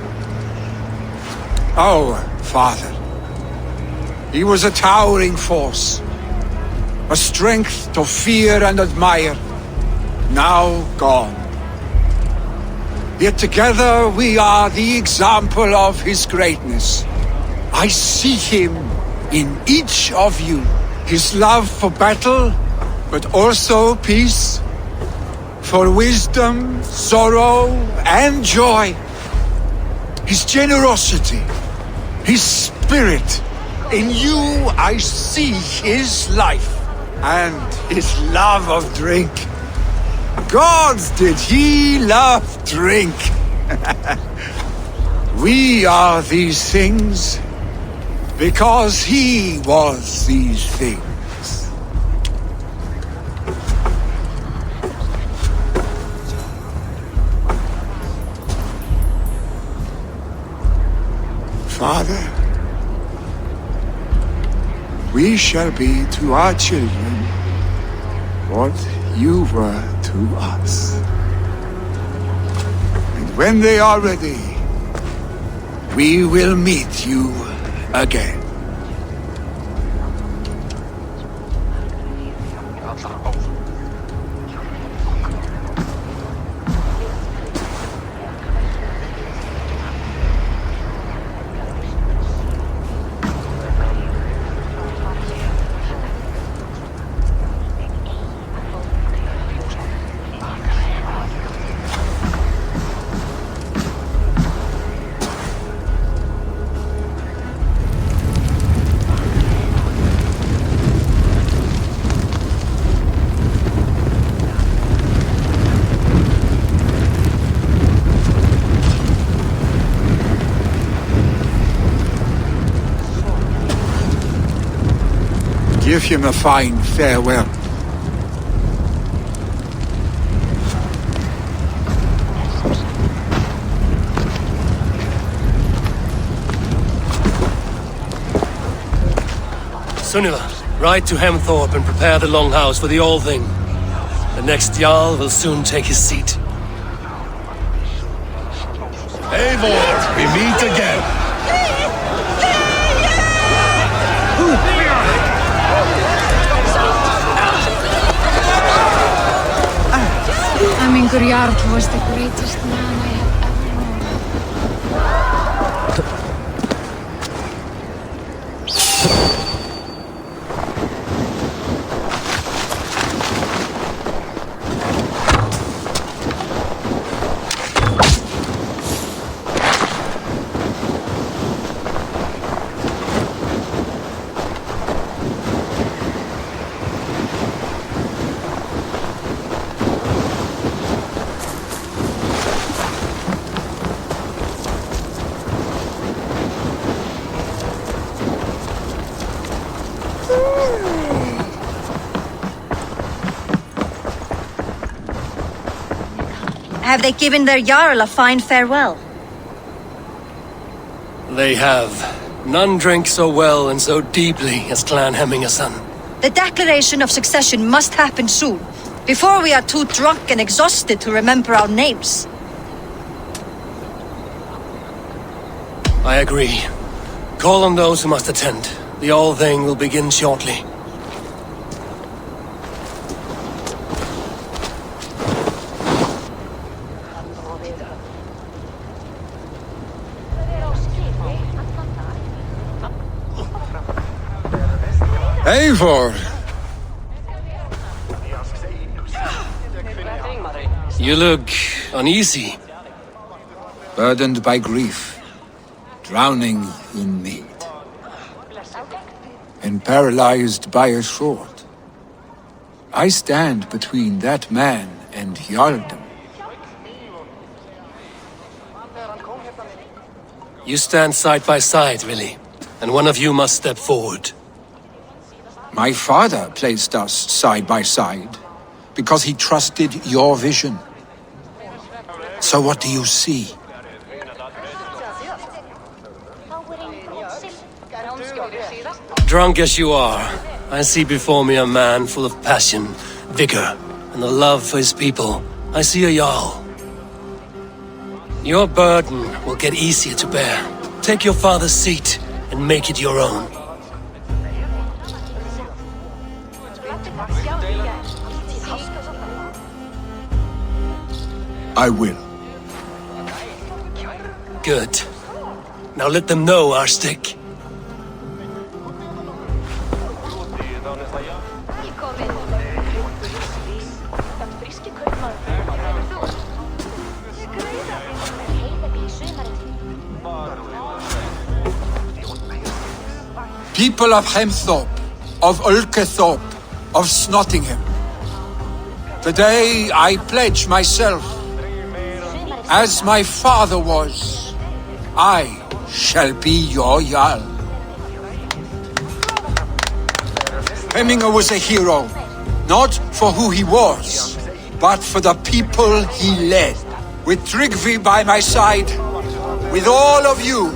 Our father. He was a towering force. A strength to fear and admire. Now gone. Yet together we are the example of his greatness. I see him in each of you. His love for battle, but also peace, for wisdom, sorrow, and joy. His generosity, his spirit. In you I see his life, and his love of drink. Gods, did he love drink! We are these things because he was these things. Father, we shall be to our children what you were to us. And when they are ready, we will meet you again. Give him a fine farewell. Sunniva, ride to Hemthorpe and prepare the Longhouse for the All-Thing. The next Jarl will soon take his seat. Eivor, we meet again. Jarl was the greatest man I have ever known. Have they given their Jarl a fine farewell? They have. None drank so well and so deeply as Clan Hemmingason. The declaration of succession must happen soon, before we are too drunk and exhausted to remember our names. I agree. Call on those who must attend. The All-Thing will begin shortly. Eivor! You look uneasy. Burdened by grief, drowning in mead, and paralyzed by a sword. I stand between that man and Jarldom. You stand side by side, really, and one of you must step forward. My father placed us side by side because he trusted your vision. So what do you see? Drunk as you are, I see before me a man full of passion, vigor, and a love for his people. I see a Jarl. Your burden will get easier to bear. Take your father's seat and make it your own. I will. Good. Now let them know our stick. People of Hemthorpe, of Ulkethorpe, of Snottingham. Today I pledge myself, as my father was, I shall be your Jarl. Hemminger was a hero, not for who he was, but for the people he led. With Tryggvi by my side, with all of you,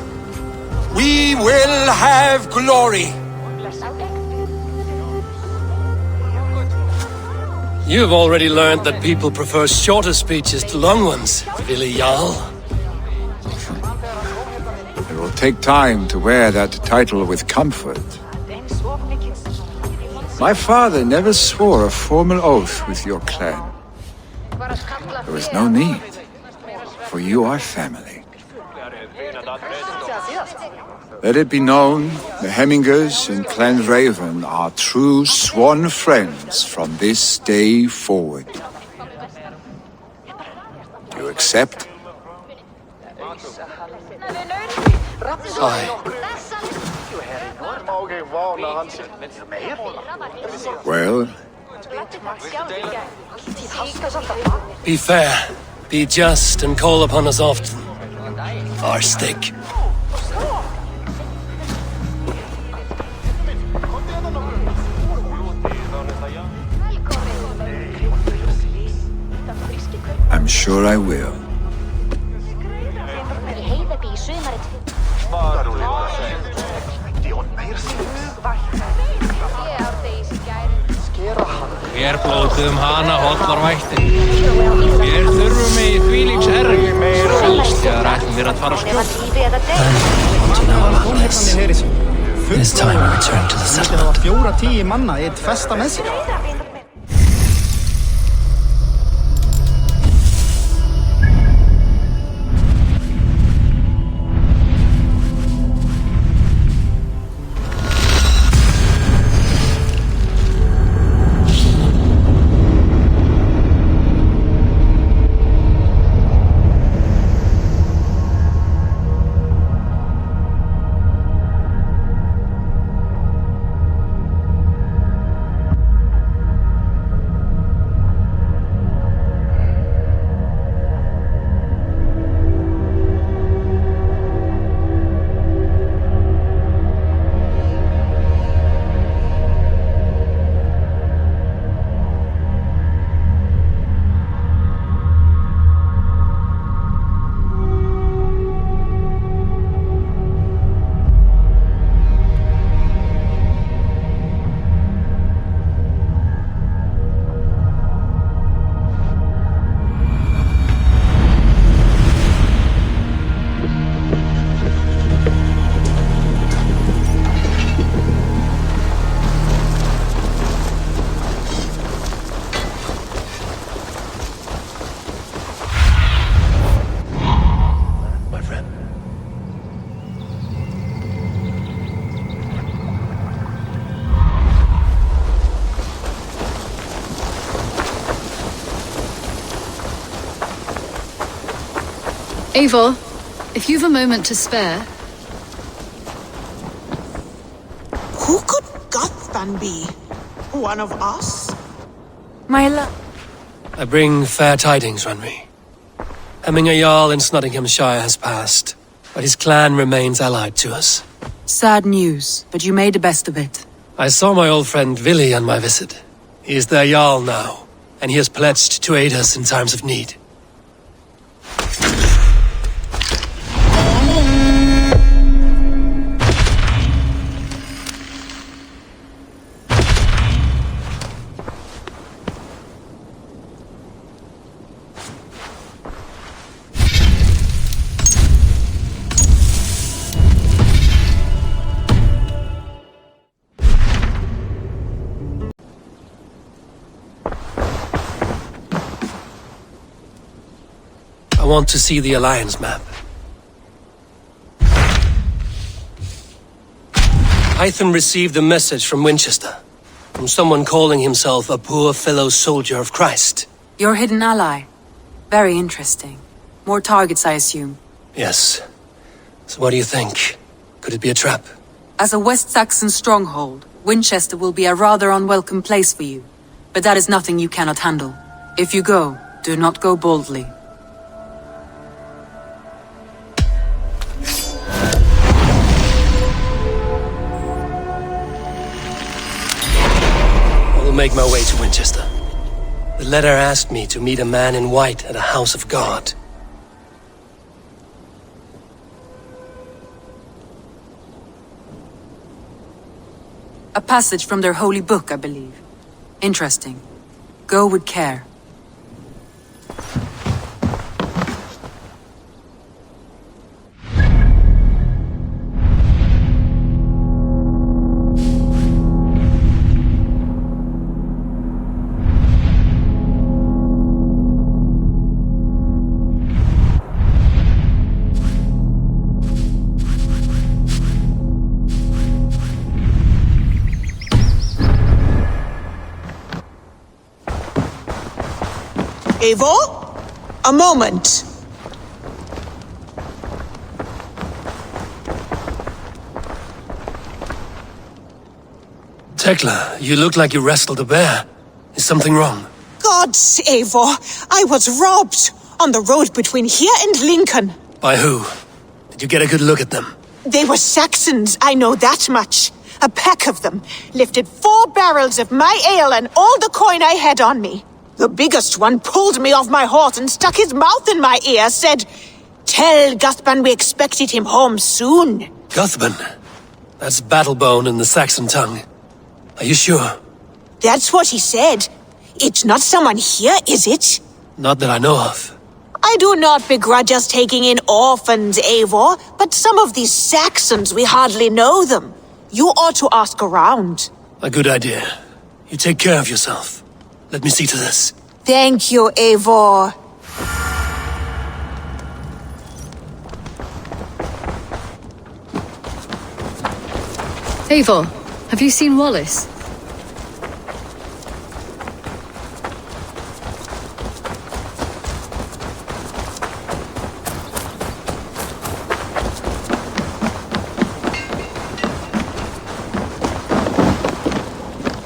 we will have glory. You've already learned that people prefer shorter speeches to long ones, Billy Jarl. It will take time to wear that title with comfort. My father never swore a formal oath with your clan. There was no need, for you are family. Let it be known, the Hemmingers and Clan Raven are true sworn friends from this day forward. Do you accept? Aye. Well, be fair, be just, and call upon us often. Our stick. sure I will. Hér blótuðum hana hotlar vættin. Hér þurfum við í þvílíks erg. Helst þegar ætlum við að fara skjótt. What do you know about this? It is time we return to the settlement. 4-10 manna í eitt festa með sér. Eivor, if you've a moment to spare. Who could Gothban be? One of us? My love. I bring fair tidings, Runry. Hemminger Jarl in Nottinghamshire has passed, but his clan remains allied to us. Sad news, but you made the best of it. I saw my old friend Vili on my visit. He is their Jarl now, and he has pledged to aid us in times of need. I want to see the Alliance map. Hytham received a message from Winchester, from someone calling himself a poor fellow soldier of Christ. Your hidden ally. Very interesting. More targets, I assume. Yes. So what do you think? Could it be a trap? As a West Saxon stronghold, Winchester will be a rather unwelcome place for you. But that is nothing you cannot handle. If you go, do not go boldly. Make my way to Winchester. The letter asked me to meet a man in white at a house of God. A passage from their holy book, I believe. Interesting. Go with care. Eivor? A moment. Tekla, you look like you wrestled a bear. Is something wrong? Gods, Eivor, I was robbed on the road between here and Lincoln. By who? Did you get a good look at them? They were Saxons, I know that much. A pack of them lifted 4 barrels of my ale and all the coin I had on me. The biggest one pulled me off my horse and stuck his mouth in my ear, said, "Tell Guthban we expected him home soon." Guthban? That's Battlebone in the Saxon tongue. Are you sure? That's what he said. It's not someone here, is it? Not that I know of. I do not begrudge us taking in orphans, Eivor, but some of these Saxons, we hardly know them. You ought to ask around. A good idea. You take care of yourself. Let me see to this. Thank you, Eivor. Eivor, have you seen Wallace?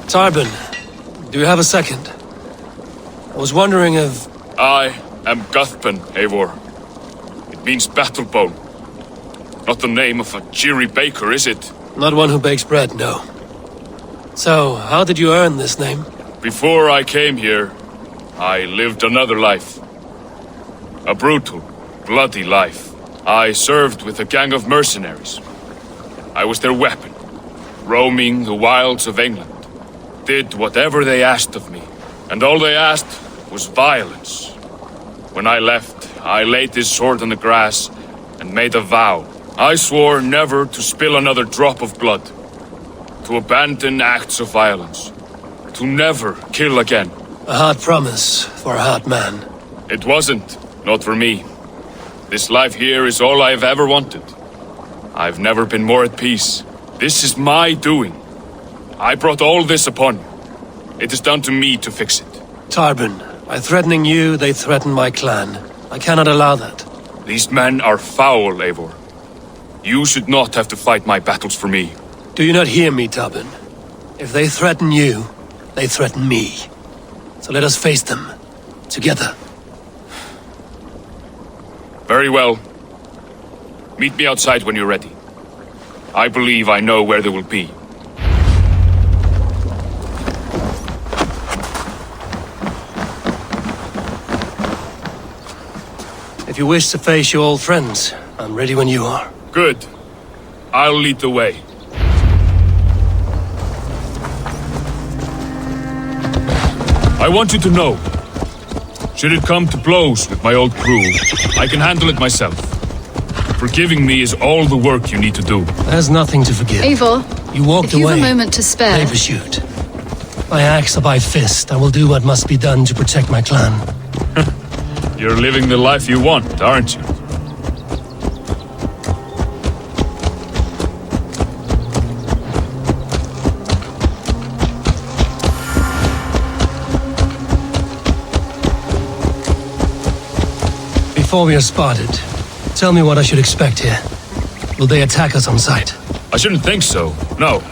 Tarbin, do you have a second? I was wondering if... I am Guthban, Eivor. It means Battlebone. Not the name of a cheery baker, is it? Not one who bakes bread, no. So, how did you earn this name? Before I came here, I lived another life. A brutal, bloody life. I served with a gang of mercenaries. I was their weapon, roaming the wilds of England. Did whatever they asked of me, and all they asked was violence. When I left, I laid this sword on the grass and made a vow. I swore never to spill another drop of blood, to abandon acts of violence, to never kill again. A hard promise for a hard man. It wasn't, not for me. This life here is all I've ever wanted. I've never been more at peace. This is my doing. I brought all this upon you. It is down to me to fix it. Tarbin, by threatening you, they threaten my clan. I cannot allow that. These men are foul, Eivor. You should not have to fight my battles for me. Do you not hear me, Tarbin? If they threaten you, they threaten me. So let us face them. Together. Very well. Meet me outside when you're ready. I believe I know where they will be. If you wish to face your old friends, I'm ready when you are. Good. I'll lead the way. I want you to know, should it come to blows with my old crew, I can handle it myself. Forgiving me is all the work you need to do. There's nothing to forgive. Eivor, you walked if you've away. a moment to spare... They pursued. By axe or by fist, I will do what must be done to protect my clan. You're living the life you want, aren't you? Before we are spotted, tell me what I should expect here. Will they attack us on sight? I shouldn't think so. No,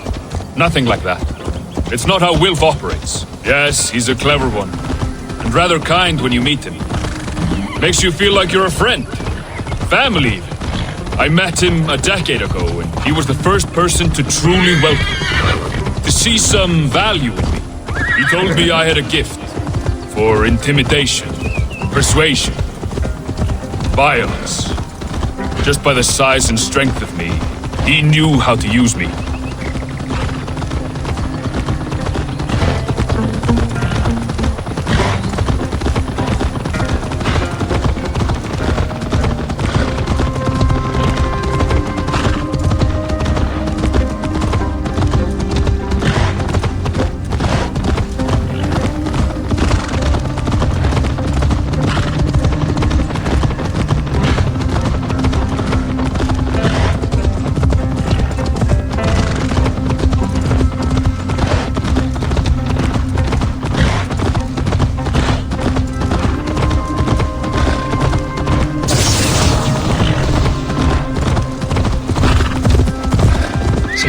nothing like that. It's not how Wilf operates. Yes, he's a clever one, and rather kind when you meet him. Makes you feel like you're a friend. Family, even. I met him a decade ago, and he was the first person to truly welcome me. To see some value in me. He told me I had a gift for intimidation, persuasion, violence. Just by the size and strength of me, he knew how to use me.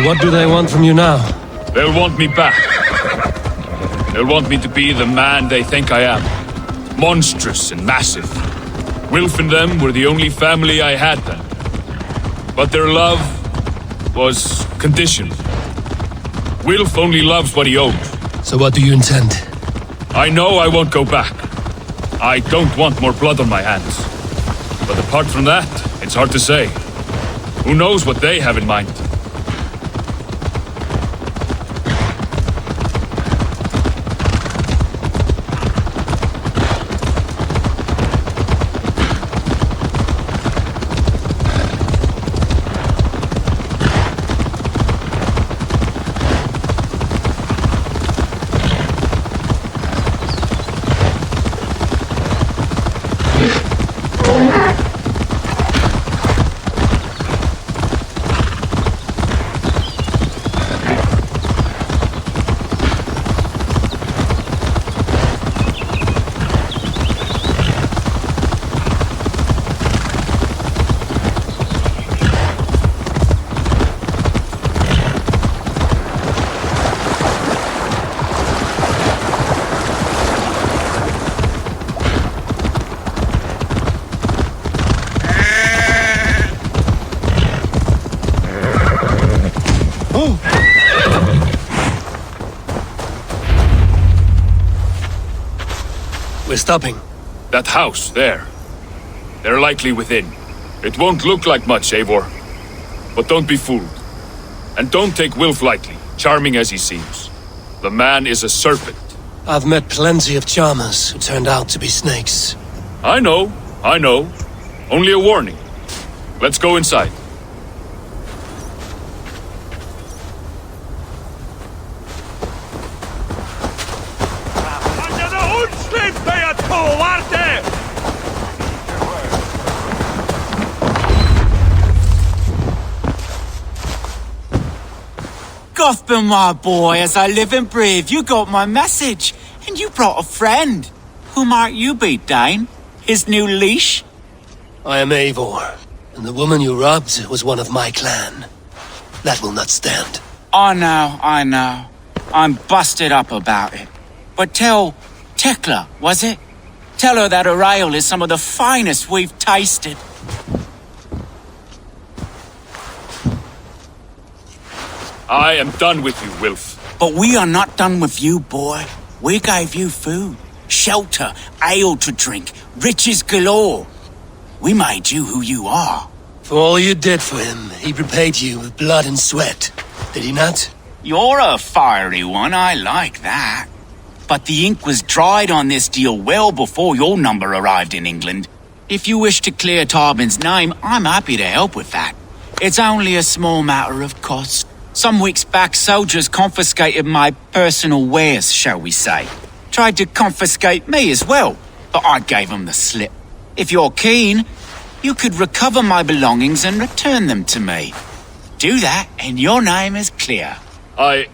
What do they want from you now? They'll want me back. They'll want me to be the man they think I am. Monstrous and massive. Wilf and them were the only family I had then. But their love was conditional. Wilf only loves what he owns. So what do you intend? I know I won't go back. I don't want more blood on my hands. But apart from that, it's hard to say. Who knows what they have in mind? We're stopping. That house, there. They're likely within. It won't look like much, Eivor. But don't be fooled. And don't take Wilf lightly, charming as he seems. The man is a serpent. I've met plenty of charmers who turned out to be snakes. I know. Only a warning. Let's go inside. Gothman, my boy, as I live and breathe, you got my message. And you brought a friend. Who might you be, Dane? His new leash? I am Eivor, and the woman you robbed was one of my clan. That will not stand. I know. I'm busted up about it. But tell Tekla, was it? Tell her that her ale is some of the finest we've tasted. I am done with you, Wilf. But we are not done with you, boy. We gave you food, shelter, ale to drink, riches galore. We made you who you are. For all you did for him, he repaid you with blood and sweat. Did he not? You're a fiery one, I like that. But the ink was dried on this deal well before your number arrived in England. If you wish to clear Tarbin's name, I'm happy to help with that. It's only a small matter of cost. Some weeks back, soldiers confiscated my personal wares, shall we say. Tried to confiscate me as well, but I gave them the slip. If you're keen, you could recover my belongings and return them to me. Do that, and your name is clear. I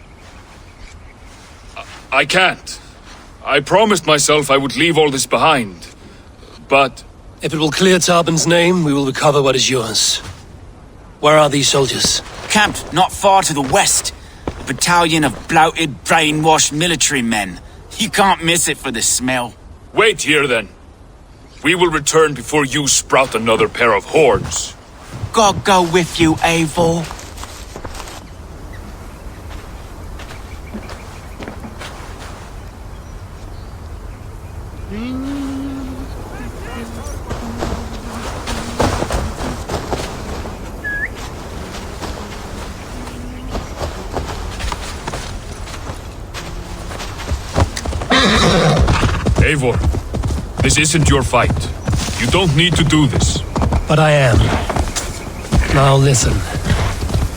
can't. I promised myself I would leave all this behind. But... If it will clear Tarbin's name, we will recover what is yours. Where are these soldiers? Camped not far to the west. A battalion of bloated, brainwashed military men. You can't miss it for the smell. Wait here, then. We will return before you sprout another pair of horns. God go with you, Eivor. Eivor, this isn't your fight. You don't need to do this. But I am. Now listen.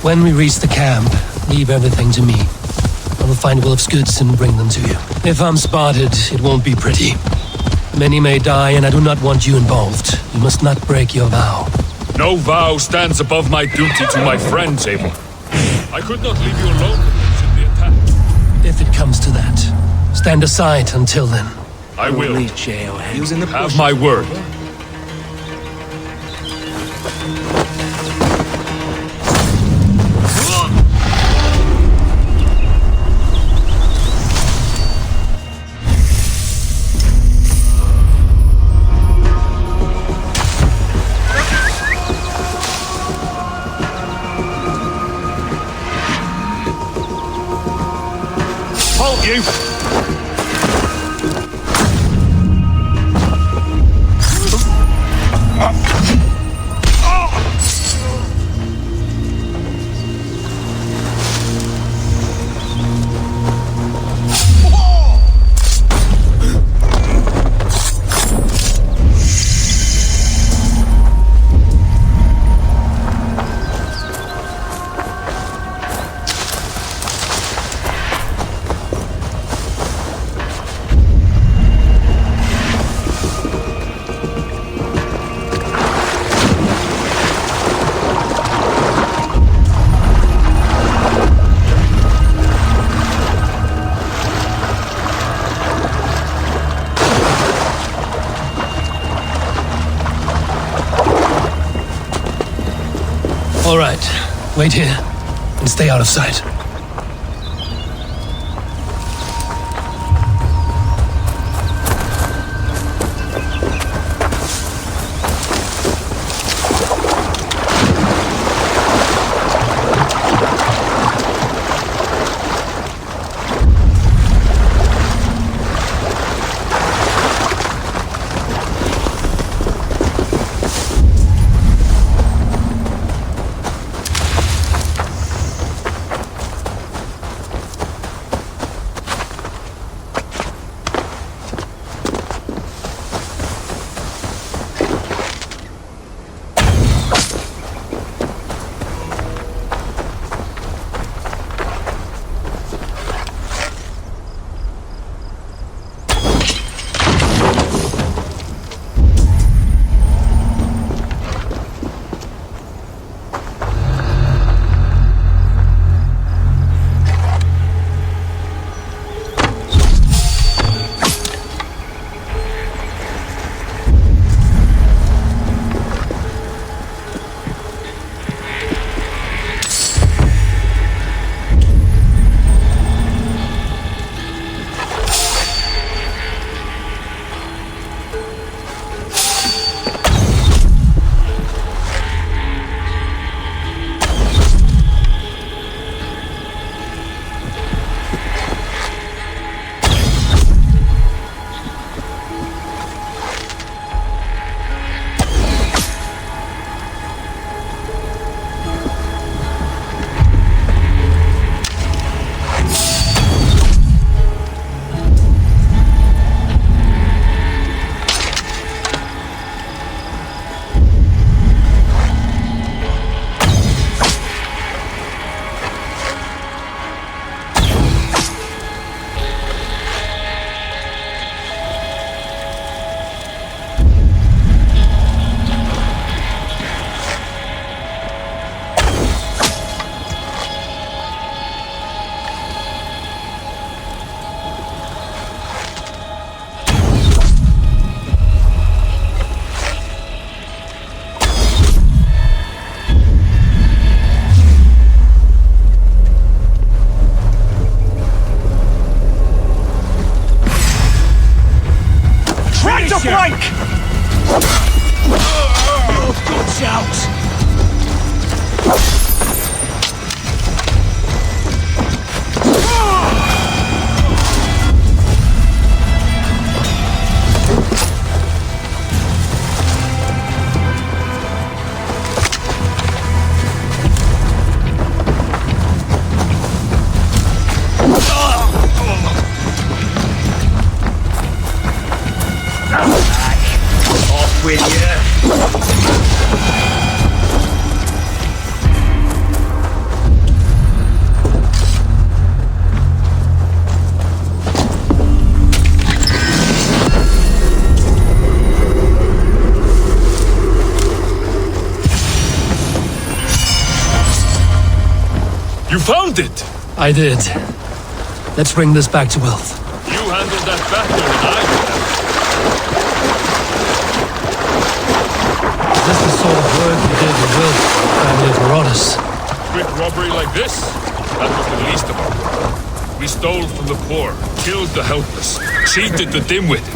When we reach the camp, leave everything to me. I will find Wilf's goods and bring them to you. If I'm spotted, it won't be pretty. Many may die, and I do not want you involved. You must not break your vow. No vow stands above my duty to my friends, Eivor. I could not leave you alone should the attack. If it comes to that, stand aside until then. I will. Have my word. Halt you! All right. Wait here and stay out of sight. You found it! I did. Let's bring this back to Wealth. You handled that better than I would have. Is this the sort of work you did with Wealth, family of Marauders? Quick robbery like this? That was the least of it. We stole from the poor, killed the helpless, cheated the dim-witted.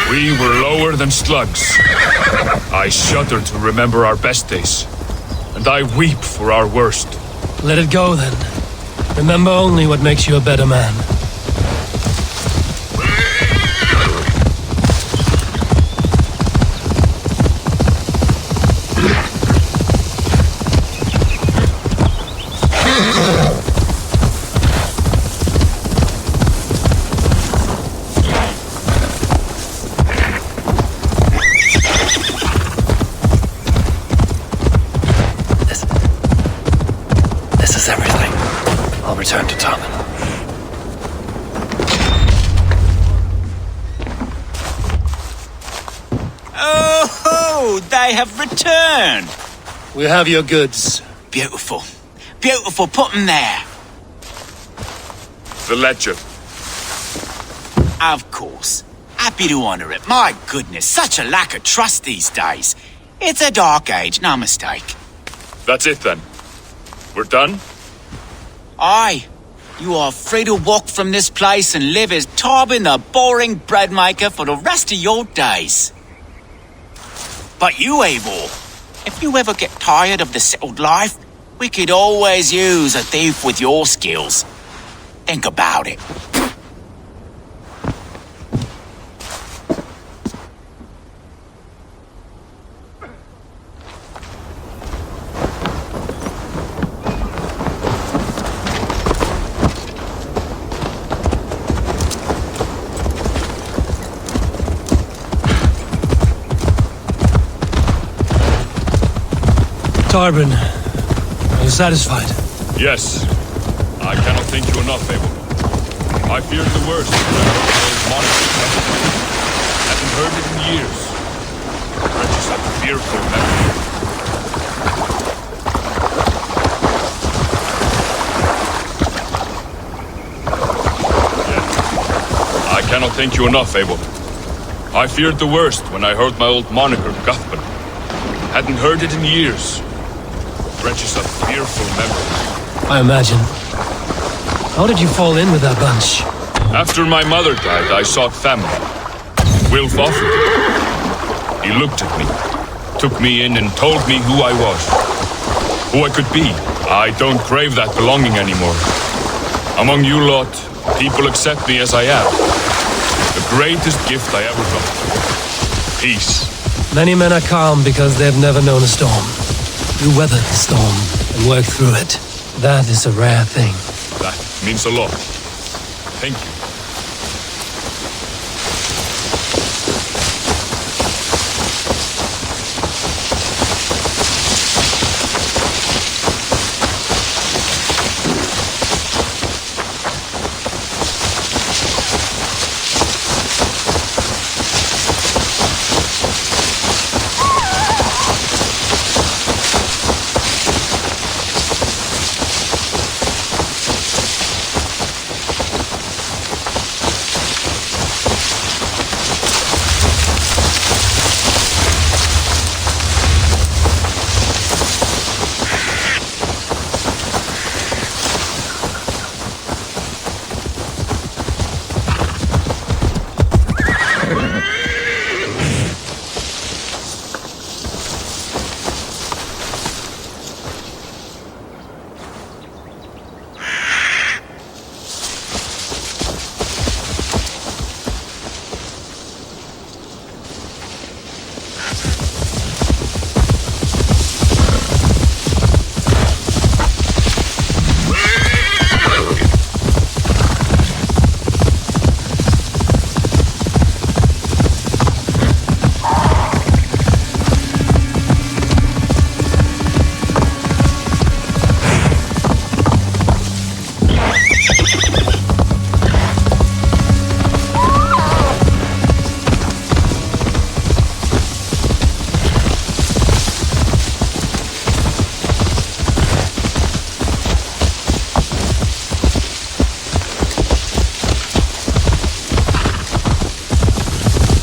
We were lower than slugs. I shudder to remember our best days, and I weep for our worst. Let it go, then. Remember only what makes you a better man. This is everything. I'll return to Tarmin. Oh, they have returned. We have your goods. Beautiful. Beautiful, put them there. The ledger. Of course. Happy to honor it. My goodness, such a lack of trust these days. It's a dark age, no mistake. That's it then. We're done? Aye. You are free to walk from this place and live as Tarbin the boring bread maker for the rest of your days. But you, Eivor, if you ever get tired of the settled life, we could always use a thief with your skills. Think about it. Tarbin, are you satisfied? Yes. I cannot thank you enough, Eivor. I feared the worst when I heard the old monitor. Hadn't heard it in years. Precious such a fearful memory. Yeah. I cannot thank you enough, Eivor. I feared the worst when I heard my old moniker, Guthman. Hadn't heard it in years. Wrenches of fearful memory. I imagine. How did you fall in with that bunch? After my mother died, I sought family. Wilf offered it. He looked at me, took me in and told me who I was. Who I could be. I don't crave that belonging anymore. Among you lot, people accept me as I am. The greatest gift I ever got. Peace. Many men are calm because they've never known a storm. You weathered the storm and worked through it. That is a rare thing. That means a lot. Thank you.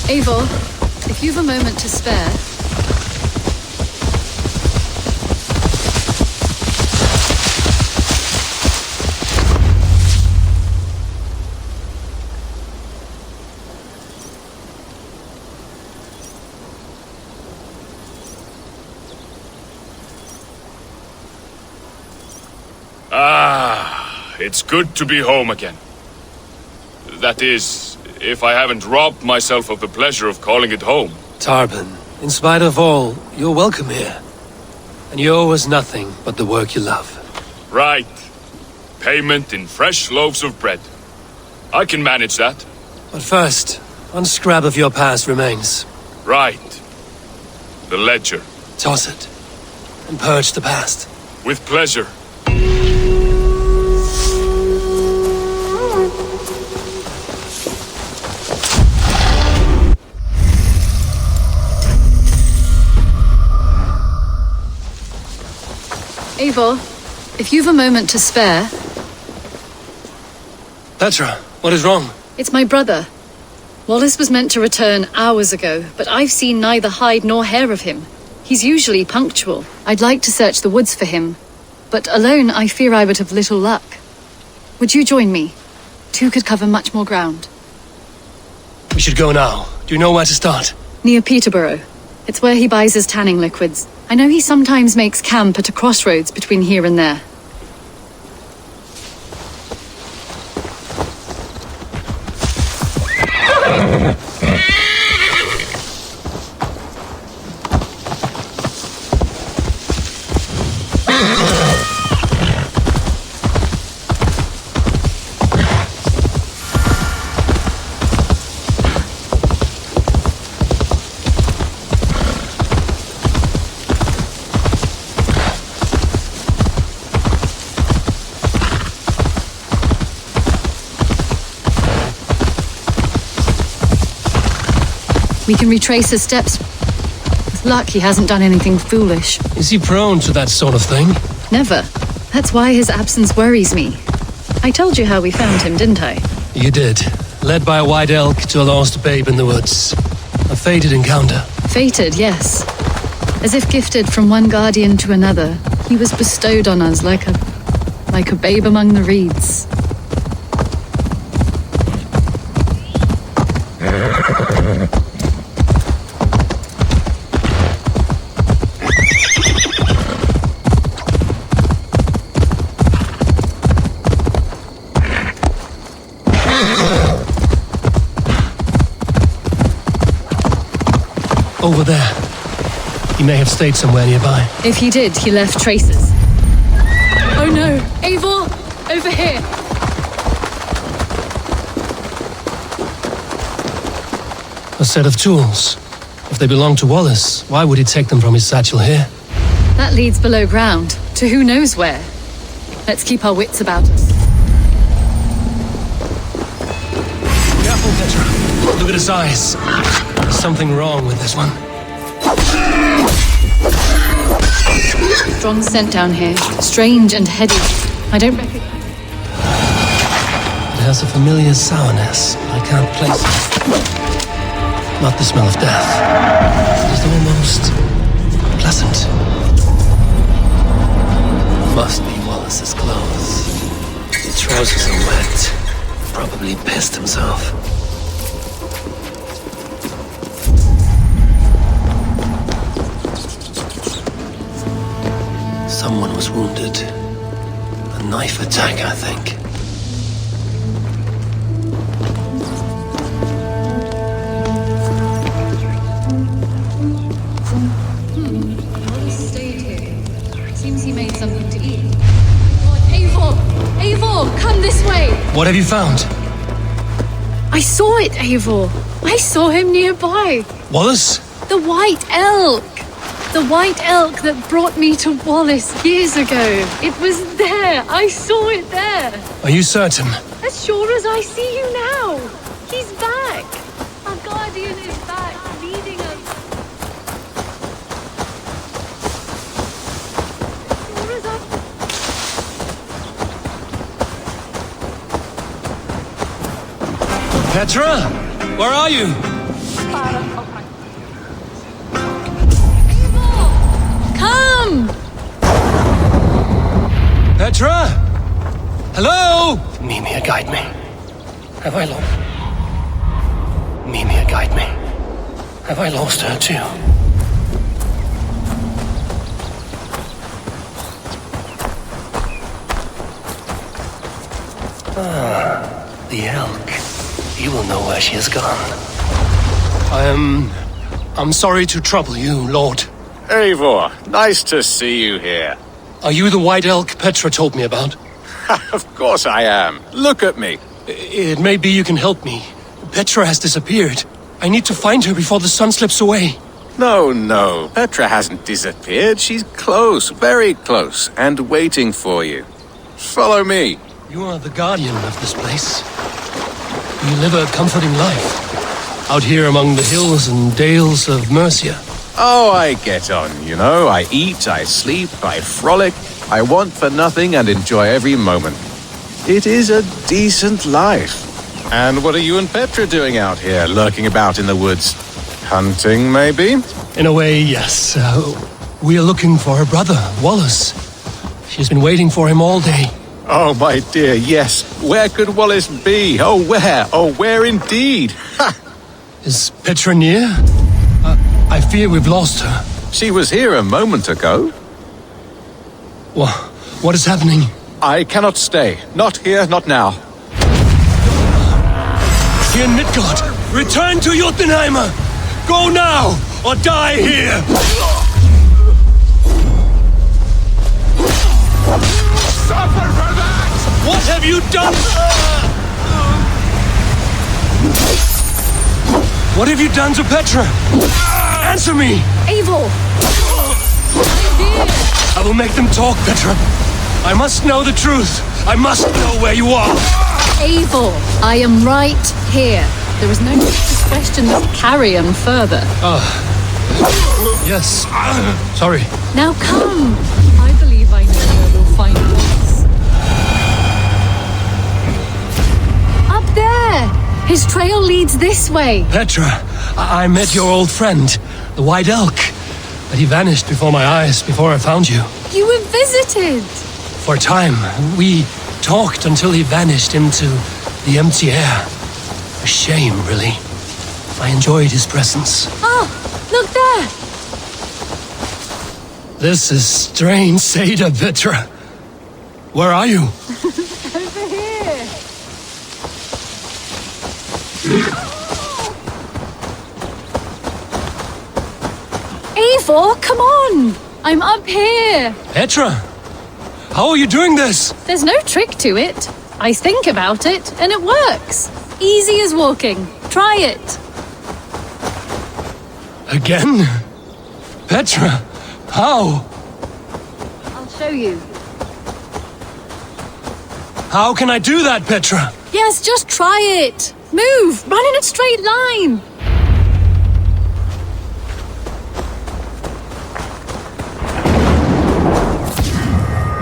Eivor, if you've a moment to spare... It's good to be home again. That is, if I haven't robbed myself of the pleasure of calling it home. Tarbin, in spite of all, you're welcome here. And you owe us nothing but the work you love. Right. Payment in fresh loaves of bread. I can manage that. But first, one scrap of your past remains. Right. The ledger. Toss it. And purge the past. With pleasure. Eivor, if you've a moment to spare... Petra, what is wrong? It's my brother. Wallace was meant to return hours ago, but I've seen neither hide nor hair of him. He's usually punctual. I'd like to search the woods for him. but alone I fear I would have little luck. Would you join me? Two could cover much more ground. We should go now. Do you know where to start? Near Peterborough. It's where he buys his tanning liquids. I know he sometimes makes camp at a crossroads between here and there. We can retrace his steps. With luck, he hasn't done anything foolish. Is he prone to that sort of thing? Never. That's why his absence worries me. I told you how we found him, didn't I? You did. Led by a white elk to a lost babe in the woods. A fated encounter. Fated, yes. As if gifted from one guardian to another, he was bestowed on us like a babe among the reeds. Over there. He may have stayed somewhere nearby. If he did, he left traces. Oh no! Eivor! Over here! A set of tools. If they belong to Wallace, why would he take them from his satchel here? That leads below ground, to who knows where. Let's keep our wits about us. Careful, Petra. Look at his eyes. There's something wrong with this one. Strong scent down here. Strange and heady. I don't recognize... It has a familiar sourness. I can't place it. Not the smell of death. It is almost pleasant. Must be Wallace's clothes. The trousers are wet. Probably pissed himself. Someone was wounded. A knife attack, I think. Wallace stayed here. Seems he made something to eat. Eivor! Eivor! Come this way! What have you found? I saw it, Eivor. I saw him nearby. Wallace? The white elk! The white elk that brought me to Wallace years ago. It was there. I saw it there. Are you certain? As sure as I see you now. He's back. Our guardian is back, leading us. As sure as Petra? Where are you? Come! Petra? Hello? Mimir, guide me. Have I lost... Mimir, guide me. Have I lost her too? Ah, the elk. He will know where she has gone. I'm sorry to trouble you, Lord. Eivor, nice to see you here. Are you the white elk Petra told me about? Of course I am. Look at me. It may be you can help me. Petra has disappeared. I need to find her before the sun slips away. No. Petra hasn't disappeared. She's close, very close, and waiting for you. Follow me. You are the guardian of this place. You live a comforting life. Out here among the hills and dales of Mercia. Oh, I get on, you know. I eat, I sleep, I frolic. I want for nothing and enjoy every moment. It is a decent life. And what are you and Petra doing out here, lurking about in the woods? Hunting, maybe? In a way, yes. We are looking for her brother, Wallace. She's been waiting for him all day. Oh, my dear, yes. Where could Wallace be? Oh, where? Oh, where indeed? Ha! Is Petra near? I fear we've lost her. She was here a moment ago. What is happening? I cannot stay. Not here, not now. Dear Midgard, return to Jotunheimer! Go now, or die here! Suffer for that! What have you done? What have you done to Petra? Answer me! Eivor! I will make them talk, Petra. I must know the truth. I must know where you are. Eivor, I am right here. There is no need to question this carrion further. Yes. Sorry. Now come. I believe I know where we'll find Wallace. Up there! His trail leads this way. Petra, I met your old friend, the White Elk. But he vanished before my eyes, before I found you. You were visited. For a time, we talked until he vanished into the empty air. A shame, really. I enjoyed his presence. Ah, look there! This is strange, Seda, Petra. Where are you? Over here. Eivor, come on! I'm up here. Petra, how are you doing this? There's no trick to it. I think about it, and it works. Easy as walking. Try it. Again? Petra, how? I'll show you. How can I do that, Petra? Yes, just try it. Move. Run in a straight line.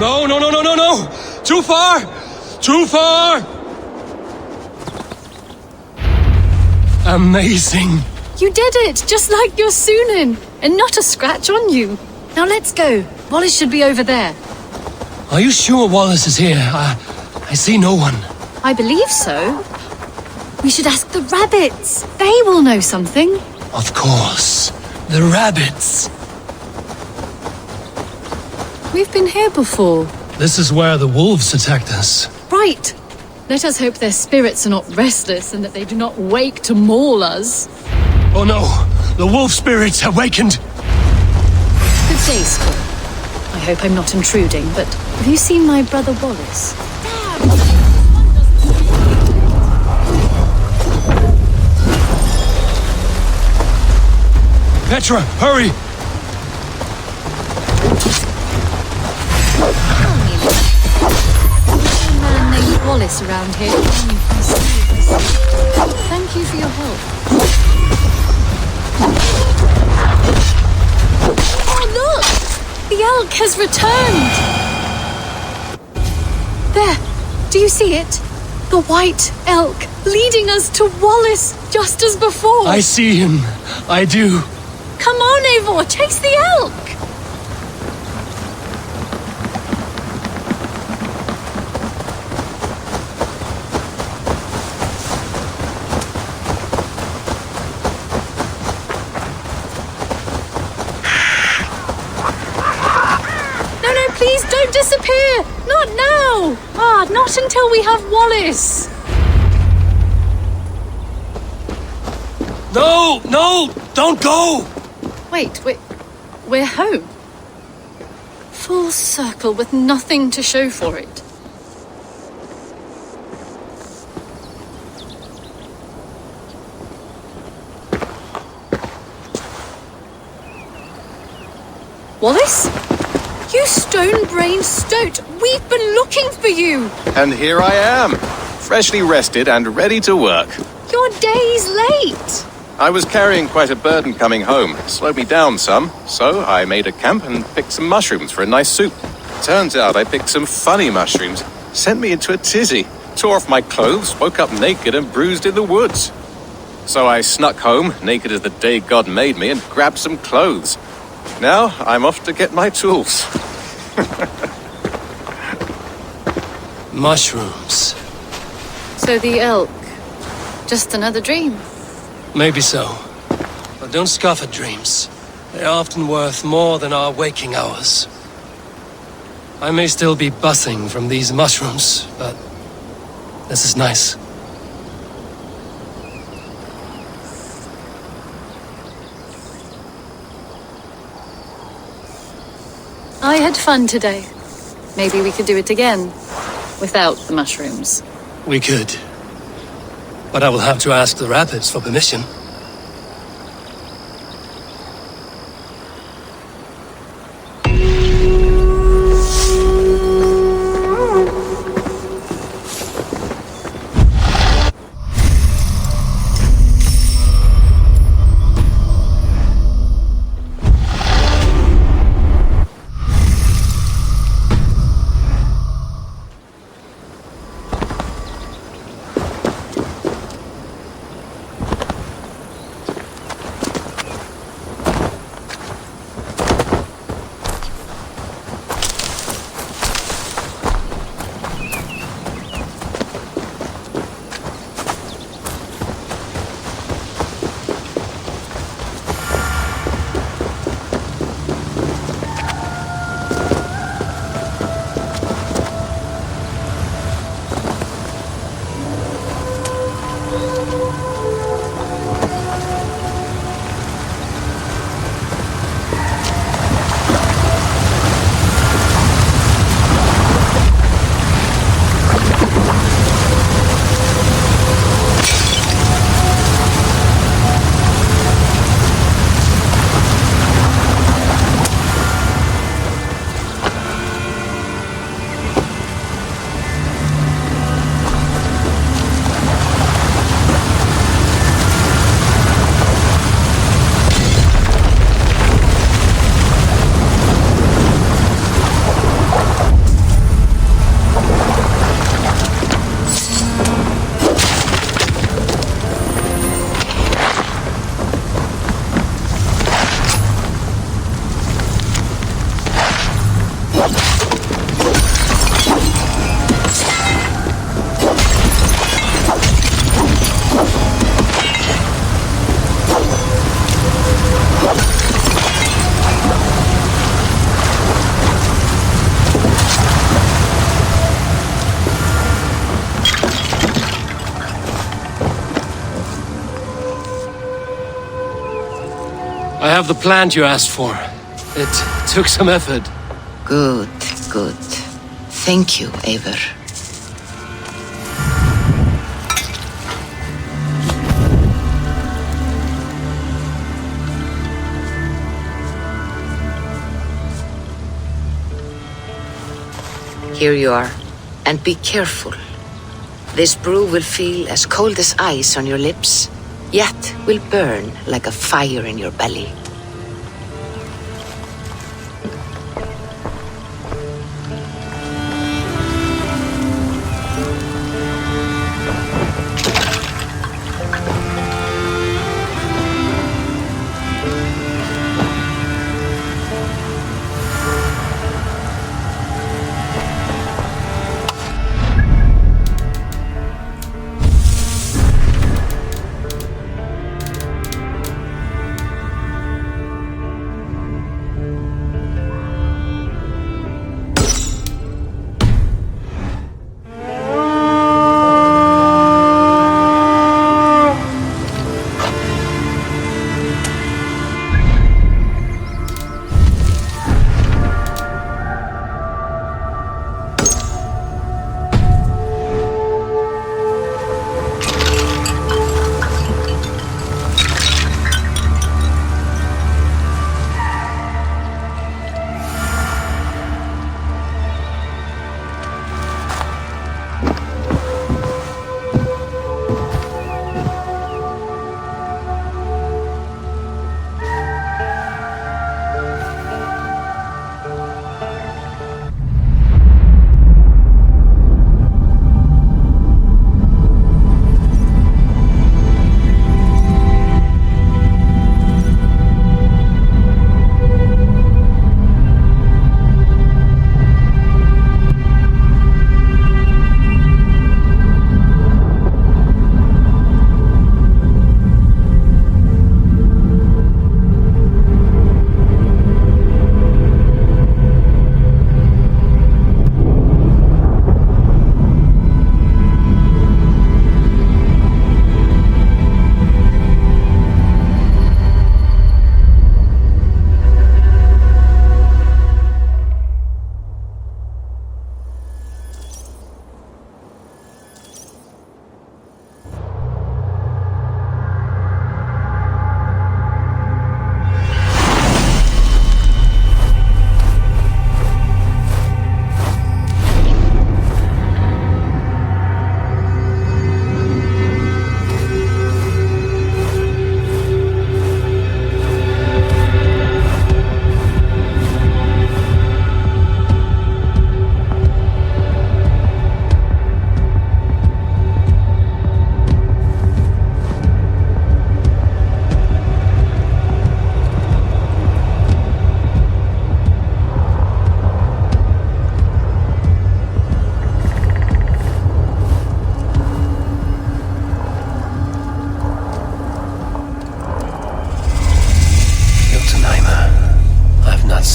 No, no, no, no, no, no! Too far! Too far! Amazing. You did it, just like your Sunan, and not a scratch on you. Now let's go. Wallace should be over there. Are you sure Wallace is here? I see no one. I believe so. We should ask the rabbits. They will know something. Of course. The rabbits. We've been here before. This is where the wolves attacked us. Right. Let us hope their spirits are not restless and that they do not wake to maul us. Oh no! The wolf spirits have wakened! Good day, Squall. I hope I'm not intruding, but have you seen my brother Wallace? Petra, hurry! Man named Wallace around here. Thank you for your help. Oh, look! The elk has returned! There! Do you see it? The white elk leading us to Wallace, just as before. I see him. I do. Come on, Eivor, chase the elk! No, please don't disappear! Not now! Not until we have Wallace! No! Don't go! Wait, we're home. Full circle with nothing to show for it. Wallace? You stone-brained stoat! We've been looking for you! And here I am, freshly rested and ready to work. You're days late! I was carrying quite a burden coming home. Slowed me down some, so I made a camp and picked some mushrooms for a nice soup. Turns out I picked some funny mushrooms. Sent me into a tizzy. Tore off my clothes, woke up naked and bruised in the woods. So I snuck home, naked as the day God made me, and grabbed some clothes. Now I'm off to get my tools. Mushrooms. So the elk, just another dream. Maybe so. But don't scoff at dreams. They're often worth more than our waking hours. I may still be buzzing from these mushrooms, but this is nice. I had fun today. Maybe we could do it again, without the mushrooms. We could. But I will have to ask the rapids for permission. I have the plant you asked for. It took some effort. Good, good. Thank you, Eivor. Here you are. And be careful. This brew will feel as cold as ice on your lips, yet will burn like a fire in your belly.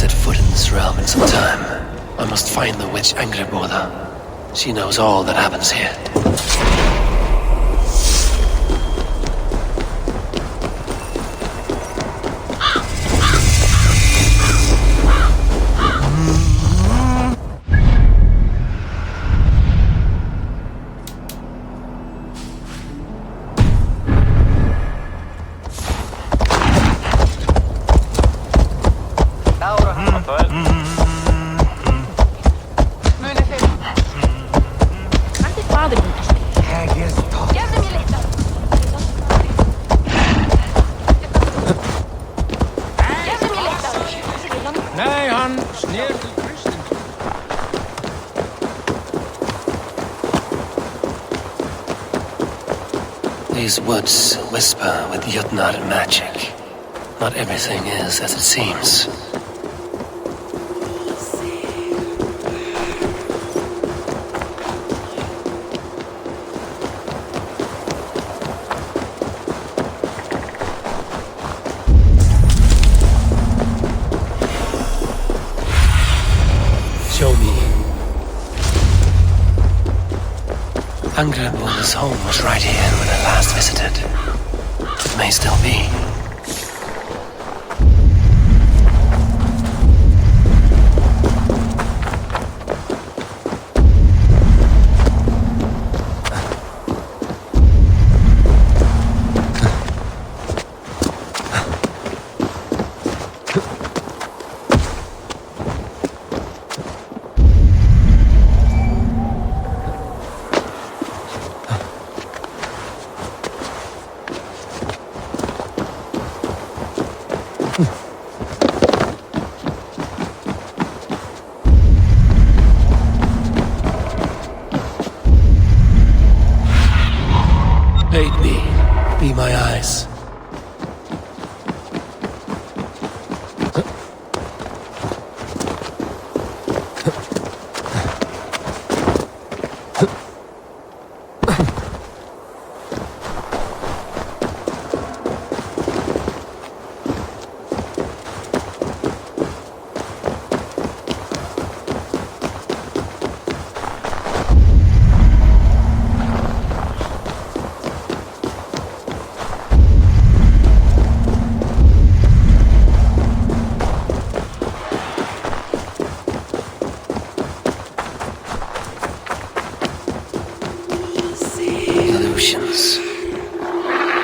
set foot in this realm in some time. I must find the witch Angreboda. She knows all that happens here. Nej, han sner till kristen. These woods whisper with Jotnar magic. Not everything is as it seems. Show me. Angreboda's home was right here when I last visited. It may still be. Aid me. Be my eyes.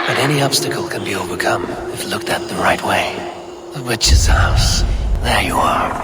But any obstacle can be overcome if looked at the right way. The witch's house. There you are.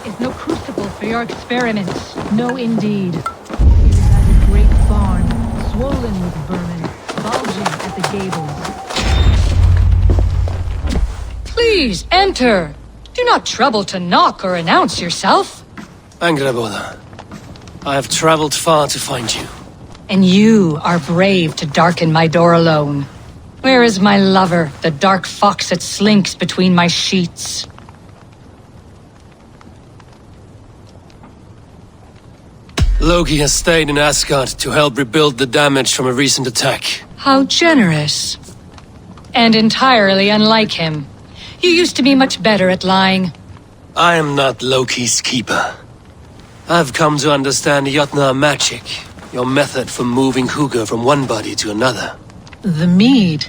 Is no crucible for your experiments. No, indeed. It is as a great barn, swollen with vermin, bulging at the gables. Please, enter. Do not trouble to knock or announce yourself. Angreboda, I have traveled far to find you. And you are brave to darken my door alone. Where is my lover, the dark fox that slinks between my sheets? Loki has stayed in Asgard to help rebuild the damage from a recent attack. How generous. And entirely unlike him. You used to be much better at lying. I am not Loki's keeper. I've come to understand Jotnar magic, your method for moving Hugr from one body to another. The mead.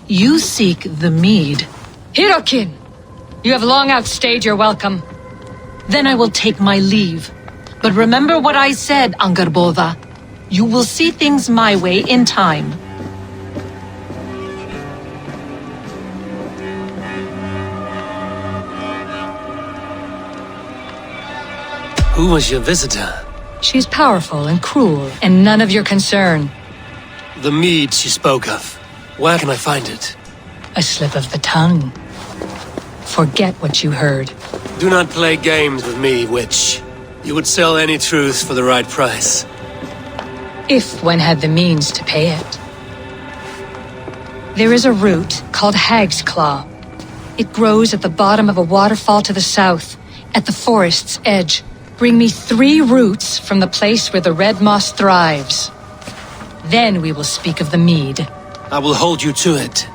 You seek the mead. Hirokin! You have long outstayed your welcome. Then I will take my leave. But remember what I said, Angreboda. You will see things my way in time. Who was your visitor? She's powerful and cruel, and none of your concern. The mead she spoke of. Where can I find it? A slip of the tongue. Forget what you heard. Do not play games with me, witch. You would sell any truth for the right price. If one had the means to pay it. There is a root called Hag's Claw. It grows at the bottom of a waterfall to the south, at the forest's edge. Bring me 3 roots from the place where the red moss thrives. Then we will speak of the mead. I will hold you to it.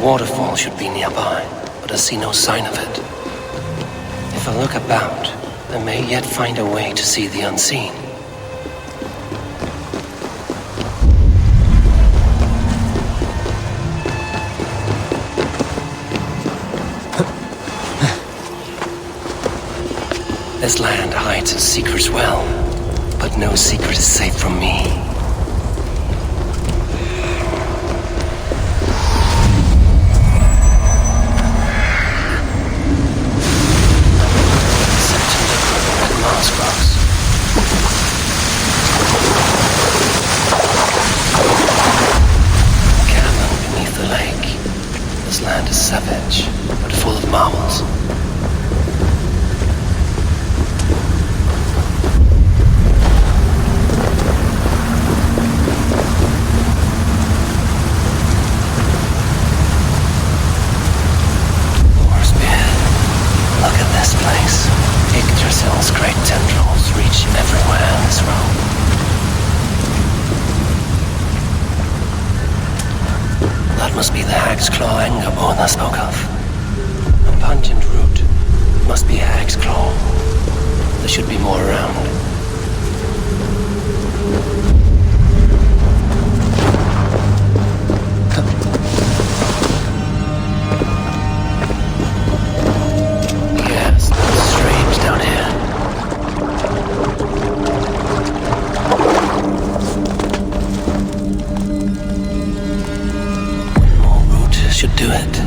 Waterfall should be nearby, but I see no sign of it. If I look about, I may yet find a way to see the unseen. This land hides its secrets well, but no secret is safe from me. Savage, but full of marvels. Warsphere, look at this place. Yggdrasil's great tendrils reach everywhere in this realm. That must be the Hag's Claw Engerborn spoke of. A pungent root. Must be Hag's Claw. There should be more around. Yes, it's strange down here. Should do it.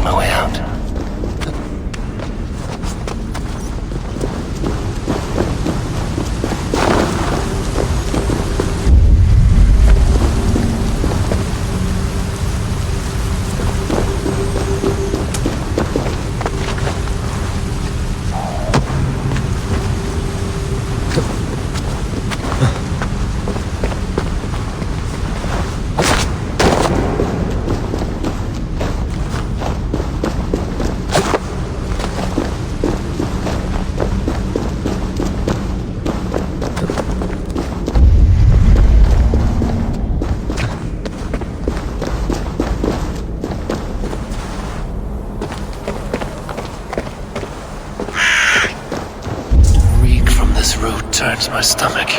my way out. This road turns my stomach.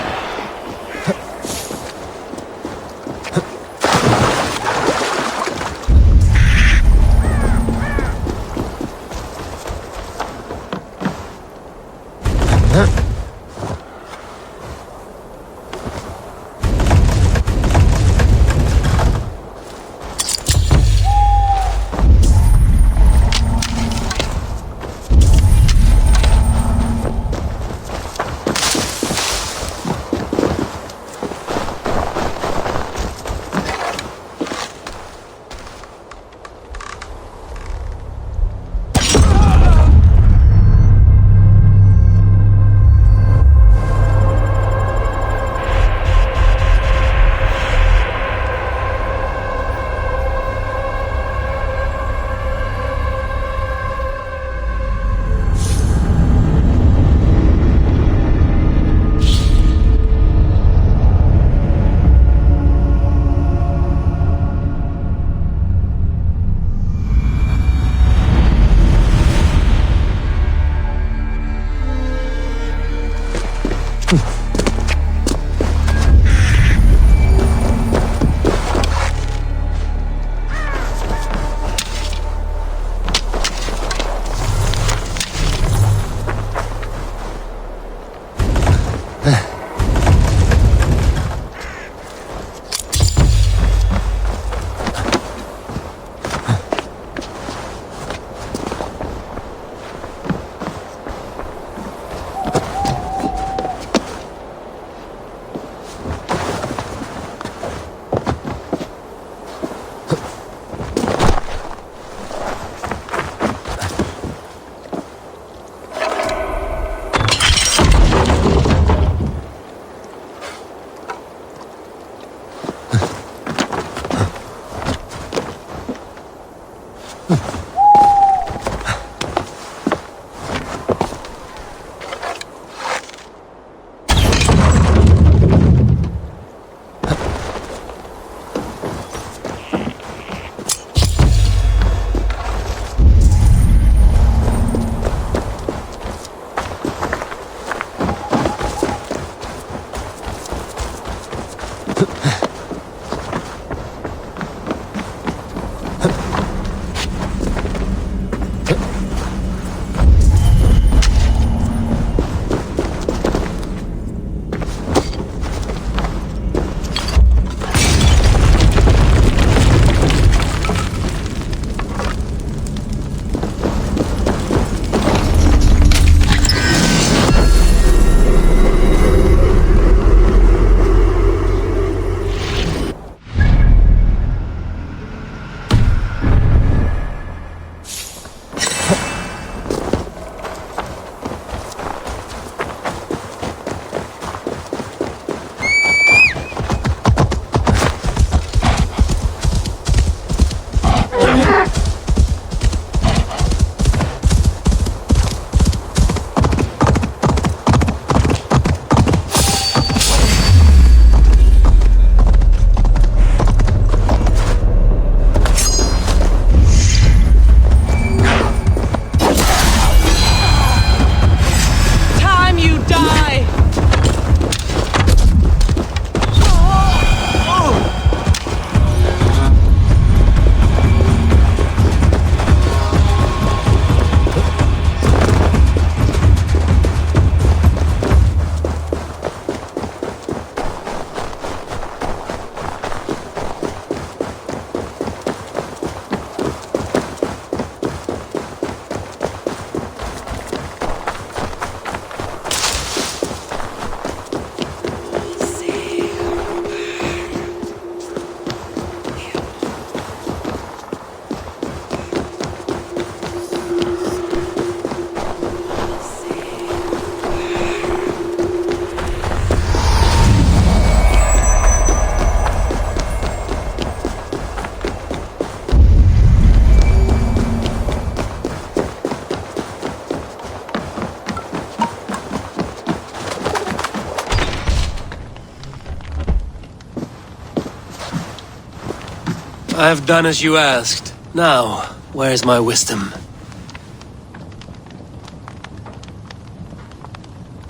I have done as you asked. Now, where's my wisdom?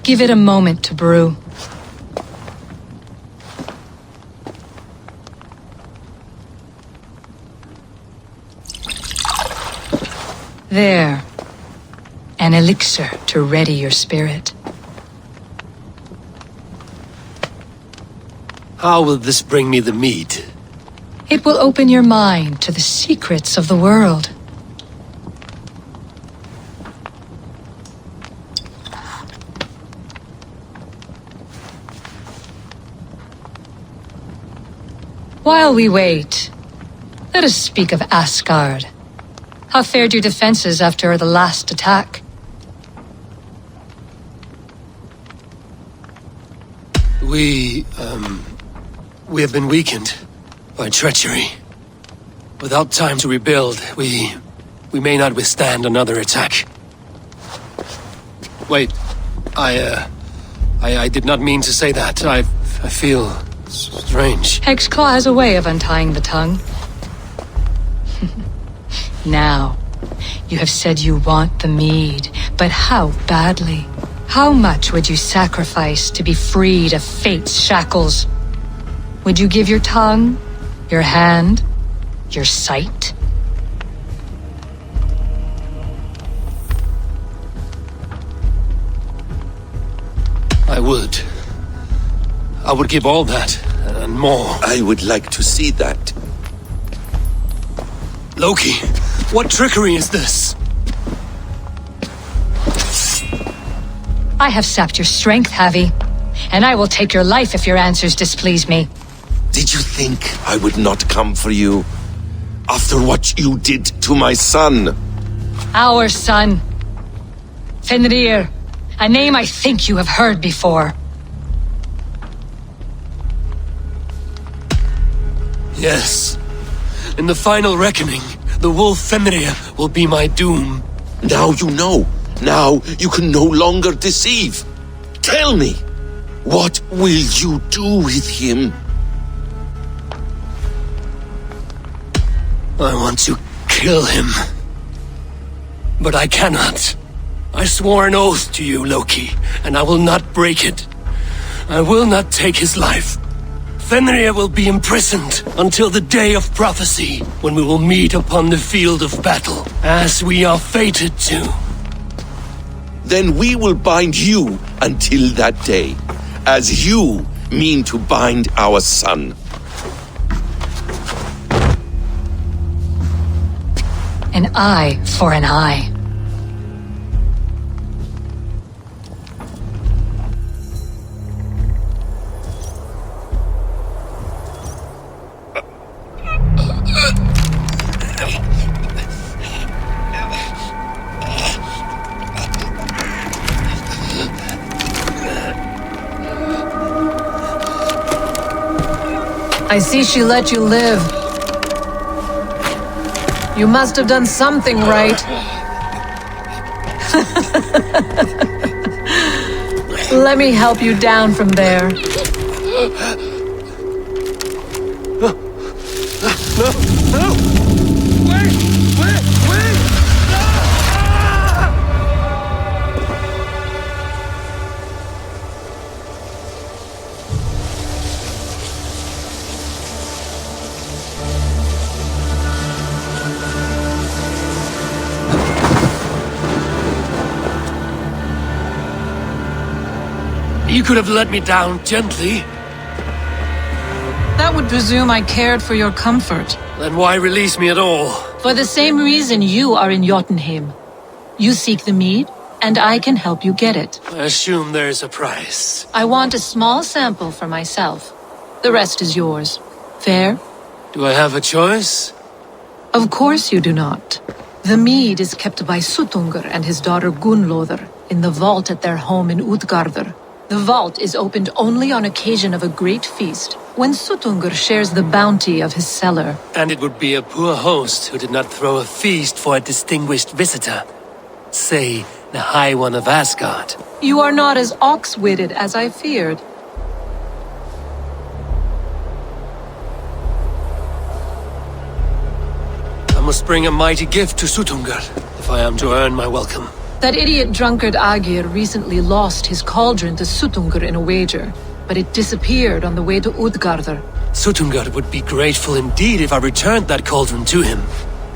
Give it a moment to brew. There. An elixir to ready your spirit. How will this bring me the mead? It will open your mind to the secrets of the world. While we wait, let us speak of Asgard. How fared your defenses after the last attack? We have been weakened by treachery. Without time to rebuild, we may not withstand another attack. Wait, I did not mean to say that. I feel strange. Hexclaw has a way of untying the tongue. Now, you have said you want the mead, but how badly? How much would you sacrifice to be freed of fate's shackles? Would you give your tongue, your hand, your sight? I would. I would give all that, and more. I would like to see that. Loki, what trickery is this? I have sapped your strength, Havi, and I will take your life if your answers displease me. Did you think I would not come for you? After what you did to my son? Our son. Fenrir, a name I think you have heard before. Yes. In the final reckoning, the wolf Fenrir will be my doom. Now you know. Now you can no longer deceive. Tell me, what will you do with him? I want to kill him. But I cannot. I swore an oath to you, Loki, and I will not break it. I will not take his life. Fenrir will be imprisoned until the day of prophecy, when we will meet upon the field of battle, as we are fated to. Then we will bind you until that day, as you mean to bind our son. An eye for an eye. I see she let you live. You must have done something right. Let me help you down from there. No! Wait! You could have let me down gently. That would presume I cared for your comfort. Then why release me at all? For the same reason you are in Jotunheim. You seek the mead, and I can help you get it. I assume there's a price. I want a small sample for myself. The rest is yours. Fair? Do I have a choice? Of course you do not. The mead is kept by Suttungr and his daughter Gunnlóðr in the vault at their home in Utgardr. The vault is opened only on occasion of a great feast, when Suttungr shares the bounty of his cellar. And it would be a poor host who did not throw a feast for a distinguished visitor. Say, the High One of Asgard. You are not as ox-witted as I feared. must bring a mighty gift to Sutungar if I am to earn my welcome. That idiot drunkard Agir recently lost his cauldron to Sutungar in a wager, but it disappeared on the way to Utgardr. Sutungar would be grateful indeed if I returned that cauldron to him.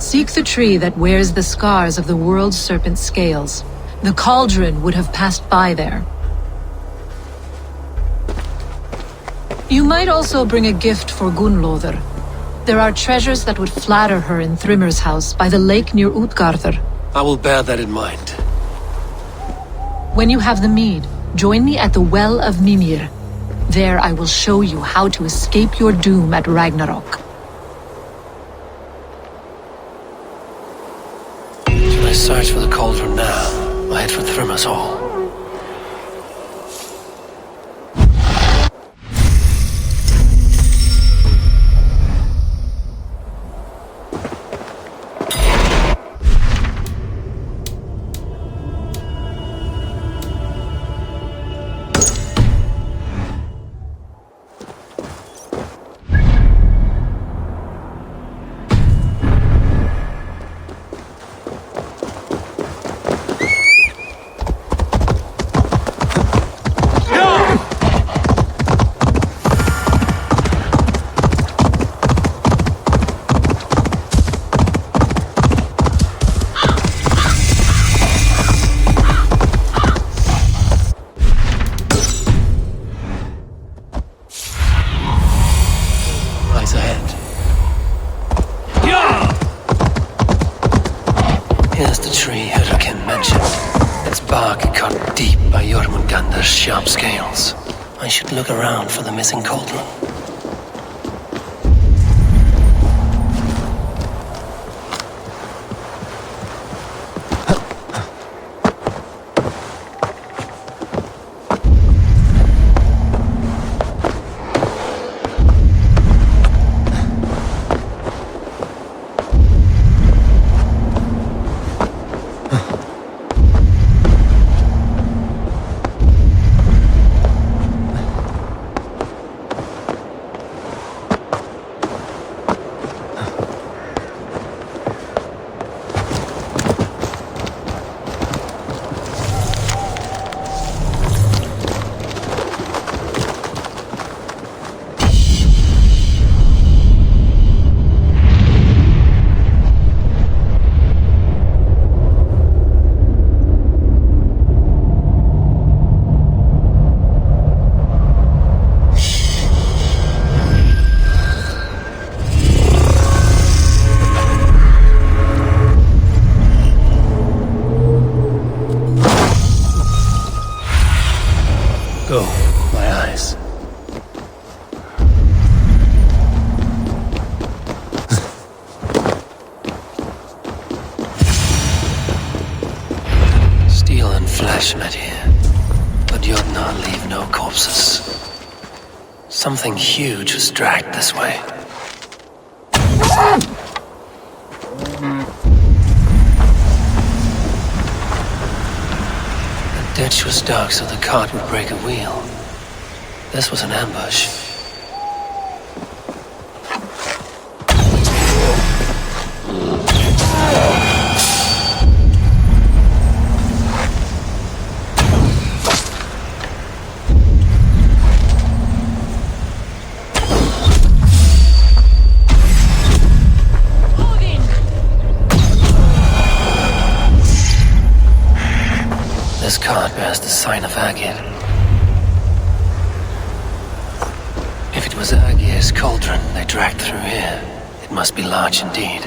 Seek the tree that wears the scars of the world's serpent scales. The cauldron would have passed by there. You might also bring a gift for Gunnlóðr. There are treasures that would flatter her in Thrimmer's house by the lake near Utgardr. I will bear that in mind. When you have the mead, join me at the Well of Mimir. There I will show you how to escape your doom at Ragnarok. Should I search for the cauldron now? Or head for Thrimmer's hall? Sharp scales. I should look around for the missing cauldron. Go, my eyes. Steel and flesh met here, but Jotnar leave no corpses. Something huge was dragged this way. The ditch was dark, so the cart would break a wheel. This was an ambush. This cart bears the sign of Agir. If it was Agir's cauldron they dragged through here, it must be large indeed.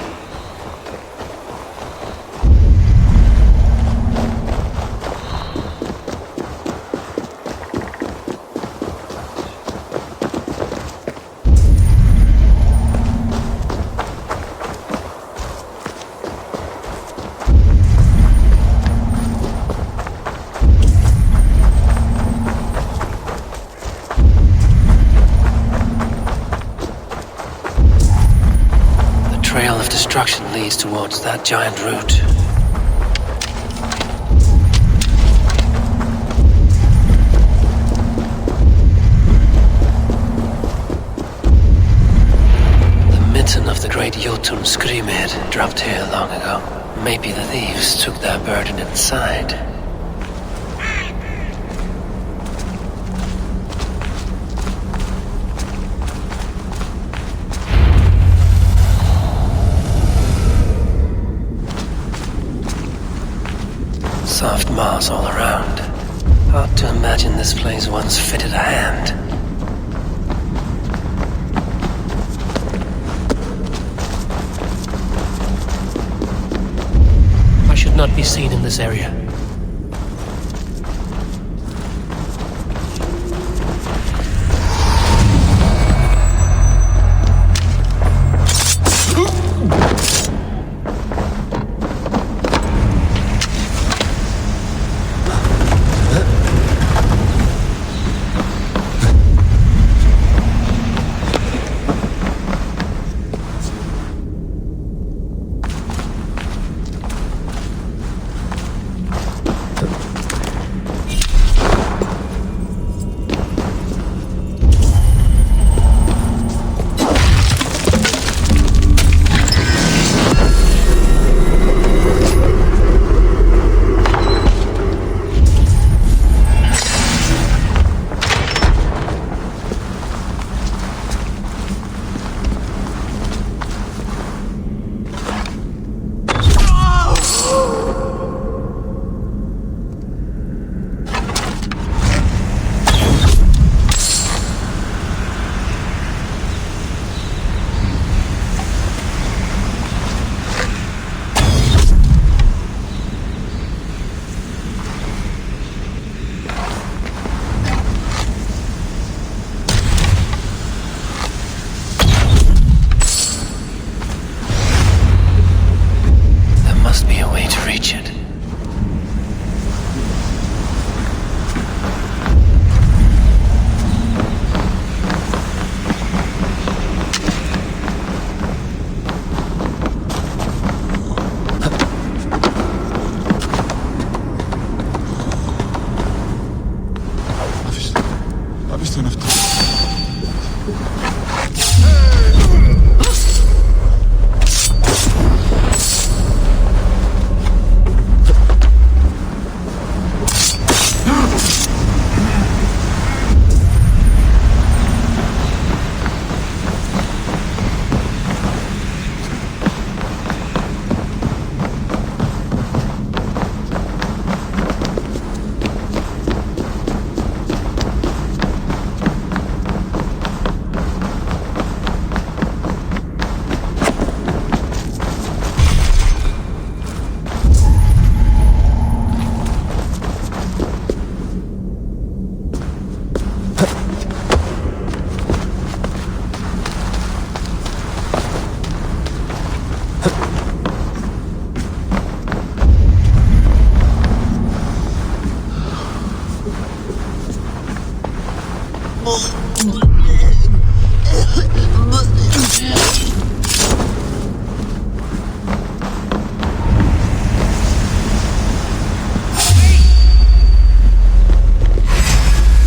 Destruction leads towards that giant root. The skeleton of the great Jotun Skrimir dropped here long ago. Maybe the thieves took their burden inside. Soft moss all around. Hard to imagine this place once fitted a hand. I should not be seen in this area.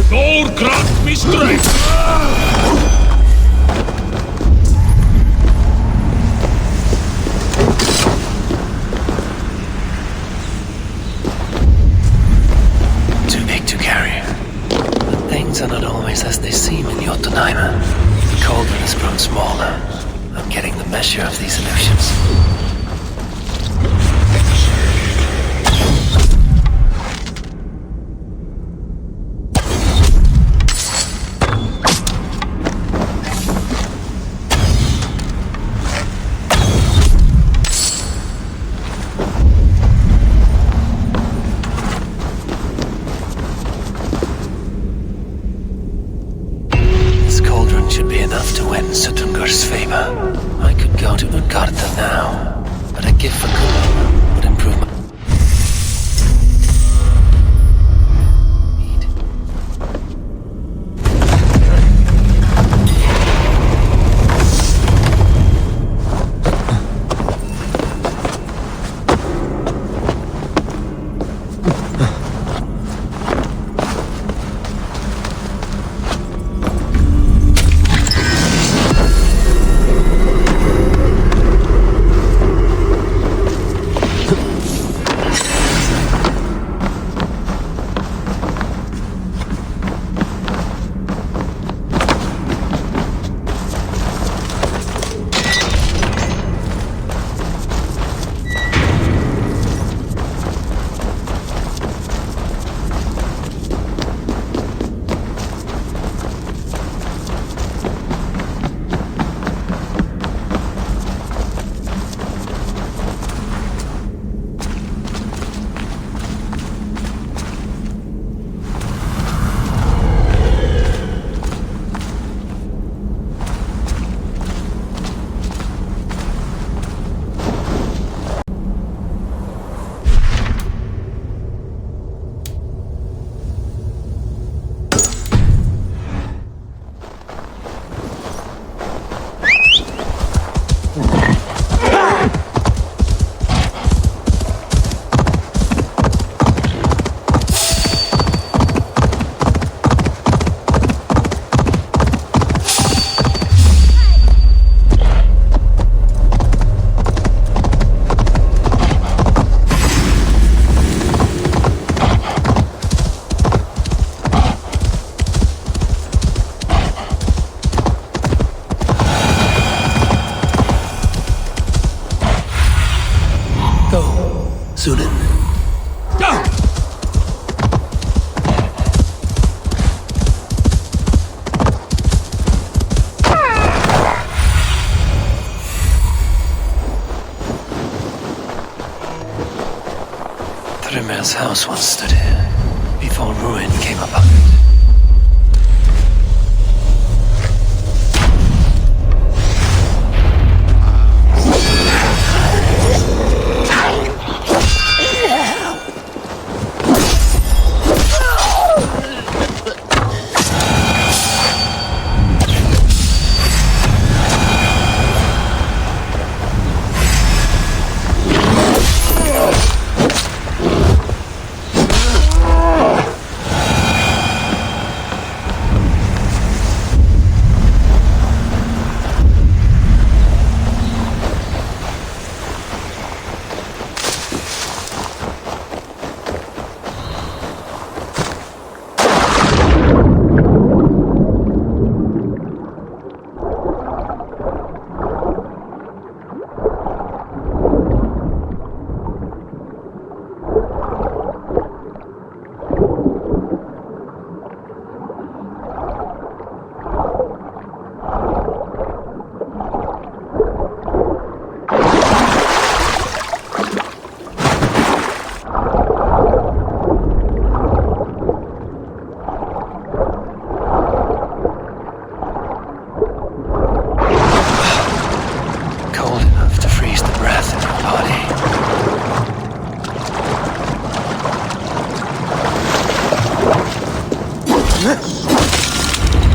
Thor grant me strength! Too big to carry. But things are not always as they seem in Jotunheim. The cauldron has grown smaller. I'm getting the measure of these illusions. Should be enough to win Sutungur's favor. I could go to Utgarda now. Sunan. Thrymir's house once stood here, before ruin came upon it.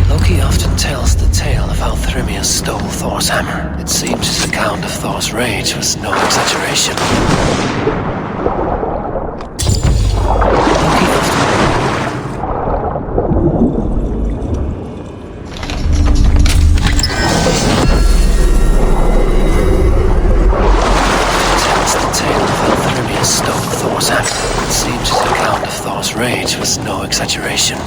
Loki often tells the tale of how Thrymir stole Thor's hammer. It seems his account of Thor's rage was no exaggeration. Loki tells the tale of how Thrymir stole Thor's hammer. It seems his account of Thor's rage was no exaggeration.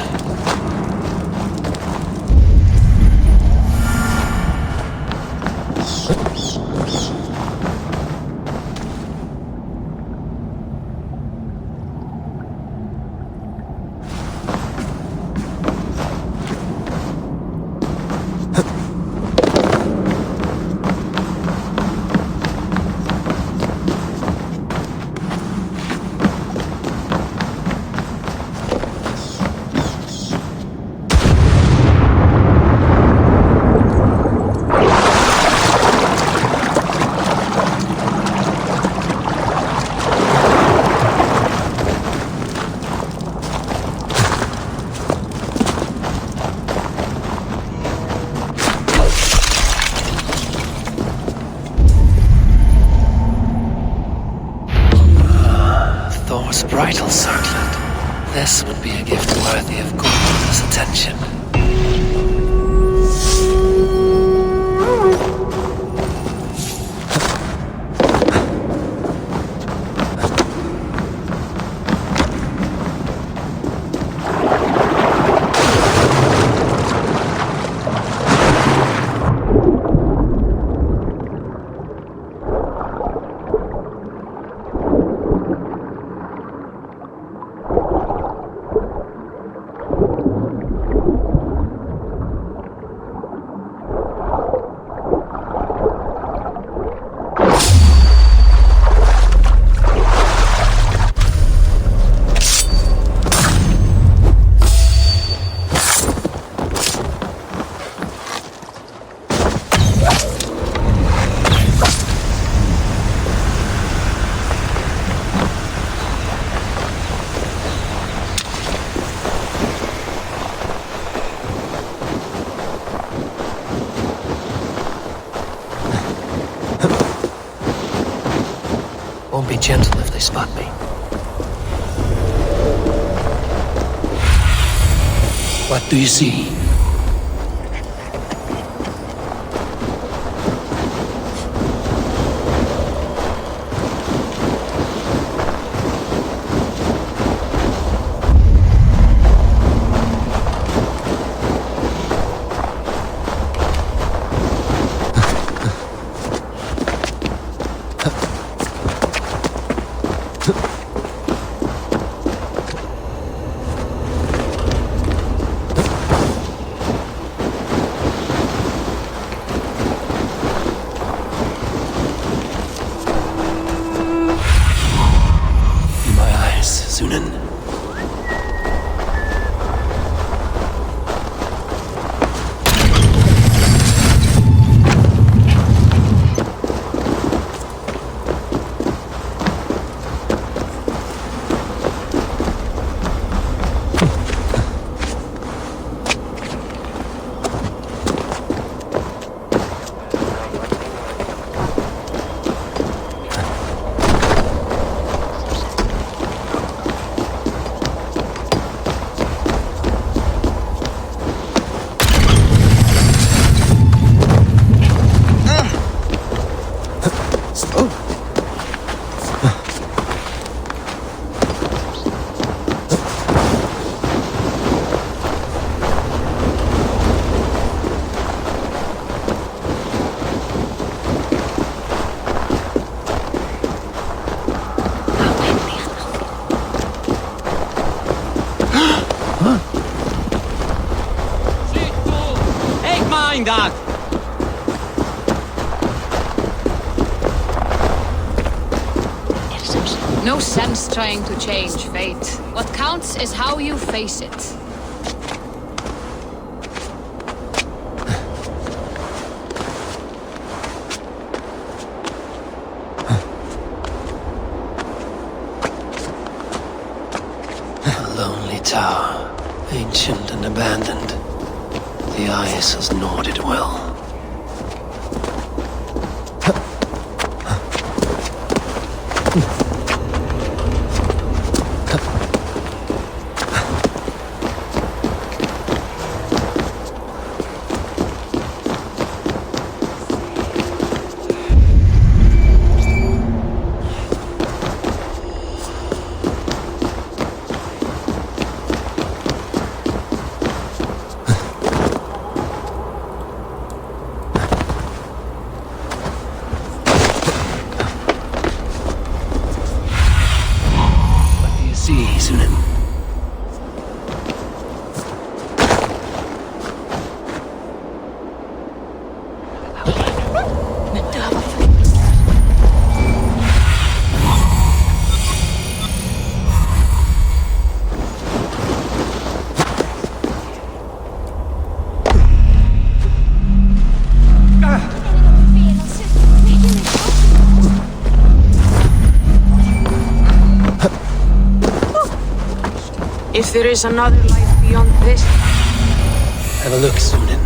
Thor's bridal circlet. This would be a gift worthy of Goldwater's attention. Won't be gentle if they spot me. What do you see? Sunan. No sense trying to change fate. What counts is how you face it. A lonely tower, ancient and abandoned. The ice has gnawed it well. See, Sunan. If there is another life beyond this... Have a look, Sunan.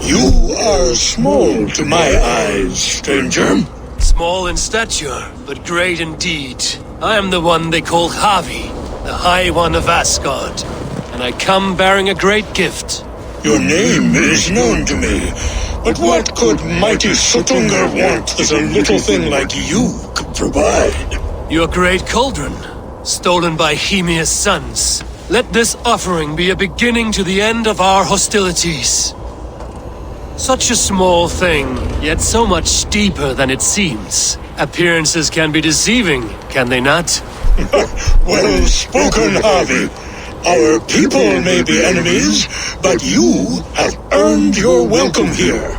You are small to my eyes, stranger. Small in stature, but great in deed. I am the one they call Havi, the High One of Asgard, and I come bearing a great gift. Your name is known to me, but what could mighty Sutungar want that a little thing like you could provide? Your great cauldron, stolen by Hemia's sons. Let this offering be a beginning to the end of our hostilities. Such a small thing, yet so much deeper than it seems. Appearances can be deceiving, can they not? Well spoken, Harvey. Our people may be enemies, but you have earned your welcome here.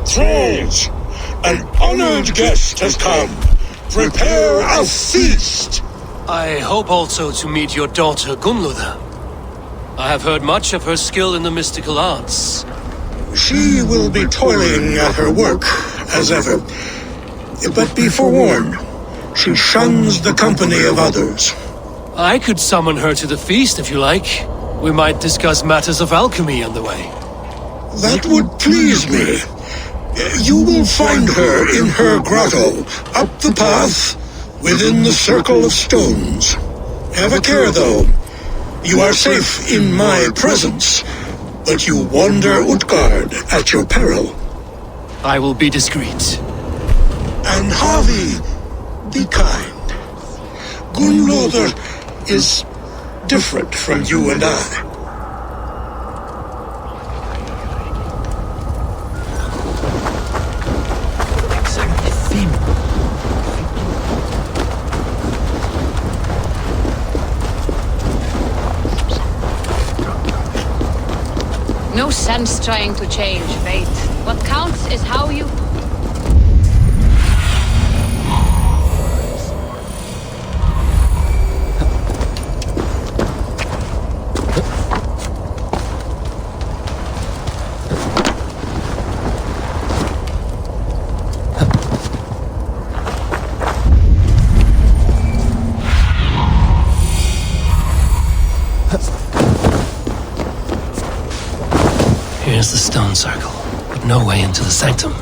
Thralls, an honored guest has come. Prepare a feast. I hope also to meet your daughter Gunluther. I have heard much of her skill in the mystical arts. She will be toiling at her work, as ever. But be forewarned, she shuns the company of others. I could summon her to the feast if you like. We might discuss matters of alchemy on the way. That would please me. You will find her in her grotto, up the path, within the circle of stones. Have a care, though. You are safe in my presence, but you wander Utgard at your peril. I will be discreet. And Harvey, be kind. Gunlother is different from you and I. No sense trying to change fate. What counts is how you... Here's the stone circle, but no way into the sanctum.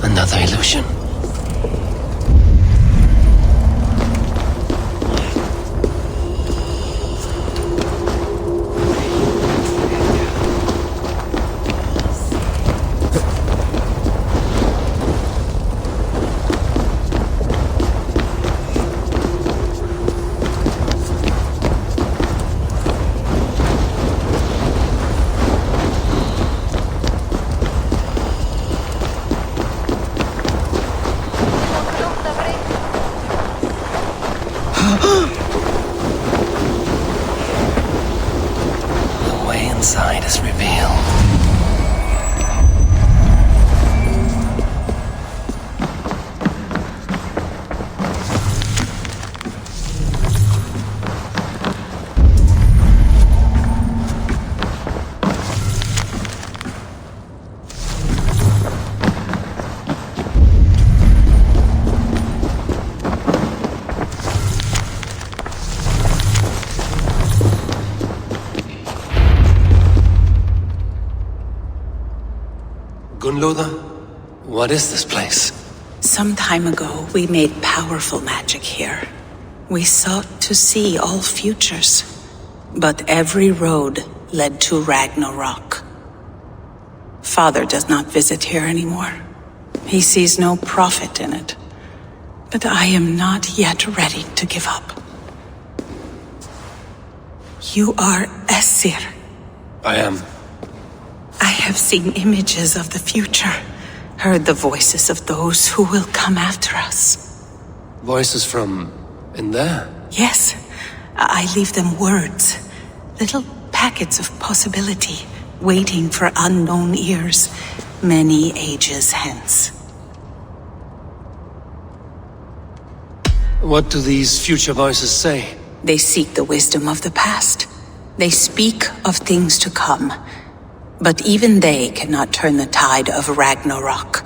Another illusion. The way inside is revealed. Gunloda, what is this place? Some time ago, we made powerful magic here. We sought to see all futures, but every road led to Ragnarok. Father does not visit here anymore. He sees no profit in it. But I am not yet ready to give up. You are Esir. I am. I have seen images of the future, heard the voices of those who will come after us. Voices from in there? Yes, I leave them words, little packets of possibility, waiting for unknown ears, many ages hence. What do these future voices say? They seek the wisdom of the past. They speak of things to come. But even they cannot turn the tide of Ragnarok.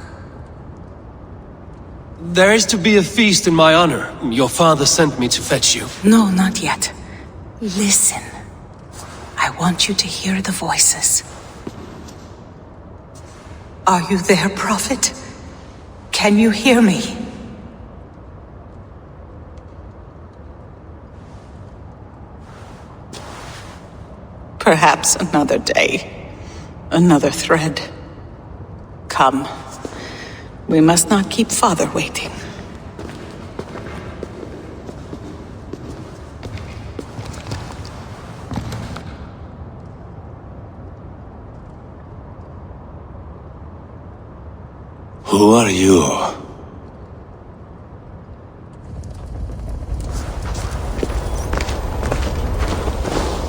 There is to be a feast in my honor. Your father sent me to fetch you. No, not yet. Listen. I want you to hear the voices. Are you there, Prophet? Can you hear me? Perhaps another day. Another thread. Come. We must not keep Father waiting. Who are you?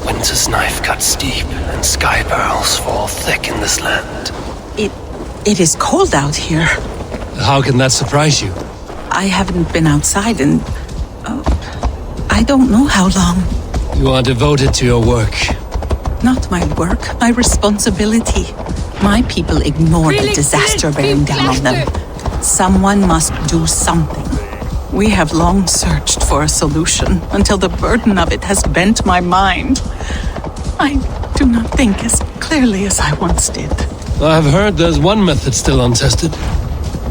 Winter's knife cuts deep, and sky pearls fall thick in this land. It is cold out here. How can that surprise you? I haven't been outside in... I don't know how long. You are devoted to your work. Not my work, my responsibility. My people ignore the disaster bearing down on them. Someone must do something. We have long searched for a solution until the burden of it has bent my mind. I do not think as clearly as I once did. I've heard there's one method still untested.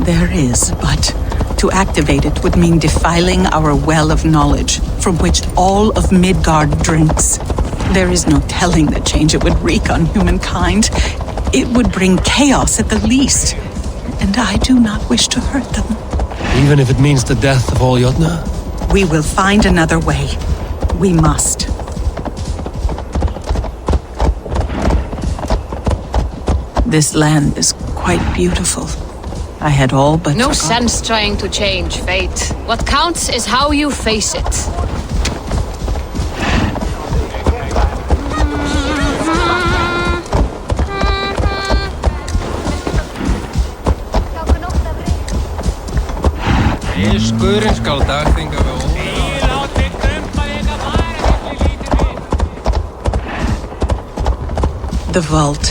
There is, but to activate it would mean defiling our well of knowledge, from which all of Midgard drinks. There is no telling the change it would wreak on humankind. It would bring chaos at the least, and I do not wish to hurt them. Even if it means the death of all Jotnar? We will find another way. We must. This land is quite beautiful. I had all but... No sense trying to change fate. What counts is how you face it. Fiskurinn skal dagþinga við óvæð. The vault,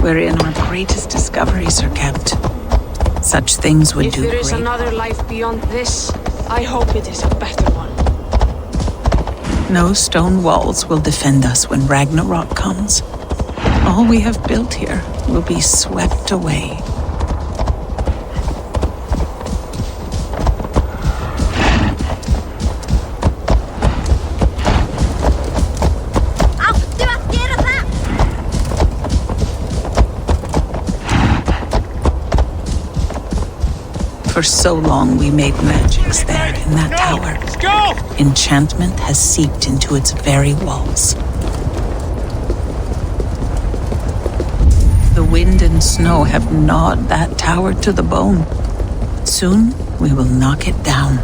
wherein our greatest discoveries are kept. Such things would do If there is great. another life beyond this, I hope it is a better one. No stone walls will defend us when Ragnarok comes. All we have built here will be swept away. For so long we made magics there in that tower. Enchantment has seeped into its very walls. The wind and snow have gnawed that tower to the bone. Soon we will knock it down.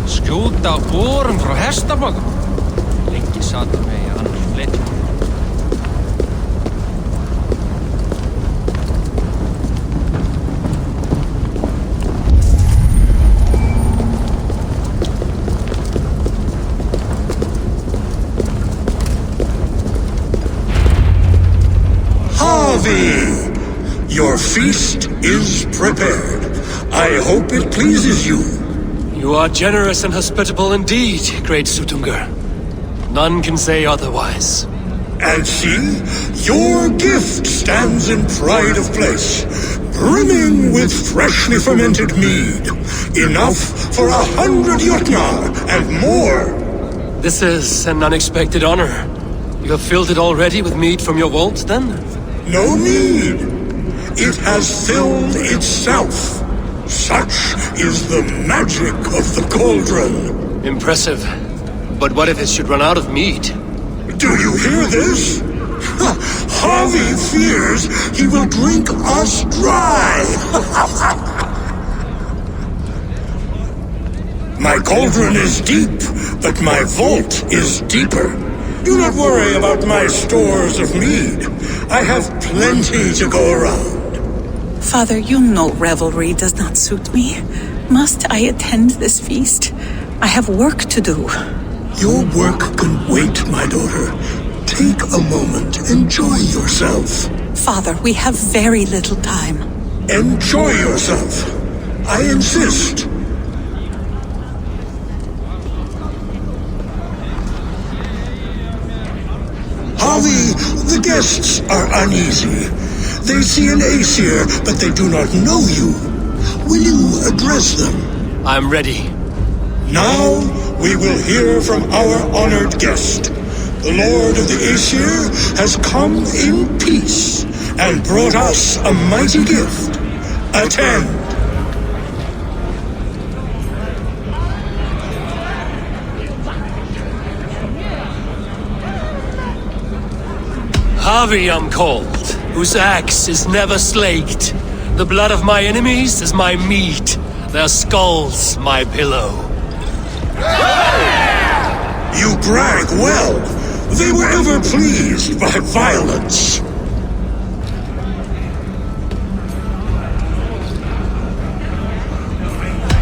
Skjúta á borum frá hestabökum. Lengi satt mig í annars fleiti. Harvey! Your feast is prepared. I hope it pleases you. You are generous and hospitable indeed, great Sutungur. None can say otherwise. And see, your gift stands in pride of place, brimming with freshly fermented mead. Enough for 100 Jotnar and more. This is an unexpected honor. You have filled it already with mead from your vault, then? No need. It has filled itself. Such is the magic of the cauldron. Impressive. But what if it should run out of mead? Do you hear this? Harvey fears he will drink us dry. My cauldron is deep, but my vault is deeper. Do not worry about my stores of mead. I have plenty to go around. Father, you know revelry does not suit me. Must I attend this feast? I have work to do. Your work can wait, my daughter. Take a moment, enjoy yourself. Father, we have very little time. Enjoy yourself. I insist. Harvey, the guests are uneasy. They see an Aesir, but they do not know you. Will you address them? I'm ready. Now we will hear from our honored guest. The Lord of the Aesir has come in peace and brought us a mighty gift. Attend. Harvey I'm called, whose axe is never slaked. The blood of my enemies is my meat, their skulls my pillow. You brag well. They were ever pleased by violence.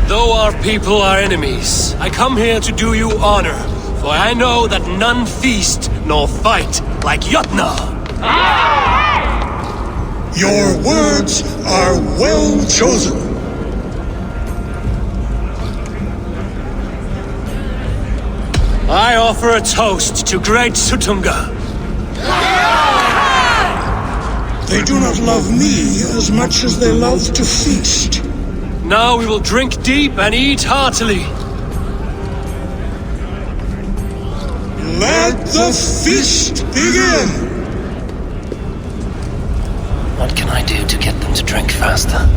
Though our people are enemies, I come here to do you honor, for I know that none feast nor fight like Jotnar. Your words are well chosen. I offer a toast to great Sutunga. They do not love me as much as they love to feast. Now we will drink deep and eat heartily. Let the feast begin! What can I do to get them to drink faster?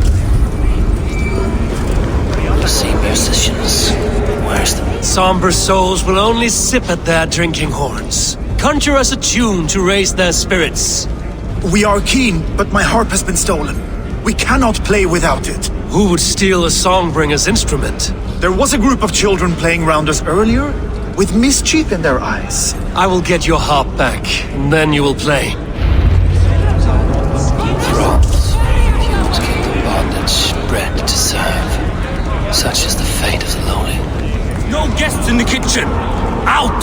You see musicians. Where's the... Somber souls will only sip at their drinking horns. Conjure us a tune to raise their spirits. We are keen, but my harp has been stolen. We cannot play without it. Who would steal a Songbringer's instrument? There was a group of children playing round us earlier, with mischief in their eyes. I will get your harp back, and then you will play. Thralls, humans kept in bondage, bred to serve. Such is the fate of the lowly. No guests in the kitchen! Out!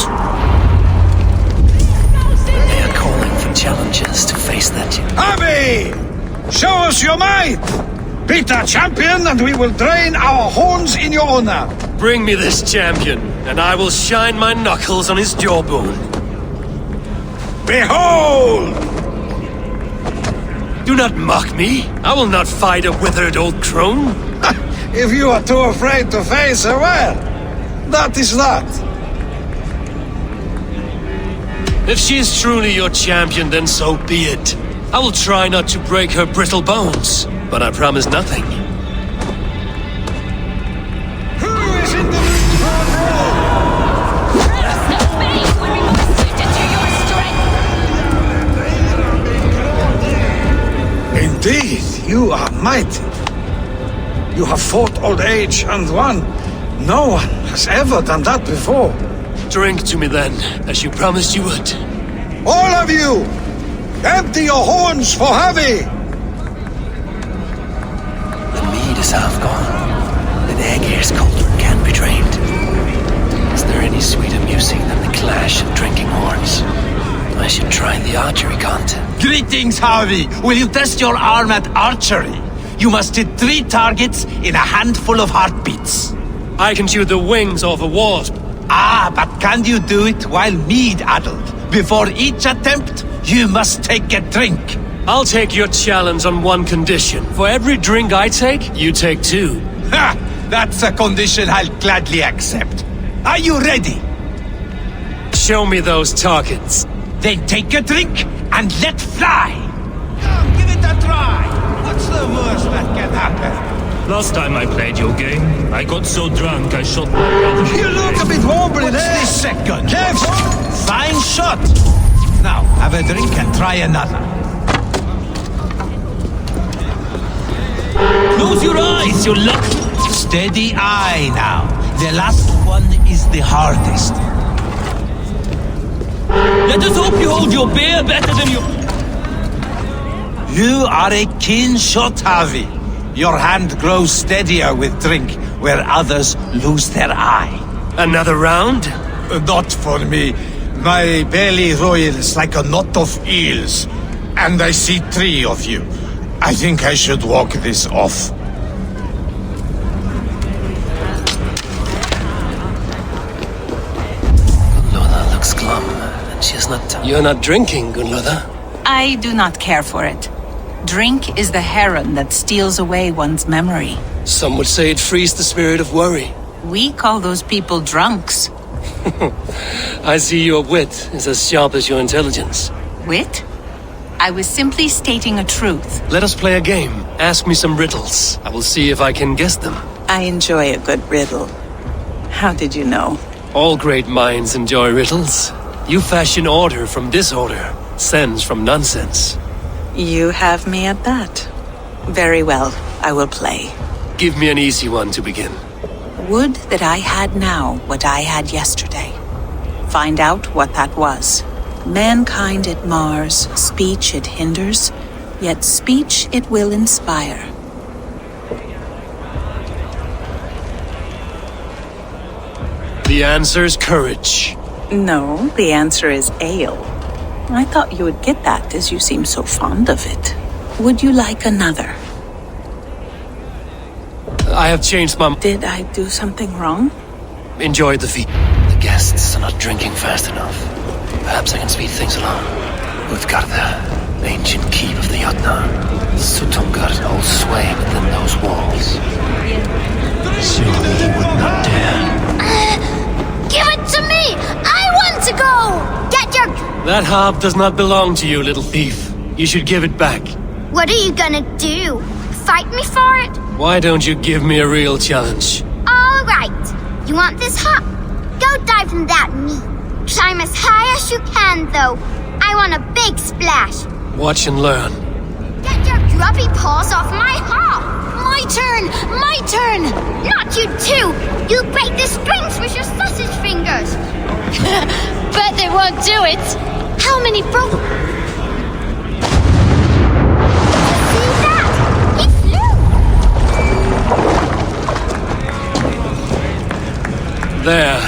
They are calling for challengers to face that. Harvey! Show us your might! Beat our champion and we will drain our horns in your honor. Bring me this champion, and I will shine my knuckles on his jawbone. Behold! Do not mock me. I will not fight a withered old crone. If you are too afraid to face her, well, that is that. If she is truly your champion, then so be it. I will try not to break her brittle bones, but I promise nothing. Who is in the Indeed, you are mighty. You have fought old age and won. No one has ever done that before. Drink to me then, as you promised you would. All of you! Empty your horns for Harvey! The mead is half gone. An Aegir's cauldron can't be drained. Is there any sweeter music than the clash of drinking horns? I should try the archery contest. Greetings, Harvey. Will you test your arm at archery? You must hit 3 targets in a handful of heartbeats. I can shoot the wings off a wasp. Ah, but can you do it while mead-addled? Before each attempt, you must take a drink. I'll take your challenge on one condition. For every drink I take, you take 2. Ha! That's a condition I'll gladly accept. Are you ready? Show me those targets. Then take a drink and let fly. Come, give it a try. What's the worst that can happen? Last time I played your game, I got so drunk I shot my brother. You look a bit wobbly there. What's this second? Careful! Fine shot! Now, have a drink and try another. Close your eyes, you luck! Steady eye now. The last one is the hardest. Let us hope you hold your beer better than you... You are a keen shot, Harvey. Your hand grows steadier with drink, where others lose their eye. Another round? Not for me. My belly roils like a knot of eels. And I see 3 of you. I think I should walk this off. Lola looks glum, and she is not... You're not drinking, Gunlotha. I do not care for it. Drink is the heron that steals away one's memory. Some would say it frees the spirit of worry. We call those people drunks. I see your wit is as sharp as your intelligence. Wit? I was simply stating a truth. Let us play a game. Ask me some riddles. I will see if I can guess them. I enjoy a good riddle. How did you know? All great minds enjoy riddles. You fashion order from disorder, sense from nonsense. You have me at that. Very well, I will play. Give me an easy one to begin. Would that I had now what I had yesterday. Find out what that was. Mankind it mars, speech it hinders, yet speech it will inspire. The answer's courage. No, the answer is ale. I thought you would get that, as you seem so fond of it. Would you like another? I have changed my... Did I do something wrong? Enjoy the feast. The guests are not drinking fast enough. Perhaps I can speed things along. We've got the ancient keep of the Jotnar. Sutungar holds sway within those walls. Surely he would not dare. Give it to me! I want to go! Get your... That harp does not belong to you, little thief. You should give it back. What are you gonna do? Fight me for it? Why don't you give me a real challenge? All right. You want this harp? Go dive in that meat. Climb as high as you can, though. I want a big splash. Watch and learn. Get your grubby paws off my harp! My turn! My turn! Not you too! You break the strings with your sausage fingers! Bet they won't do it! How many broke... See that? He flew! There.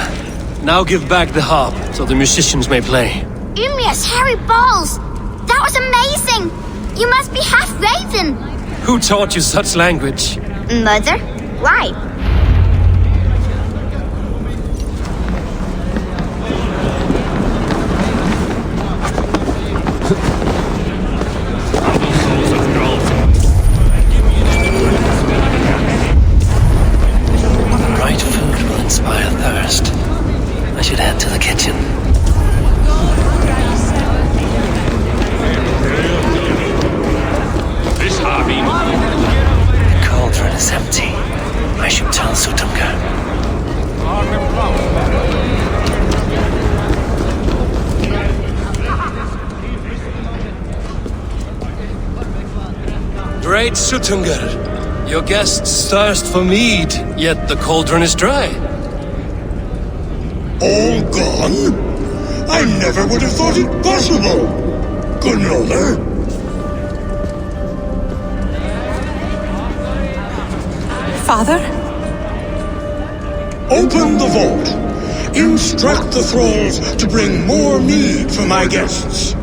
Now give back the harp so the musicians may play. Ymria's hairy balls! That was amazing! You must be half Raven! Who taught you such language? Mother? Why? The right food will inspire thirst. I should head to the kitchen. The cauldron is empty. I should tell Sutunga. Great Sutungar, your guests thirst for mead, yet the cauldron is dry. All gone? I never would have thought it possible. Gunnola? Father? Open the vault. Instruct the thralls to bring more mead for my guests.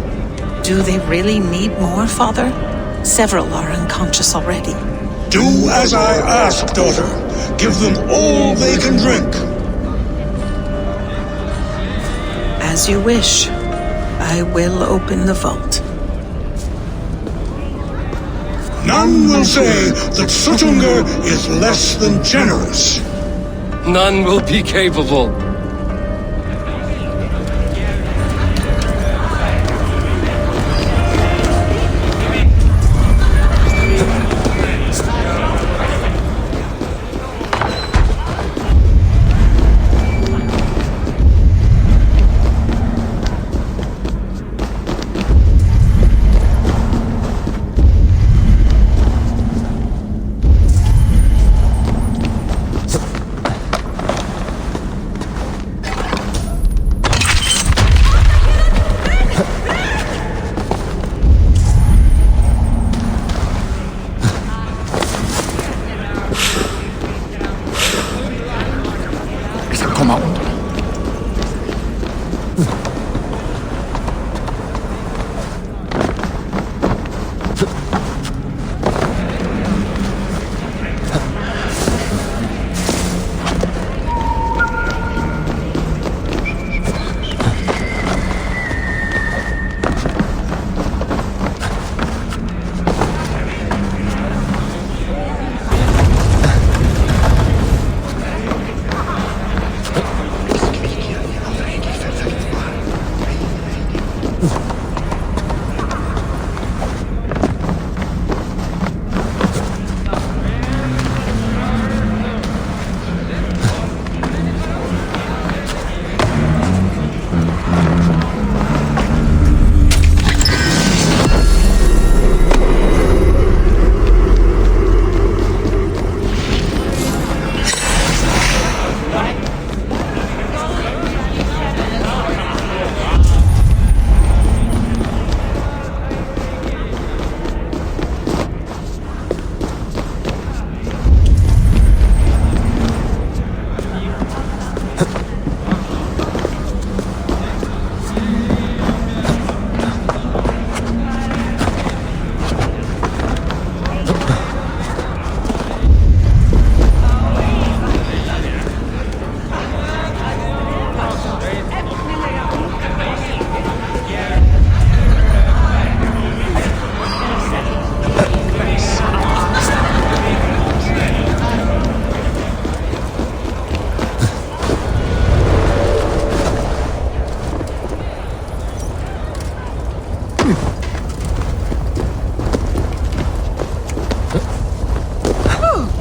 Do they really need more, Father? Several are unconscious already. Do as I ask, daughter. Give them all they can drink. As you wish. I will open the vault. None will say that Sutunga is less than generous. None will be capable.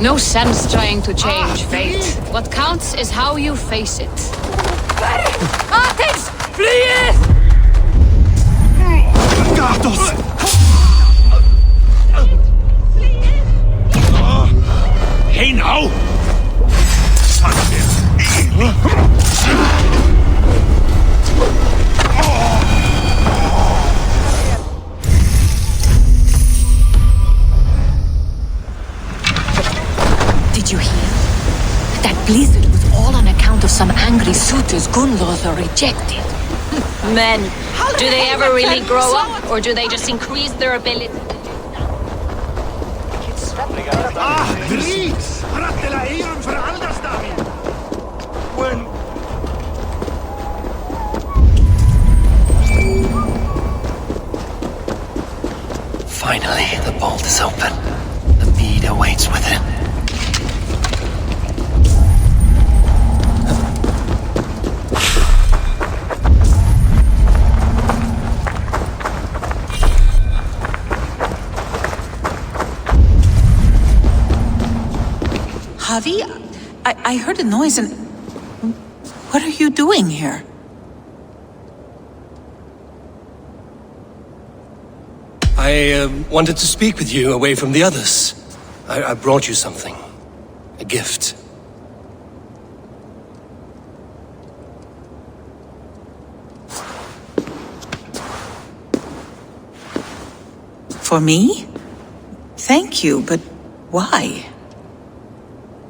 No sense trying to change fate. What counts is how you face it. Athens, flee! Gardos! you hear? That blizzard was all on account of some angry suitors Gunlothar rejected. Men, do they ever really grow up, or do they just increase their ability? Finally, the vault is open. The mead awaits within. Javi, I heard a noise and... What are you doing here? I wanted to speak with you away from the others. I brought you something. A gift. For me? Thank you, but why?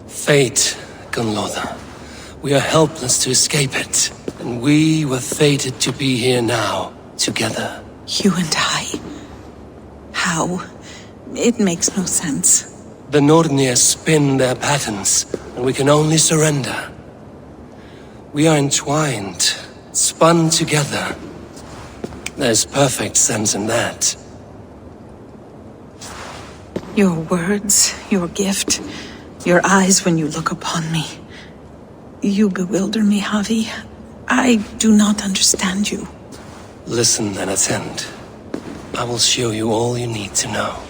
Fate, Gunlothar. We are helpless to escape it. And we were fated to be here now, together. You and I? How? It makes no sense. The Nornir spin their patterns, and we can only surrender. We are entwined, spun together. There's perfect sense in that. Your words, your gift, your eyes when you look upon me. You bewilder me, Javi. I do not understand you. Listen and attend. I will show you all you need to know.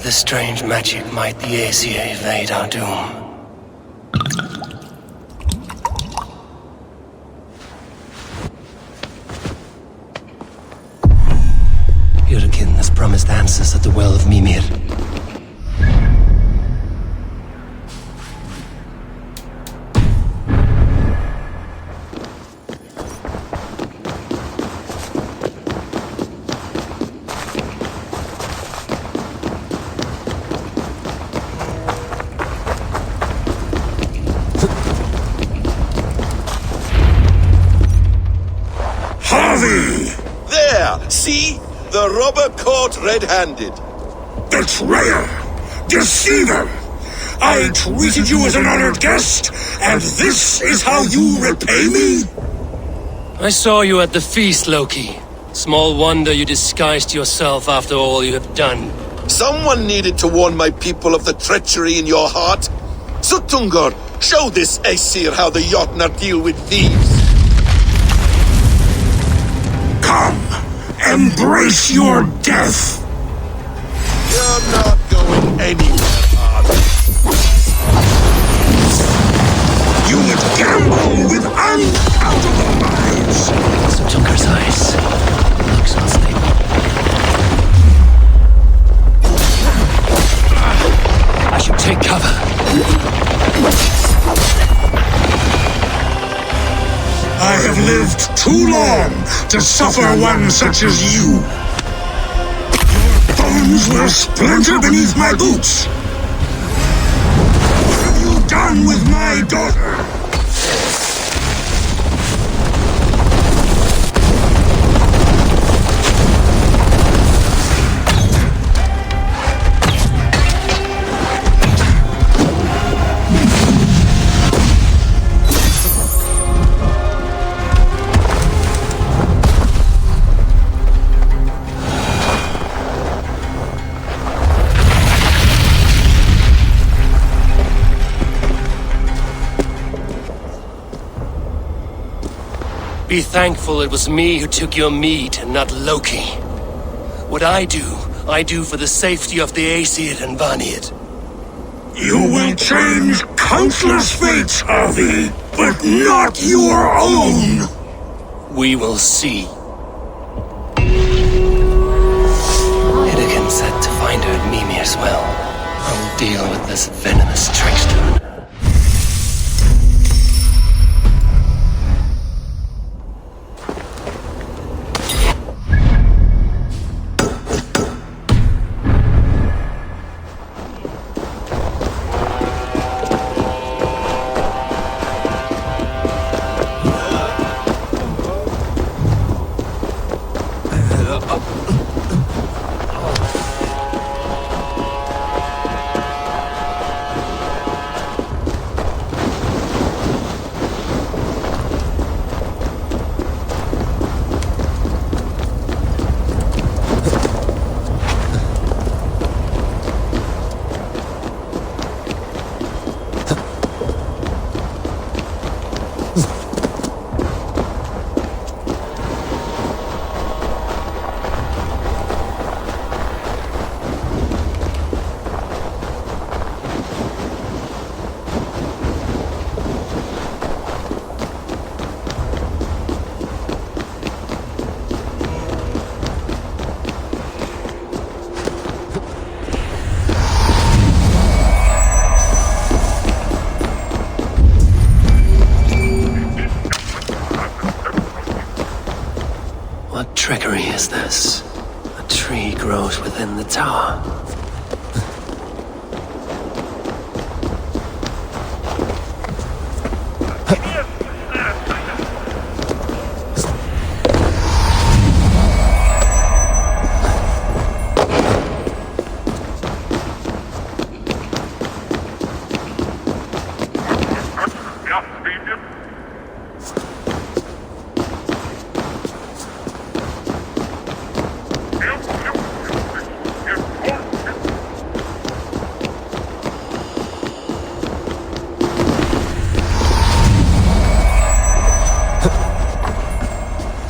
The strange magic might the Aesir evade our doom. Yurikin has promised answers at the Well of Mimir. There! See? The robber caught red-handed. Betrayer! Deceiver! I treated you as an honored guest, and this is how you repay me? I saw you at the feast, Loki. Small wonder you disguised yourself after all you have done. Someone needed to warn my people of the treachery in your heart. Suttungr, show this Aesir how the Jotnar deal with thieves. Come, embrace your death. You're not going anywhere, Father. You would gamble with uncountable lives. Suttungr's eyes. Looks unstable. I should take cover. I have lived too long born to suffer one such as you. Your bones will splinter beneath my boots. What have you done with my daughter? Be thankful it was me who took your meat and not Loki. What I do for the safety of the Aesir and Vanir. You will change countless fates, Harvey, but not your own! We will see. Hidekin said to find her at Mimir's well. I will deal with this venomous trickster. What trickery is this? A tree grows within the tower.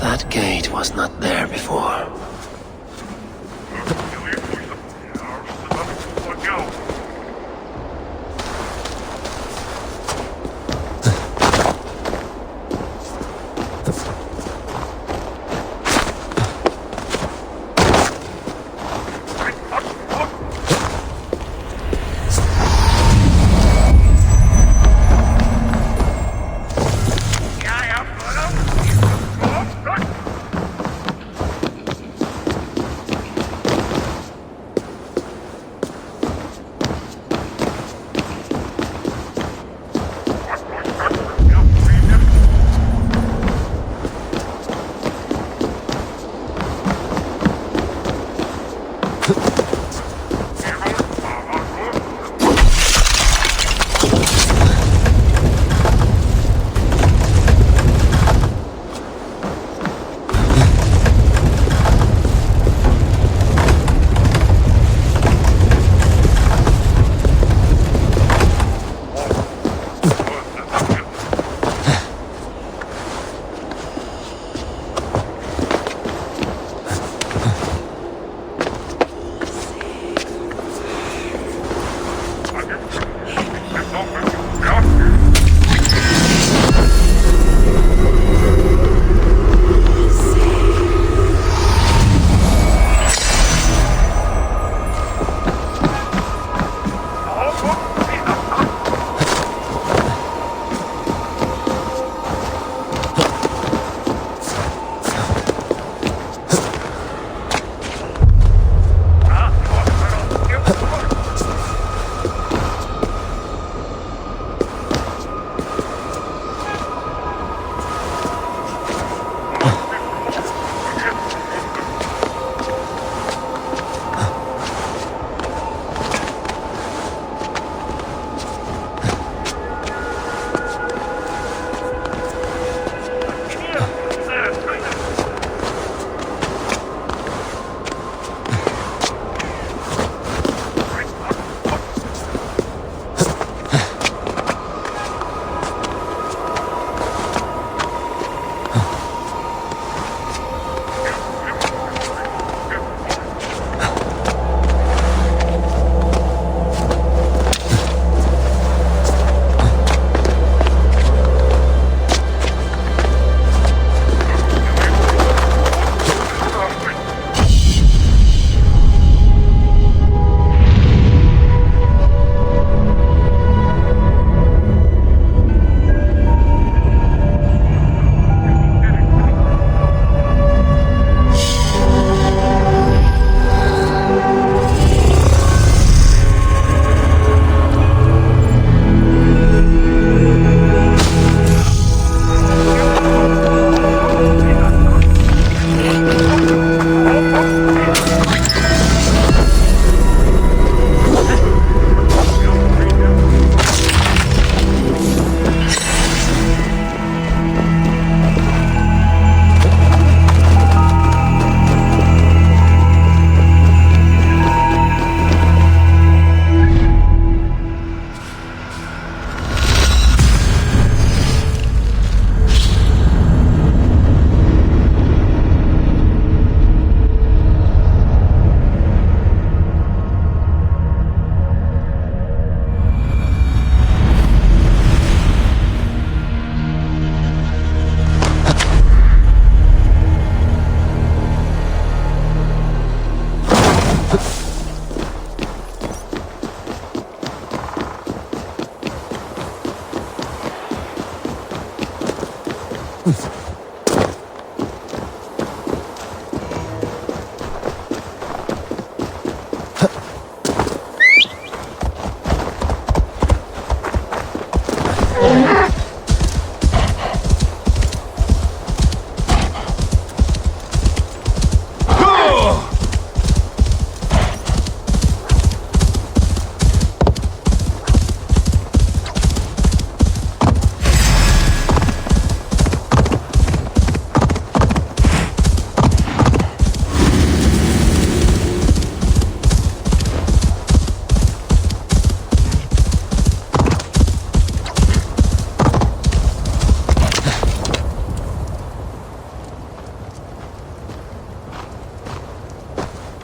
That gate was not there before.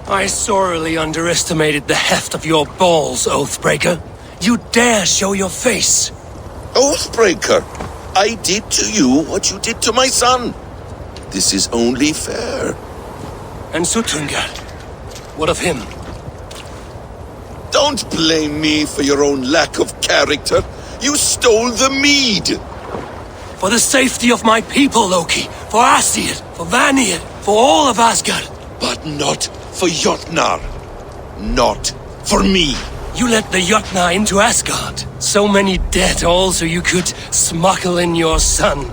I sorely underestimated the heft of your balls, Oathbreaker. You dare show your face! Oathbreaker, I did to you what you did to my son. This is only fair. And Sutungar, what of him? Don't blame me for your own lack of character. You stole the mead. For the safety of my people, Loki. For Aesir, for Vanir, for all of Asgard. But not for Jotnar. Not for me. You let the Jotnar into Asgard. So many dead, all so you could smuggle in your son.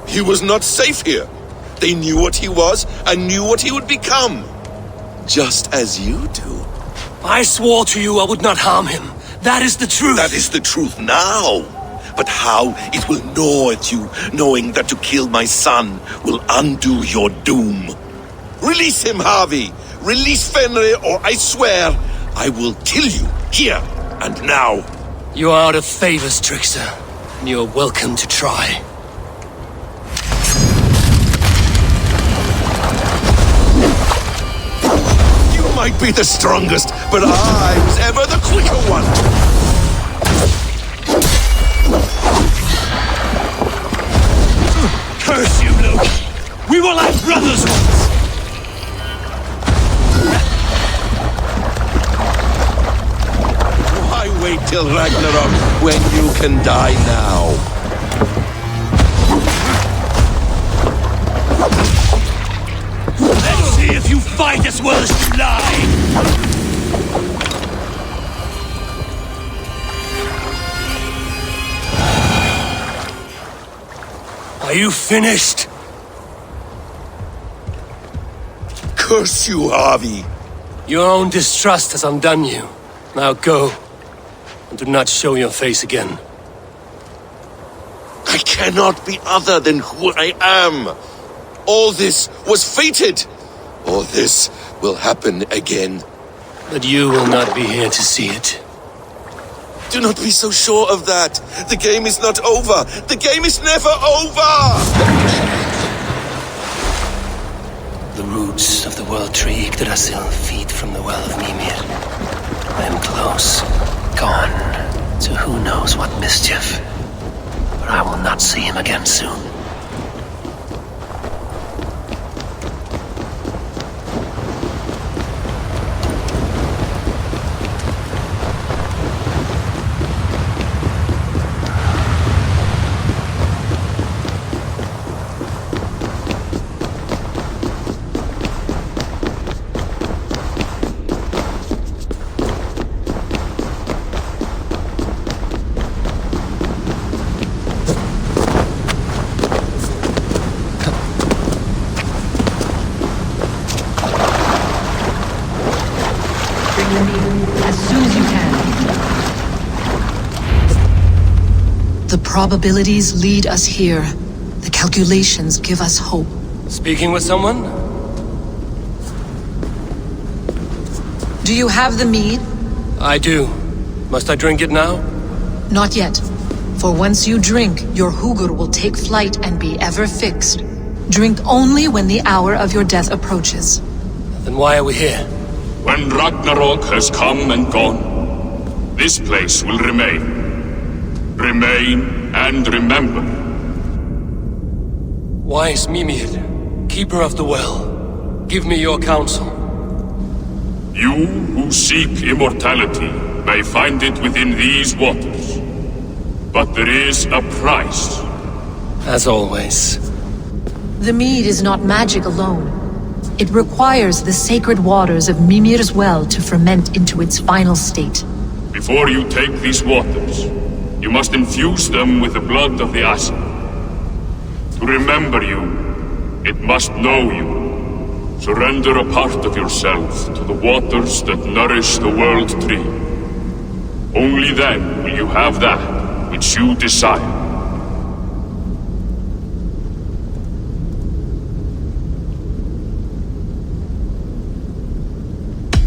He was not safe here. They knew what he was and knew what he would become. Just as you do. I swore to you I would not harm him. That is the truth. That is the truth now. But how it will gnaw at you, knowing that to kill my son will undo your doom. Release him, Harvey. Release Fenrir, or I swear I will kill you here and now. You are out of favors, trickster. And you're welcome to try. You might be the strongest, but I was ever the quicker one. Curse you, Loki! We were like brothers once! Why wait till Ragnarok when you can die now? Let's see if you fight as well as you lie! Are you finished? Curse you, Harvey. Your own distrust has undone you. Now go, and do not show your face again. I cannot be other than who I am. All this was fated. All this will happen again. But you will not be here to see it. Do not be so sure of that. The game is not over. The game is never over! The roots of the world tree Yggdrasil feed from the well of Mimir. I am close, gone to who knows what mischief. But I will not see him again soon. The probabilities lead us here. The calculations give us hope. Speaking with someone? Do you have the mead? I do. Must I drink it now? Not yet. For once you drink, your Hugur will take flight and be ever fixed. Drink only when the hour of your death approaches. Then why are we here? When Ragnarok has come and gone, this place will remain. Remain and remember. Wise Mimir, keeper of the well, give me your counsel. You who seek immortality may find it within these waters. But there is a price. As always. The mead is not magic alone. It requires the sacred waters of Mimir's well to ferment into its final state. Before you take these waters, you must infuse them with the blood of the Aesir. To remember you, it must know you. Surrender a part of yourself to the waters that nourish the world tree. Only then will you have that which you desire.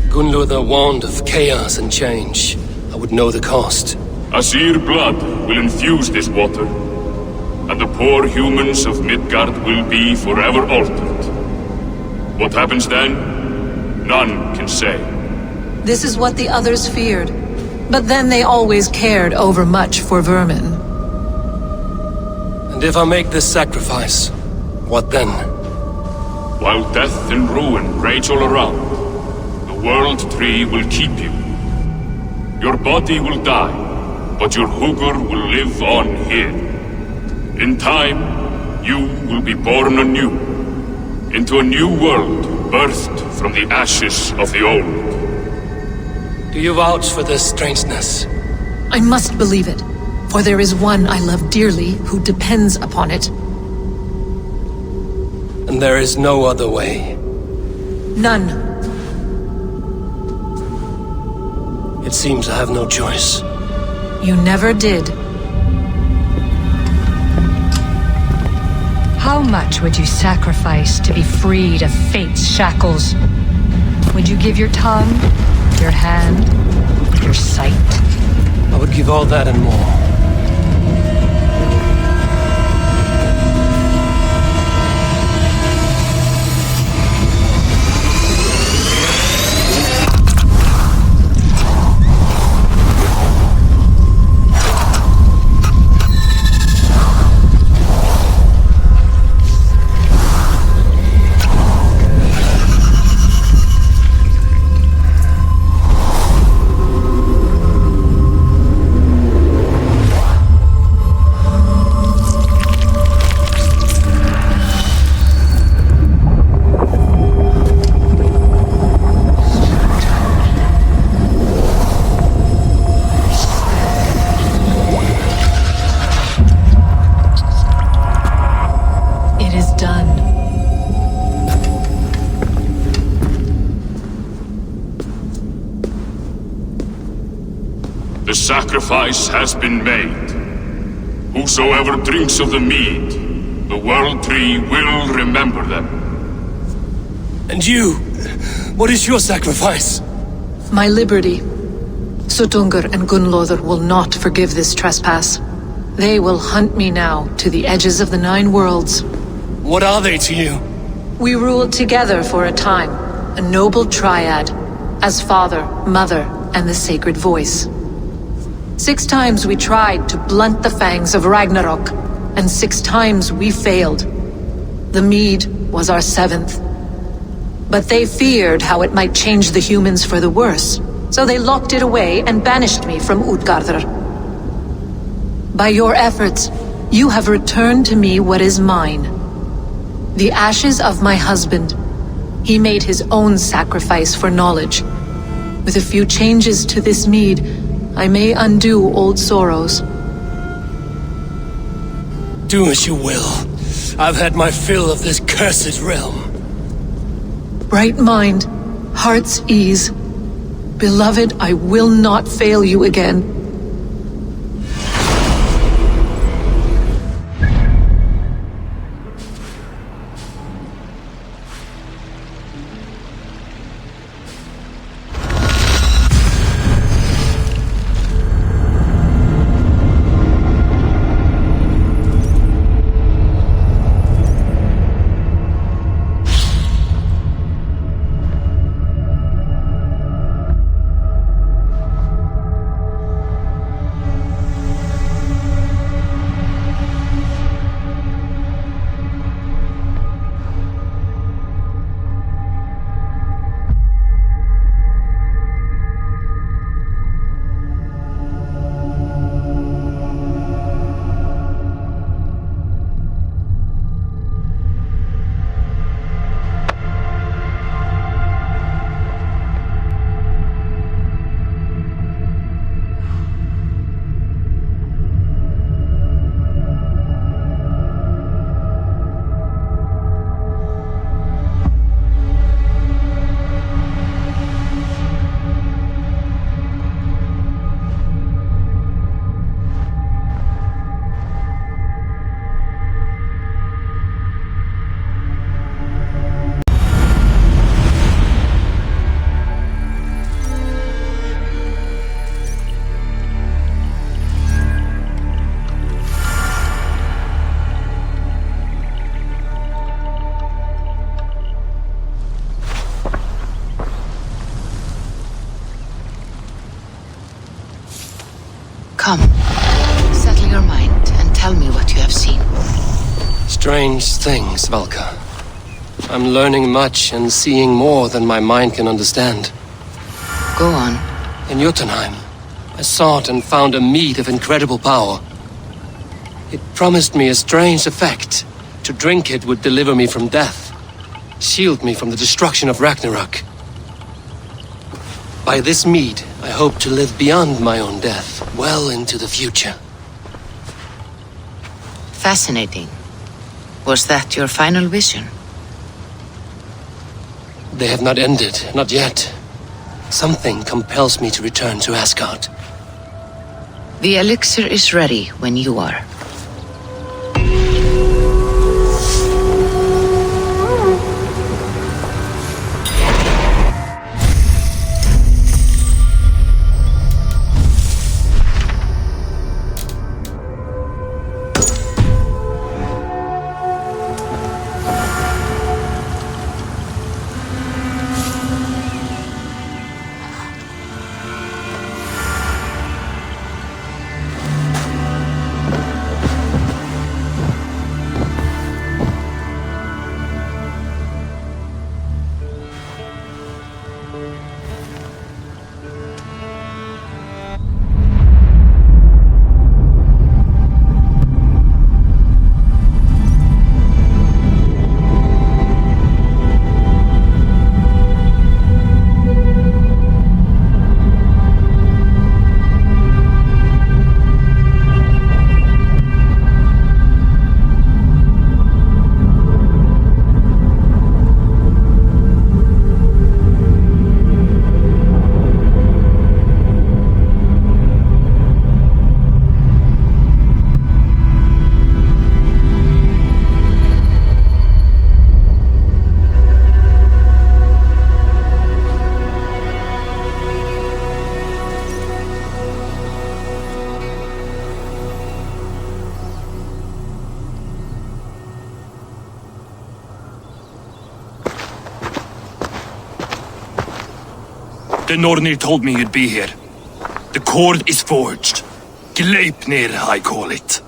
Gunlother warned of chaos and change. I would know the cost. Aesir blood will infuse this water, and the poor humans of Midgard will be forever altered. What happens then? none can say. This is what the others feared. But then they always cared overmuch for vermin. And if I make this sacrifice, what then? While death and ruin rage all around, the World Tree will keep you. Your body will die, but your Hugur will live on here. In time, you will be born anew, into a new world birthed from the ashes of the old. Do you vouch for this strangeness? I must believe it, for there is one I love dearly who depends upon it. And there is no other way. None. It seems I have no choice. You never did. How much would you sacrifice to be freed of fate's shackles? Would you give your tongue, your hand, your sight? I would give all that and more. The sacrifice has been made. Whosoever drinks of the mead, the World Tree will remember them. And you? What is your sacrifice? My liberty. Sutungur and Gunlother will not forgive this trespass. They will hunt me now to the edges of the 9 worlds. What are they to you? We ruled together for a time, a noble triad, as father, mother, and the sacred voice. 6 times we tried to blunt the fangs of Ragnarok, and 6 times we failed. The mead was our 7th. But they feared how it might change the humans for the worse, so they locked it away and banished me from Utgardr. By your efforts, you have returned to me what is mine. The ashes of my husband. He made his own sacrifice for knowledge. With a few changes to this mead, I may undo old sorrows. Do as you will. I've had my fill of this cursed realm. Bright mind, heart's ease. Beloved, I will not fail you again. Come, settle your mind and tell me what you have seen. Strange things, Valka. I'm learning much and seeing more than my mind can understand. Go on. In Jotunheim, I sought and found a mead of incredible power. It promised me a strange effect. To drink it would deliver me from death, shield me from the destruction of Ragnarok. By this mead, I hope to live beyond my own death, well into the future. Fascinating. Was that your final vision? They have not ended, not yet. Something compels me to return to Asgard. The elixir is ready when you are. The Nornir told me you'd be here. The cord is forged. Gleipnir, I call it.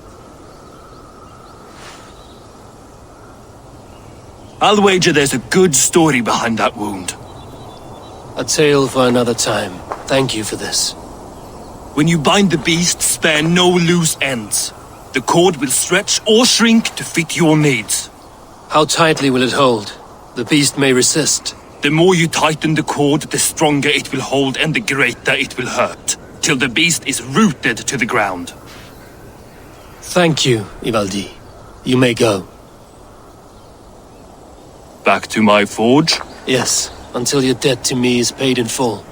I'll wager there's a good story behind that wound. A tale for another time. Thank you for this. When you bind the beast, spare no loose ends. The cord will stretch or shrink to fit your needs. How tightly will it hold? The beast may resist. The more you tighten the cord, the stronger it will hold and the greater it will hurt, till the beast is rooted to the ground. Thank you, Ivaldi. You may go. Back to my forge? Yes, until your debt to me is paid in full.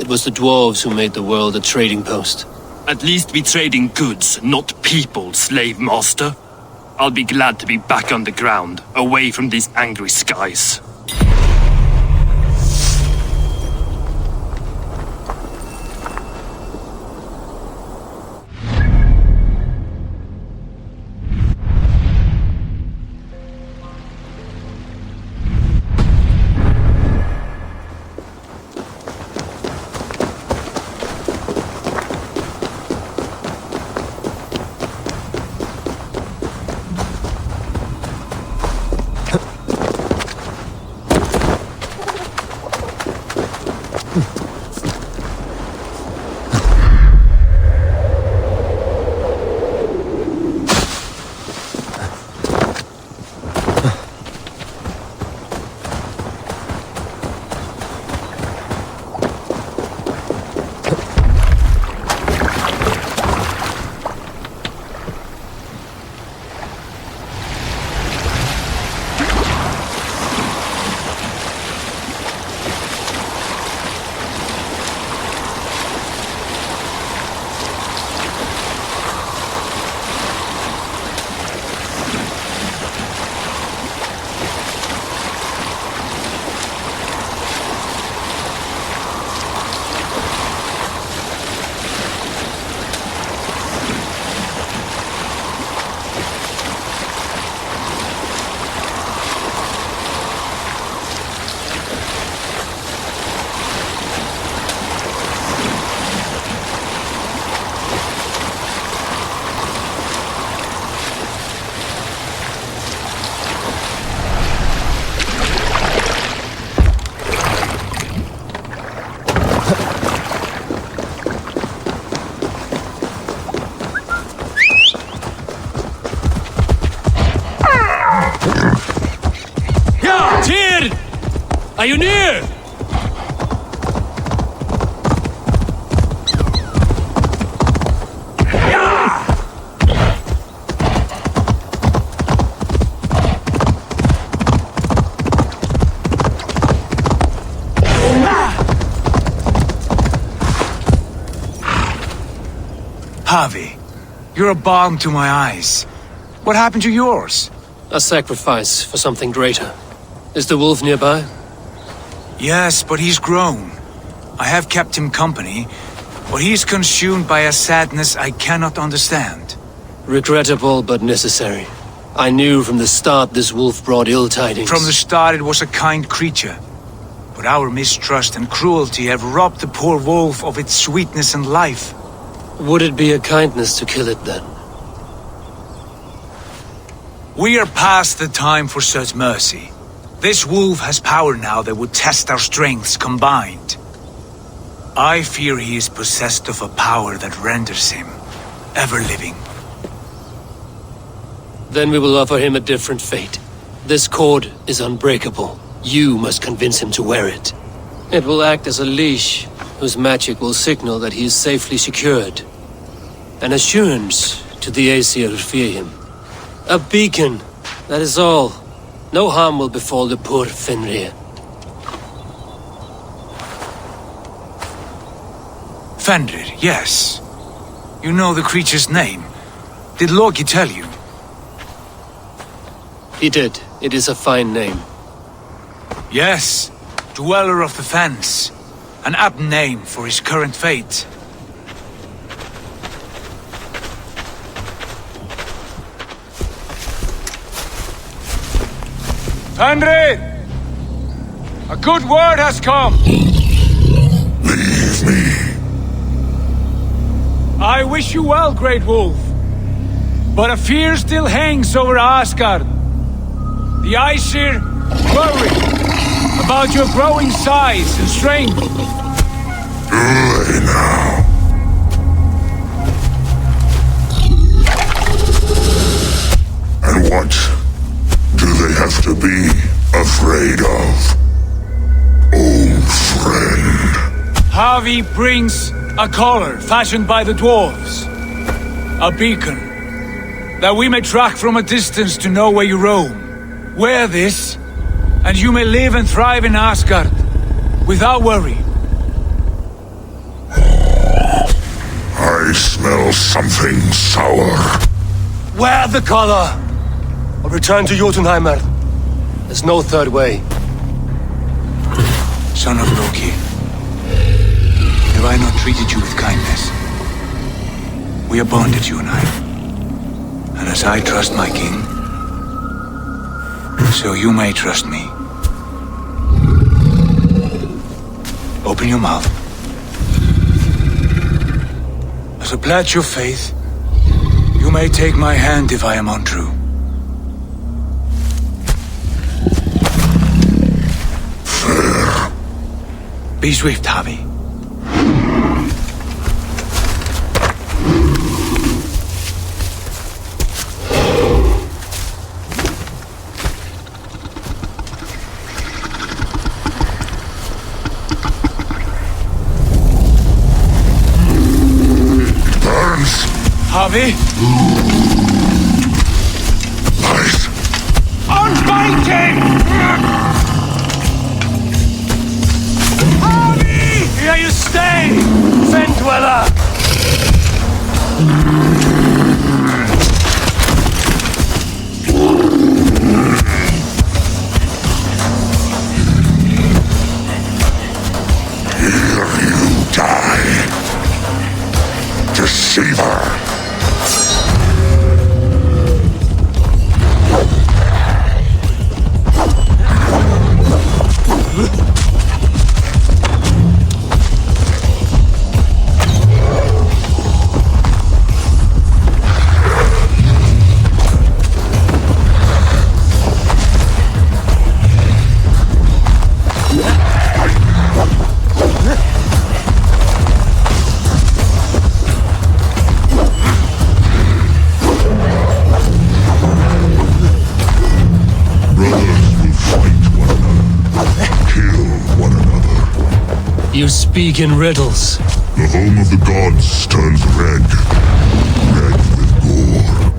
It was the dwarves who made the world a trading post. At least we trade in goods, not people, slave master. I'll be glad to be back on the ground, away from these angry skies. Are you near? Harvey, you're a balm to my eyes. What happened to yours? A sacrifice for something greater. Is the wolf nearby? Yes, but he's grown. I have kept him company, but he's consumed by a sadness I cannot understand. Regrettable but necessary. I knew from the start this wolf brought ill tidings. From the start it was a kind creature. But our mistrust and cruelty have robbed the poor wolf of its sweetness and life. Would it be a kindness to kill it then? We are past the time for such mercy. This wolf has power now that would test our strengths combined. I fear he is possessed of a power that renders him ever-living. Then we will offer him a different fate. This cord is unbreakable. You must convince him to wear it. It will act as a leash, whose magic will signal that he is safely secured. An assurance to the Aesir who fear him. A beacon, that is all. No harm will befall the poor Fenrir. Fenrir, yes. You know the creature's name. Did Loki tell you? He did. It is a fine name. Yes, Dweller of the Fens. An apt name for his current fate. Fenrir! A good word has come! Leave me. I wish you well, Great Wolf. But a fear still hangs over Asgard. The Aesir worry about your growing size and strength. Do they now? And what do they have to be afraid of? Old friend. Harvey brings a collar fashioned by the dwarves. A beacon. That we may track from a distance to know where you roam. Wear this, and you may live and thrive in Asgard, without worry. I smell something sour. Wear the collar! Or return to Jotunheimer. There's no third way. Son of Loki, have I not treated you with kindness? We are bonded, you and I. And as I trust my king, so you may trust me. Open your mouth. As a pledge of faith, you may take my hand if I am untrue. Fair. Be swift, Harvey. Harvey? Nice. Unbind him! Harvey! Here you stay, Fen Dweller! Here you die. Deceiver. You speak in riddles. The home of the gods turns red. Red with gore.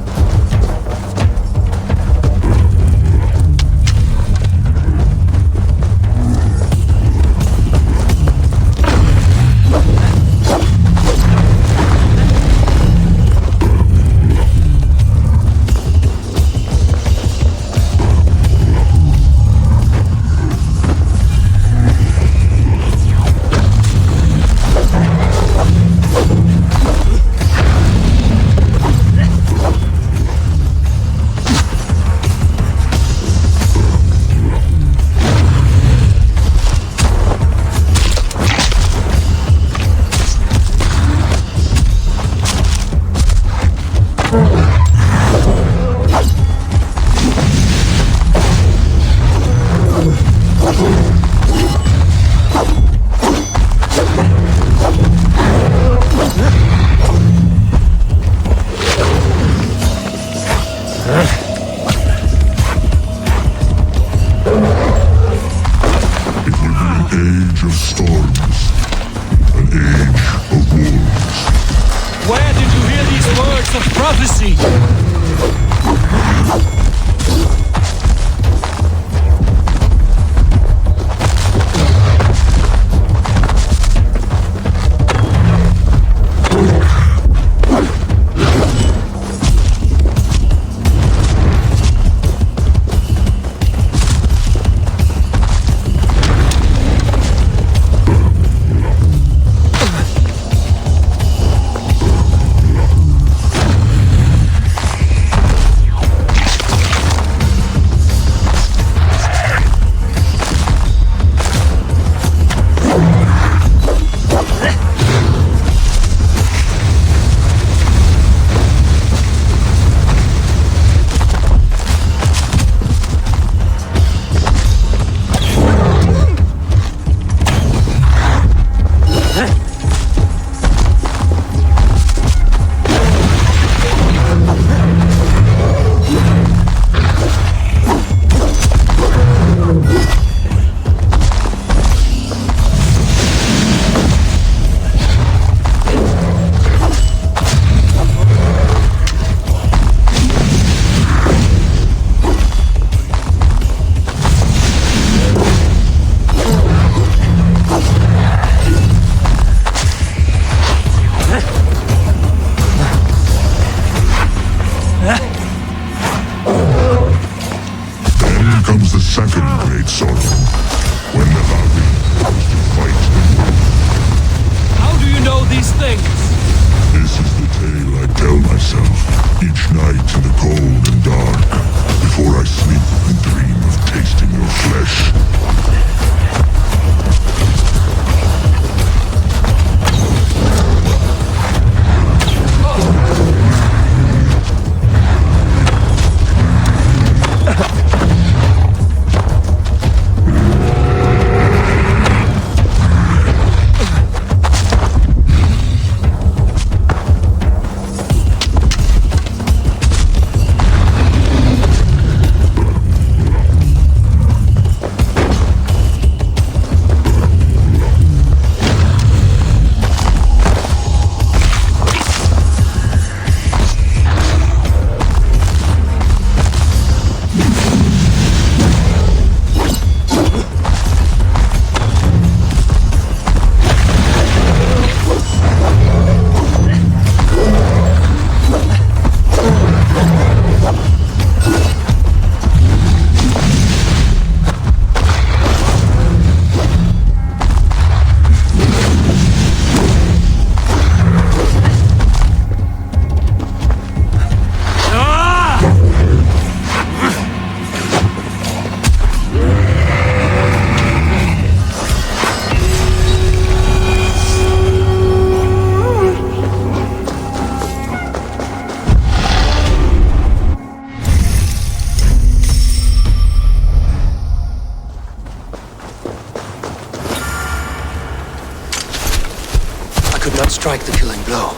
Strike the killing blow.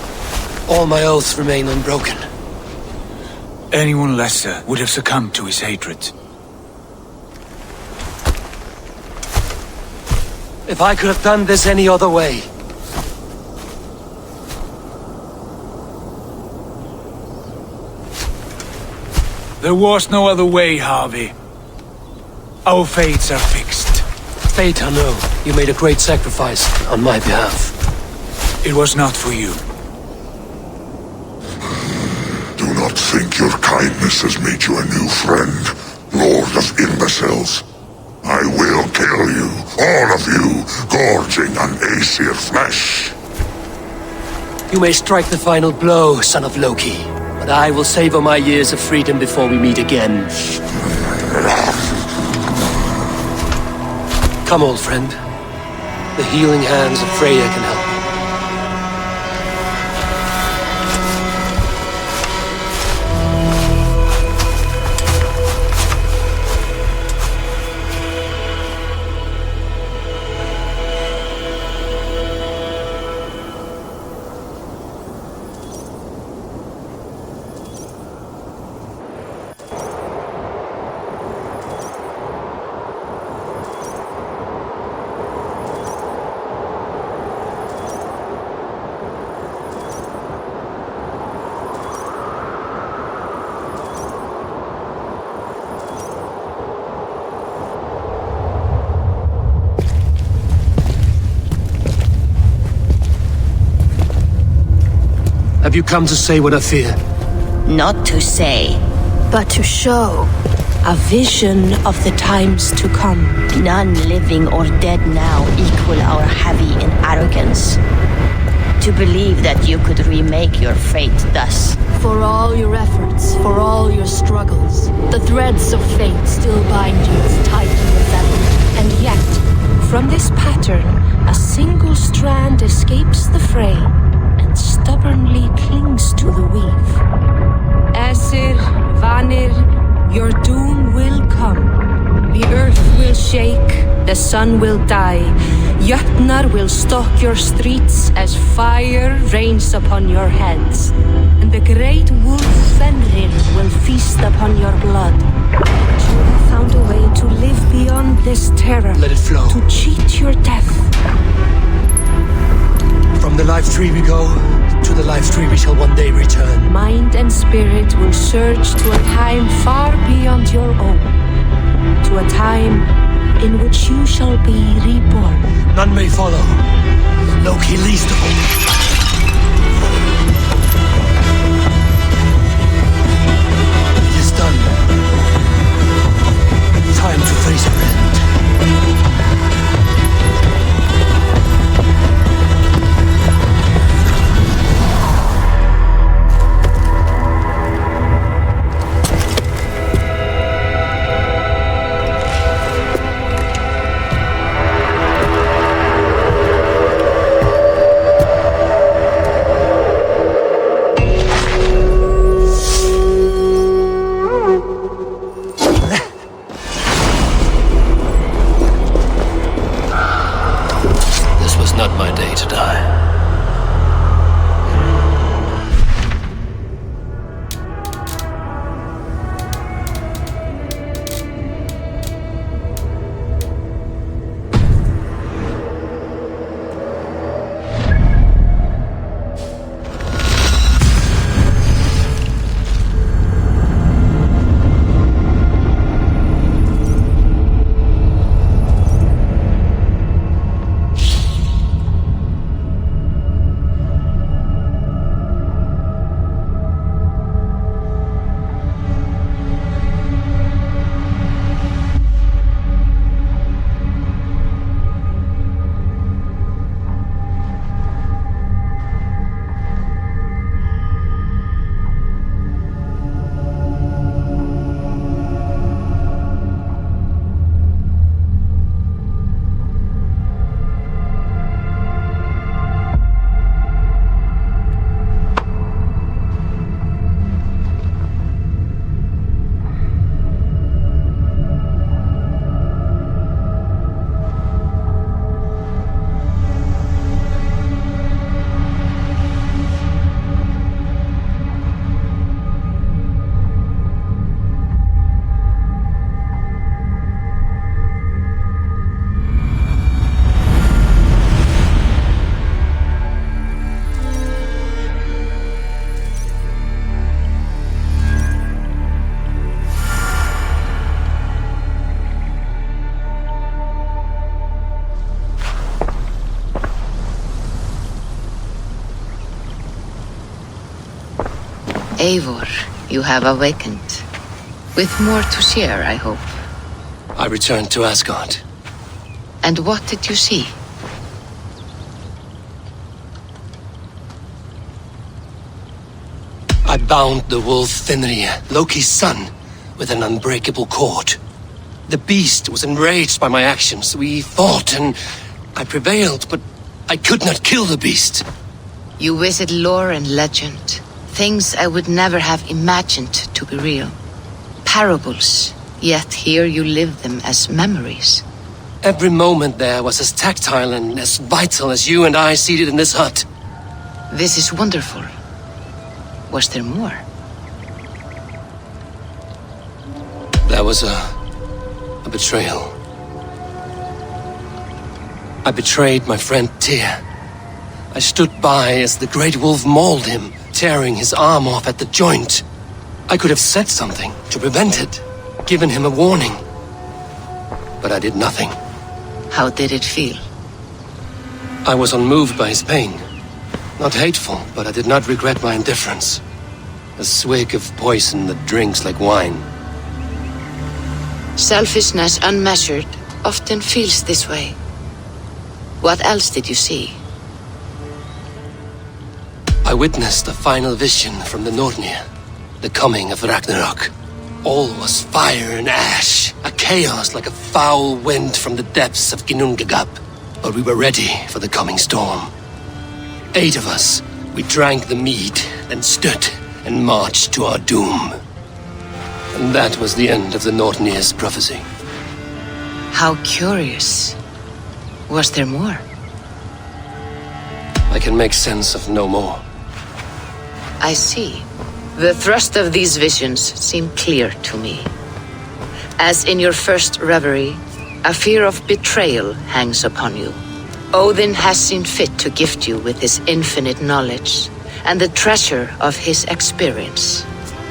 All my oaths remain unbroken. Anyone lesser would have succumbed to his hatred. If I could have done this any other way. There was no other way, Harvey. Our fates are fixed. Fate, I know. You made a great sacrifice on my behalf. It was not for you. Do not think your kindness has made you a new friend, Lord of Imbeciles. I will kill you, all of you, gorging on Aesir flesh. You may strike the final blow, son of Loki, but I will savor my years of freedom before we meet again. Come, old friend. The healing hands of Freya can help. Have you come to say what I fear? Not to say, But to show. a vision of the times to come. None living or dead now equal our heavy in arrogance. To believe that you could remake your fate thus. For all your efforts, for all your struggles, the threads of fate still bind you as tightly as ever. And yet, from this pattern, a single strand escapes the fray and stubbornly clings to the weave. Aesir, Vanir, your doom will come. The earth will shake, the sun will die. Jötnar will stalk your streets as fire rains upon your heads. And the great wolf Fenrir will feast upon your blood. But you have found a way to live beyond this terror. Let it flow. To cheat your death. From the life tree we go, to the life tree we shall one day return. Mind and spirit will surge to a time far beyond your own. To a time in which you shall be reborn. None may follow. Loki least of all. It is done. Time to face our end. Not my day to die. Eivor, you have awakened. With more to share, I hope. I returned to Asgard. And what did you see? I bound the wolf Fenrir, Loki's son, with an unbreakable cord. The beast was enraged by my actions. We fought and I prevailed, but I could not kill the beast. You visit lore and legend, things I would never have imagined to be real. Parables, yet here you live them as memories. Every moment there was as tactile and as vital as you and I seated in this hut. This is wonderful. Was there more? There was a betrayal. I betrayed my friend Tyr. I stood by as the great wolf mauled him, tearing his arm off at the joint. I could have said something to prevent it, given him a warning. But I did nothing. How did it feel? I was unmoved by his pain. Not hateful, but I did not regret my indifference. A swig of poison that drinks like wine. Selfishness unmeasured often feels this way. What else did you see? I witnessed a final vision from the Nornir, the coming of Ragnarok. All was fire and ash, a chaos like a foul wind from the depths of Ginnungagap. But we were ready for the coming storm. 8 of us, we drank the mead, then stood and marched to our doom. And that was the end of the Nornir's prophecy. How curious. Was there more? I can make sense of no more. I see. The thrust of these visions seem clear to me. As in your first reverie, a fear of betrayal hangs upon you. Odin has seen fit to gift you with his infinite knowledge and the treasure of his experience.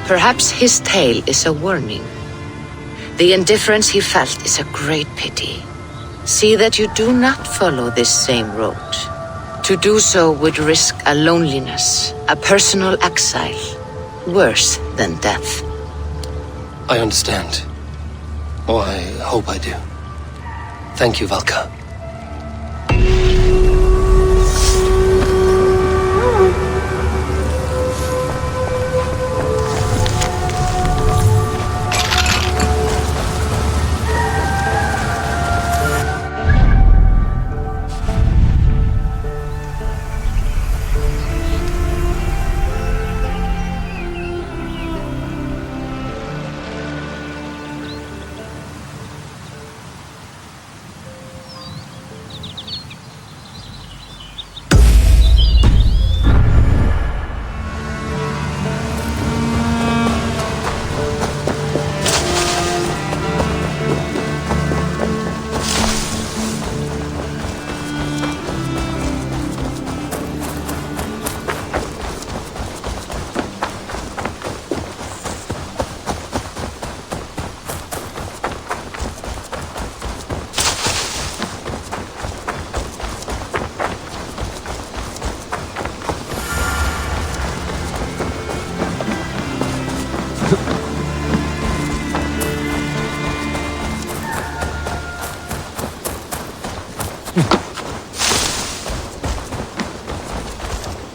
Perhaps his tale is a warning. The indifference he felt is a great pity. See that you do not follow this same road. To do so would risk a loneliness, a personal exile, worse than death. I understand. Or I hope I do. Thank you, Valka.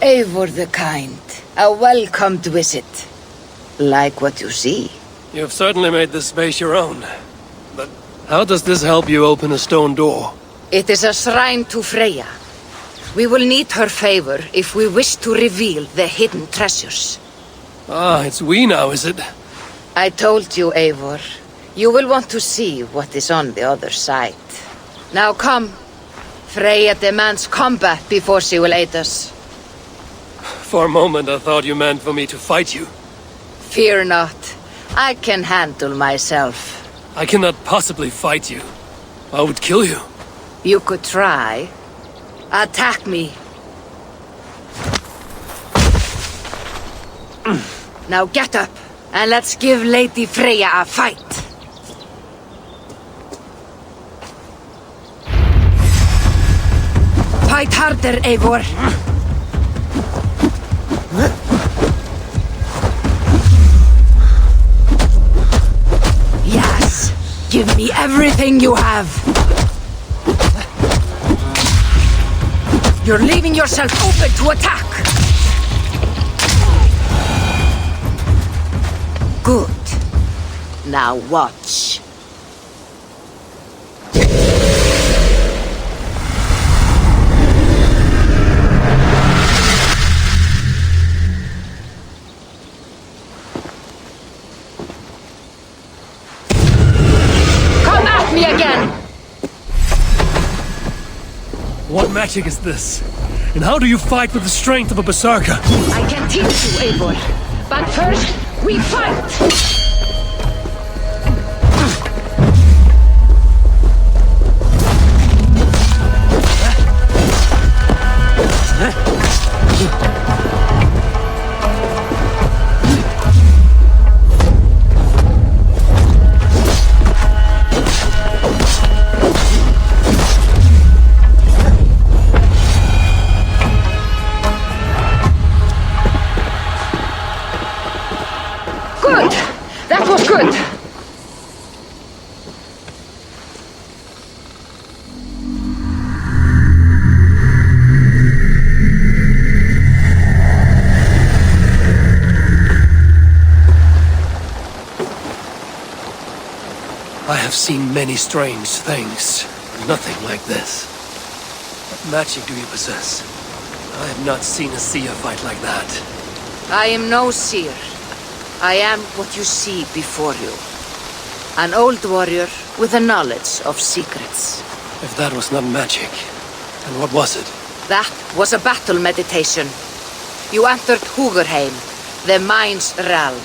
Eivor the Kind, a welcomed visit. Like what you see. You've certainly made this space your own. But how does this help you open a stone door? It is a shrine to Freya. We will need her favor if we wish to reveal the hidden treasures. Ah, it's we now, is it? I told you, Eivor. You will want to see what is on the other side. Now come. Freya demands combat before she will aid us. For a moment I thought you meant for me to fight you. Fear not. I can handle myself. I cannot possibly fight you. I would kill you. You could try. Attack me. Now get up, and let's give Lady Freya a fight. Fight harder, Eivor. everything you have. You're leaving yourself open to attack. Good. Now watch. Come at me again! What magic is this? And how do you fight with the strength of a berserker? I can teach you, Eivor. But first, we fight! Good! That was good! I have seen many strange things. Nothing like this. What magic do you possess? I have not seen a seer fight like that. I am no seer. I am what you see before you. An old warrior with a knowledge of secrets. If that was not magic, then what was it? That was a battle meditation. You entered Hugerheim, the mind's realm.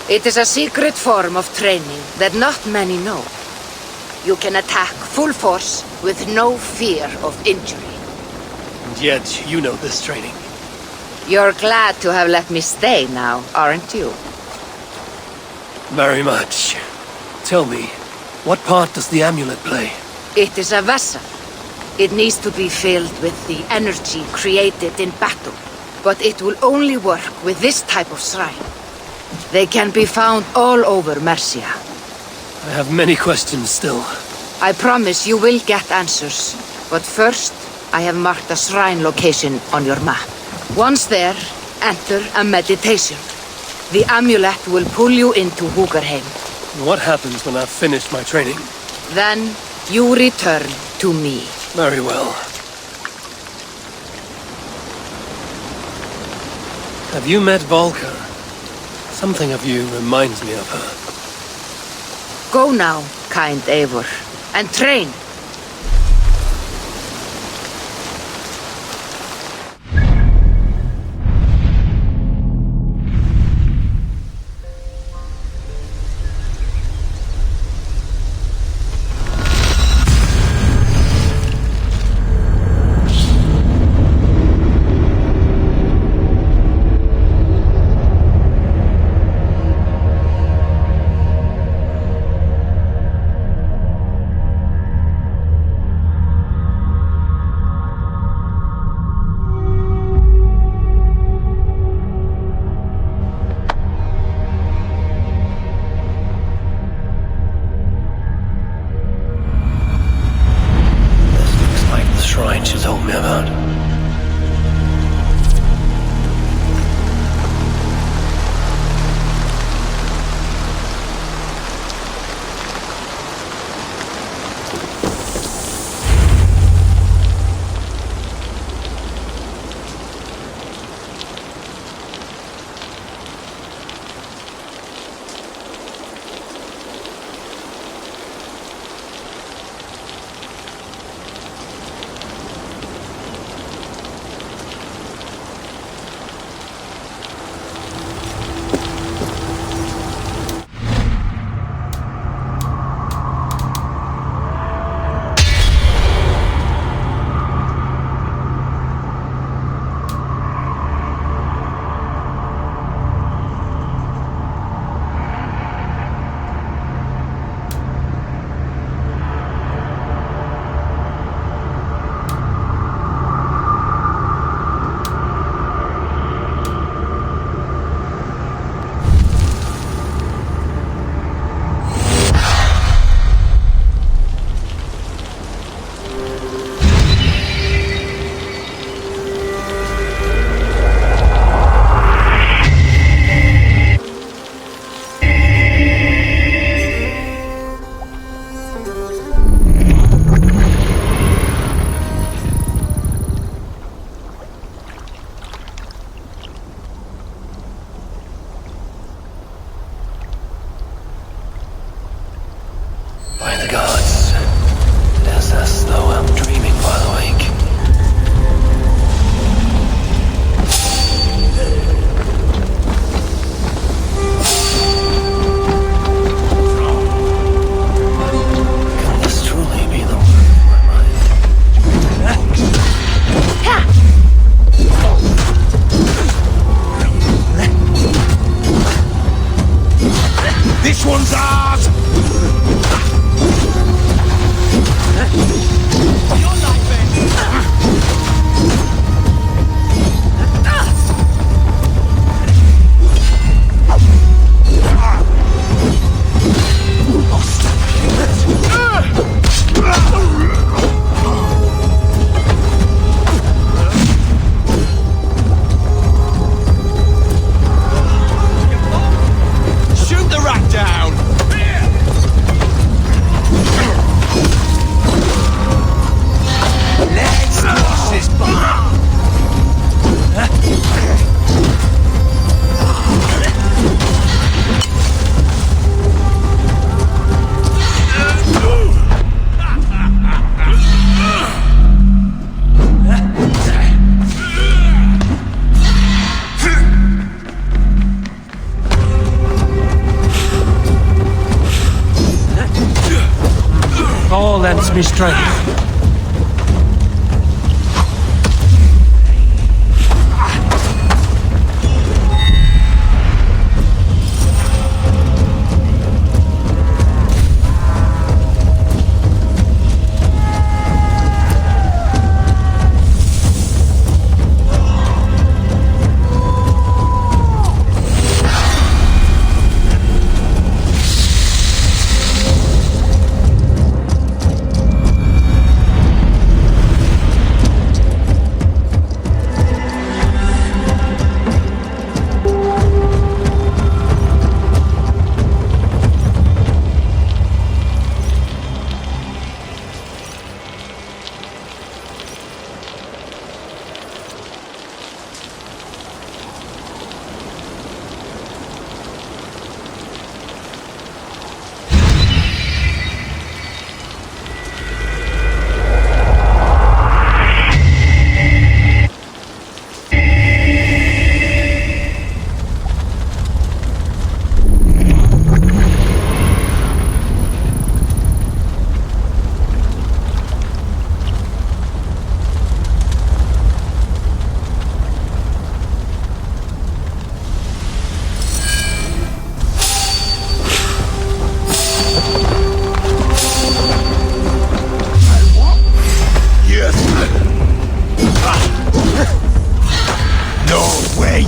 It is a secret form of training that not many know. You can attack full force with no fear of injury. And yet, you know this training. You're glad to have let me stay now, aren't you? Very much. Tell me, what part does the amulet play? It is a vessel. It needs to be filled with the energy created in battle. But it will only work with this type of shrine. They can be found all over Mercia. I have many questions still. I promise you will get answers. But first, I have marked a shrine location on your map. Once there, enter a meditation. The amulet will pull you into Hugerheim. What happens when I've finished my training? Then, you return to me. Very well. Have you met Volker? Something of you reminds me of her. Go now, kind Eivor, and train. Shrine she told me about. By the gods, it is as though I'm dreaming while awake. Can this truly be the work of my mind? This one's ours! Shoot the rat down! Let's wash this bum! All lends me strength.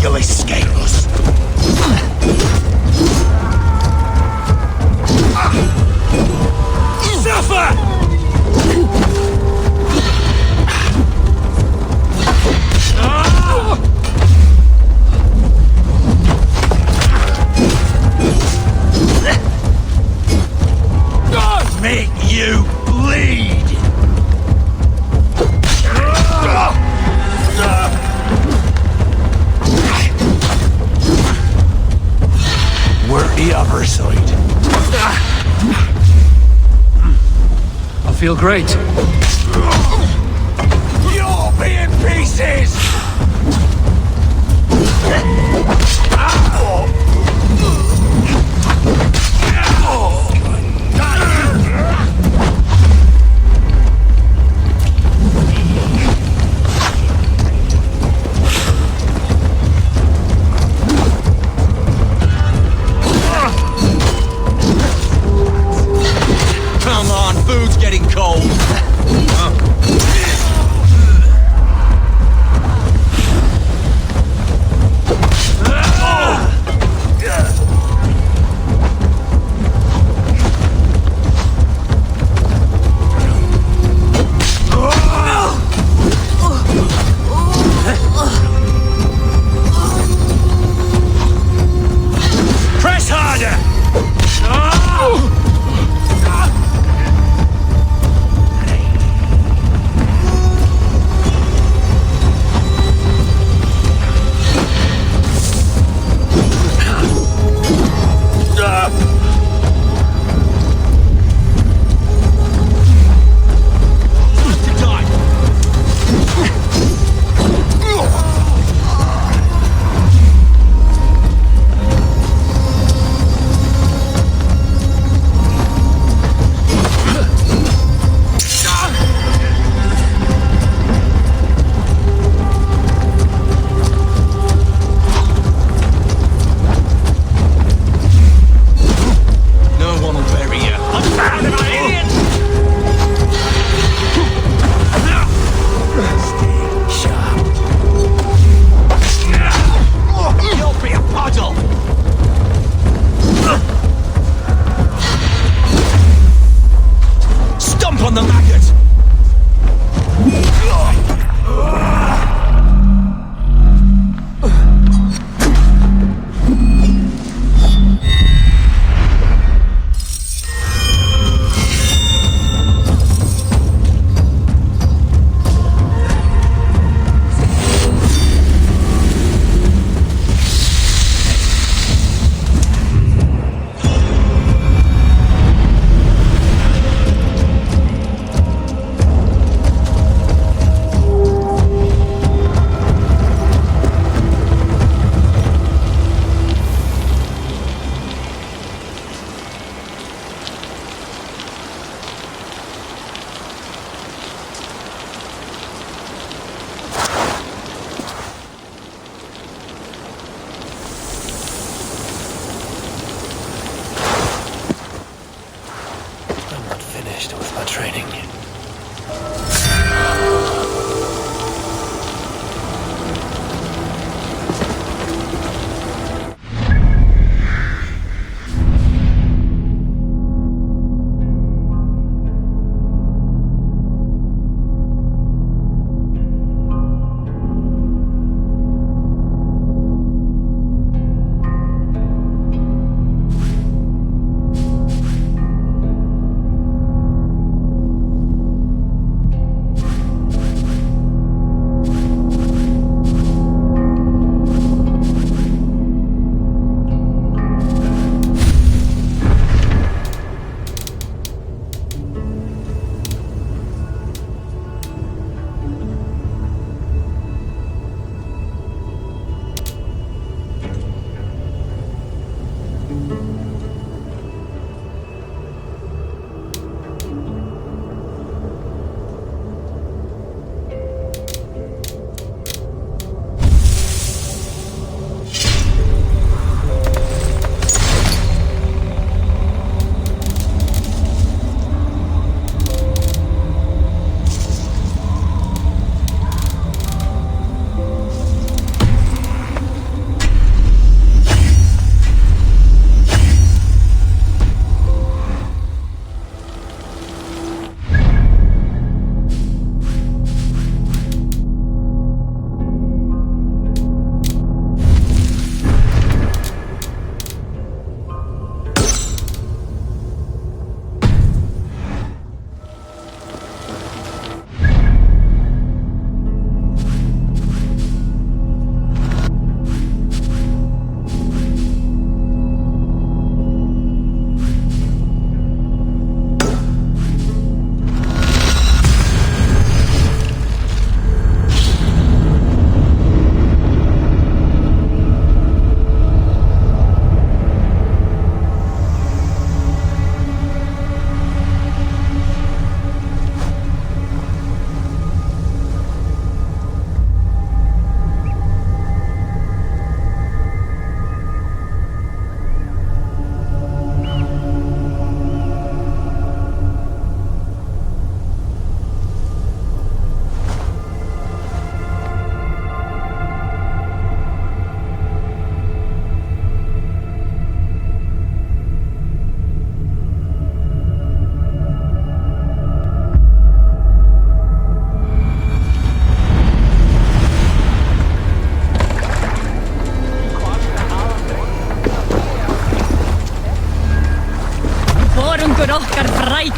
You'll escape us. Suffer! Make you bleed! We're the other side. I feel great. You'll be in pieces! Come on, food's getting cold.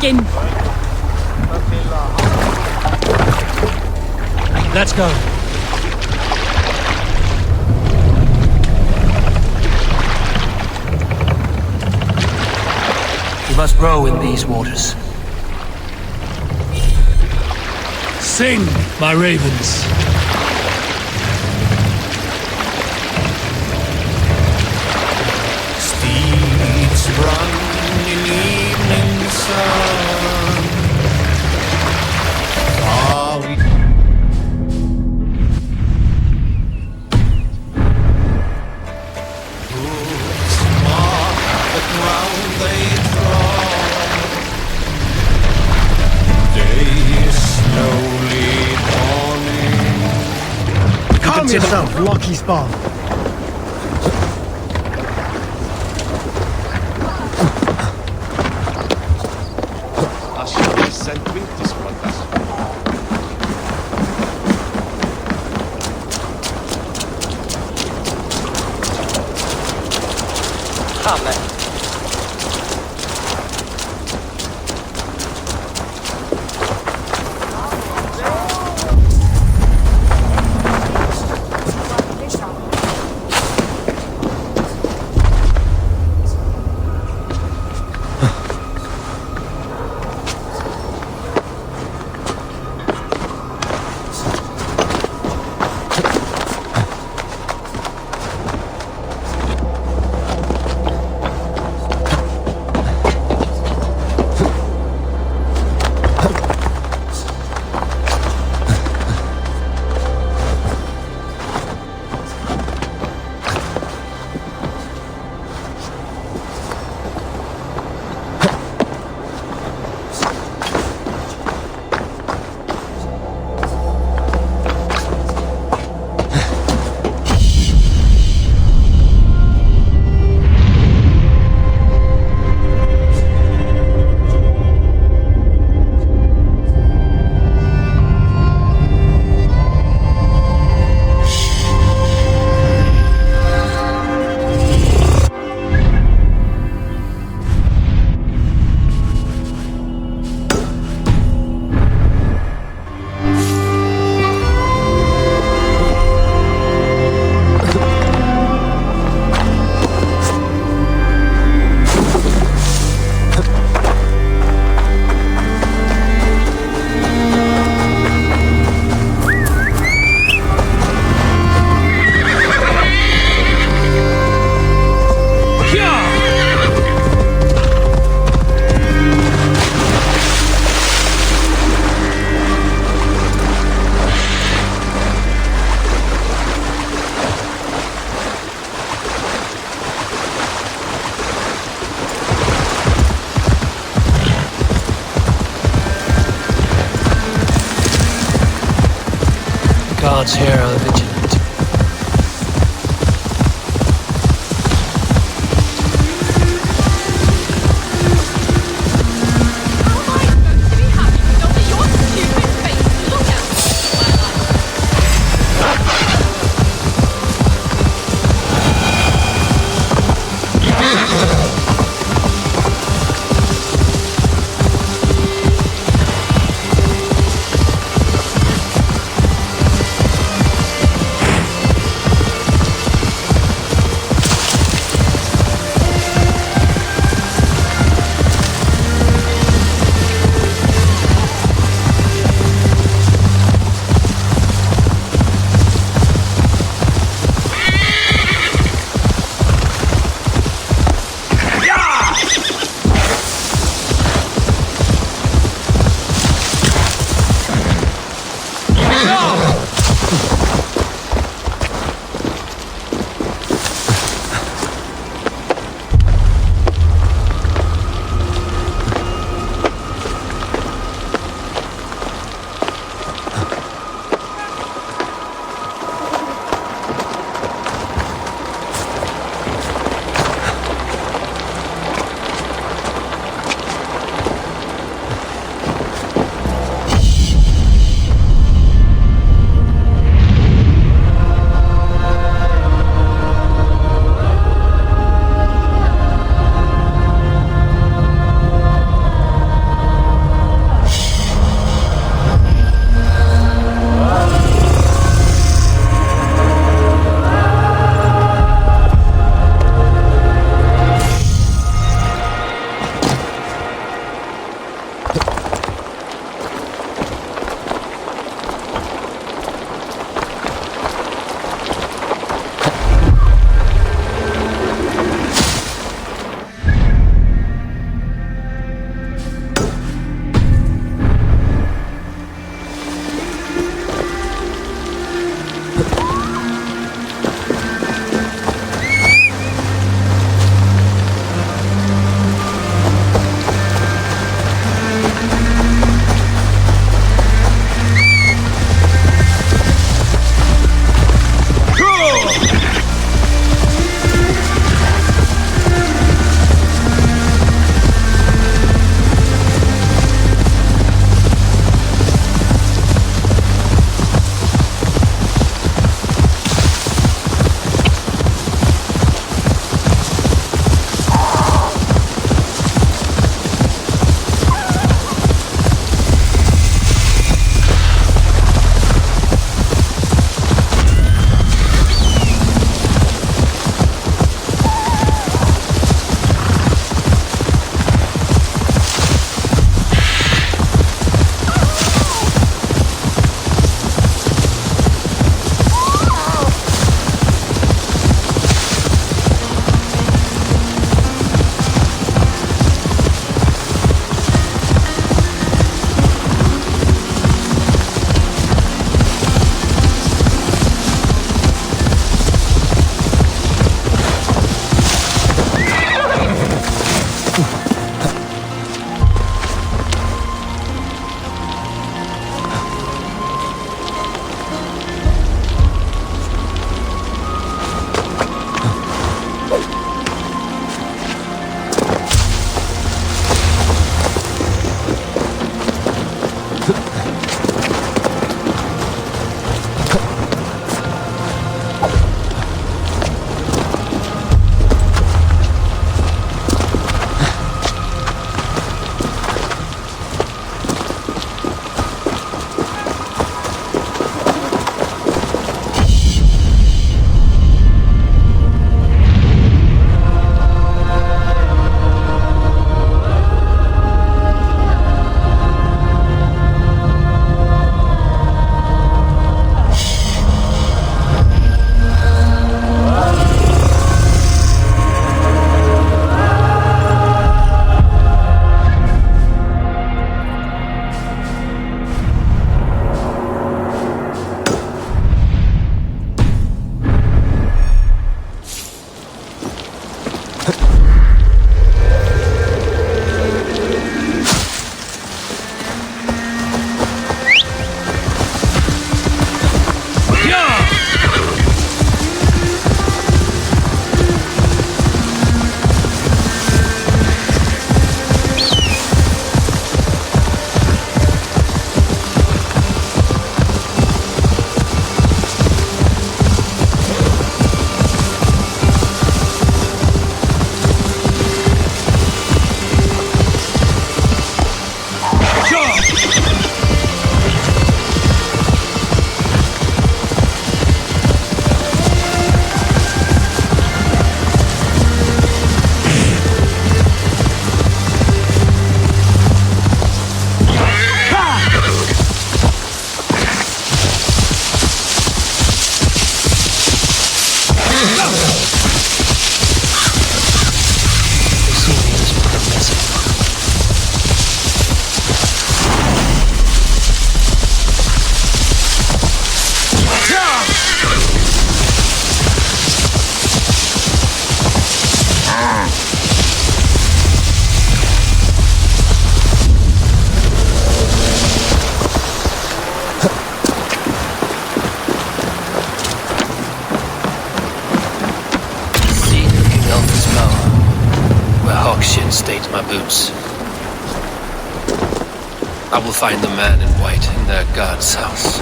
Hirakin! Let's go. We must row in these waters. Sing, my ravens. Steeds run in evening sun. Are we? Hooves mark the ground they trod. Day is slowly dawning. Calm yourself, Lucky Spawn. Guards here are vigilant. my boots. I will find the man in white in their god's house.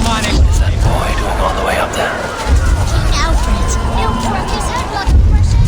What is that boy doing all the way up there? Alfred, he'll crack his head like a fresh egg.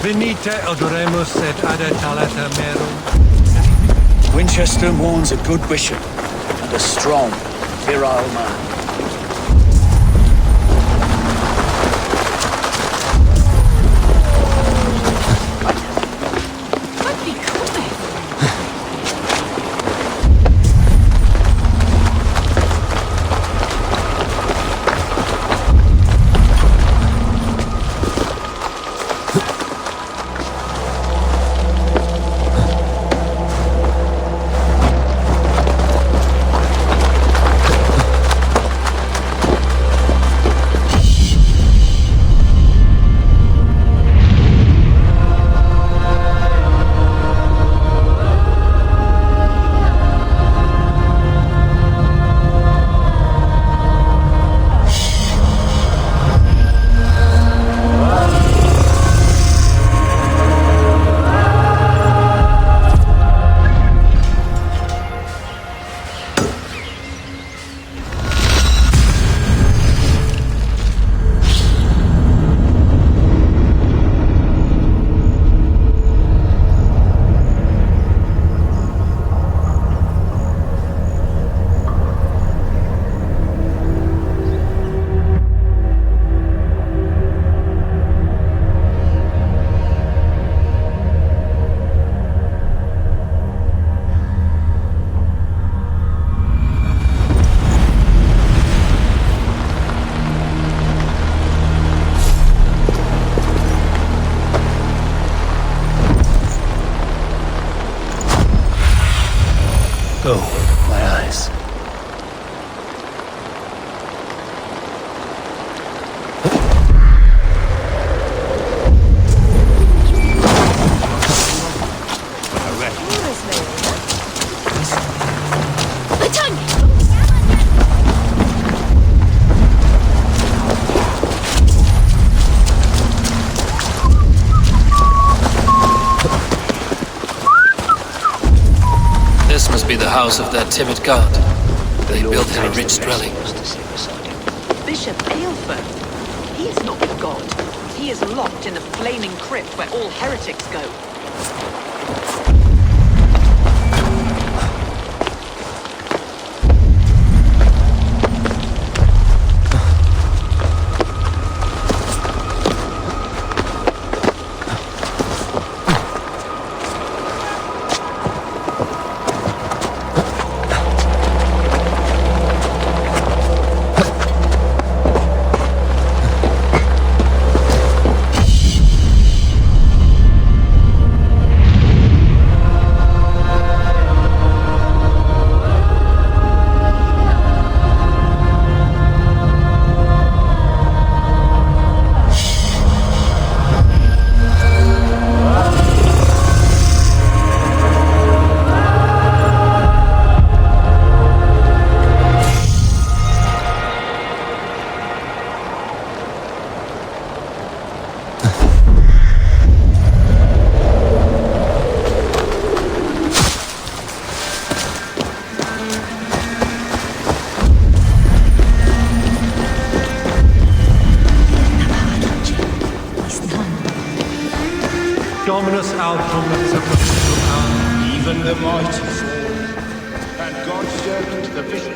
Venite odoremus et adetalata merum. Winchester mourns a good bishop and a strong, virile man. Oh, my eyes. This must be the house of that timid god. They built in a rich dwelling. Bishop Aelfir. He is not the god. He is locked in the flaming crypt where all heretics go. Dominus autem sepulchrum. Even the mighty fall, and God's servant the bishop.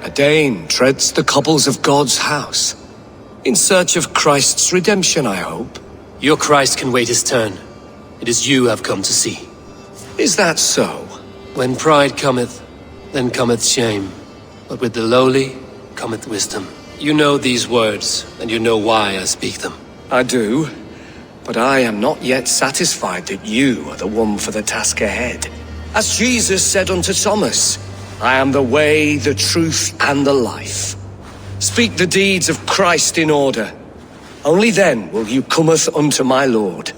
A Dane treads the cobbles of God's house. In search of Christ's redemption, I hope. Your Christ can wait his turn. It is you I've come to see. Is that so? When pride cometh, then cometh shame. But with the lowly cometh wisdom. You know these words, and you know why I speak them. I do, but I am not yet satisfied that you are the one for the task ahead. As Jesus said unto Thomas, I am the way, the truth, and the life. Speak the deeds of Christ in order. Only then will you cometh unto my Lord.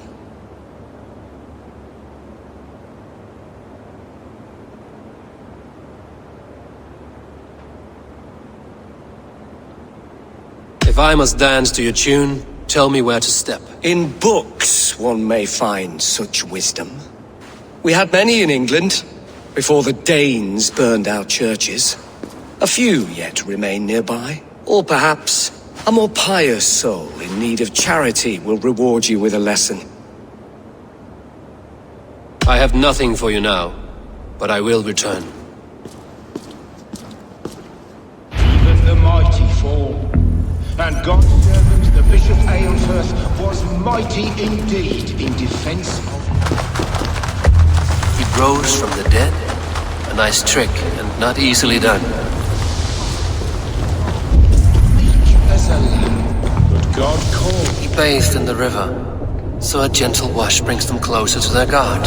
If I must dance to your tune, tell me where to step. In books one may find such wisdom. We had many in England, before the Danes burned our churches. A few yet remain nearby. Or perhaps a more pious soul in need of charity will reward you with a lesson. I have nothing for you now, but I will return. Even the mighty fall, and God's servant the Bishop Aylesworth was mighty indeed in defense of... He rose from the dead? A nice trick, and not easily done. As a lamb, but God called. He bathed in the river, so a gentle wash brings them closer to their God.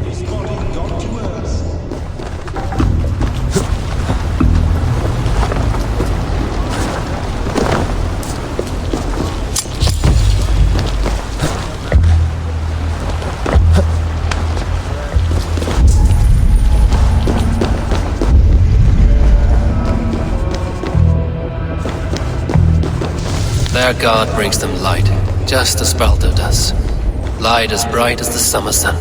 His body got to earth. Their God brings them light, just as Baldur does. Light as bright as the summer sun.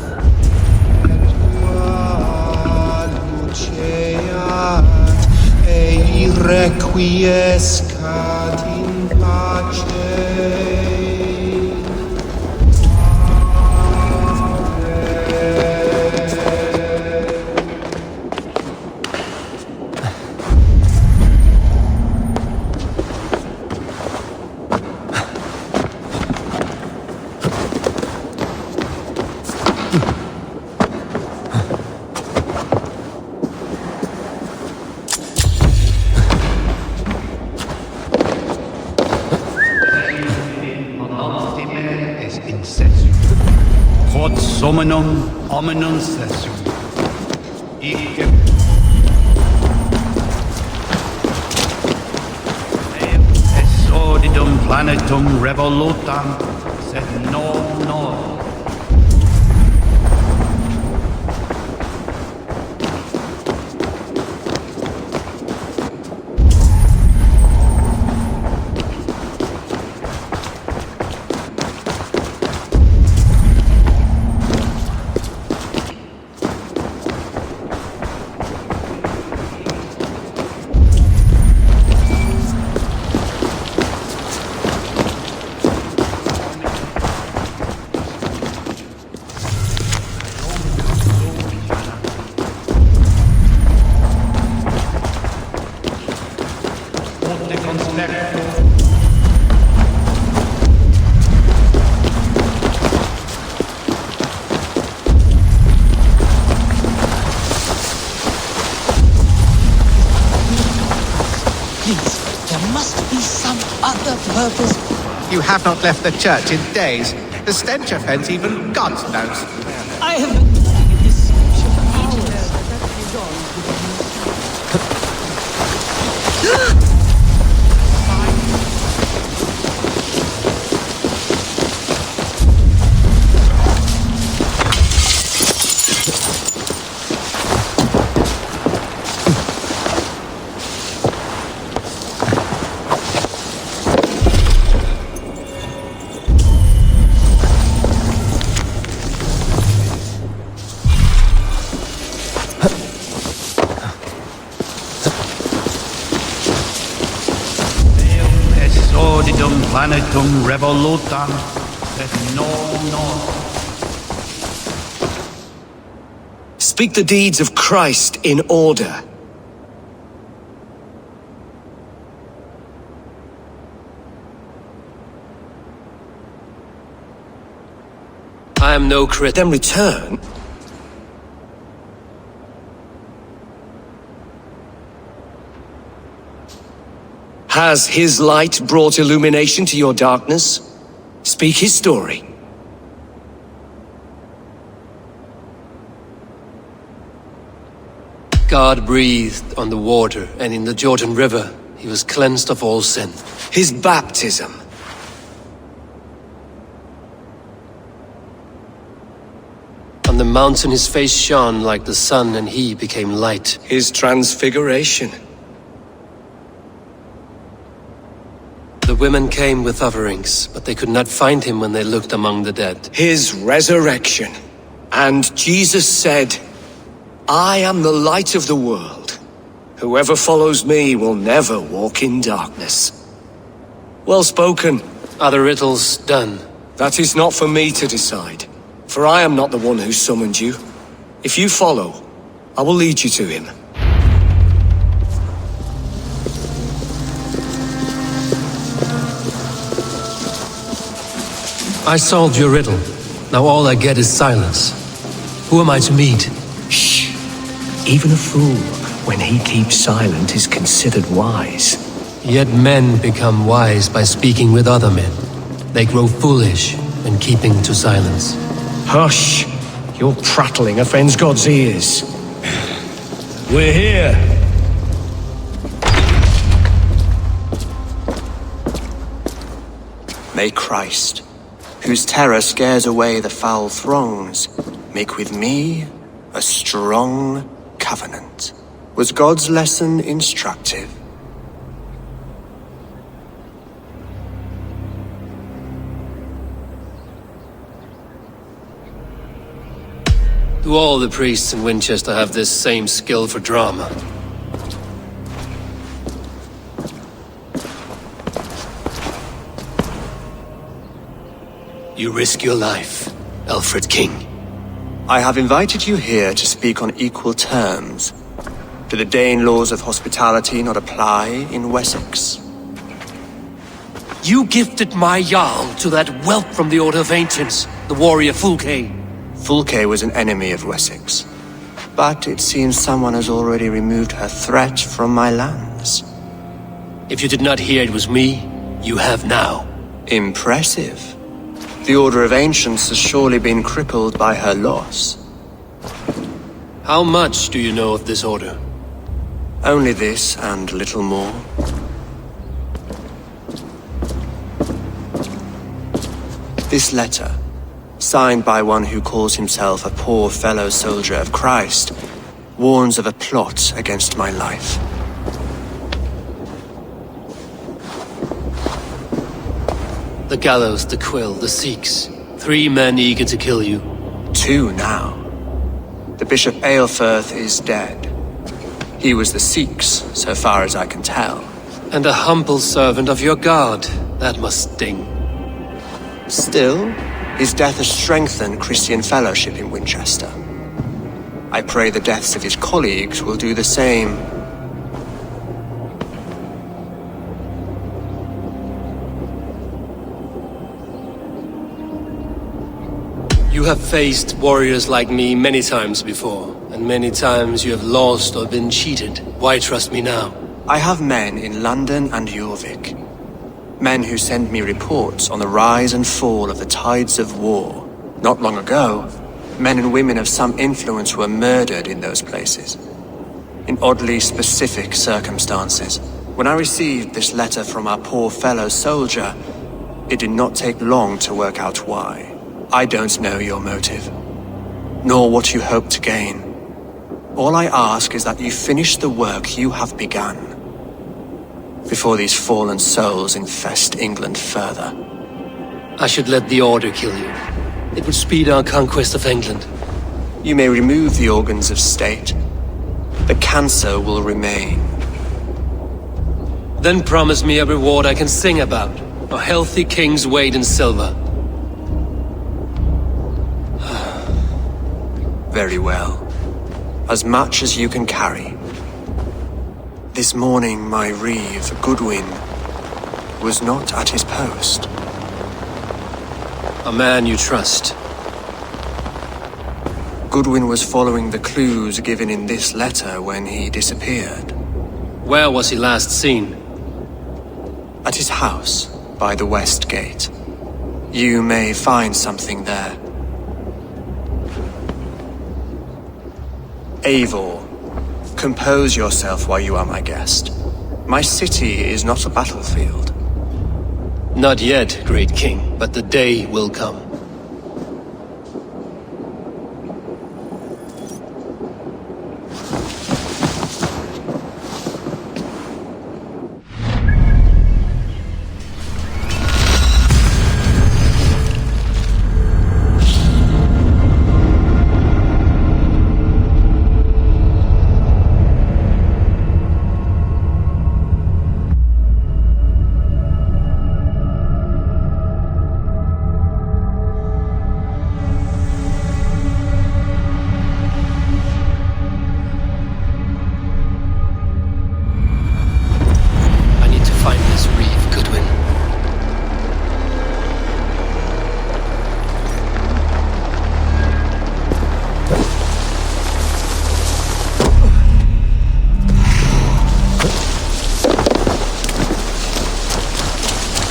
Quod sominum hominum sessum. Exordidum planetum revolutam, sed non. Purpose? You have not left the church in days. The stench offends even God knows. I have been looking at this scripture for hours. Planetum revolutam, sed non. Speak the deeds of Christ in order. I am no crit. Then return. Has his light brought illumination to your darkness? Speak his story. God breathed on the water, and in the Jordan River, he was cleansed of all sin. His baptism. On the mountain his face shone like the sun, and he became light. His transfiguration. The women came with offerings, but they could not find him when they looked among the dead. His resurrection. And Jesus said, I am the light of the world. Whoever follows me will never walk in darkness. Well spoken. Are the riddles done? That is not for me to decide, for I am not the one who summoned you. If you follow, I will lead you to him. I solved your riddle. Now all I get is silence. Who am I to meet? Shh. Even a fool, when he keeps silent, is considered wise. Yet men become wise by speaking with other men. They grow foolish when keeping to silence. Hush! Your prattling offends God's ears. We're here. May Christ, whose terror scares away the foul throngs, make with me a strong covenant. Was God's lesson instructive? Do all the priests in Winchester have this same skill for drama? You risk your life, Alfred King. I have invited you here to speak on equal terms. Do the Dane laws of hospitality not apply in Wessex? You gifted my Jarl to that whelp from the Order of Ancients, the warrior Fulke. Fulke was an enemy of Wessex. But it seems someone has already removed her threat from my lands. If you did not hear it was me, you have now. Impressive. The Order of Ancients has surely been crippled by her loss. How much do you know of this order? Only this and a little more. This letter, signed by one who calls himself a poor fellow soldier of Christ, warns of a plot against my life. The gallows, the quill, the Sikhs. 3 men eager to kill you. 2 now. The Bishop Aelfirth is dead. He was the Sikhs, so far as I can tell. And a humble servant of your god. That must sting. Still, his death has strengthened Christian fellowship in Winchester. I pray the deaths of his colleagues will do the same. You have faced warriors like me many times before, and many times you have lost or been cheated. Why trust me now? I have men in London and Jorvik. Men who send me reports on the rise and fall of the tides of war. Not long ago, men and women of some influence were murdered in those places. In oddly specific circumstances. When I received this letter from our poor fellow soldier, it did not take long to work out why. I don't know your motive, nor what you hope to gain. All I ask is that you finish the work you have begun, before these fallen souls infest England further. I should let the Order kill you. It would speed our conquest of England. You may remove the organs of state. The cancer will remain. Then promise me a reward I can sing about. A healthy king's weight in silver. Very well. As much as you can carry. This morning, my reeve, Goodwin, was not at his post. A man you trust. Goodwin was following the clues given in this letter when he disappeared. Where was he last seen? At his house, by the west gate. You may find something there. Eivor, compose yourself while you are my guest. My city is not a battlefield. Not yet, great king, but the day will come.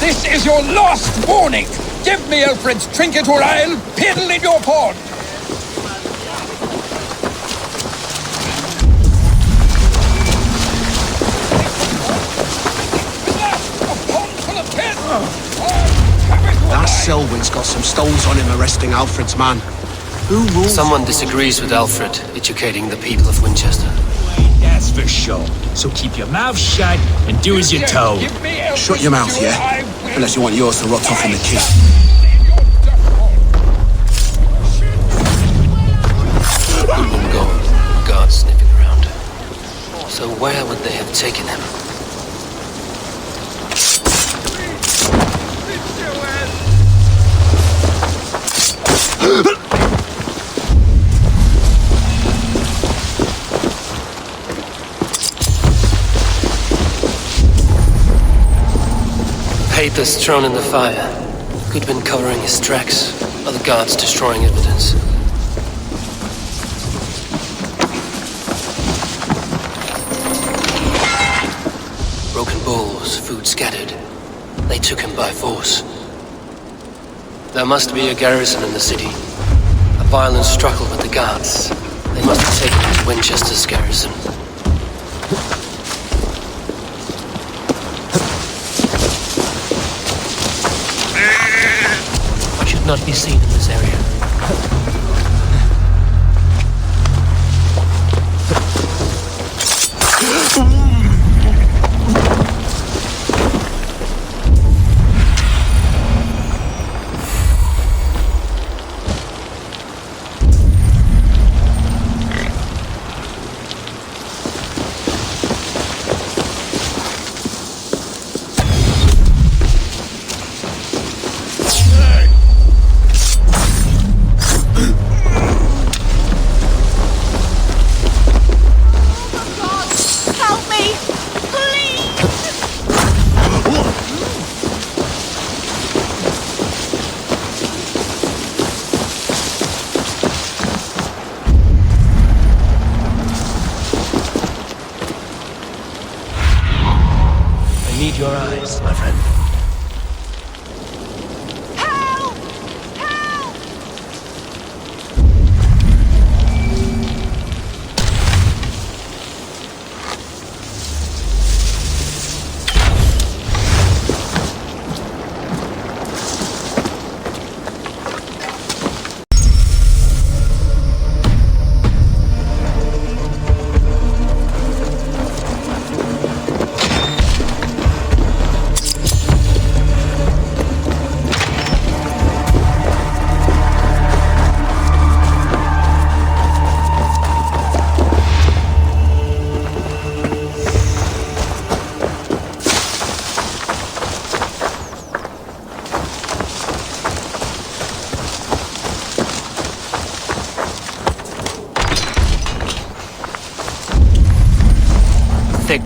This is your last warning! Give me Alfred's trinket or I'll piddle in your pond! That Selwyn's got some stones on him arresting Alfred's man. Who rules? Someone disagrees with Alfred, educating the people of Winchester. That's for sure. So keep your mouth shut and do as you're told. Shut your mouth, yeah? Unless you want yours to rot off in the key. Goodwin gone. Guards sniffing around. So where would they have taken him? Papers thrown in the fire. Goodwin covering his tracks. Other guards destroying evidence. Broken bowls, food scattered. They took him by force. There must be a garrison in the city. A violent struggle with the guards. They must have taken him to Winchester's garrison. Not be seen in this area. Your eyes, my friend.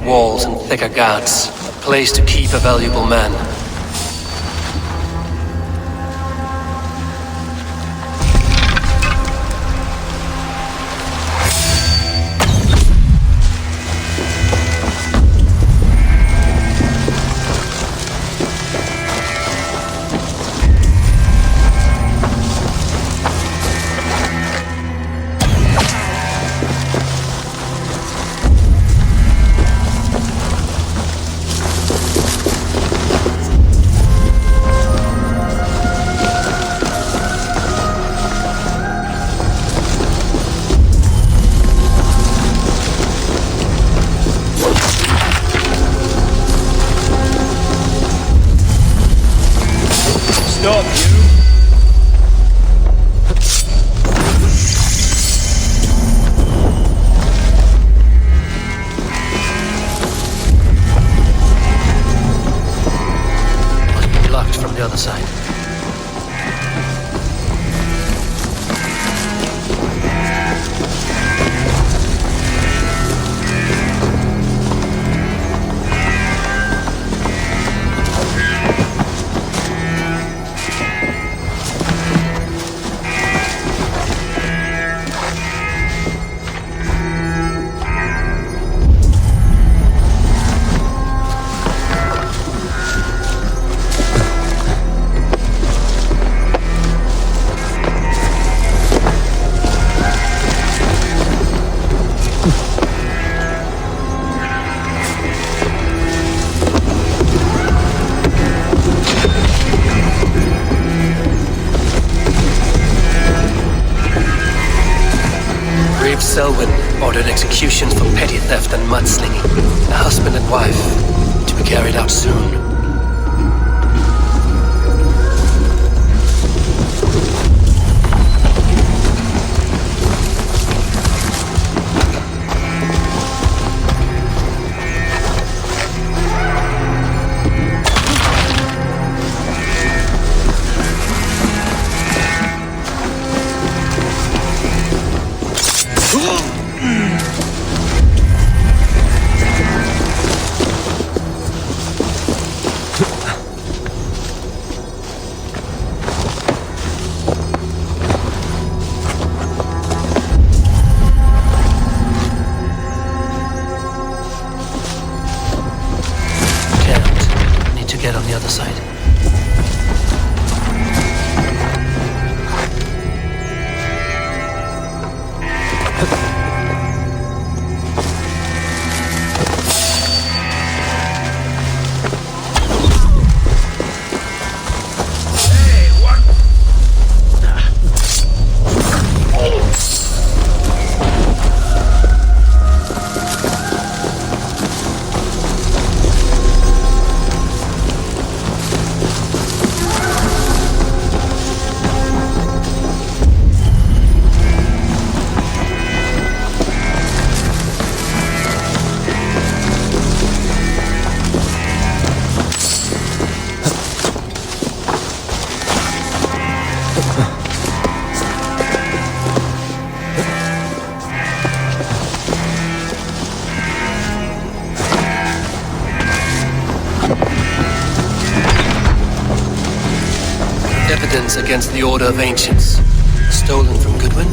walls and thicker guards. A place to keep a valuable man. Stop, you! Must be blocked from the other side. Selwyn ordered executions for petty theft and mudslinging. A husband and wife, to be carried out soon. Get on the other side. Evidence against the Order of Ancients. Stolen from Goodwin?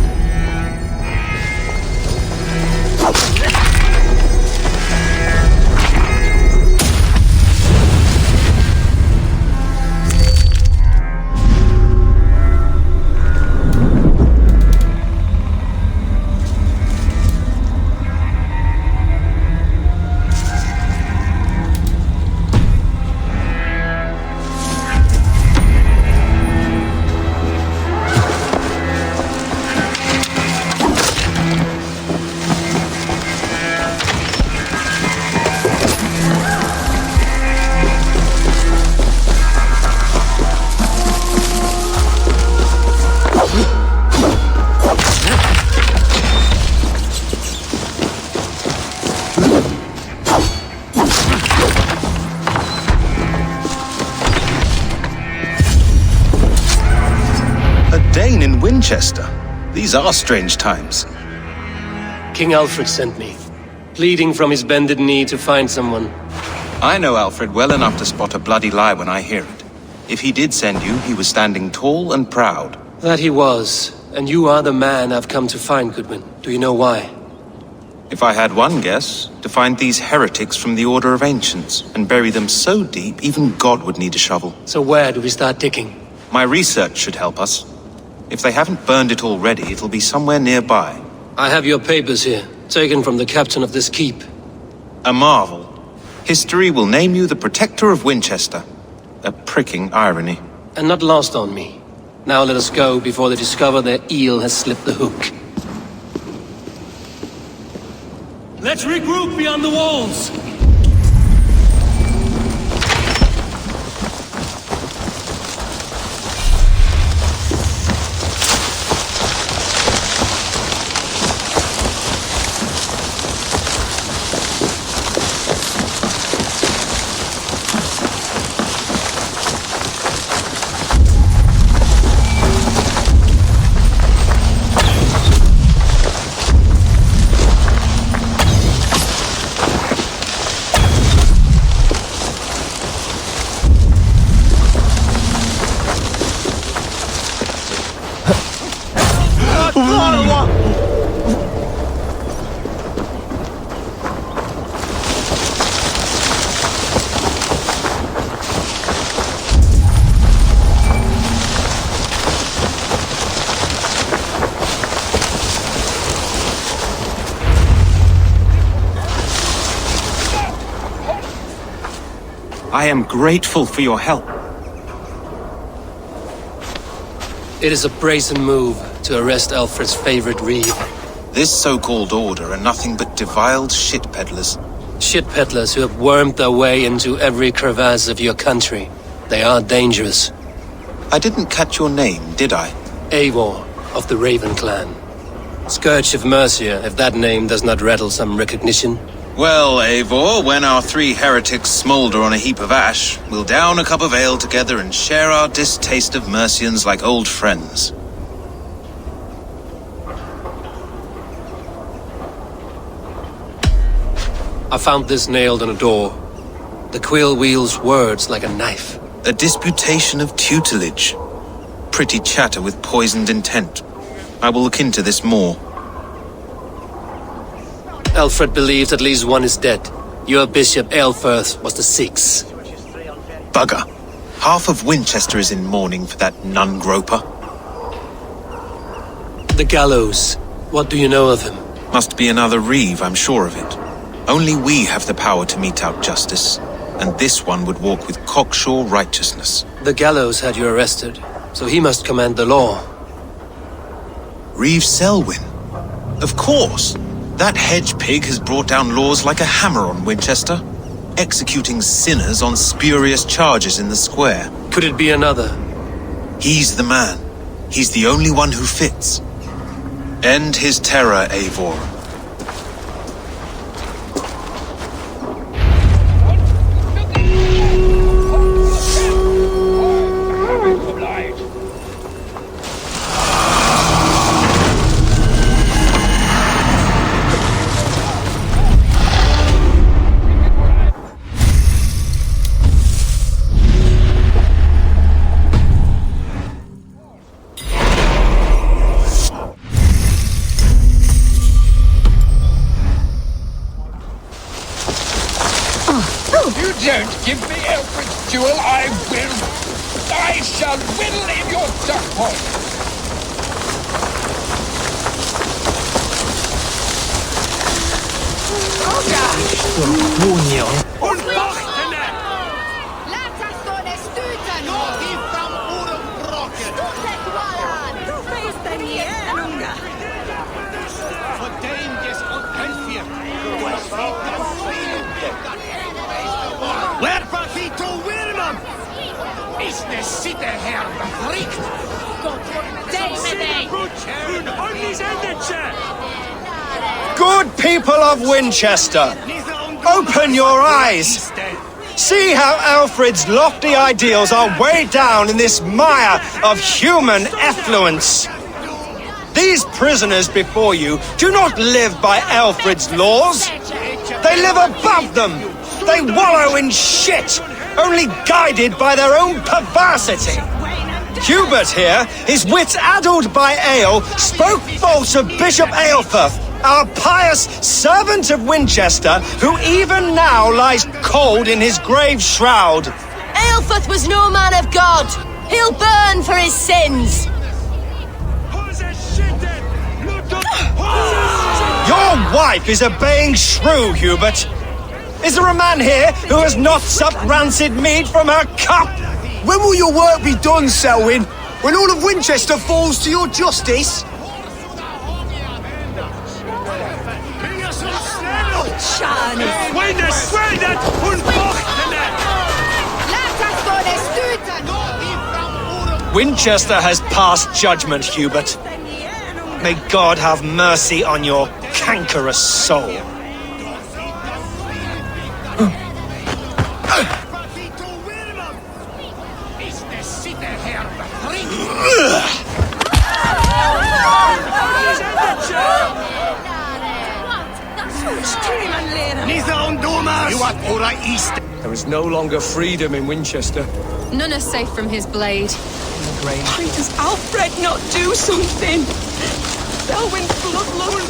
Dane in Winchester. These are strange times. King Alfred sent me. pleading from his bended knee to find someone. I know Alfred well enough to spot a bloody lie when I hear it. If he did send you, he was standing tall and proud. That he was, and you are the man I've come to find, Goodwin. Do you know why? If I had one guess, to find these heretics from the Order of Ancients, and bury them so deep, even God would need a shovel. So where do we start digging? My research should help us. If they haven't burned it already, it'll be somewhere nearby. I have your papers here, taken from the captain of this keep. A marvel. History will name you the Protector of Winchester. A pricking irony. And not lost on me. Now let us go before they discover their eel has slipped the hook. Let's regroup beyond the walls! I am grateful for your help. It is a brazen move to arrest Alfred's favorite reeve. This so-called order are nothing but defiled shit peddlers. Shit peddlers who have wormed their way into every crevasse of your country. They are dangerous. I didn't catch your name, did I? Eivor, of the Raven clan. Scourge of Mercia, if that name does not rattle some recognition. Well, Eivor, when our three heretics smolder on a heap of ash, we'll down a cup of ale together and share our distaste of Mercians like old friends. I found this nailed on a door. The quill wields words like a knife. A disputation of tutelage. Pretty chatter with poisoned intent. I will look into this more. Alfred believes at least one is dead. Your Bishop Aelfirth was the sixth. Bugger. Half of Winchester is in mourning for that nun-groper. The gallows. What do you know of him? Must be another reeve, I'm sure of it. Only we have the power to mete out justice, and this one would walk with cocksure righteousness. The gallows had you arrested, so he must command the law. Reeve Selwyn? Of course! That hedge pig has brought down laws like a hammer on Winchester, executing sinners on spurious charges in the square. Could it be another? He's the man. He's the only one who fits. End his terror, Eivor. Don't give me Alfred's jewel, I shall whittle in your duck pond. Good people of Winchester, open your eyes. See how Alfred's lofty ideals are weighed down in this mire of human effluence. These prisoners before you do not live by Alfred's laws. They live above them. They wallow in shit, only guided by their own perversity. Hubert here, his wits addled by ale, spoke false of Bishop Aelfirth, our pious servant of Winchester, who even now lies cold in his grave shroud. Aelfirth was no man of God. He'll burn for his sins. Your wife is a baying shrew, Hubert. Is there a man here who has not supped rancid mead from her cup? When will your work be done, Selwyn? When all of Winchester falls to your justice? Winchester has passed judgment, Hubert. May God have mercy on your cankerous soul. There is no longer freedom in Winchester. None are safe from his blade. Why does Alfred not do something? Selwyn's bloodlust.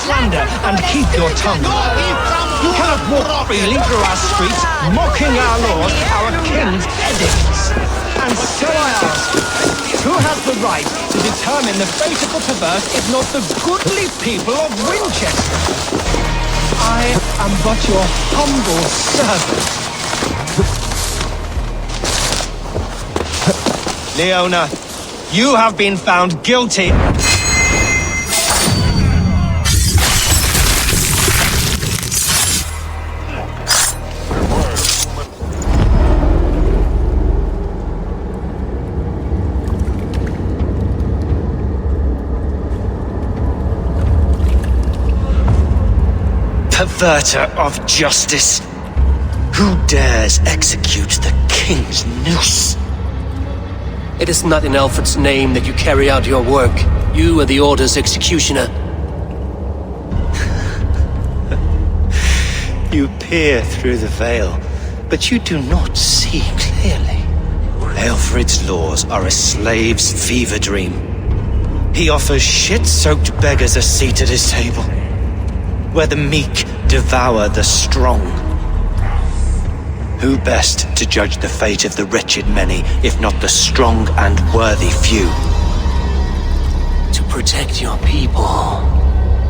Slander and keep your tongue. You cannot walk freely through our streets, mocking our laws, our king's edicts. And so I ask, who has the right to determine the fate of the perverse if not the goodly people of Winchester? I am but your humble servant. Leona, you have been found guilty. Perverter of justice. Who dares execute the king's noose? It is not in Alfred's name that you carry out your work. You are the Order's executioner. You peer through the veil, but you do not see clearly. Alfred's laws are a slave's fever dream. He offers shit-soaked beggars a seat at his table, where the meek devour the strong. Who best to judge the fate of the wretched many, if not the strong and worthy few? To protect your people,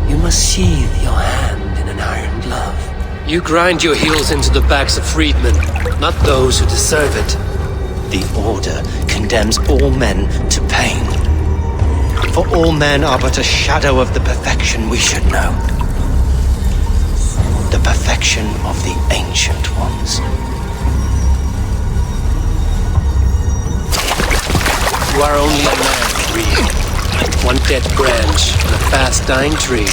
you must sheathe your hand in an iron glove. You grind your heels into the backs of freedmen, not those who deserve it. The Order condemns all men to pain. For all men are but a shadow of the perfection we should know. The perfection of the Ancient Ones. You are only a man, Creed. One dead branch on a fast-dying tree.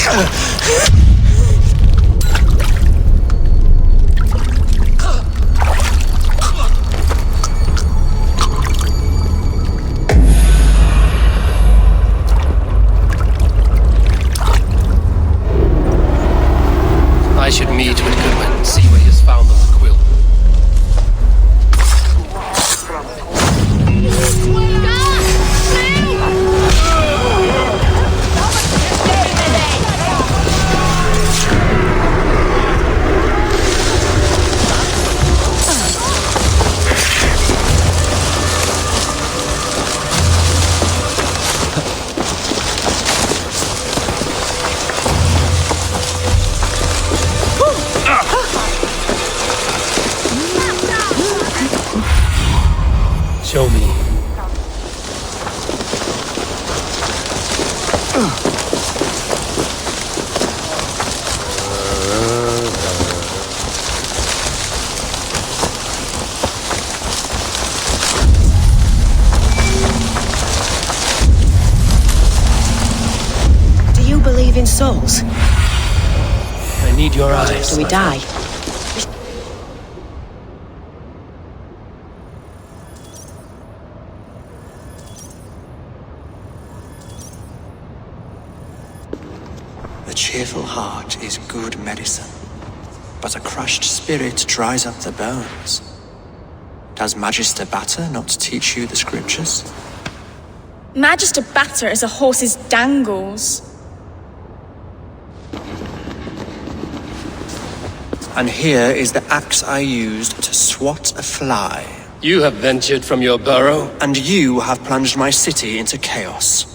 I should meet with Goodwin and see what he has found on the quill. Show me. Do you believe in souls? I need your eyes. Do we die? The cheerful heart is good medicine, but a crushed spirit dries up the bones. Does Magister Batter not teach you the scriptures? Magister Batter is a horse's dangles. And here is the axe I used to swat a fly. You have ventured from your burrow? And you have plunged my city into chaos.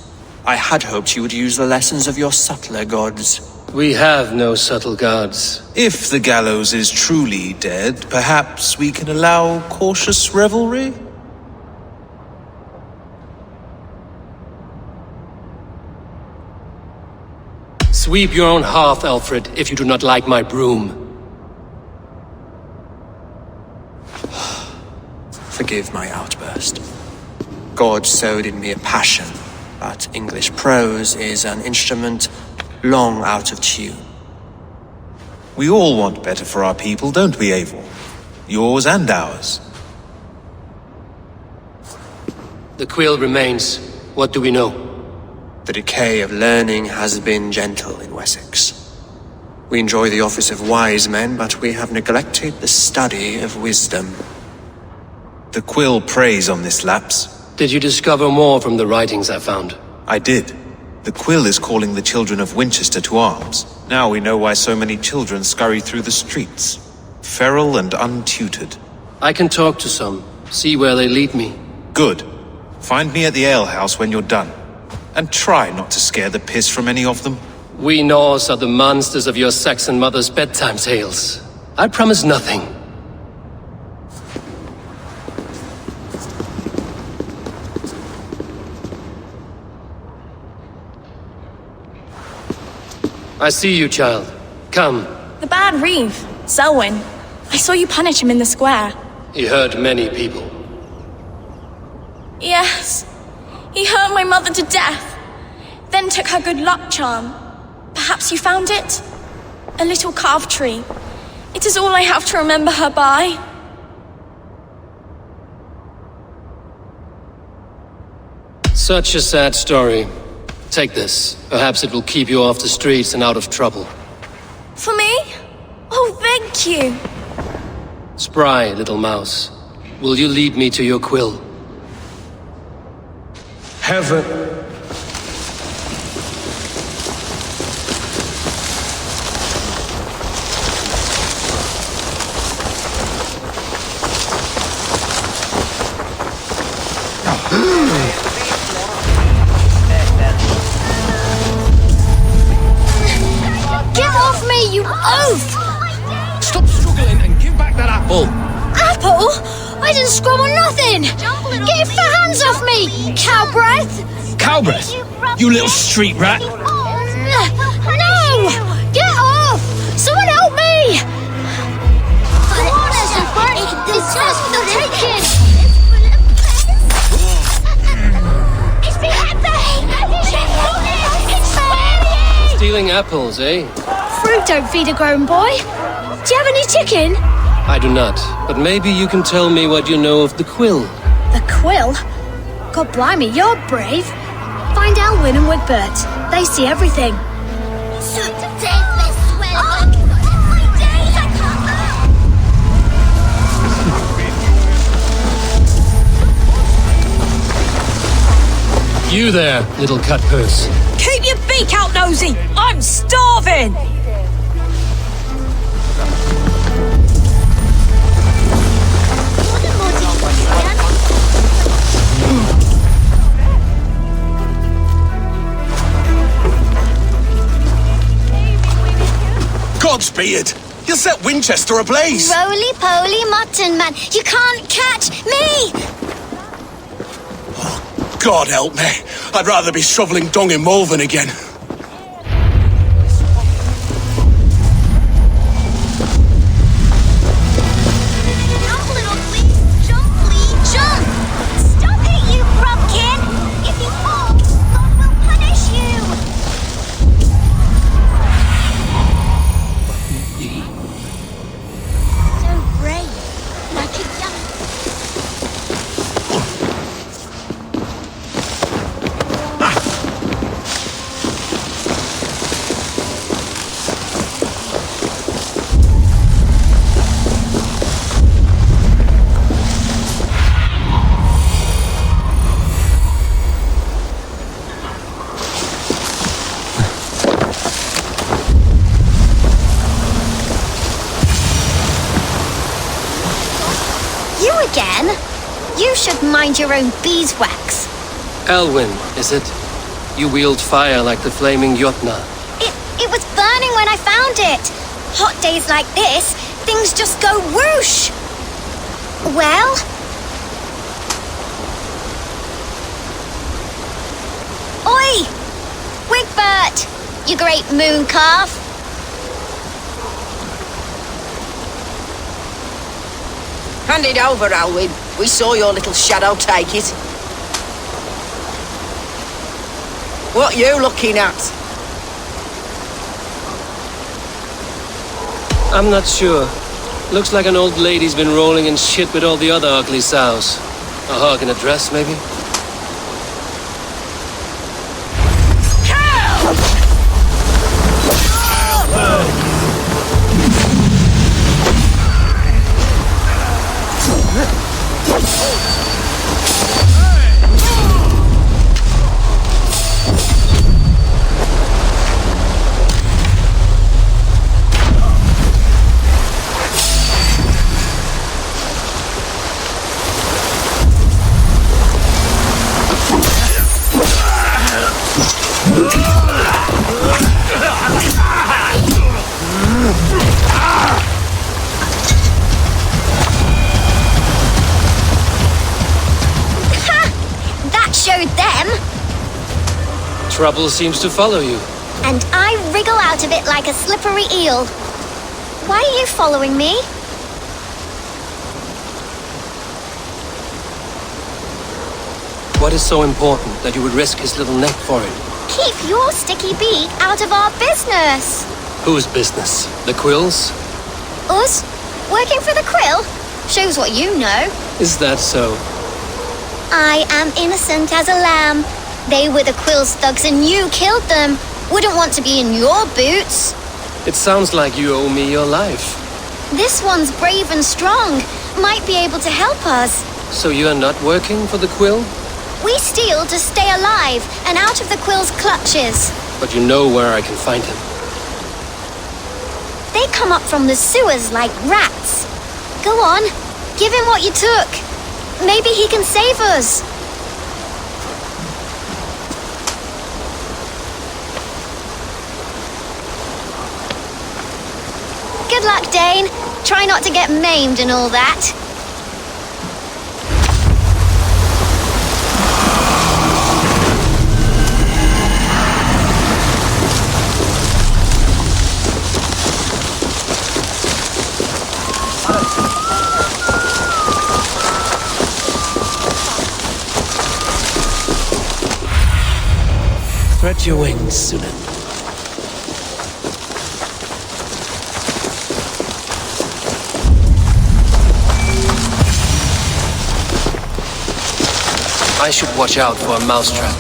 I had hoped you would use the lessons of your subtler gods. We have no subtle gods. If the gallows is truly dead, perhaps we can allow cautious revelry? Sweep your own hearth, Alfred, if you do not like my broom. Forgive my outburst. God sowed in me a passion, but English prose is an instrument long out of tune. We all want better for our people, don't we, Eivor? Yours and ours. The quill remains. What do we know? The decay of learning has been gentle in Wessex. We enjoy the office of wise men, but we have neglected the study of wisdom. The quill preys on this lapse. Did you discover more from the writings I found? I did. The quill is calling the children of Winchester to arms. Now we know why so many children scurry through the streets, feral and untutored. I can talk to some, see where they lead me. Good. Find me at the alehouse when you're done. And try not to scare the piss from any of them. We Norse are the monsters of your Saxon mother's bedtime tales. I promise nothing. I see you, child. Come. The bad Reeve, Selwyn. I saw you punish him in the square. He hurt many people. Yes. He hurt my mother to death. Then took her good luck charm. Perhaps you found it? A little carved tree. It is all I have to remember her by. Such a sad story. Take this. Perhaps it will keep you off the streets and out of trouble. For me? Oh, thank you. Spry, little mouse. Will you lead me to your quill? Heaven. Get off me, you oaf! Stop struggling and give back that apple. Apple? I didn't scrub on nothing! Get your hands off me, cow breath! Cow breath? You little street rat. No! Get off! Someone help me! This test for the taking! It's the happy! Stealing apples, eh? Fruit don't feed a grown boy. Do you have any chicken? I do not, but maybe you can tell me what you know of the quill. The quill? God blimey, you're brave. Find Elwyn and Wigbert. They see everything. You there, little cut purse. Keep your beak out, Nosy! I'm starving! Godspeed! You'll set Winchester ablaze! Roly-poly mutton man, you can't catch me! God help me. I'd rather be shoveling dung in Malvern again. Jump! Stop it, you grubkin! If you fall, God will punish you! So brave, like a young... You should mind your own beeswax. Elwyn, is it? You wield fire like the flaming Jotna. It was burning when I found it. Hot days like this, things just go whoosh. Well? Oi! Wigbert! You great moon calf! Hand it over, Alwyn. We saw your little shadow take it. What you looking at? I'm not sure. Looks like an old lady's been rolling in shit with all the other ugly sows. A hog in a dress, maybe? Trouble seems to follow you. And I wriggle out of it like a slippery eel. Why are you following me? What is so important that you would risk his little neck for it? Keep your sticky beak out of our business. Whose business? The Quill's? Us? Working for the Quill? Shows what you know. Is that so? I am innocent as a lamb. They were the Quill's thugs and you killed them. Wouldn't want to be in your boots. It sounds like you owe me your life. This one's brave and strong. Might be able to help us. So you're not working for the Quill? We steal to stay alive and out of the Quill's clutches. But you know where I can find him. They come up from the sewers like rats. Go on, give him what you took. Maybe he can save us. Good luck, Dane. Try not to get maimed and all that. Spread your wings, Sunan. I should watch out for a mousetrap.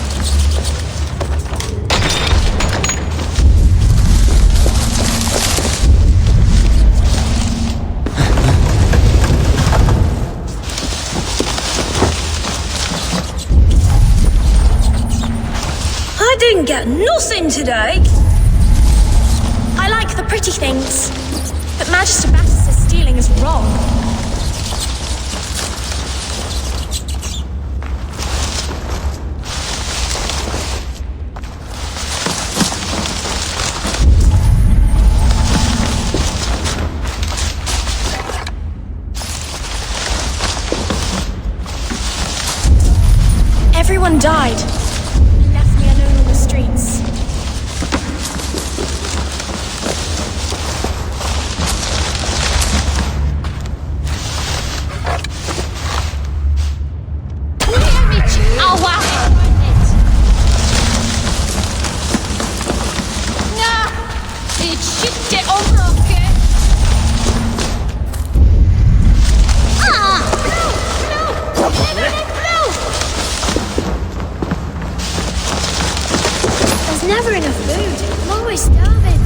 I didn't get nothing today. I like the pretty things, but Magister Battis says stealing is wrong. Everyone died. Left me alone on the streets. Never enough food. I'm always starving.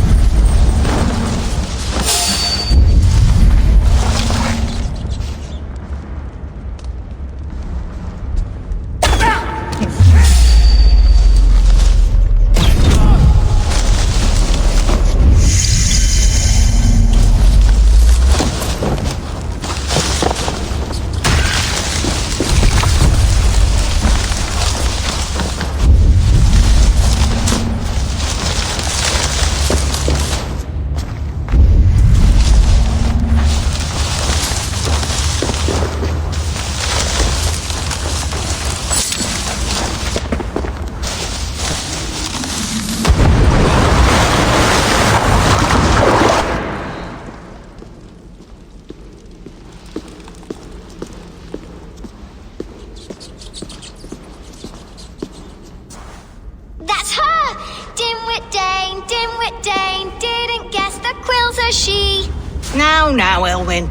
Dimwit Dane, didn't guess the quill's a she. Now, Elwyn.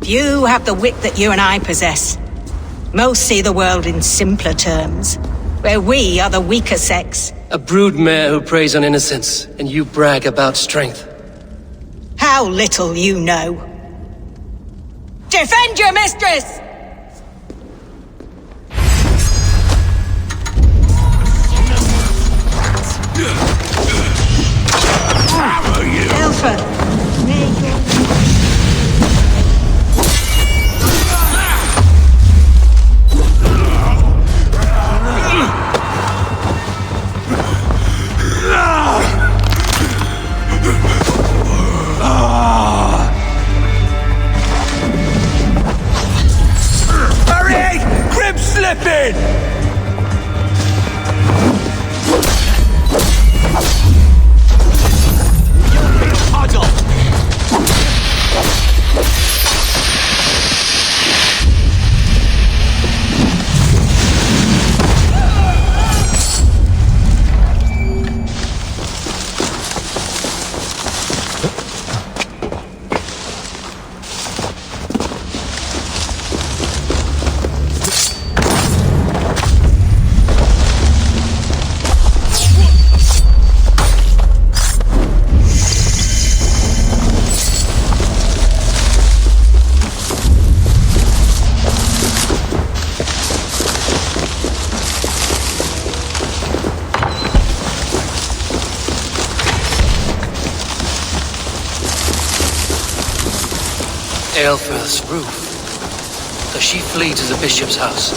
You have the wit that you and I possess. Most see the world in simpler terms, where we are the weaker sex. A broodmare who preys on innocence, and you brag about strength. How little you know. Defend your mistress! Elfa, Hurry! Crib slipping! Aelfrith's roof. Does she flee to the bishop's house?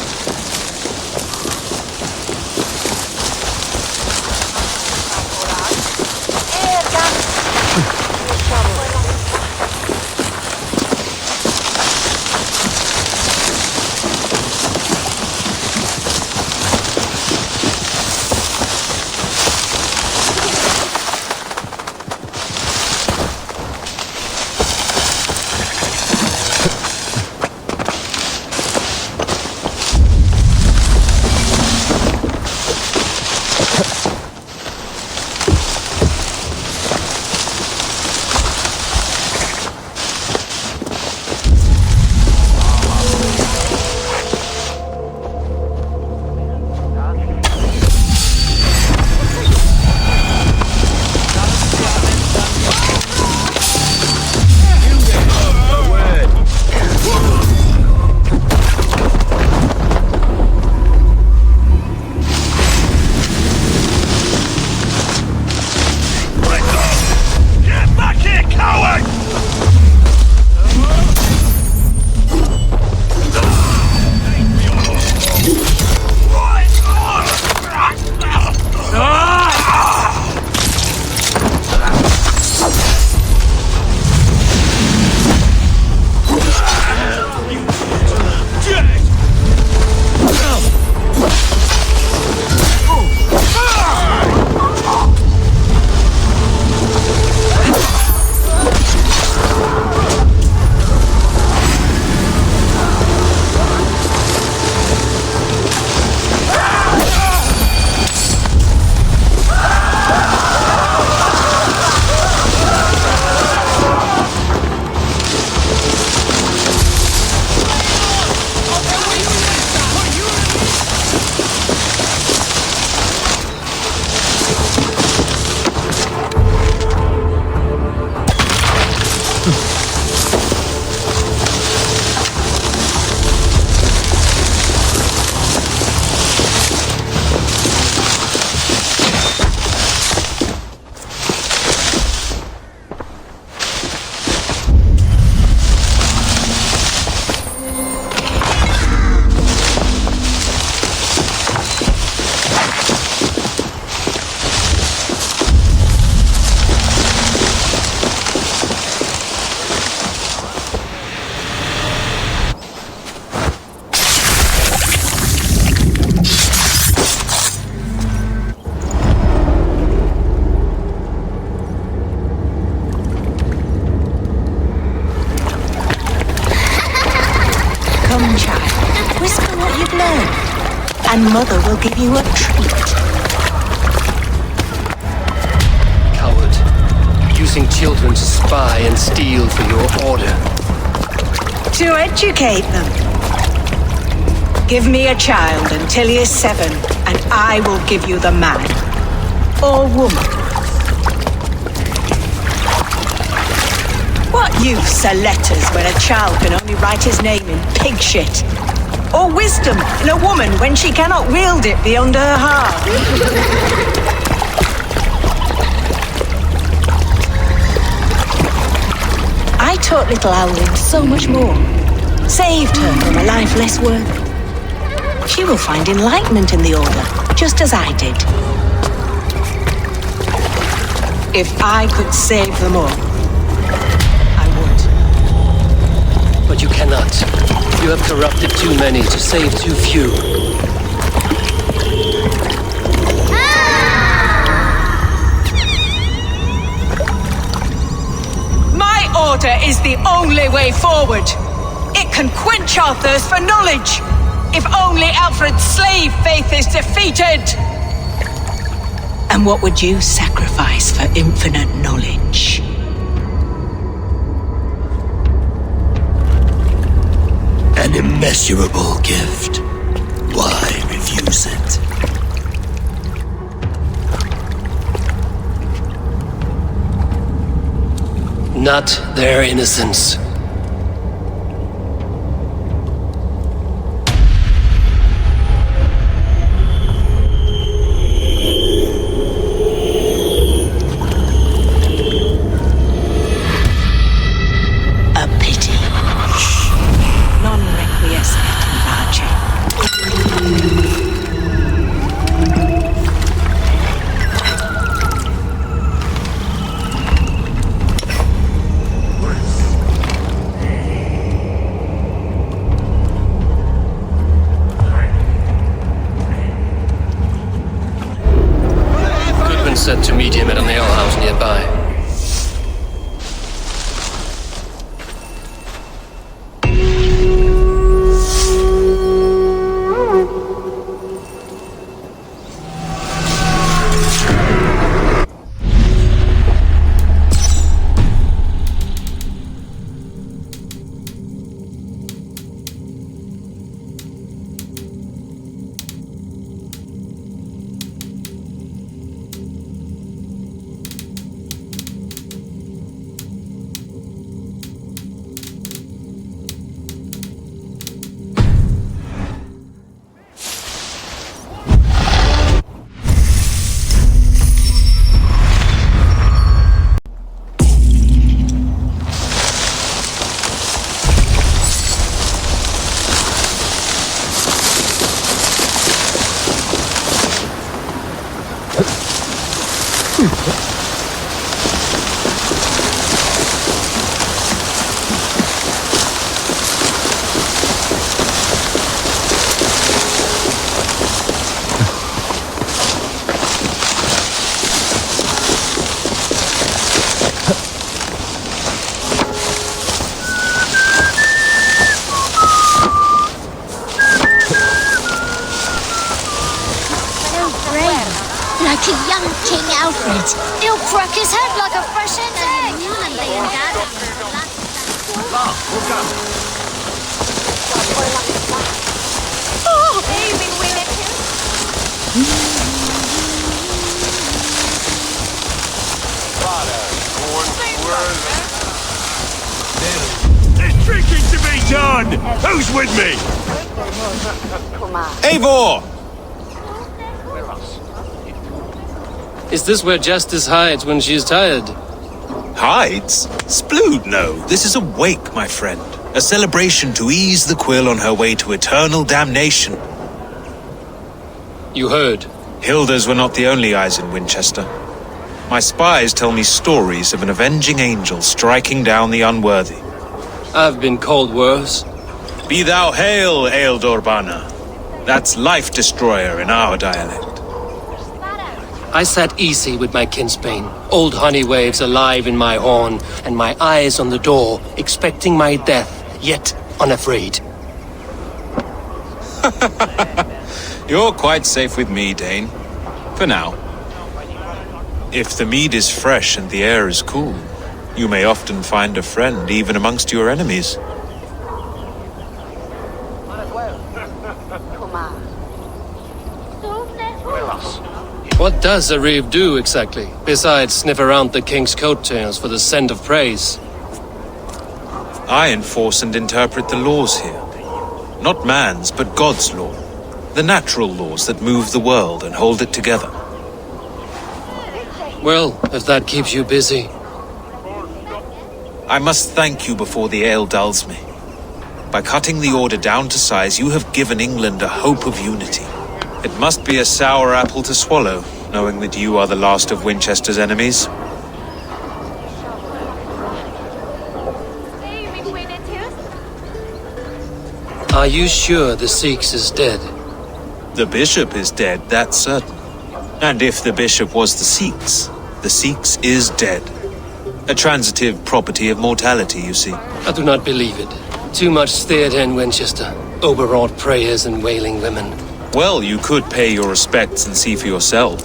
And Mother will give you a treat. using children to spy and steal for your order. To educate them. Give me a child until he is 7, and I will give you the man. Or woman. What use are letters when a child can only write his name in pig shit? Or wisdom in a woman when she cannot wield it beyond her heart? I taught little Owlin so much more. Saved her from a life less worthy. She will find enlightenment in the Order, just as I did. If I could save them all, I would. But you cannot. You have corrupted too many to save too few. My order is the only way forward. It can quench our thirst for knowledge. If only Alfred's slave faith is defeated. And what would you sacrifice for infinite knowledge? An immeasurable gift. Why refuse it? Not their innocence. Said to meet him at an alehouse nearby. Like a young King Alfred. He'll crack his head like a fresh egg. Oh, baby, There's drinking to be done! Who's with me? Eivor! Is this where Justice hides when she is tired? Hides? Splood, no. This is a wake, my friend. A celebration to ease the quill on her way to eternal damnation. You heard. Hilda's were not the only eyes in Winchester. My spies tell me stories of an avenging angel striking down the unworthy. I've been called worse. Be thou hail, Ealdor Bana. That's Life Destroyer in our dialect. I sat easy with my kinsbane, old honey waves alive in my horn, and my eyes on the door, expecting my death, yet unafraid. You're quite safe with me, Dane. For now. If the mead is fresh and the air is cool, you may often find a friend even amongst your enemies. What does a reeve do exactly, besides sniff around the king's coattails for the scent of praise? I enforce and interpret the laws here. Not man's, but God's law. The natural laws that move the world and hold it together. Well, if that keeps you busy. I must thank you before the ale dulls me. By cutting the order down to size, you have given England a hope of unity. It must be a sour apple to swallow, knowing that you are the last of Winchester's enemies. Are you sure the Sikhs is dead? The bishop is dead, that's certain. And if the bishop was the Sikhs is dead. A transitive property of mortality, you see. I do not believe it. Too much theatre in Winchester. Overwrought prayers and wailing women. Well, you could pay your respects and see for yourself.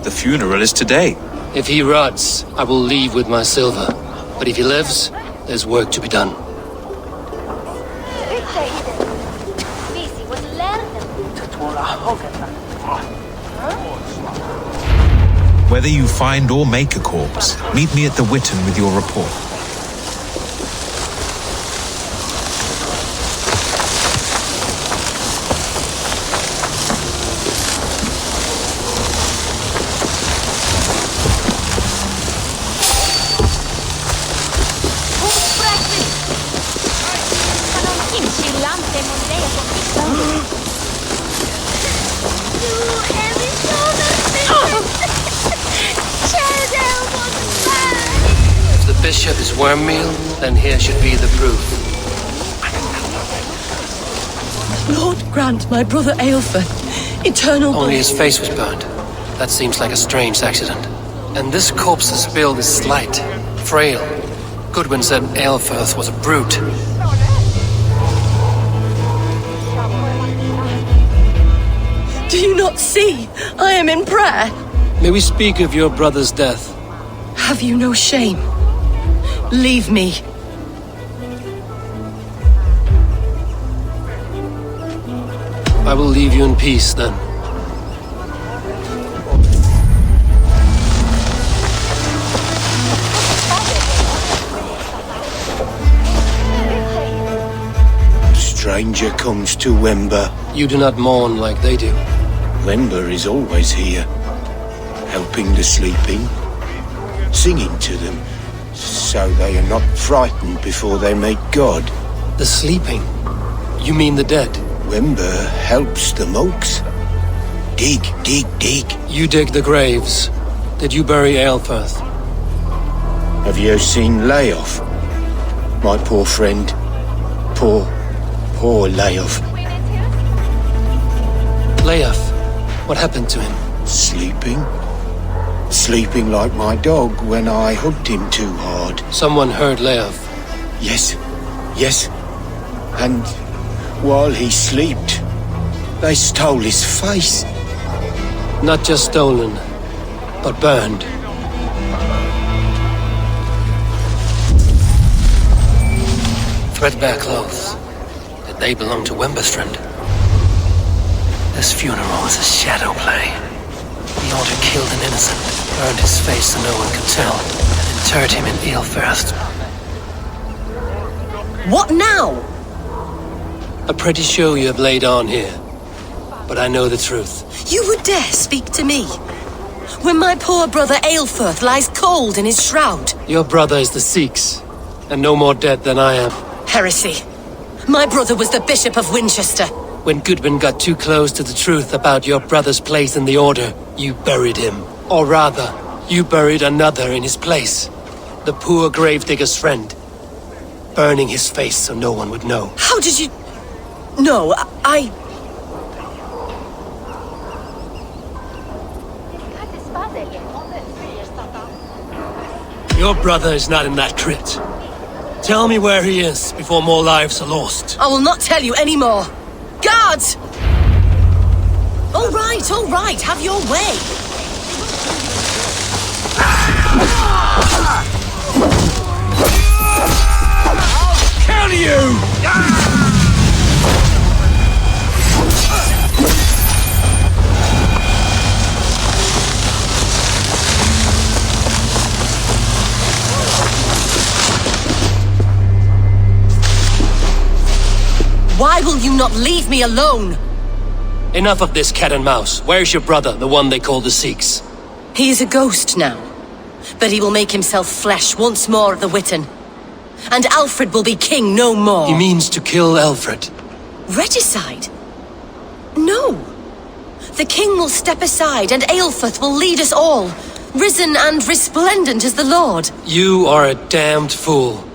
The funeral is today. If he rots, I will leave with my silver. But if he lives, there's work to be done. Whether you find or make a corpse, meet me at the Witten with your report. Bishop is worm meal, then here should be the proof. Lord grant my brother Aelfeth eternal Only his face was burned. That seems like a strange accident. And this corpse's build is slight, frail. Goodwin said Aelfeth was a brute. Do you not see? I am in prayer. May we speak of your brother's death? Have you no shame? Leave me. I will leave you in peace, then. Stranger comes to Wember. You do not mourn like they do. Wember is always here, helping the sleeping, singing to them, so they are not frightened before they meet God. The sleeping? You mean the dead? Wember helps the monks. Dig, dig, dig. You dig the graves. Did you bury Aelfeth? Have you seen Leof? My poor friend. Poor Leof. Leof? What happened to him? Sleeping. Sleeping like my dog when I hugged him too hard. Someone heard Leof. Yes. And while he slept, they stole his face. Not just stolen, but burned. Threadbare clothes. Did they belong to Wemberstrand? This funeral was a shadow play. The order killed an innocent, burned his face so no one could tell, and interred him in Aelfirth. What now? A pretty show you have laid on here. But I know the truth. You would dare speak to me? When my poor brother Aelfirth lies cold in his shroud. Your brother is the Sikhs, and no more dead than I am. Heresy. My brother was the Bishop of Winchester. When Goodwin got too close to the truth about your brother's place in the Order, you buried him. Or rather, you buried another in his place. The poor gravedigger's friend. Burning his face so no one would know. How did you... No, I... Your brother is not in that crypt. Tell me where he is before more lives are lost. I will not tell you any more. Guards! All right, have your way. Why will you not leave me alone? Enough of this cat and mouse. Where's your brother, the one they call the Sikhs? He is a ghost now, but he will make himself flesh once more at the Witten. And Alfred will be king no more. He means to kill Alfred. Regicide? No. The king will step aside and Aelfirth will lead us all, risen and resplendent as the Lord. You are a damned fool.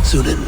Sunan.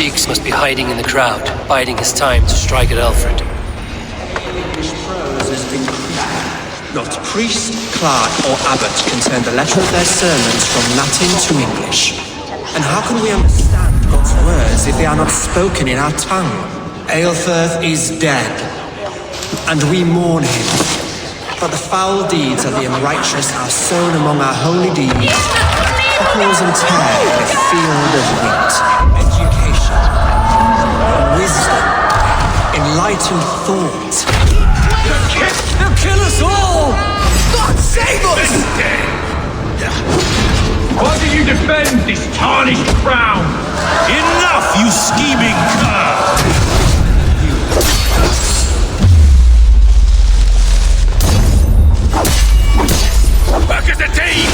Sikhs must be hiding in the crowd, biding his time to strike at Alfred. English prose has been Creed. Not priest, clerk, or abbot can turn the letter of their sermons from Latin to English. And how can we understand God's words if they are not spoken in our tongue? Aelfirth is dead, and we mourn him. But the foul deeds of the unrighteous are sown among our holy deeds. Apples and tear in a field of wheat. Education, wisdom, enlightened thought. They'll kill us all! God save us! Why do you defend this tarnished crown? Enough, you scheming cur! Back as a team!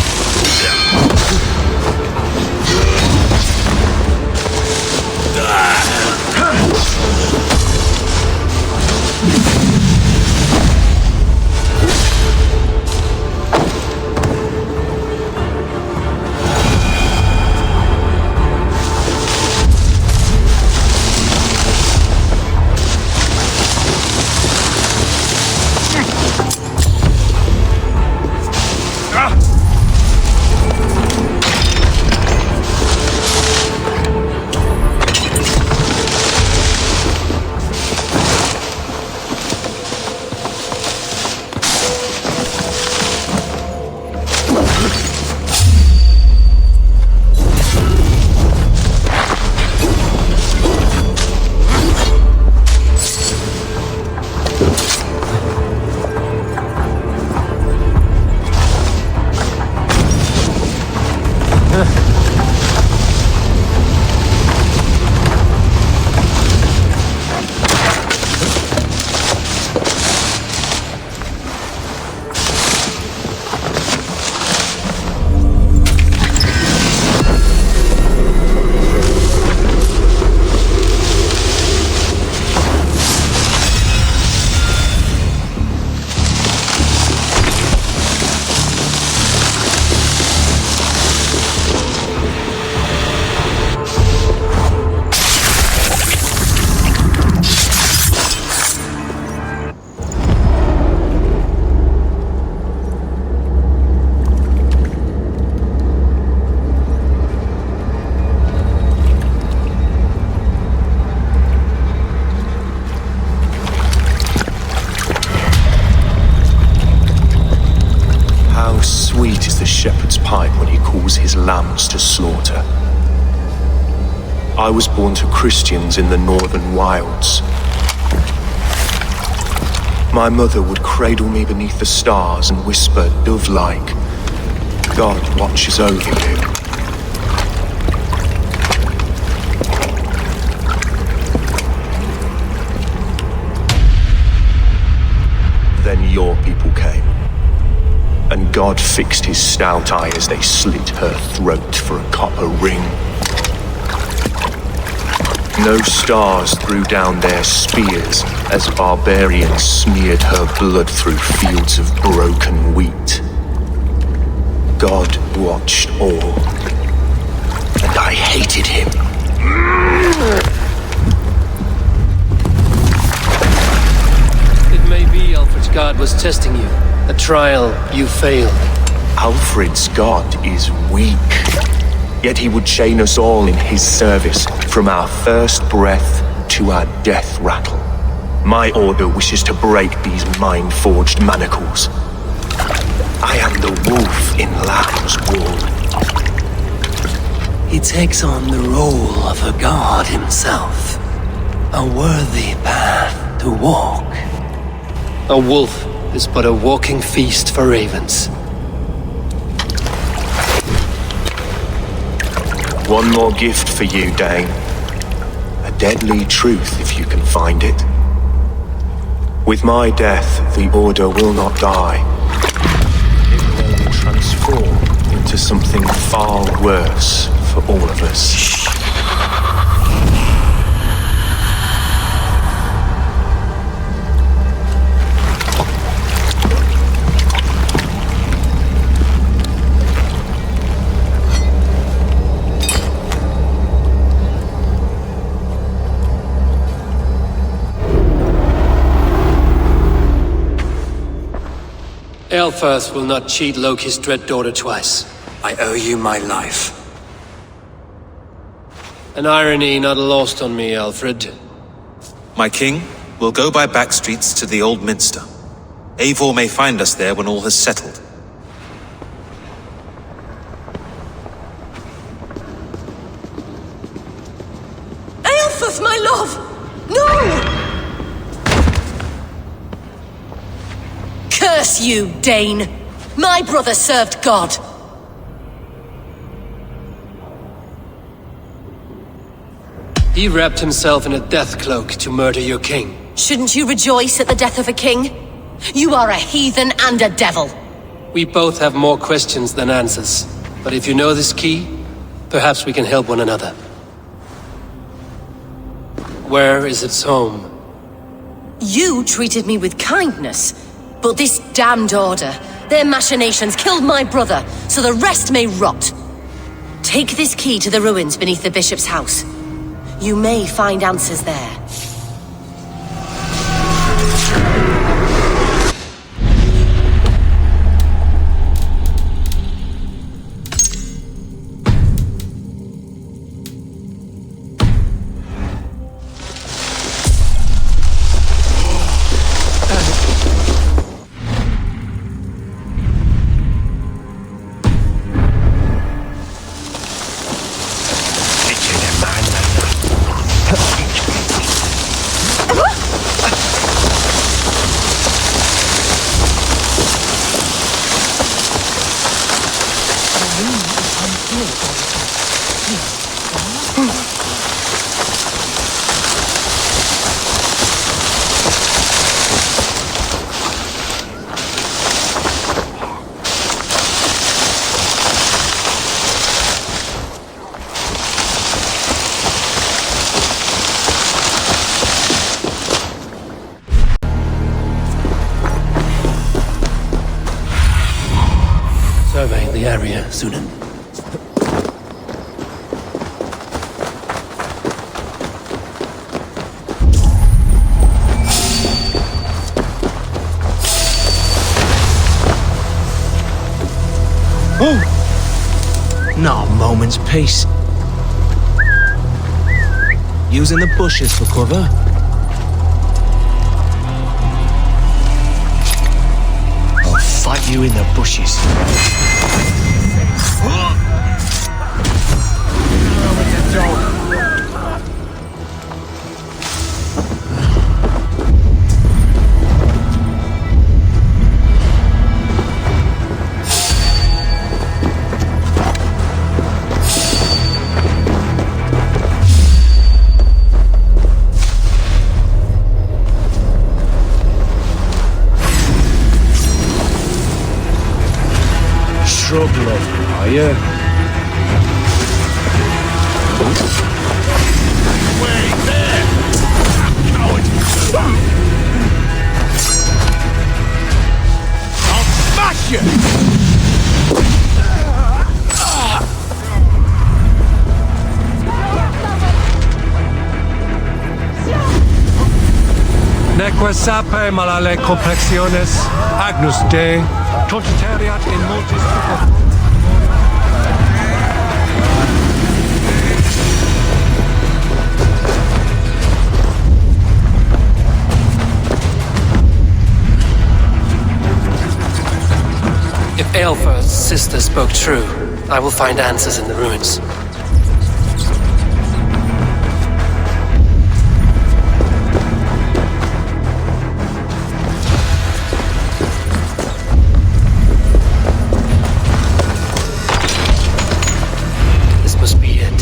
sweet is the shepherd's pipe when he calls his lambs to slaughter. I was born to Christians in the northern wilds. My mother would cradle me beneath the stars and whisper, dove-like, God watches over you. Then your people came, and God fixed his stout eye as they slit her throat for a copper ring. No stars threw down their spears as barbarians smeared her blood through fields of broken wheat. God watched all, and I hated him. It may be Alfred's God was testing you. A trial you failed. Alfred's God is weak. Yet he would chain us all in his service, from our first breath to our death rattle. My order wishes to break these mind-forged manacles. I am the wolf in lamb's wool. He takes on the role of a god himself. A worthy path to walk. A wolf is but a walking feast for ravens. One more gift for you, Dane. A deadly truth if you can find it. With my death, the Order will not die. It will only transform into something far worse for all of us. Aelfirth will not cheat Loki's dread daughter twice. I owe you my life. An irony not lost on me, Alfred. My king, we'll go by back streets to the Old Minster. Eivor may find us there when all has settled. Aelfirth, my love! No! Curse you, Dane! My brother served God! He wrapped himself in a death cloak to murder your king. Shouldn't you rejoice at the death of a king? You are a heathen and a devil! We both have more questions than answers. But if you know this key, perhaps we can help one another. Where is its home? You treated me with kindness. But this damned Order, their machinations killed my brother, so the rest may rot. Take this key to the ruins beneath the bishop's house. You may find answers there. Survey the area, Sunan. Oh! Not a moment's peace. Using the bushes for cover. I'll fight You in the bushes. Shrub lover, are you? Wait there! Coward! I'll smash you! Neque sape malale complexiones, agnus Dei, totiteriat in multis If Aelfir's sister spoke true, I will find answers in the ruins. This must be it.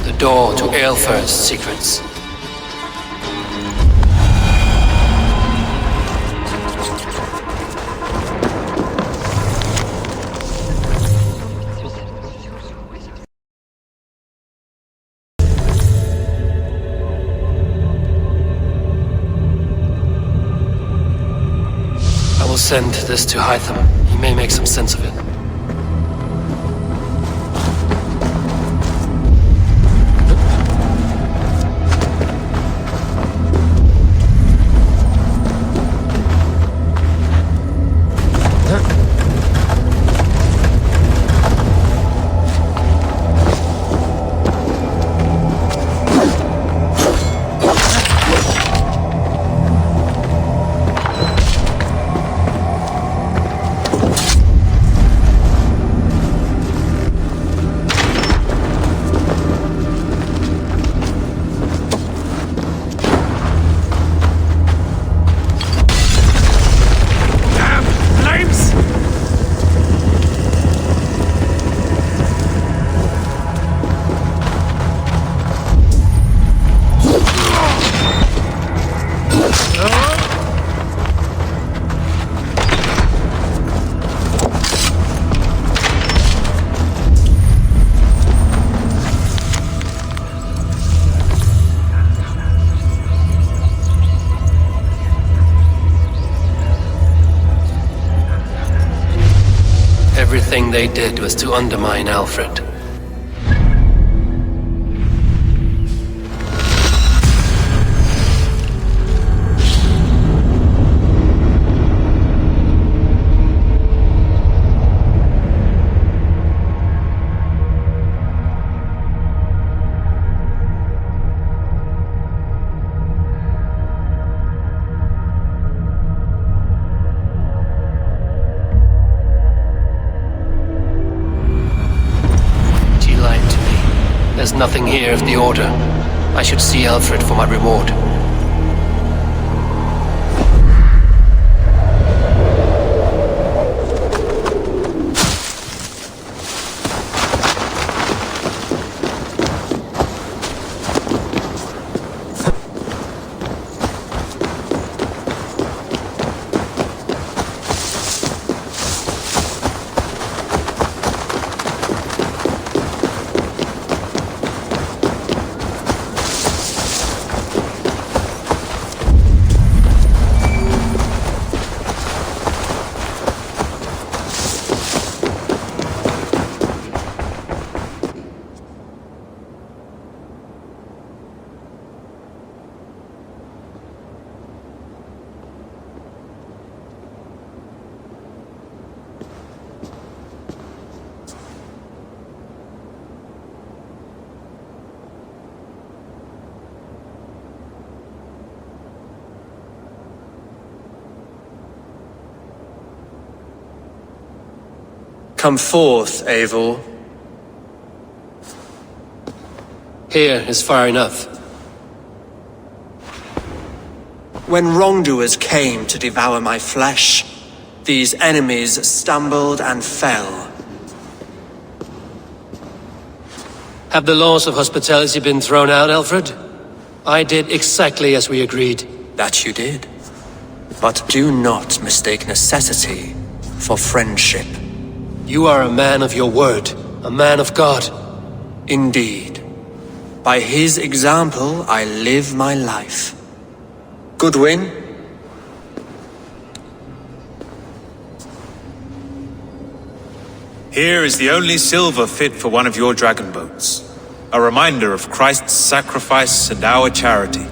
The door to Aelfir's secrets. Send this to Hytham. He may make some sense of it. Everything they did was to undermine Alfred. There's nothing here of the Order. I should see Alfred for my reward. Come forth, Eivor. Here is far enough. When wrongdoers came to devour my flesh, these enemies stumbled and fell. Have the laws of hospitality been thrown out, Alfred? I did exactly as we agreed. That you did. But do not mistake necessity for friendship. You are a man of your word, a man of God. Indeed. By his example, I live my life. Goodwin? Here is the only silver fit for one of your dragon boats. A reminder of Christ's sacrifice and our charity.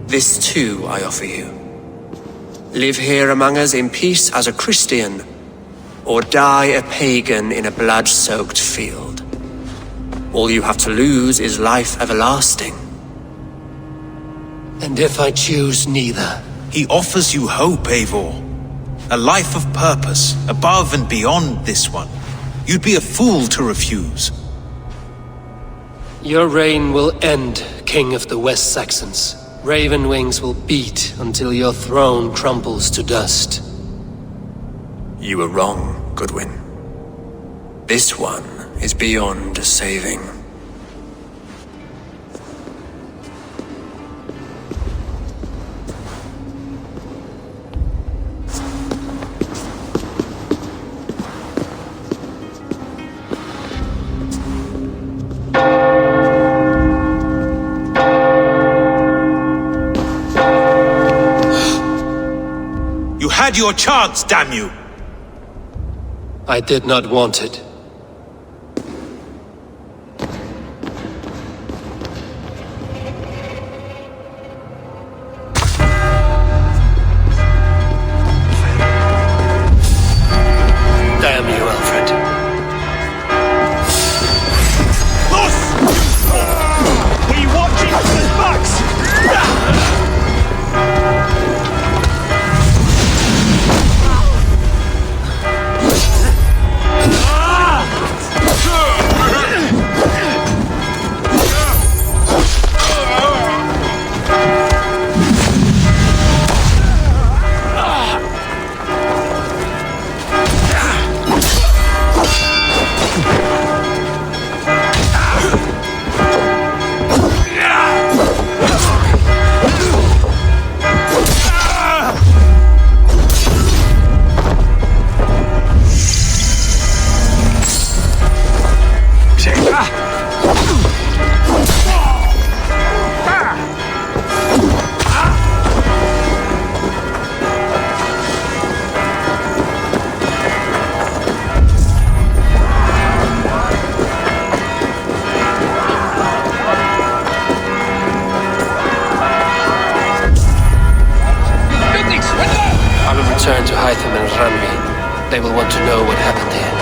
This too I offer you. Live here among us in peace as a Christian, or die a pagan in a blood-soaked field. All you have to lose is life everlasting. And if I choose neither? He offers you hope, Eivor. A life of purpose, above and beyond this one. You'd be a fool to refuse. Your reign will end, King of the West Saxons. Raven wings will beat until your throne crumbles to dust. You were wrong, Goodwin. This one is beyond saving. You had your chance, damn you! I did not want it. Damn you, Alfred. Were you watching the backs? Return to Hytham and Ranvi. They will want to know what happened here.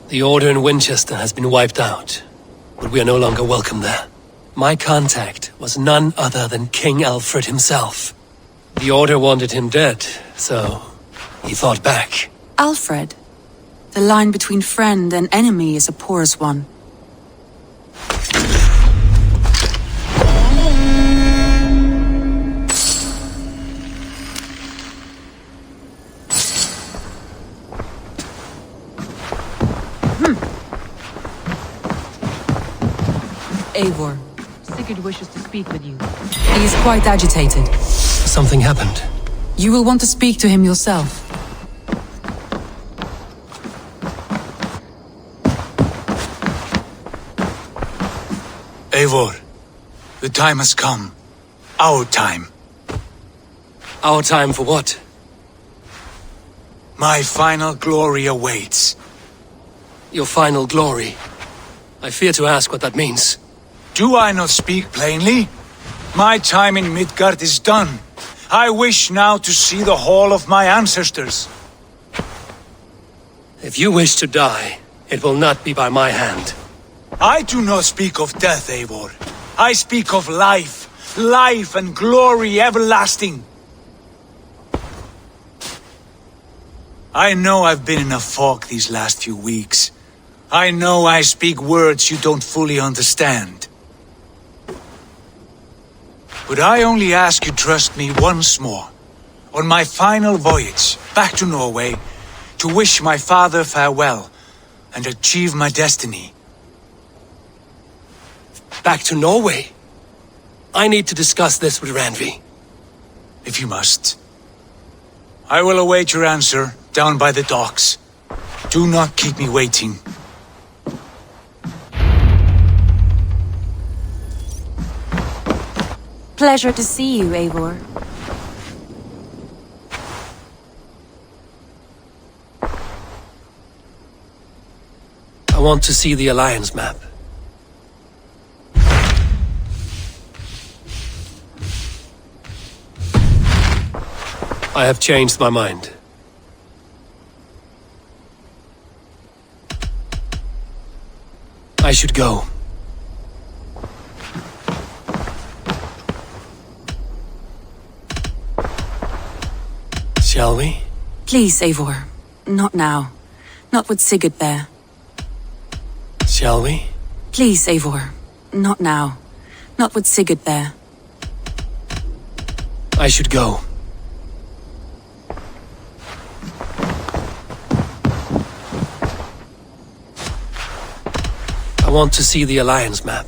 The Order in Winchester has been wiped out, but we are no longer welcome there. My contact was none other than King Alfred himself. The Order wanted him dead, so he fought back. Alfred? The line between friend and enemy is a porous one. Eivor. Sigurd wishes to speak with you. He is quite agitated. Something happened. You will want to speak to him yourself. Eivor, the time has come. Our time. Our time for what? My final glory awaits. Your final glory? I fear to ask what that means. Do I not speak plainly? My time in Midgard is done. I wish now to see the hall of my ancestors. If you wish to die, it will not be by my hand. I do not speak of death, Eivor. I speak of life. Life and glory everlasting. I know I've been in a fog these last few weeks. I know I speak words you don't fully understand. But I only ask you trust me once more, on my final voyage back to Norway, to wish my father farewell and achieve my destiny. Back to Norway? I need to discuss this with Randvi. If you must. I will await your answer down by the docks. Do not keep me waiting. Pleasure to see you, Eivor. I want to see the Alliance map. I have changed my mind. I should go. Shall we? Please, Eivor. Not now. Not with Sigurd there. Shall we? Please, Eivor. Not now. Not with Sigurd there. I should go. I want to see the Alliance map.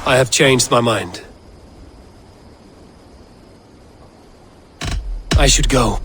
I have changed my mind. I should go.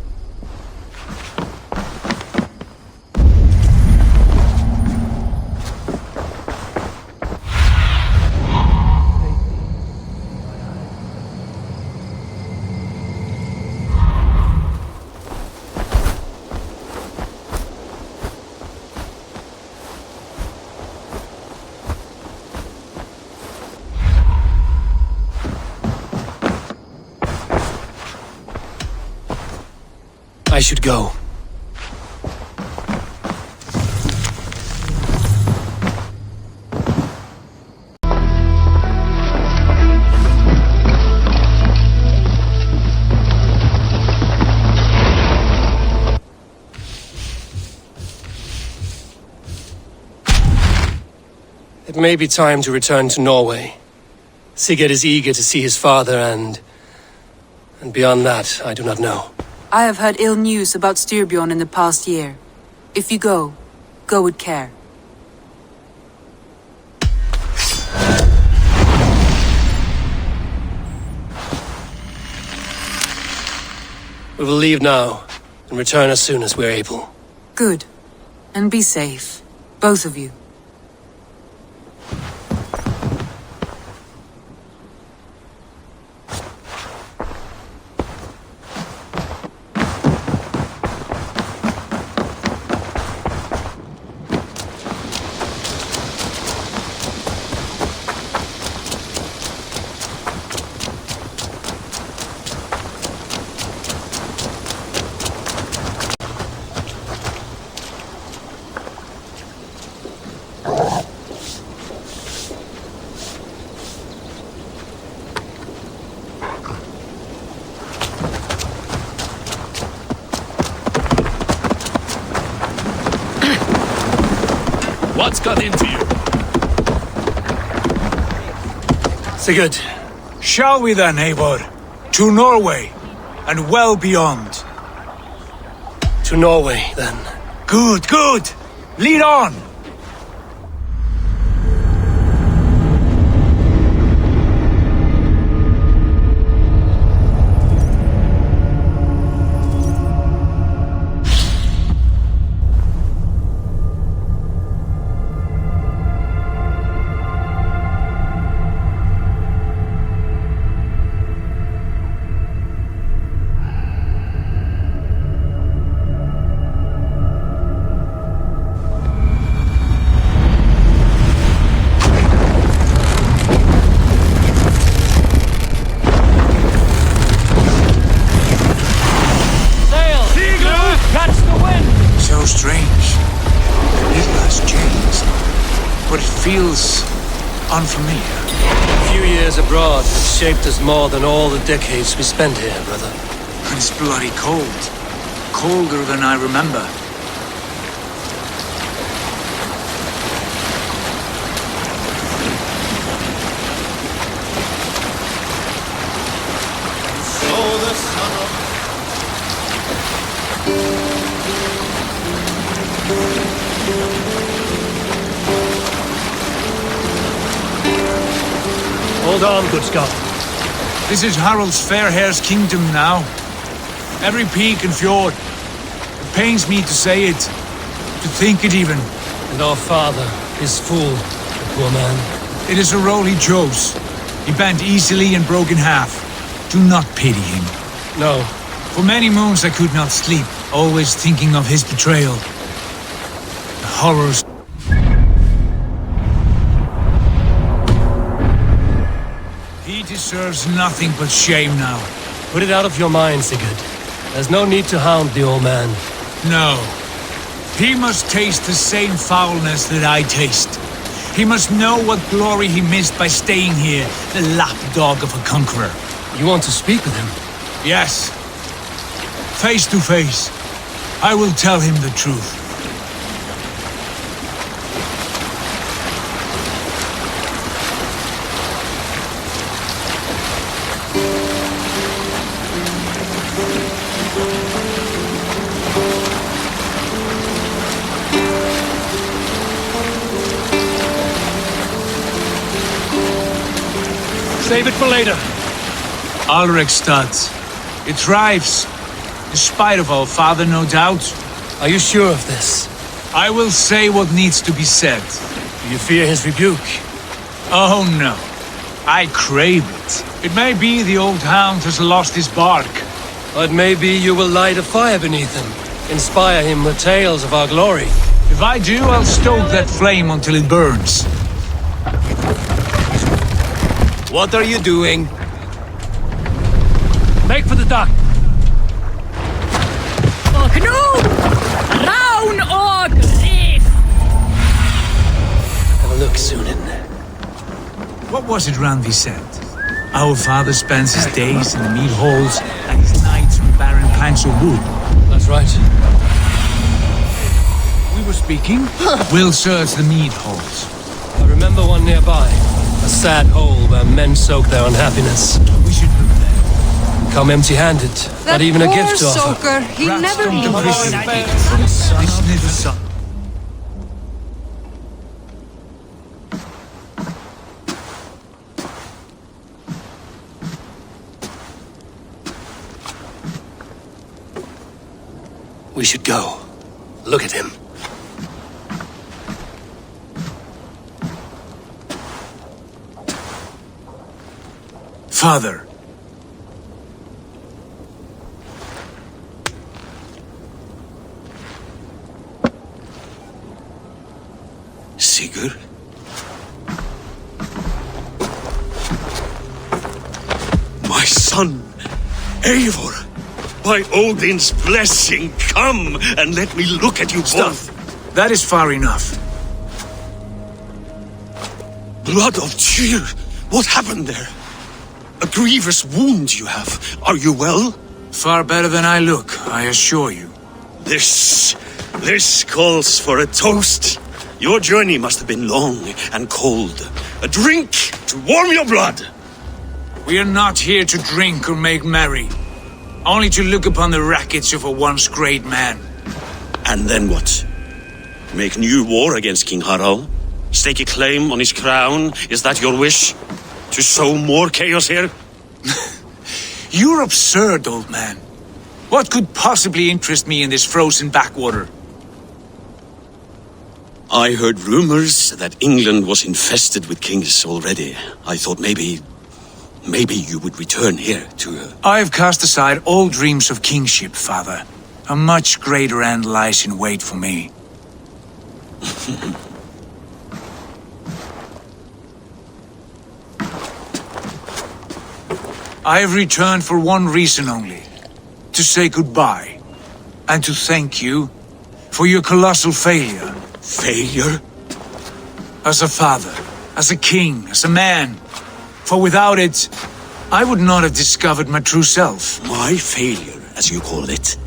I should go. It may be time to return to Norway. Sigurd is eager to see his father and beyond that, I do not know. I have heard ill news about Styrbjorn in the past year. If you go, go with care. We will leave now and return as soon as we're able. Good. And be safe. Both of you. What's got into you? Sigurd. Shall we then, Eivor? To Norway, and well beyond. To Norway, then. Good, good! Lead on! Feels unfamiliar. A few years abroad have shaped us more than all the decades we spent here, brother. And it's bloody cold. Colder than I remember. Hold on, good Scott. This is Harald's fair hair's kingdom now. Every peak and fjord. It pains me to say it, to think it even. And our father is full, the poor man. It is a role he chose. He bent easily and broke in half. Do not pity him. No. For many moons I could not sleep, always thinking of his betrayal. The horrors. He deserves nothing but shame now. Put it out of your mind, Sigurd. There's no need to hound the old man. No. He must taste the same foulness that I taste. He must know what glory he missed by staying here, the lapdog of a conqueror. You want to speak with him? Yes. Face to face. I will tell him the truth. Save it for later. Alrekstad. It thrives. In spite of our father, no doubt. Are you sure of this? I will say what needs to be said. Do you fear his rebuke? Oh no. I crave it. It may be the old hound has lost his bark. But maybe you will light a fire beneath him. Inspire him with tales of our glory. If I do, I'll stoke that flame until it burns. What are you doing? Make for the dock. Have a look, Sunan. What was it Randvi said? Our father spends his days in the mead halls and his nights on barren planks of wood. That's right. We were speaking? We'll search the mead halls. I remember one nearby. A sad hole where men soak their unhappiness. We should look there. Come empty-handed. Not even a gift to offer. Soaker. He never leaves. This little son. We should go. Look at him. Father. Sigurd? My son, Eivor! By Odin's blessing, come and let me look at you both! That is far enough. Blood of Tyr! What happened there? A grievous wound you have. Are you well? Far better than I look, I assure you. This calls for a toast. Your journey must have been long and cold. A drink to warm your blood. We are not here to drink or make merry. Only to look upon the wreckage of a once great man. And then what? Make new war against King Harald? Stake a claim on his crown? Is that your wish? To sow more chaos here? You're absurd, old man. What could possibly interest me in this frozen backwater? I heard rumors that England was infested with kings already. I thought maybe you would return here to... I've cast aside all dreams of kingship, father. A much greater end lies in wait for me. I have returned for one reason only. To say goodbye. And to thank you for your colossal failure. Failure? As a father, as a king, as a man. For without it, I would not have discovered my true self. My failure, as you call it.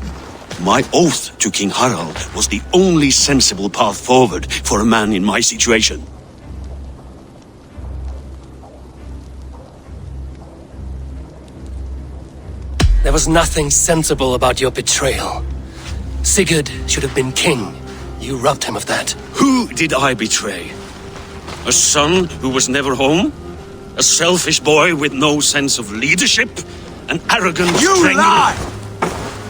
My oath to King Harald was the only sensible path forward for a man in my situation. There was nothing sensible about your betrayal. Sigurd should have been king. You robbed him of that. Who did I betray? A son who was never home? A selfish boy with no sense of leadership? An arrogant You strangler? lie!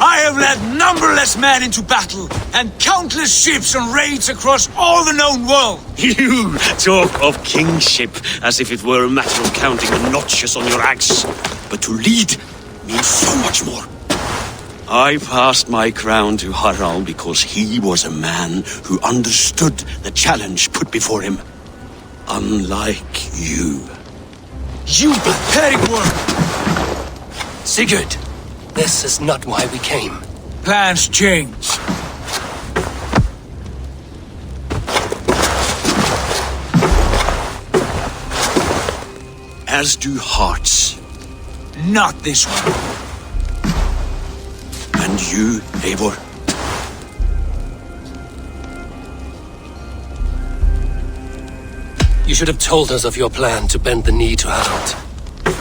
I have led numberless men into battle, and countless ships on raids across all the known world! You talk of kingship as if it were a matter of counting the notches on your axe. But to lead means so much more. I passed my crown to Harald because he was a man who understood the challenge put before him. Unlike you. You pathetic worm! Sigurd, this is not why we came. Plans change. As do hearts. Not this one. And you, Eivor? You should have told us of your plan to bend the knee to Harald.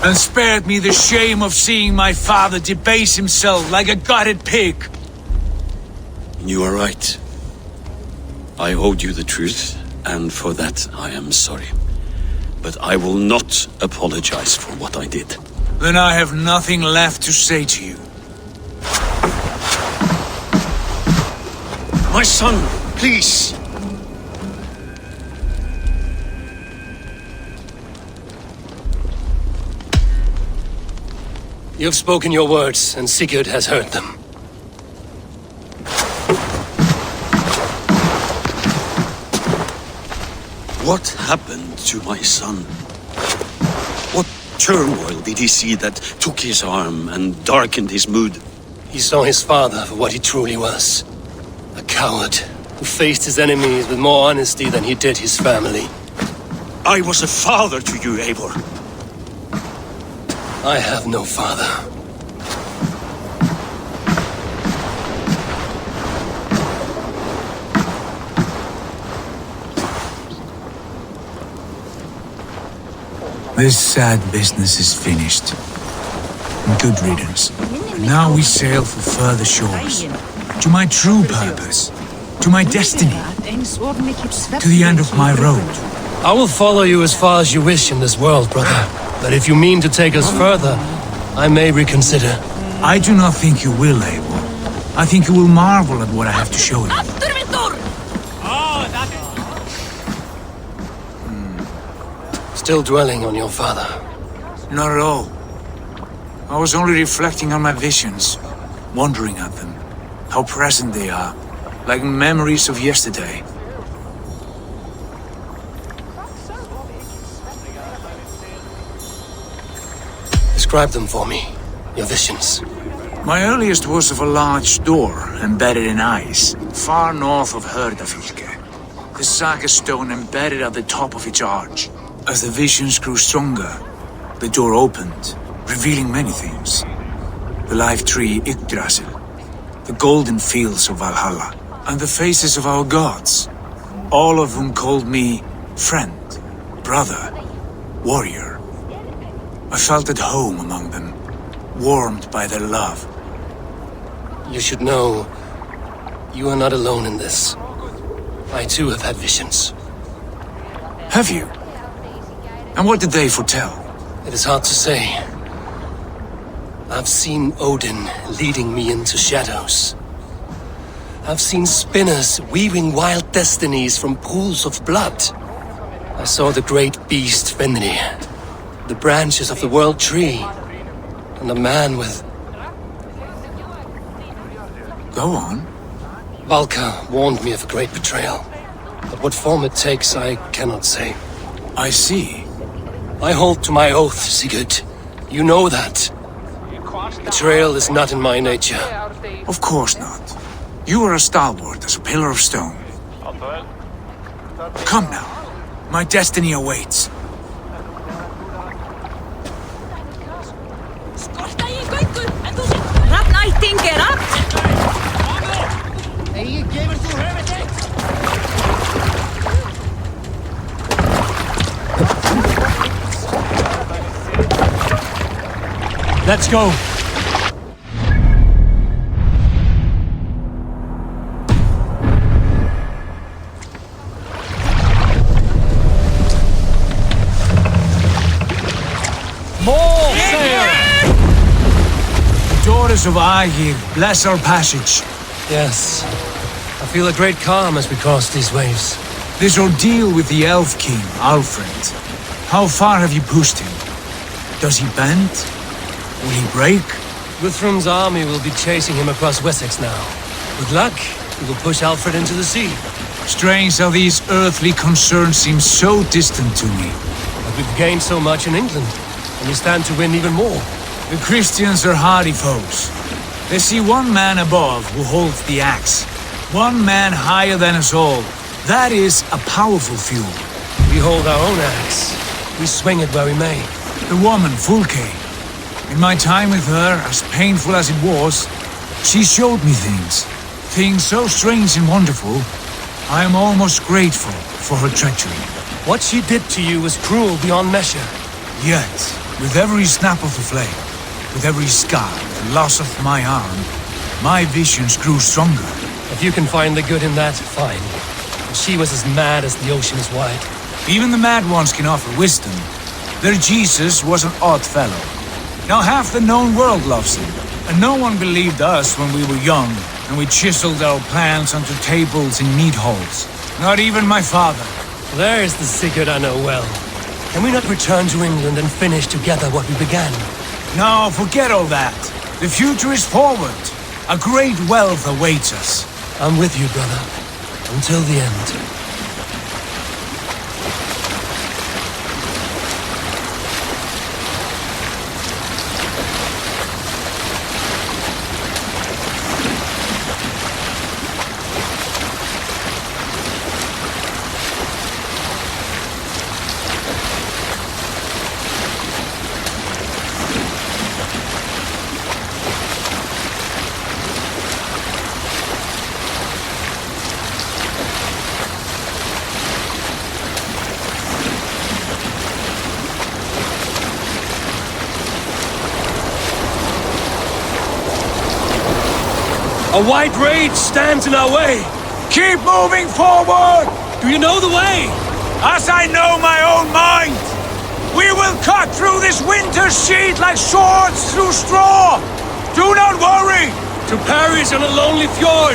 And spared me the shame of seeing my father debase himself like a gutted pig. You are right. I owed you the truth, and for that I am sorry. But I will not apologize for what I did. Then I have nothing left to say to you. My son, please! You have spoken your words, and Sigurd has heard them. What happened to my son? What turmoil did he see that took his arm and darkened his mood? He saw his father for what he truly was. A coward who faced his enemies with more honesty than he did his family. I was a father to you, Eivor. I have no father. This sad business is finished. Good riddance. And now we sail for further shores. To my true purpose. To my destiny. To the end of my road. I will follow you as far as you wish in this world, brother. But if you mean to take us further, I may reconsider. I do not think you will, Eivor. I think you will marvel at what I have to show you. Still dwelling on your father? Not at all. I was only reflecting on my visions, wondering at them. How present they are, like memories of yesterday. Describe them for me, your visions. My earliest was of a large door embedded in ice, far north of Herdafylke. The saga stone embedded at the top of its arch. As the visions grew stronger, the door opened, revealing many things. The life tree Yggdrasil, the golden fields of Valhalla, and the faces of our gods. All of whom called me friend, brother, warrior. I felt at home among them, warmed by their love. You should know, you are not alone in this. I too have had visions. Have you? And what did they foretell? It is hard to say. I've seen Odin leading me into shadows. I've seen spinners weaving wild destinies from pools of blood. I saw the great beast Fenrir, the branches of the world tree, and a man with... Go on. Valka warned me of a great betrayal. But what form it takes, I cannot say. I see. I hold to my oath, Sigurd. You know that. Betrayal is not in my nature. Of course not. You are as stalwart as a pillar of stone. Come now. My destiny awaits. Let's go. More sail! The daughters of Aegir, bless our passage. Yes. I feel a great calm as we cross these waves. This ordeal with the Elf King, Alfred. How far have you pushed him? Does he bend? Will he break? Guthrum's army will be chasing him across Wessex now. With luck, he will push Alfred into the sea. Strange how these earthly concerns seem so distant to me. But we've gained so much in England, and we stand to win even more. The Christians are hardy foes. They see one man above who holds the axe. One man higher than us all. That is a powerful fuel. We hold our own axe. We swing it where we may. The woman, Fulke. In my time with her, as painful as it was, she showed me things. Things so strange and wonderful, I am almost grateful for her treachery. What she did to you was cruel beyond measure. Yet, with every snap of the flame, with every scar, the loss of my arm, my visions grew stronger. If you can find the good in that, fine. But she was as mad as the ocean is wide. Even the mad ones can offer wisdom. Their Jesus was an odd fellow. Now half the known world loves him, and no one believed us when we were young, and we chiseled our plans onto tables in meat halls. Not even my father. There's the Sigurd I know well. Can we not return to England and finish together what we began? No, forget all that. The future is forward. A great wealth awaits us. I'm with you, brother. Until the end. A white rage stands in our way. Keep moving forward! Do you know the way? As I know my own mind! We will cut through this winter sheet like swords through straw! Do not worry! To perish on a lonely fjord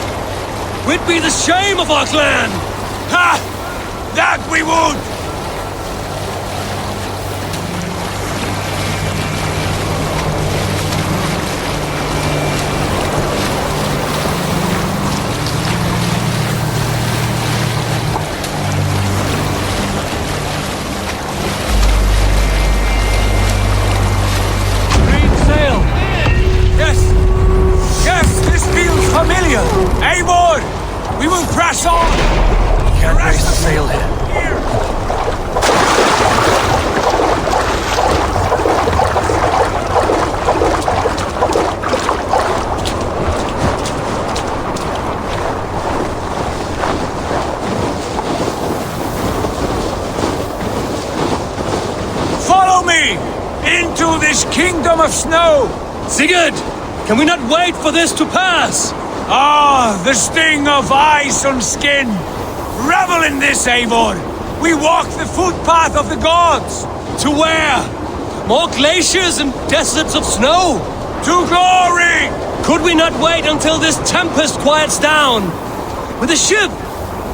would be the shame of our clan! Ha! That we would! Eivor! We will press on! We can't raise the sail here. this kingdom of snow! Sigurd! Can we not wait for this to pass? Ah, the sting of ice on skin! Revel in this, Eivor! We walk the footpath of the gods! To where? More glaciers and deserts of snow? To glory! Could we not wait until this tempest quiets down? With a ship,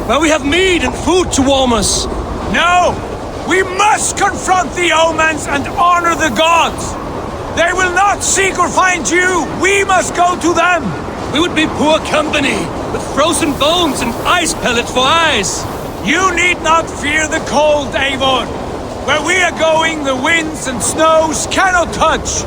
where we have meat and food to warm us? No! We must confront the omens and honor the gods! They will not seek or find you! We must go to them! We would be poor company, with frozen bones and ice pellets for eyes. You need not fear the cold, Eivor. Where we are going, the winds and snows cannot touch.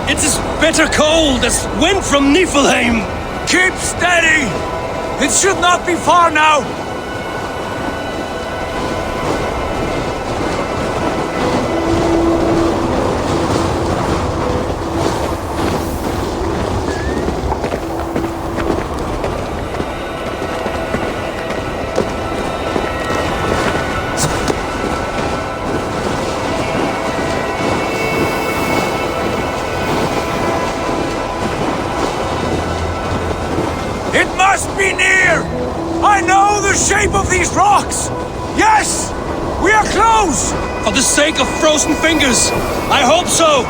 It's as bitter cold as wind from Niflheim. Keep steady! It should not be far now! Be near! I know the shape of these rocks! Yes! We are close! For the sake of frozen fingers, I hope so!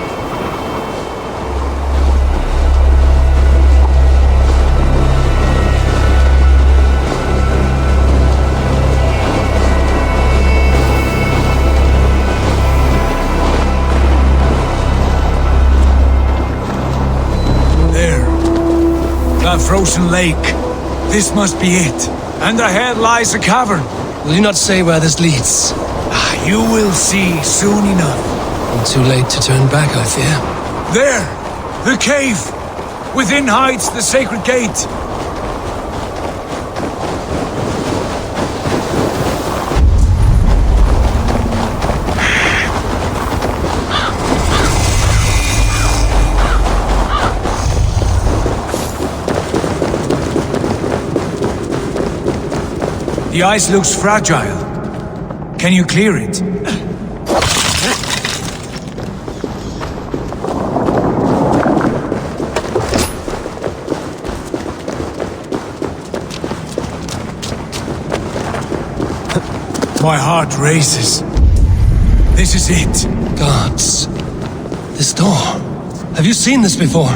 There. That frozen lake. This must be it. And ahead lies a cavern. Will you not say where this leads? You will see soon enough. Too late to turn back, I fear. There! The cave! Within hides the sacred gate. The ice looks fragile. Can you clear it? My heart races. This is it. Gods. This door. Have you seen this before?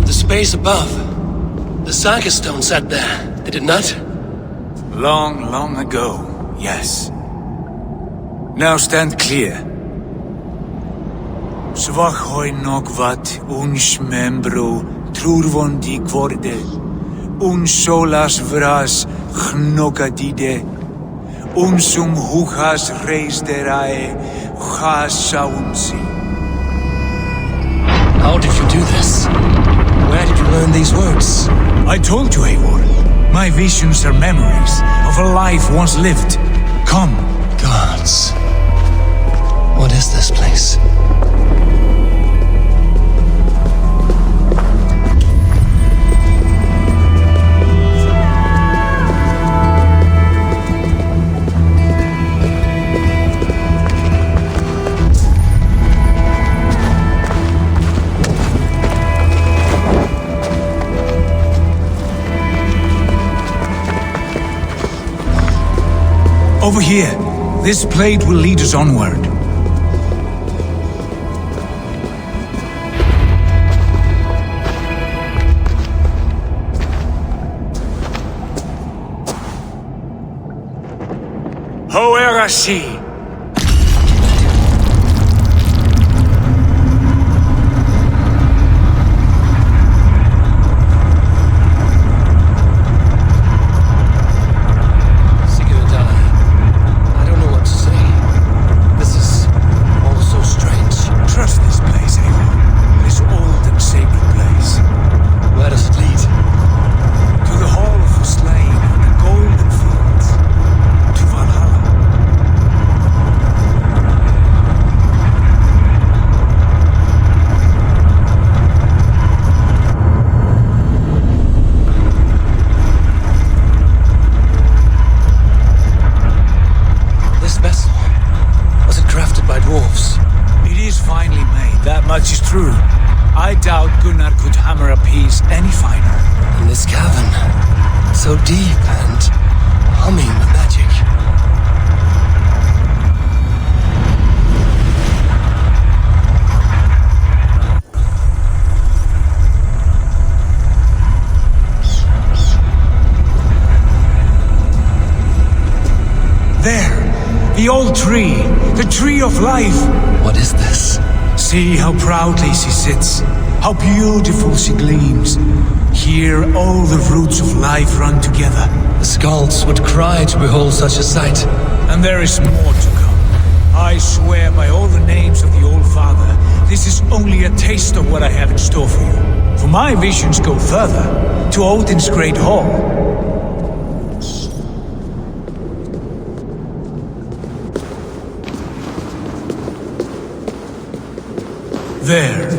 The space above. The Saga stone sat there, did it not? Long, long ago, yes. Now stand clear. Svachoi nokvat uns membro trurvondi kvorde, uns solas vras gnokadide, unsum huchas reisderae chasaunsi. How did you do this? Where did you learn these words? I told you, Eivor. My visions are memories of a life once lived. Come. Gods. What is this place? Over here. This blade will lead us onward. Hoerasi! Gold true. I doubt Gunnar could hammer a piece any finer. In this cavern, so deep and humming with magic. There! The old tree! The tree of life! What is this? See how proudly she sits. How beautiful she gleams. Here all the roots of life run together. The skalds would cry to behold such a sight. And there is more to come. I swear by all the names of the Old Father, this is only a taste of what I have in store for you. For my visions go further, to Odin's great hall. There.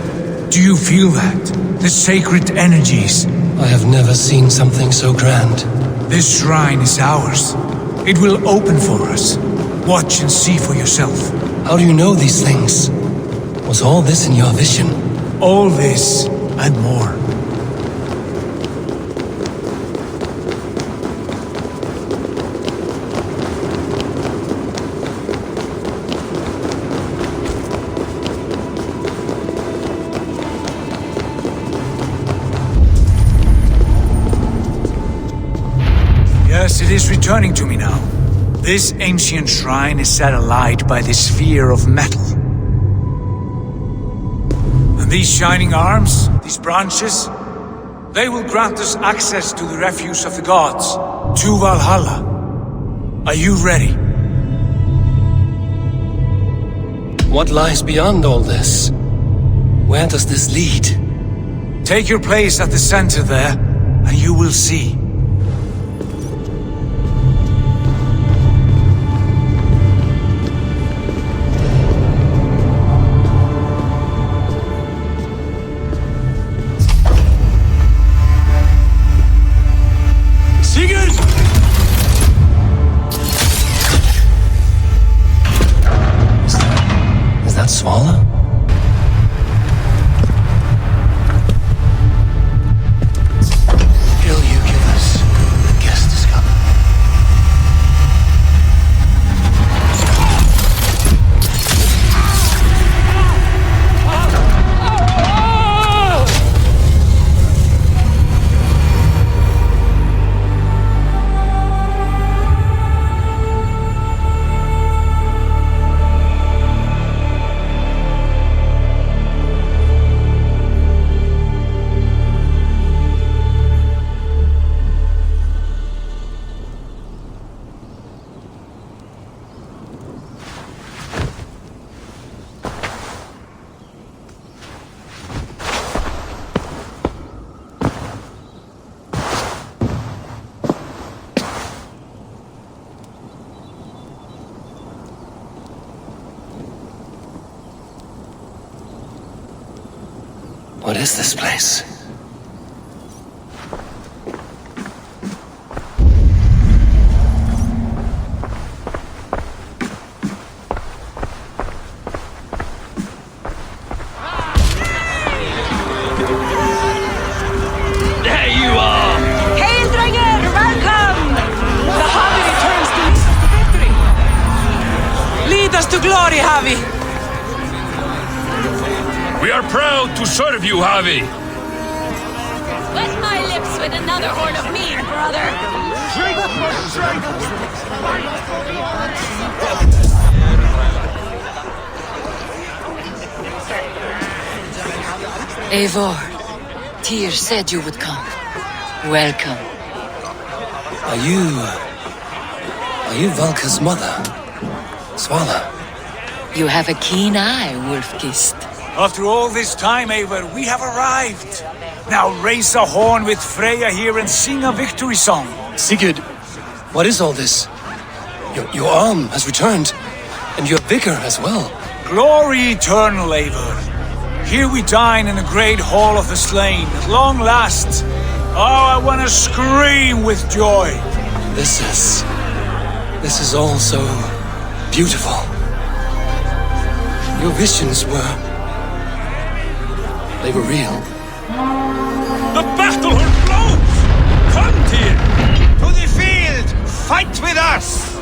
Do you feel that? The sacred energies. I have never seen something so grand. This shrine is ours. It will open for us. Watch and see for yourself. How do you know these things? Was all this in your vision? All this and more. Yes, it is returning to me now. This ancient shrine is set alight by this sphere of metal. And these shining arms, these branches, they will grant us access to the refuse of the gods, to Valhalla. Are you ready? What lies beyond all this? Where does this lead? Take your place at the center there, and you will see. Swallow? Hill you give us. The guest is coming. What is this place? There you are! Hail, Dranger! Welcome! The Havi returns to lead us to victory! Lead us to glory, Havi! We are proud to serve you, Havi. Wet my lips with another horn of mead, brother. Eivor, Tyr said you would come. Welcome. Are you Valka's mother? Svala? You have a keen eye, Wolf-Kissed. After all this time, Eivor, we have arrived. Now raise a horn with Freya here and sing a victory song. Sigurd, what is all this? Your arm has returned, and your vigor as well. Glory eternal, Eivor. Here we dine in the great hall of the slain, at long last. Oh, I want to scream with joy. This is all so beautiful. Your visions were They were real. The battle blows! Come here! To the field! Fight with us!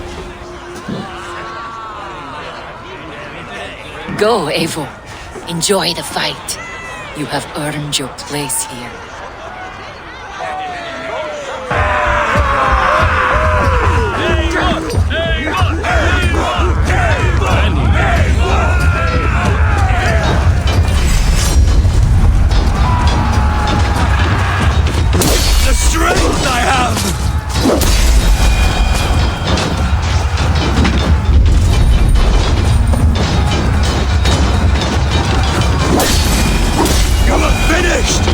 Go, Eivor. Enjoy the fight. You have earned your place here. The strength I have! You're finished!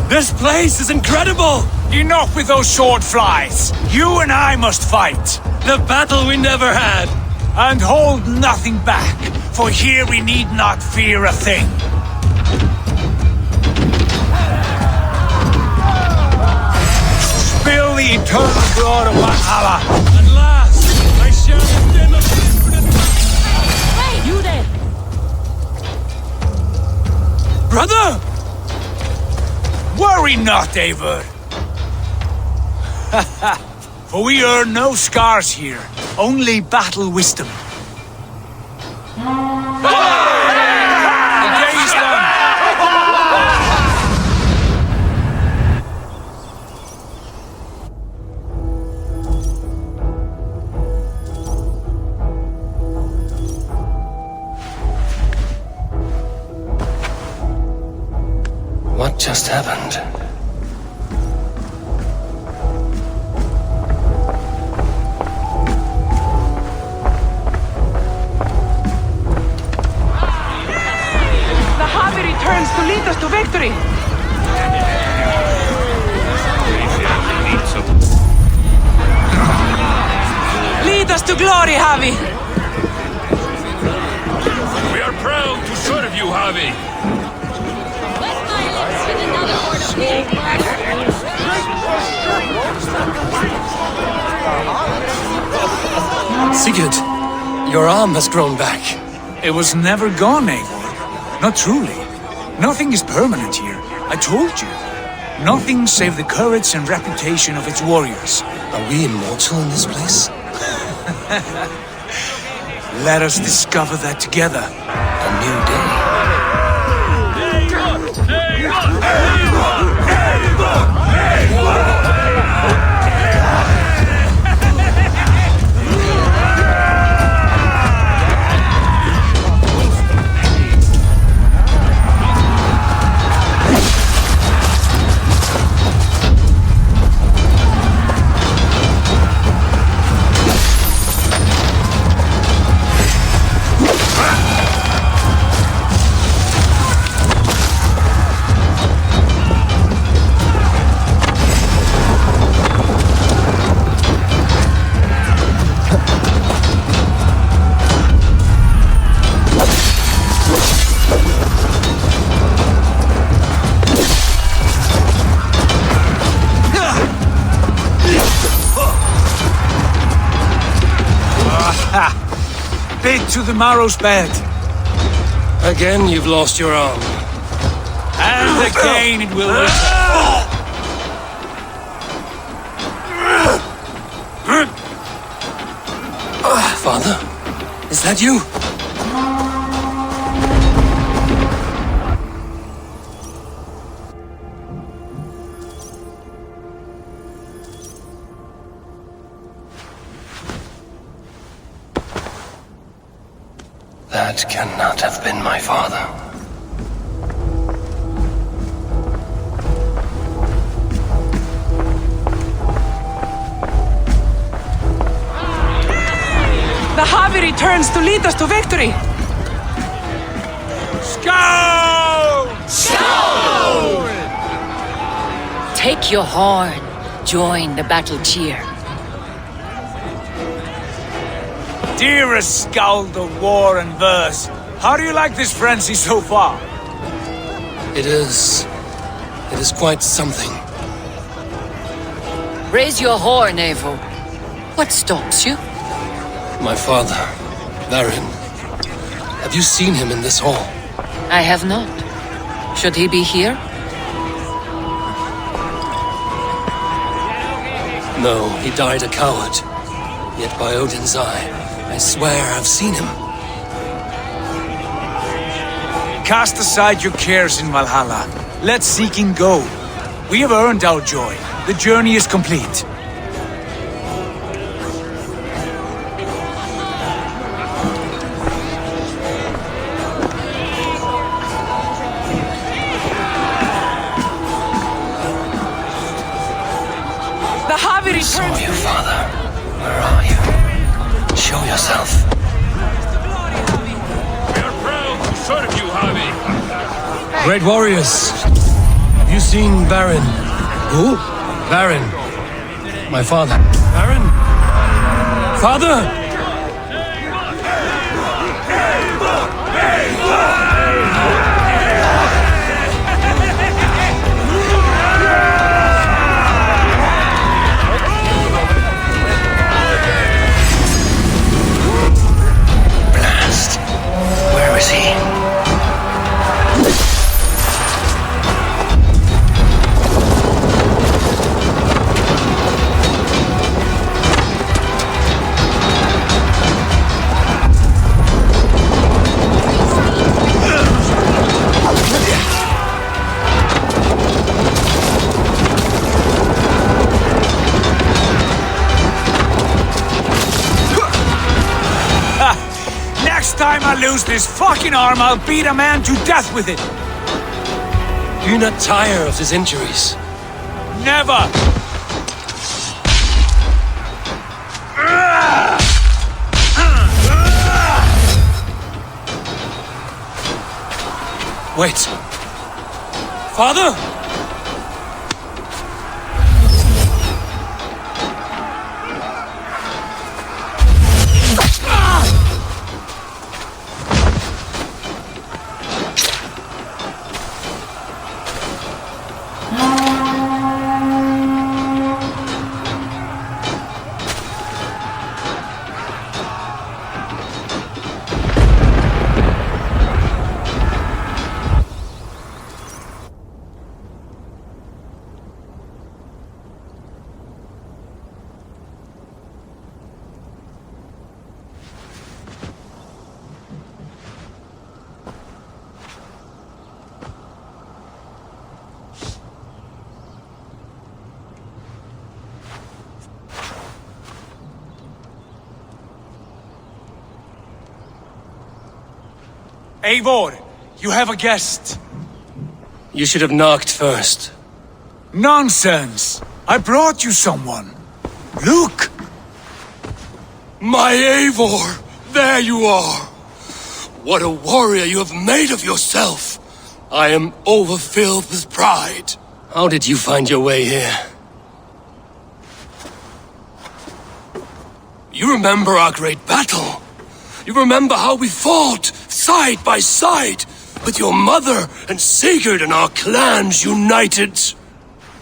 This place is incredible! Enough with those sword flies! You and I must fight! The battle we never had! And hold nothing back, for here we need not fear a thing. Spill the eternal blood of Valhalla! At last, I shall extend a infinite... Hey, you there! Brother! Worry not, Eivor. For we earn no scars here, only battle wisdom. The day's done. What just happened? The Harvey returns to lead us to victory! Lead us to glory, Harvey! We are proud to serve you, Harvey! Sigurd, your arm has grown back. It was never gone, Eivor. Not truly. Nothing is permanent here. I told you. Nothing save the courage and reputation of its warriors. Are we immortal in this place? Let us discover that together. A new day. Bit to the marrow's bed. Again, you've lost your arm. And again it will return. Father? Is that you? That cannot have been my father. returns to lead us to victory! Skål! Skål! Take your horn. Join the battle cheer. Dearest Skald of war and verse, how do you like this frenzy so far? It is quite something. Raise your horn, Eivor. What stops you? My father, Baron. Have you seen him in this hall? I have not. Should he be here? No, he died a coward. Yet by Odin's eye, I swear I've seen him. Cast aside your cares in Valhalla. Let seeking go. We have earned our joy. The journey is complete. The Havi returns! Saw you, father. Where are you? Show yourself. We are proud to serve you, Javi. Great warriors. Have you seen Baron? Who? Baron. My father. Baron? Father! Blast. Where is he? Next time I lose this fucking arm, I'll beat a man to death with it. Do you not tire of his injuries? Never! Wait. Father? Eivor, you have a guest. You should have knocked first. Nonsense! I brought you someone. Look! My Eivor! There you are! What a warrior you have made of yourself! I am overfilled with pride. How did you find your way here? You remember our great battle? You remember how we fought, side by side, with your mother and Sigurd and our clans united?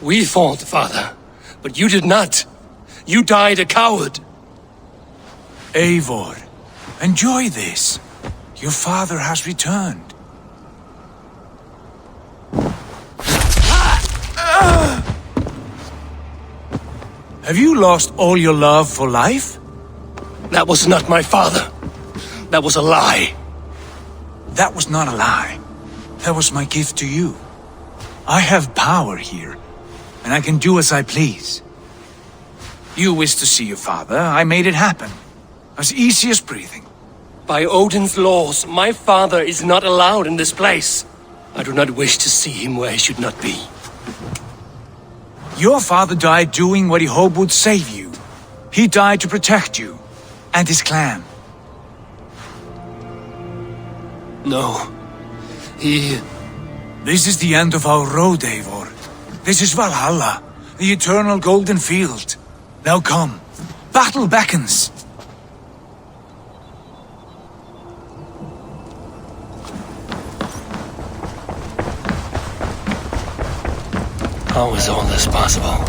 We fought, father, but you did not. You died a coward. Eivor, enjoy this. Your father has returned. Have you lost all your love for life? That was not my father. That was a lie. That was not a lie. That was my gift to you. I have power here, and I can do as I please. You wished to see your father, I made it happen. As easy as breathing. By Odin's laws, my father is not allowed in this place. I do not wish to see him where he should not be. Your father died doing what he hoped would save you. He died to protect you, and his clan. No. He... This is the end of our road, Eivor. This is Valhalla, the eternal golden field. Now come. Battle beckons. How is all this possible?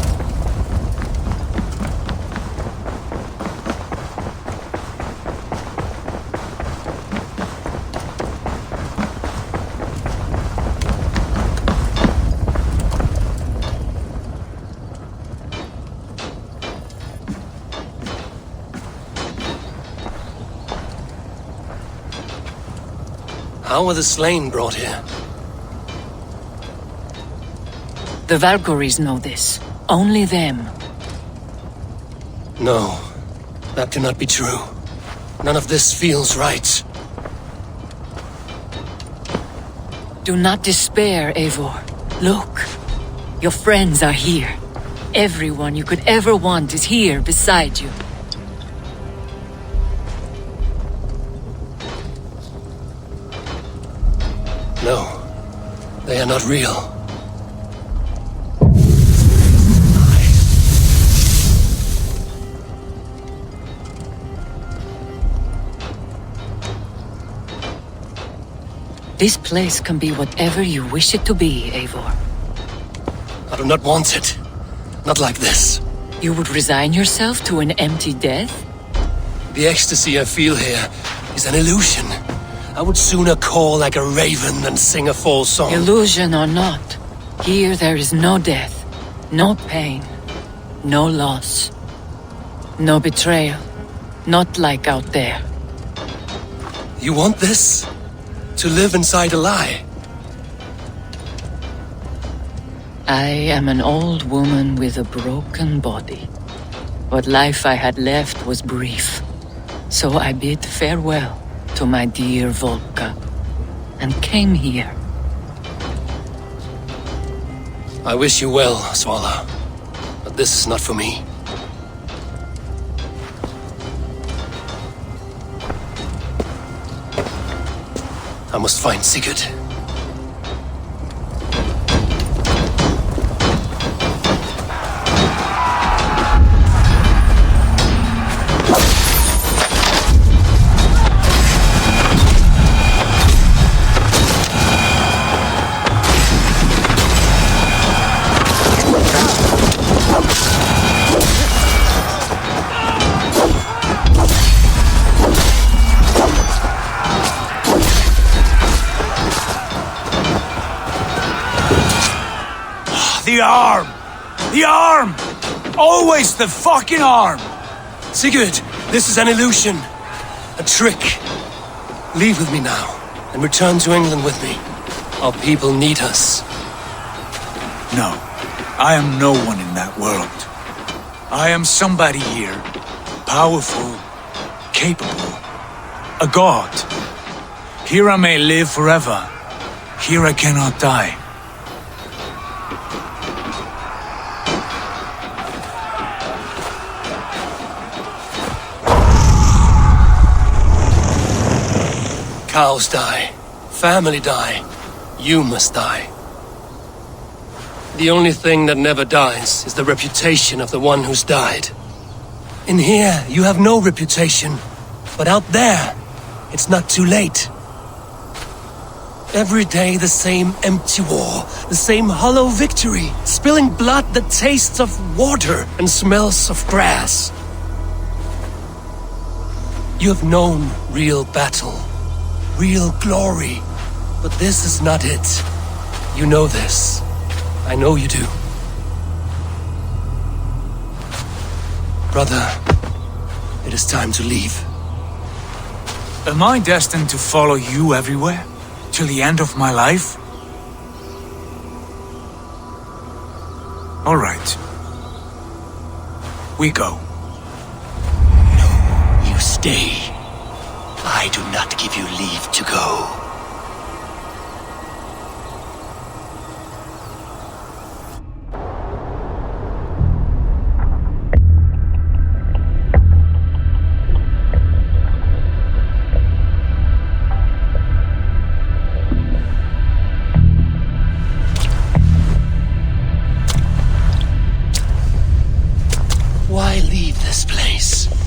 How were the slain brought here? The Valkyries know this. Only them. No, that cannot be true. None of this feels right. Do not despair, Eivor. Look, your friends are here. Everyone you could ever want is here beside you. No, they are not real. This place can be whatever you wish it to be, Eivor. I do not want it. Not like this. You would resign yourself to an empty death? The ecstasy I feel here is an illusion. I would sooner call like a raven than sing a false song. Illusion or not, here there is no death, no pain, no loss, no betrayal. Not like out there. You want this? To live inside a lie? I am an old woman with a broken body. What life I had left was brief. So I bid farewell to my dear Volka, and came here. I wish you well, Svala, but this is not for me. I must find Sigurd. The arm! The arm! Always the fucking arm! Sigurd, this is an illusion. A trick. Leave with me now, and return to England with me. Our people need us. No, I am no one in that world. I am somebody here. Powerful, capable, a god. Here I may live forever. Here I cannot die. Cows die. Family die. You must die. The only thing that never dies is the reputation of the one who's died. In here, you have no reputation. But out there, it's not too late. Every day the same empty war, the same hollow victory, spilling blood that tastes of water and smells of grass. You have known real battle. Real glory. But this is not it. You know this. I know you do. Brother, it is time to leave. Am I destined to follow you everywhere? Till the end of my life? All right. We go. No, you stay. I do not give you leave to go.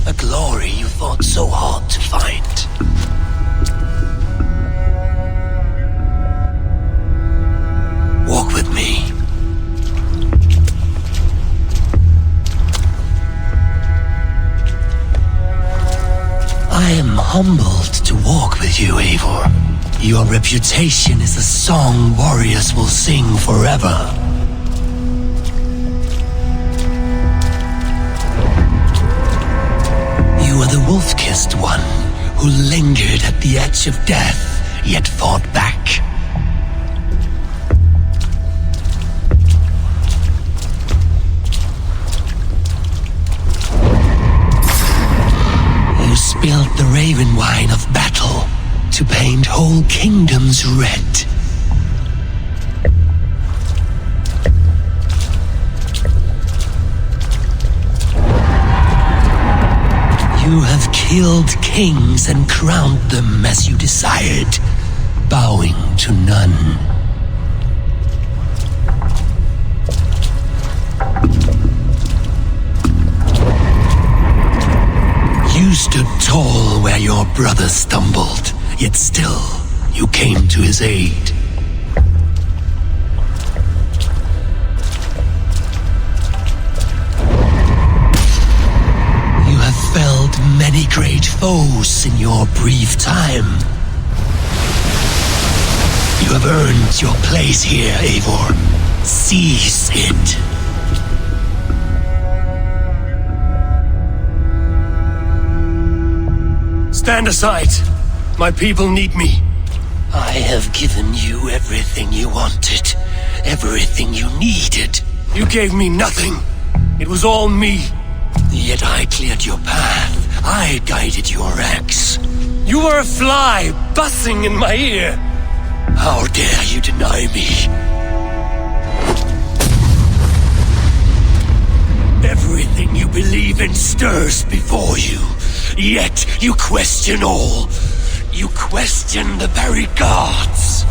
A glory you fought so hard to find. Walk with me. I am humbled to walk with you, Eivor. Your reputation is a song warriors will sing forever. You are the wolf-kissed one who lingered at the edge of death, yet fought back. You spilled the raven wine of battle to paint whole kingdoms red. You have killed kings and crowned them as you desired, bowing to none. You stood tall where your brother stumbled, yet still you came to his aid. You have felled many great foes in your brief time. You have earned your place here, Eivor. Seize it. Stand aside. My people need me. I have given you everything you wanted, everything you needed. You gave me nothing. It was all me. Yet I cleared your path. I guided your axe. You were a fly buzzing in my ear. How dare you deny me? Everything you believe in stirs before you. Yet you question all. You question the very gods.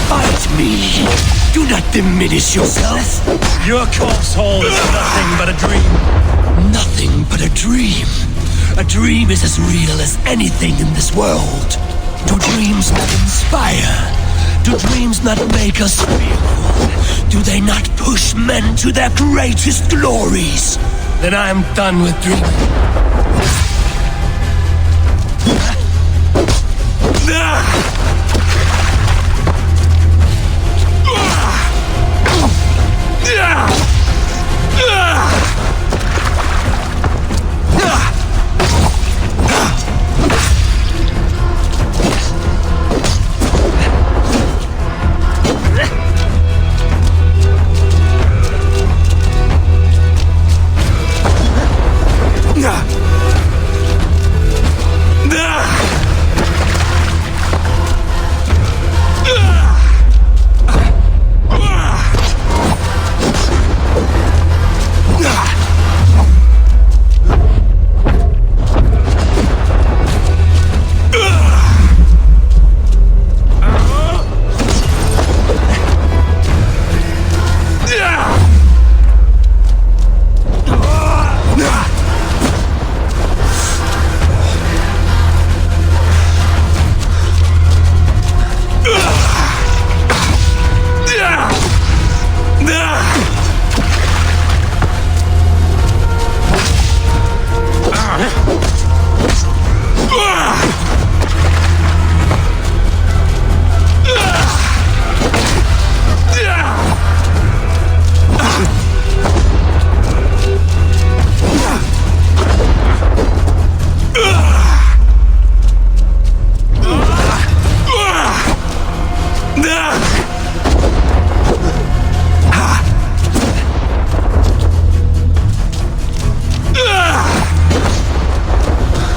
Fight me. Do not diminish yourself. Your corpse hall is nothing but a dream. Nothing but a dream. A dream is as real as anything in this world. Do dreams not inspire? Do dreams not make us fearful? Do they not push men to their greatest glories? Then I am done with dreaming.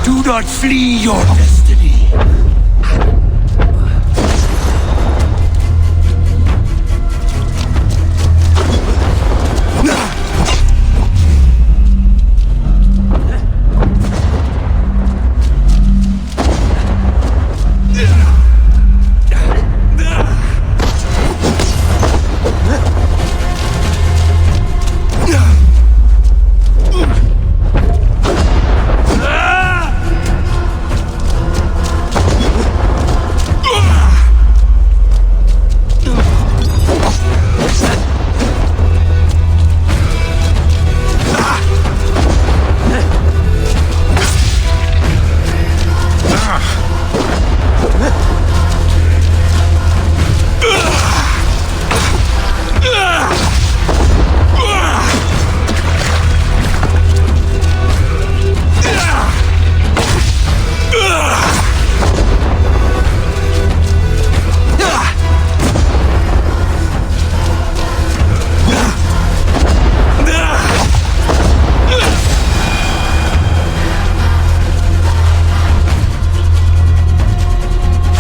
Do not flee your destiny.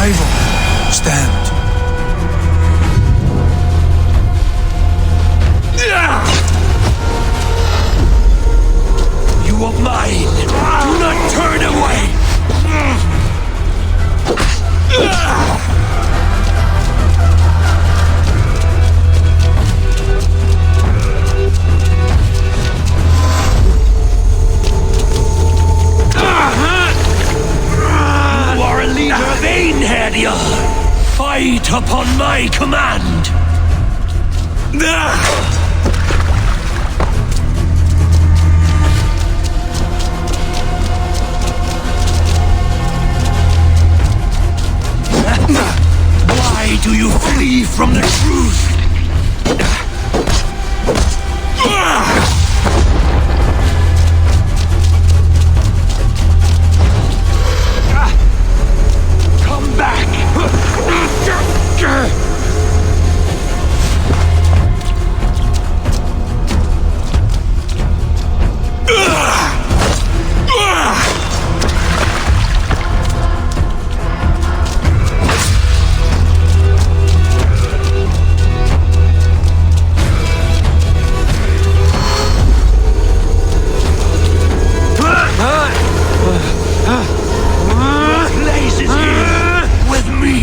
Ivo, stand. You are mine. Do not turn away. You are a leader of Einherjar. Fight upon my command. Why do you flee from the truth? Come back! Place is here with me.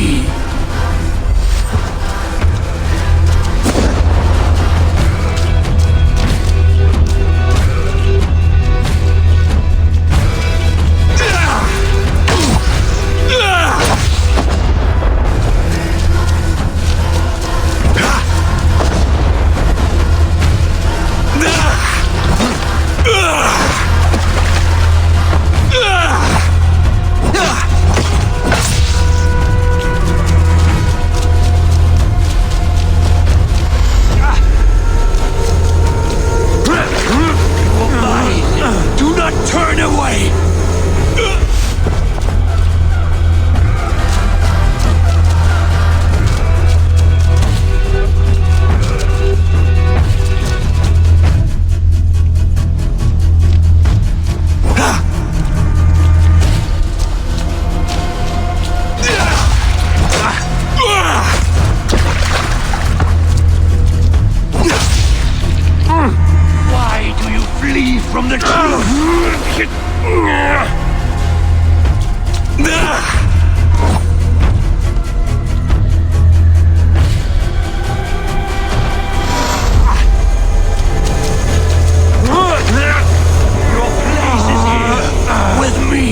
Do not turn away! Why do you flee from the truth? Your place is here with me.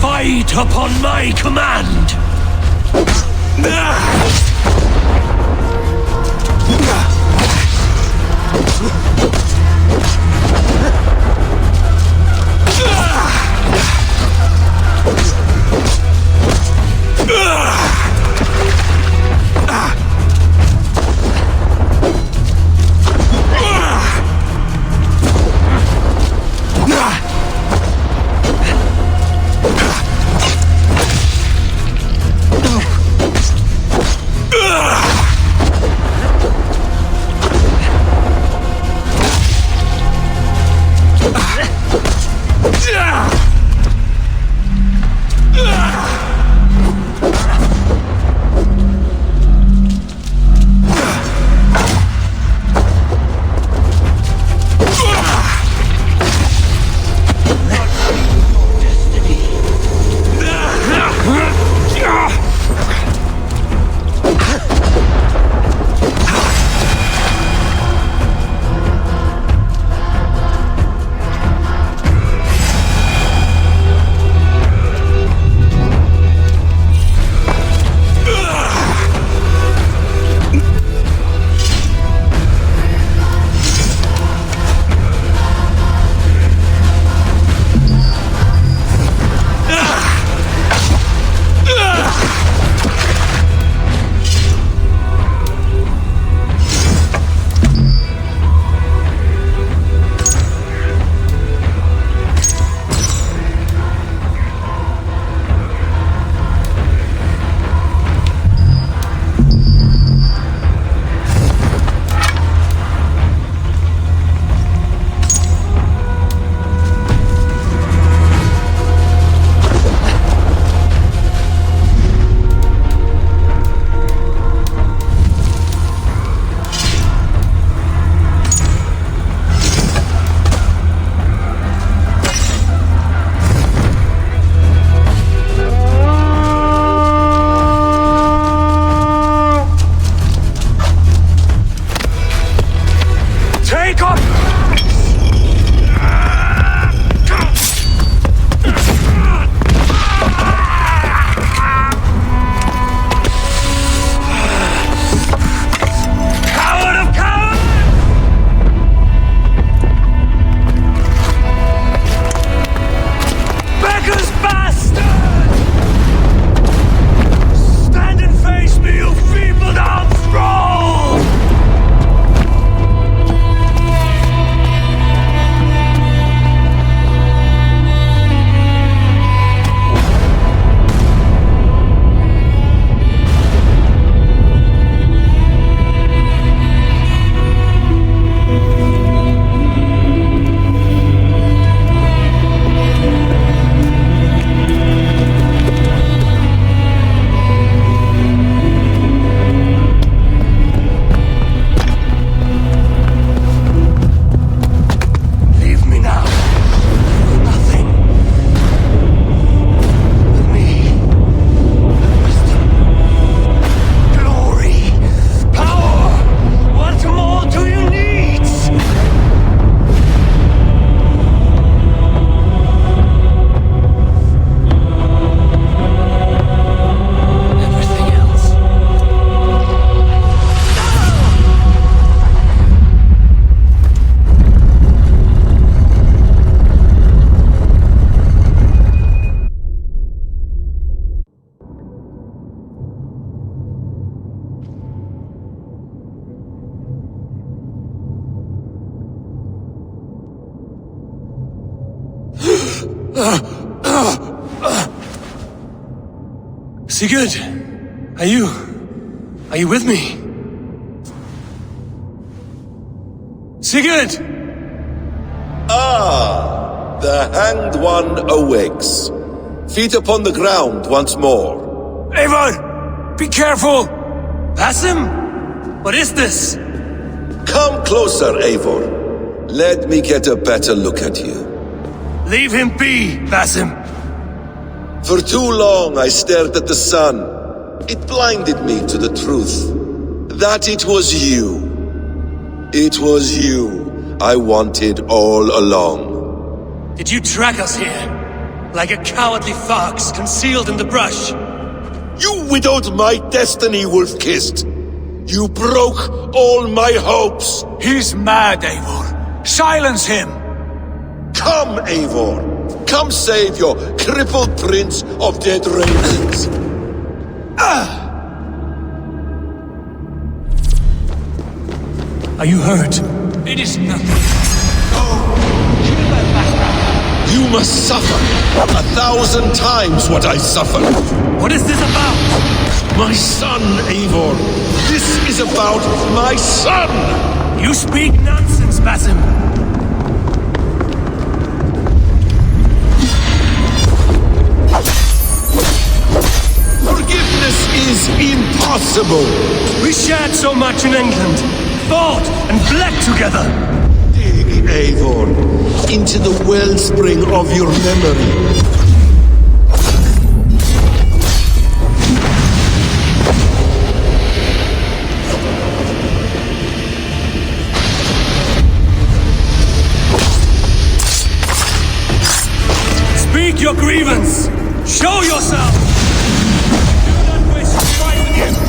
Fight upon my command! Sigurd, are you with me? Sigurd! Ah, the hanged one awakes. Feet upon the ground once more. Eivor! Be careful! Basim? What is this? Come closer, Eivor. Let me get a better look at you. Leave him be, Basim. For too long I stared at the sun. It blinded me to the truth. That it was you. It was you I wanted all along. Did you track us here? Like a cowardly fox concealed in the brush? You widowed my destiny, wolf-kissed. You broke all my hopes. He's mad, Eivor. Silence him. Come, Eivor. Come save your crippled prince of dead ravens. Are you hurt? It is nothing. You must suffer 1,000 times what I suffered. What is this about? My son, Eivor. This is about my son. You speak nonsense, Basim. Forgiveness is impossible. We shared so much in England, fought and bled together. Dig, Eivor, into the wellspring of your memory. Speak your grievance. Show yourself. Do not wish to fight with you.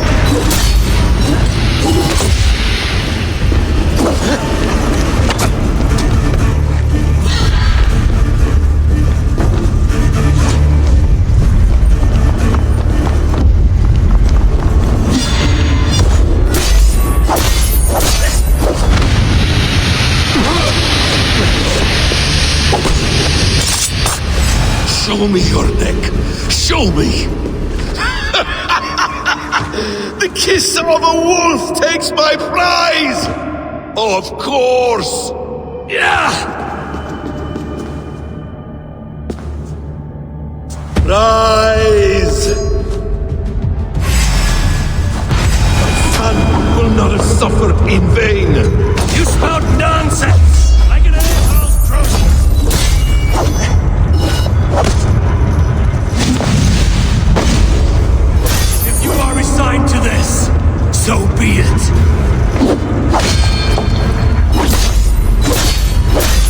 Show me your neck. Show me. The kiss of a wolf takes my prize. Of course. Yeah. Rise. My son will not have suffered in vain. You spout nonsense like an a-hole's Trojan. If you are resigned to this, so be it.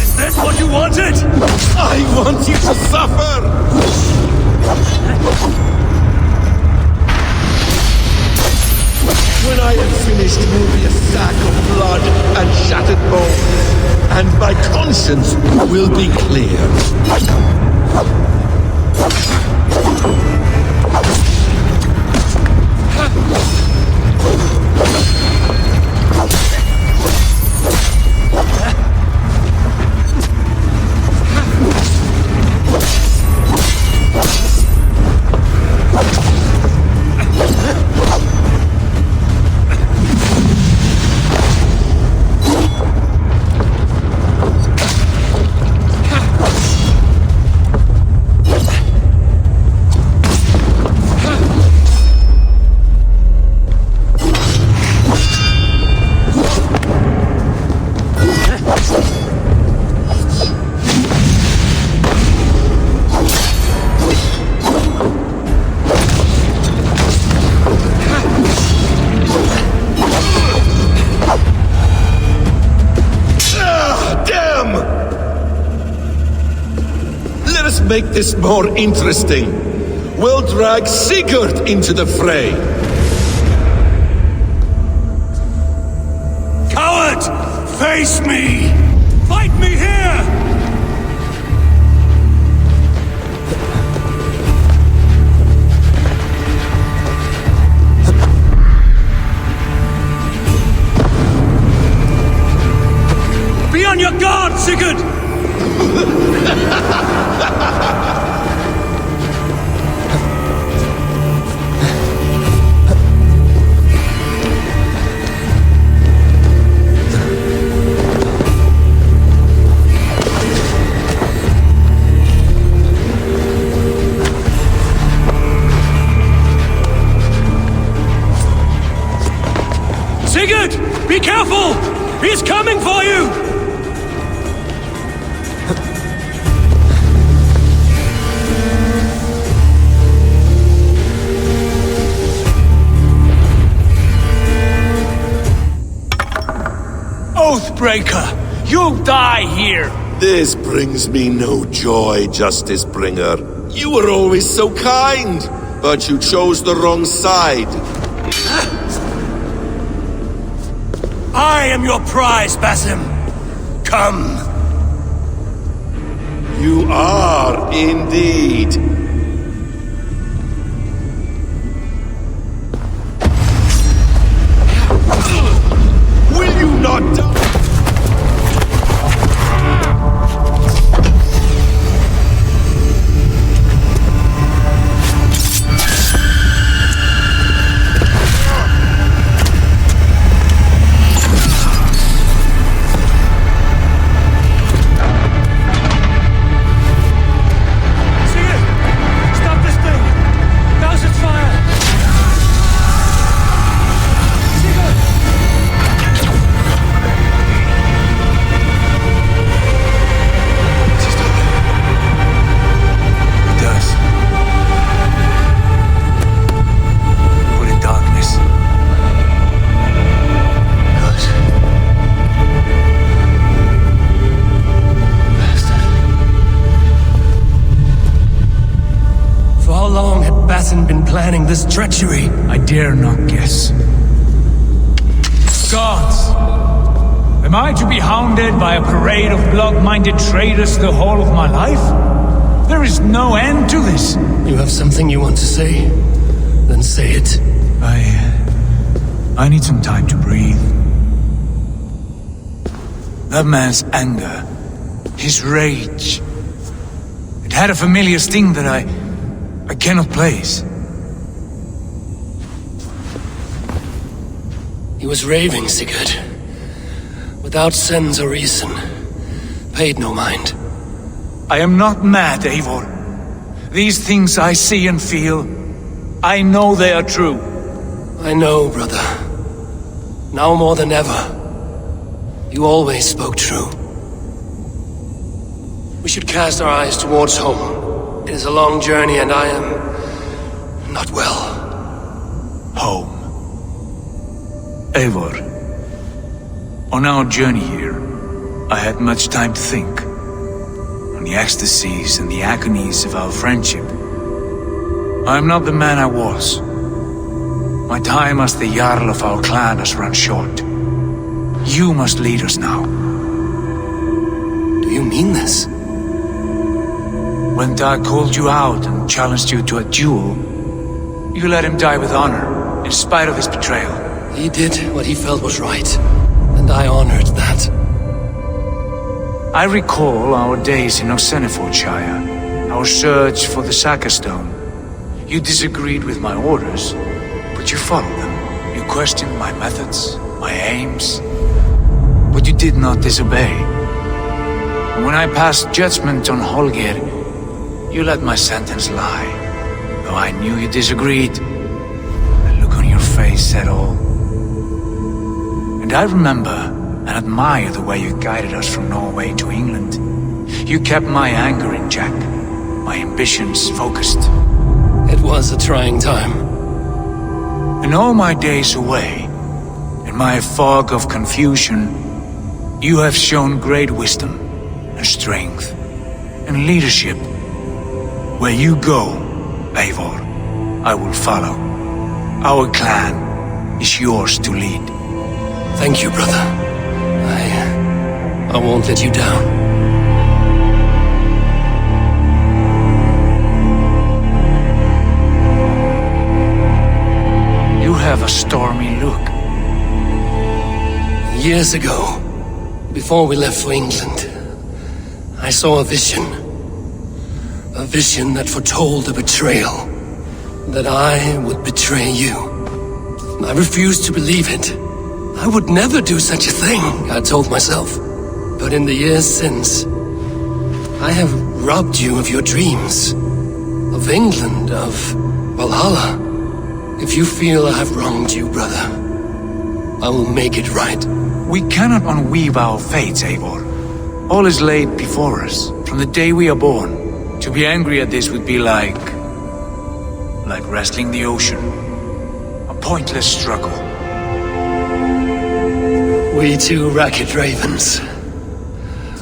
Is this what you wanted? I want you to suffer! When I am finished, you will be a sack of blood and shattered bones, and my conscience will be clear. Make this more interesting. We'll drag Sigurd into the fray. Coward! Face me! Fight me here! Be on your guard, Sigurd! careful! He's coming for you! Oathbreaker! You'll die here! This brings me no joy, Justice Bringer. You were always so kind, but you chose the wrong side. I am your prize, Basim. Come. You are indeed. Will you not die? Been planning this treachery. I dare not guess. Gods! Am I to be hounded by a parade of blood-minded traitors the whole of my life? There is no end to this. You have something you want to say? Then say it. I need some time to breathe. That man's anger, his rage, it had a familiar sting that I cannot place. He was raving, Sigurd. Without sense or reason. Paid no mind. I am not mad, Eivor. These things I see and feel, I know they are true. I know, brother. Now more than ever. You always spoke true. We should cast our eyes towards home. It is a long journey and I am not well. Home. Eivor, on our journey here, I had much time to think. On the ecstasies and the agonies of our friendship. I am not the man I was. My time as the Jarl of our clan has run short. You must lead us now. Do you mean this? When Dag called you out and challenged you to a duel, you let him die with honor, in spite of his betrayal. He did what he felt was right, and I honored that. I recall our days in Oxenfordshire, our search for the Saka Stone. You disagreed with my orders, but you followed them. You questioned my methods, my aims, but you did not disobey. And when I passed judgment on Holger, you let my sentence lie, though I knew you disagreed. The look on your face said all. And I remember and admire the way you guided us from Norway to England. You kept my anger in check, my ambitions focused. It was a trying time. In all my days away, in my fog of confusion, you have shown great wisdom and strength and leadership. Where you go, Eivor, I will follow. Our clan is yours to lead. Thank you, brother. I won't let you down. You have a stormy look. Years ago, before we left for England, I saw a vision. A vision that foretold a betrayal. That I would betray you. I refused to believe it. I would never do such a thing, I told myself. But in the years since, I have robbed you of your dreams. Of England, of Valhalla. If you feel I have wronged you, brother, I will make it right. We cannot unweave our fates, Eivor. All is laid before us, from the day we are born. To be angry at this would be like wrestling the ocean. A pointless struggle. We two racket ravens.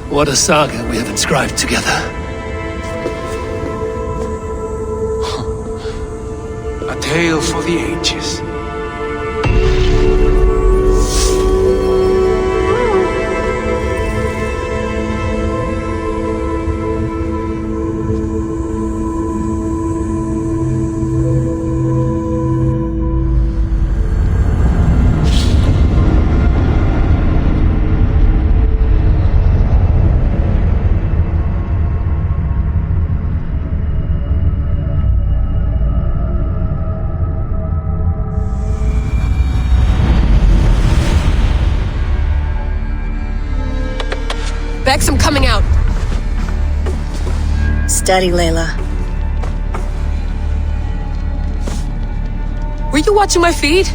What a saga we have inscribed together. A tale for the ages. Bex, I'm coming out. Steady, Layla. Were you watching my feed?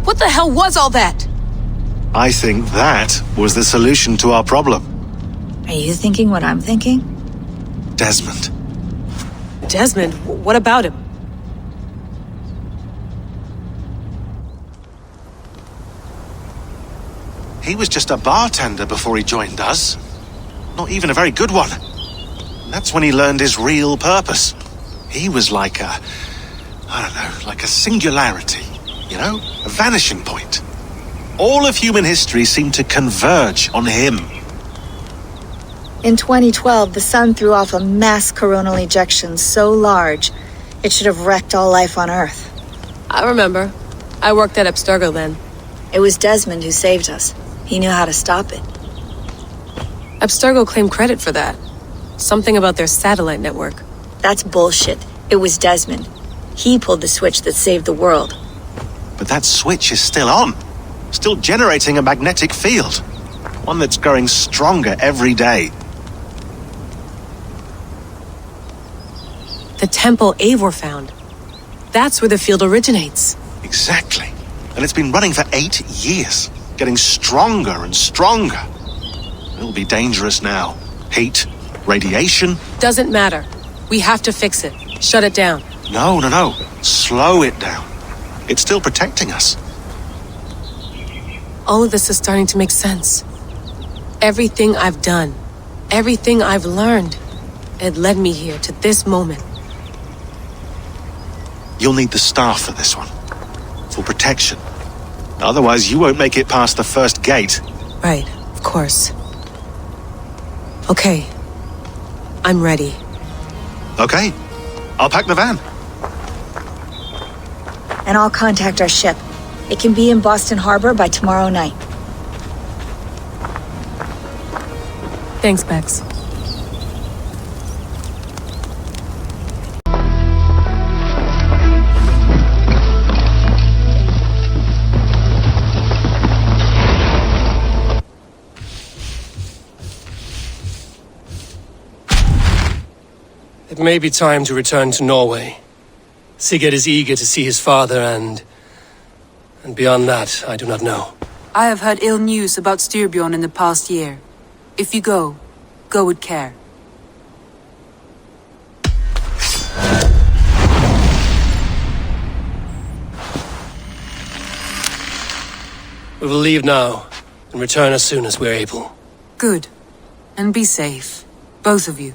What the hell was all that? I think that was the solution to our problem. Are you thinking what I'm thinking? Desmond. Desmond? What about him? He was just a bartender before he joined us. Not even a very good one. And that's when he learned his real purpose. He was like a... I don't know, like a singularity. You know? A vanishing point. All of human history seemed to converge on him. In 2012, the sun threw off a mass coronal ejection so large, it should have wrecked all life on Earth. I remember. I worked at Abstergo then. It was Desmond who saved us. He knew how to stop it. Abstergo claimed credit for that. Something about their satellite network. That's bullshit. It was Desmond. He pulled the switch that saved the world. But that switch is still on. Still generating a magnetic field. One that's growing stronger every day. The temple Eivor found. That's where the field originates. Exactly. And it's been running for 8 years. Getting stronger and stronger. It'll be dangerous now. Heat, radiation. Doesn't matter. We have to fix it. Shut it down. No. Slow it down. It's still protecting us. All of this is starting to make sense. Everything I've done, everything I've learned, it led me here to this moment. You'll need the staff for this one. For protection. Otherwise, you won't make it past the first gate. Right, of course. Okay. I'm ready. Okay. I'll pack the van. And I'll contact our ship. It can be in Boston Harbor by tomorrow night. Thanks, Bex. It may be time to return to Norway. Sigurd is eager to see his father and beyond that, I do not know. I have heard ill news about Styrbjorn in the past year. If you go with care. We will leave now and return as soon as we're able. Good. And be safe. Both of you.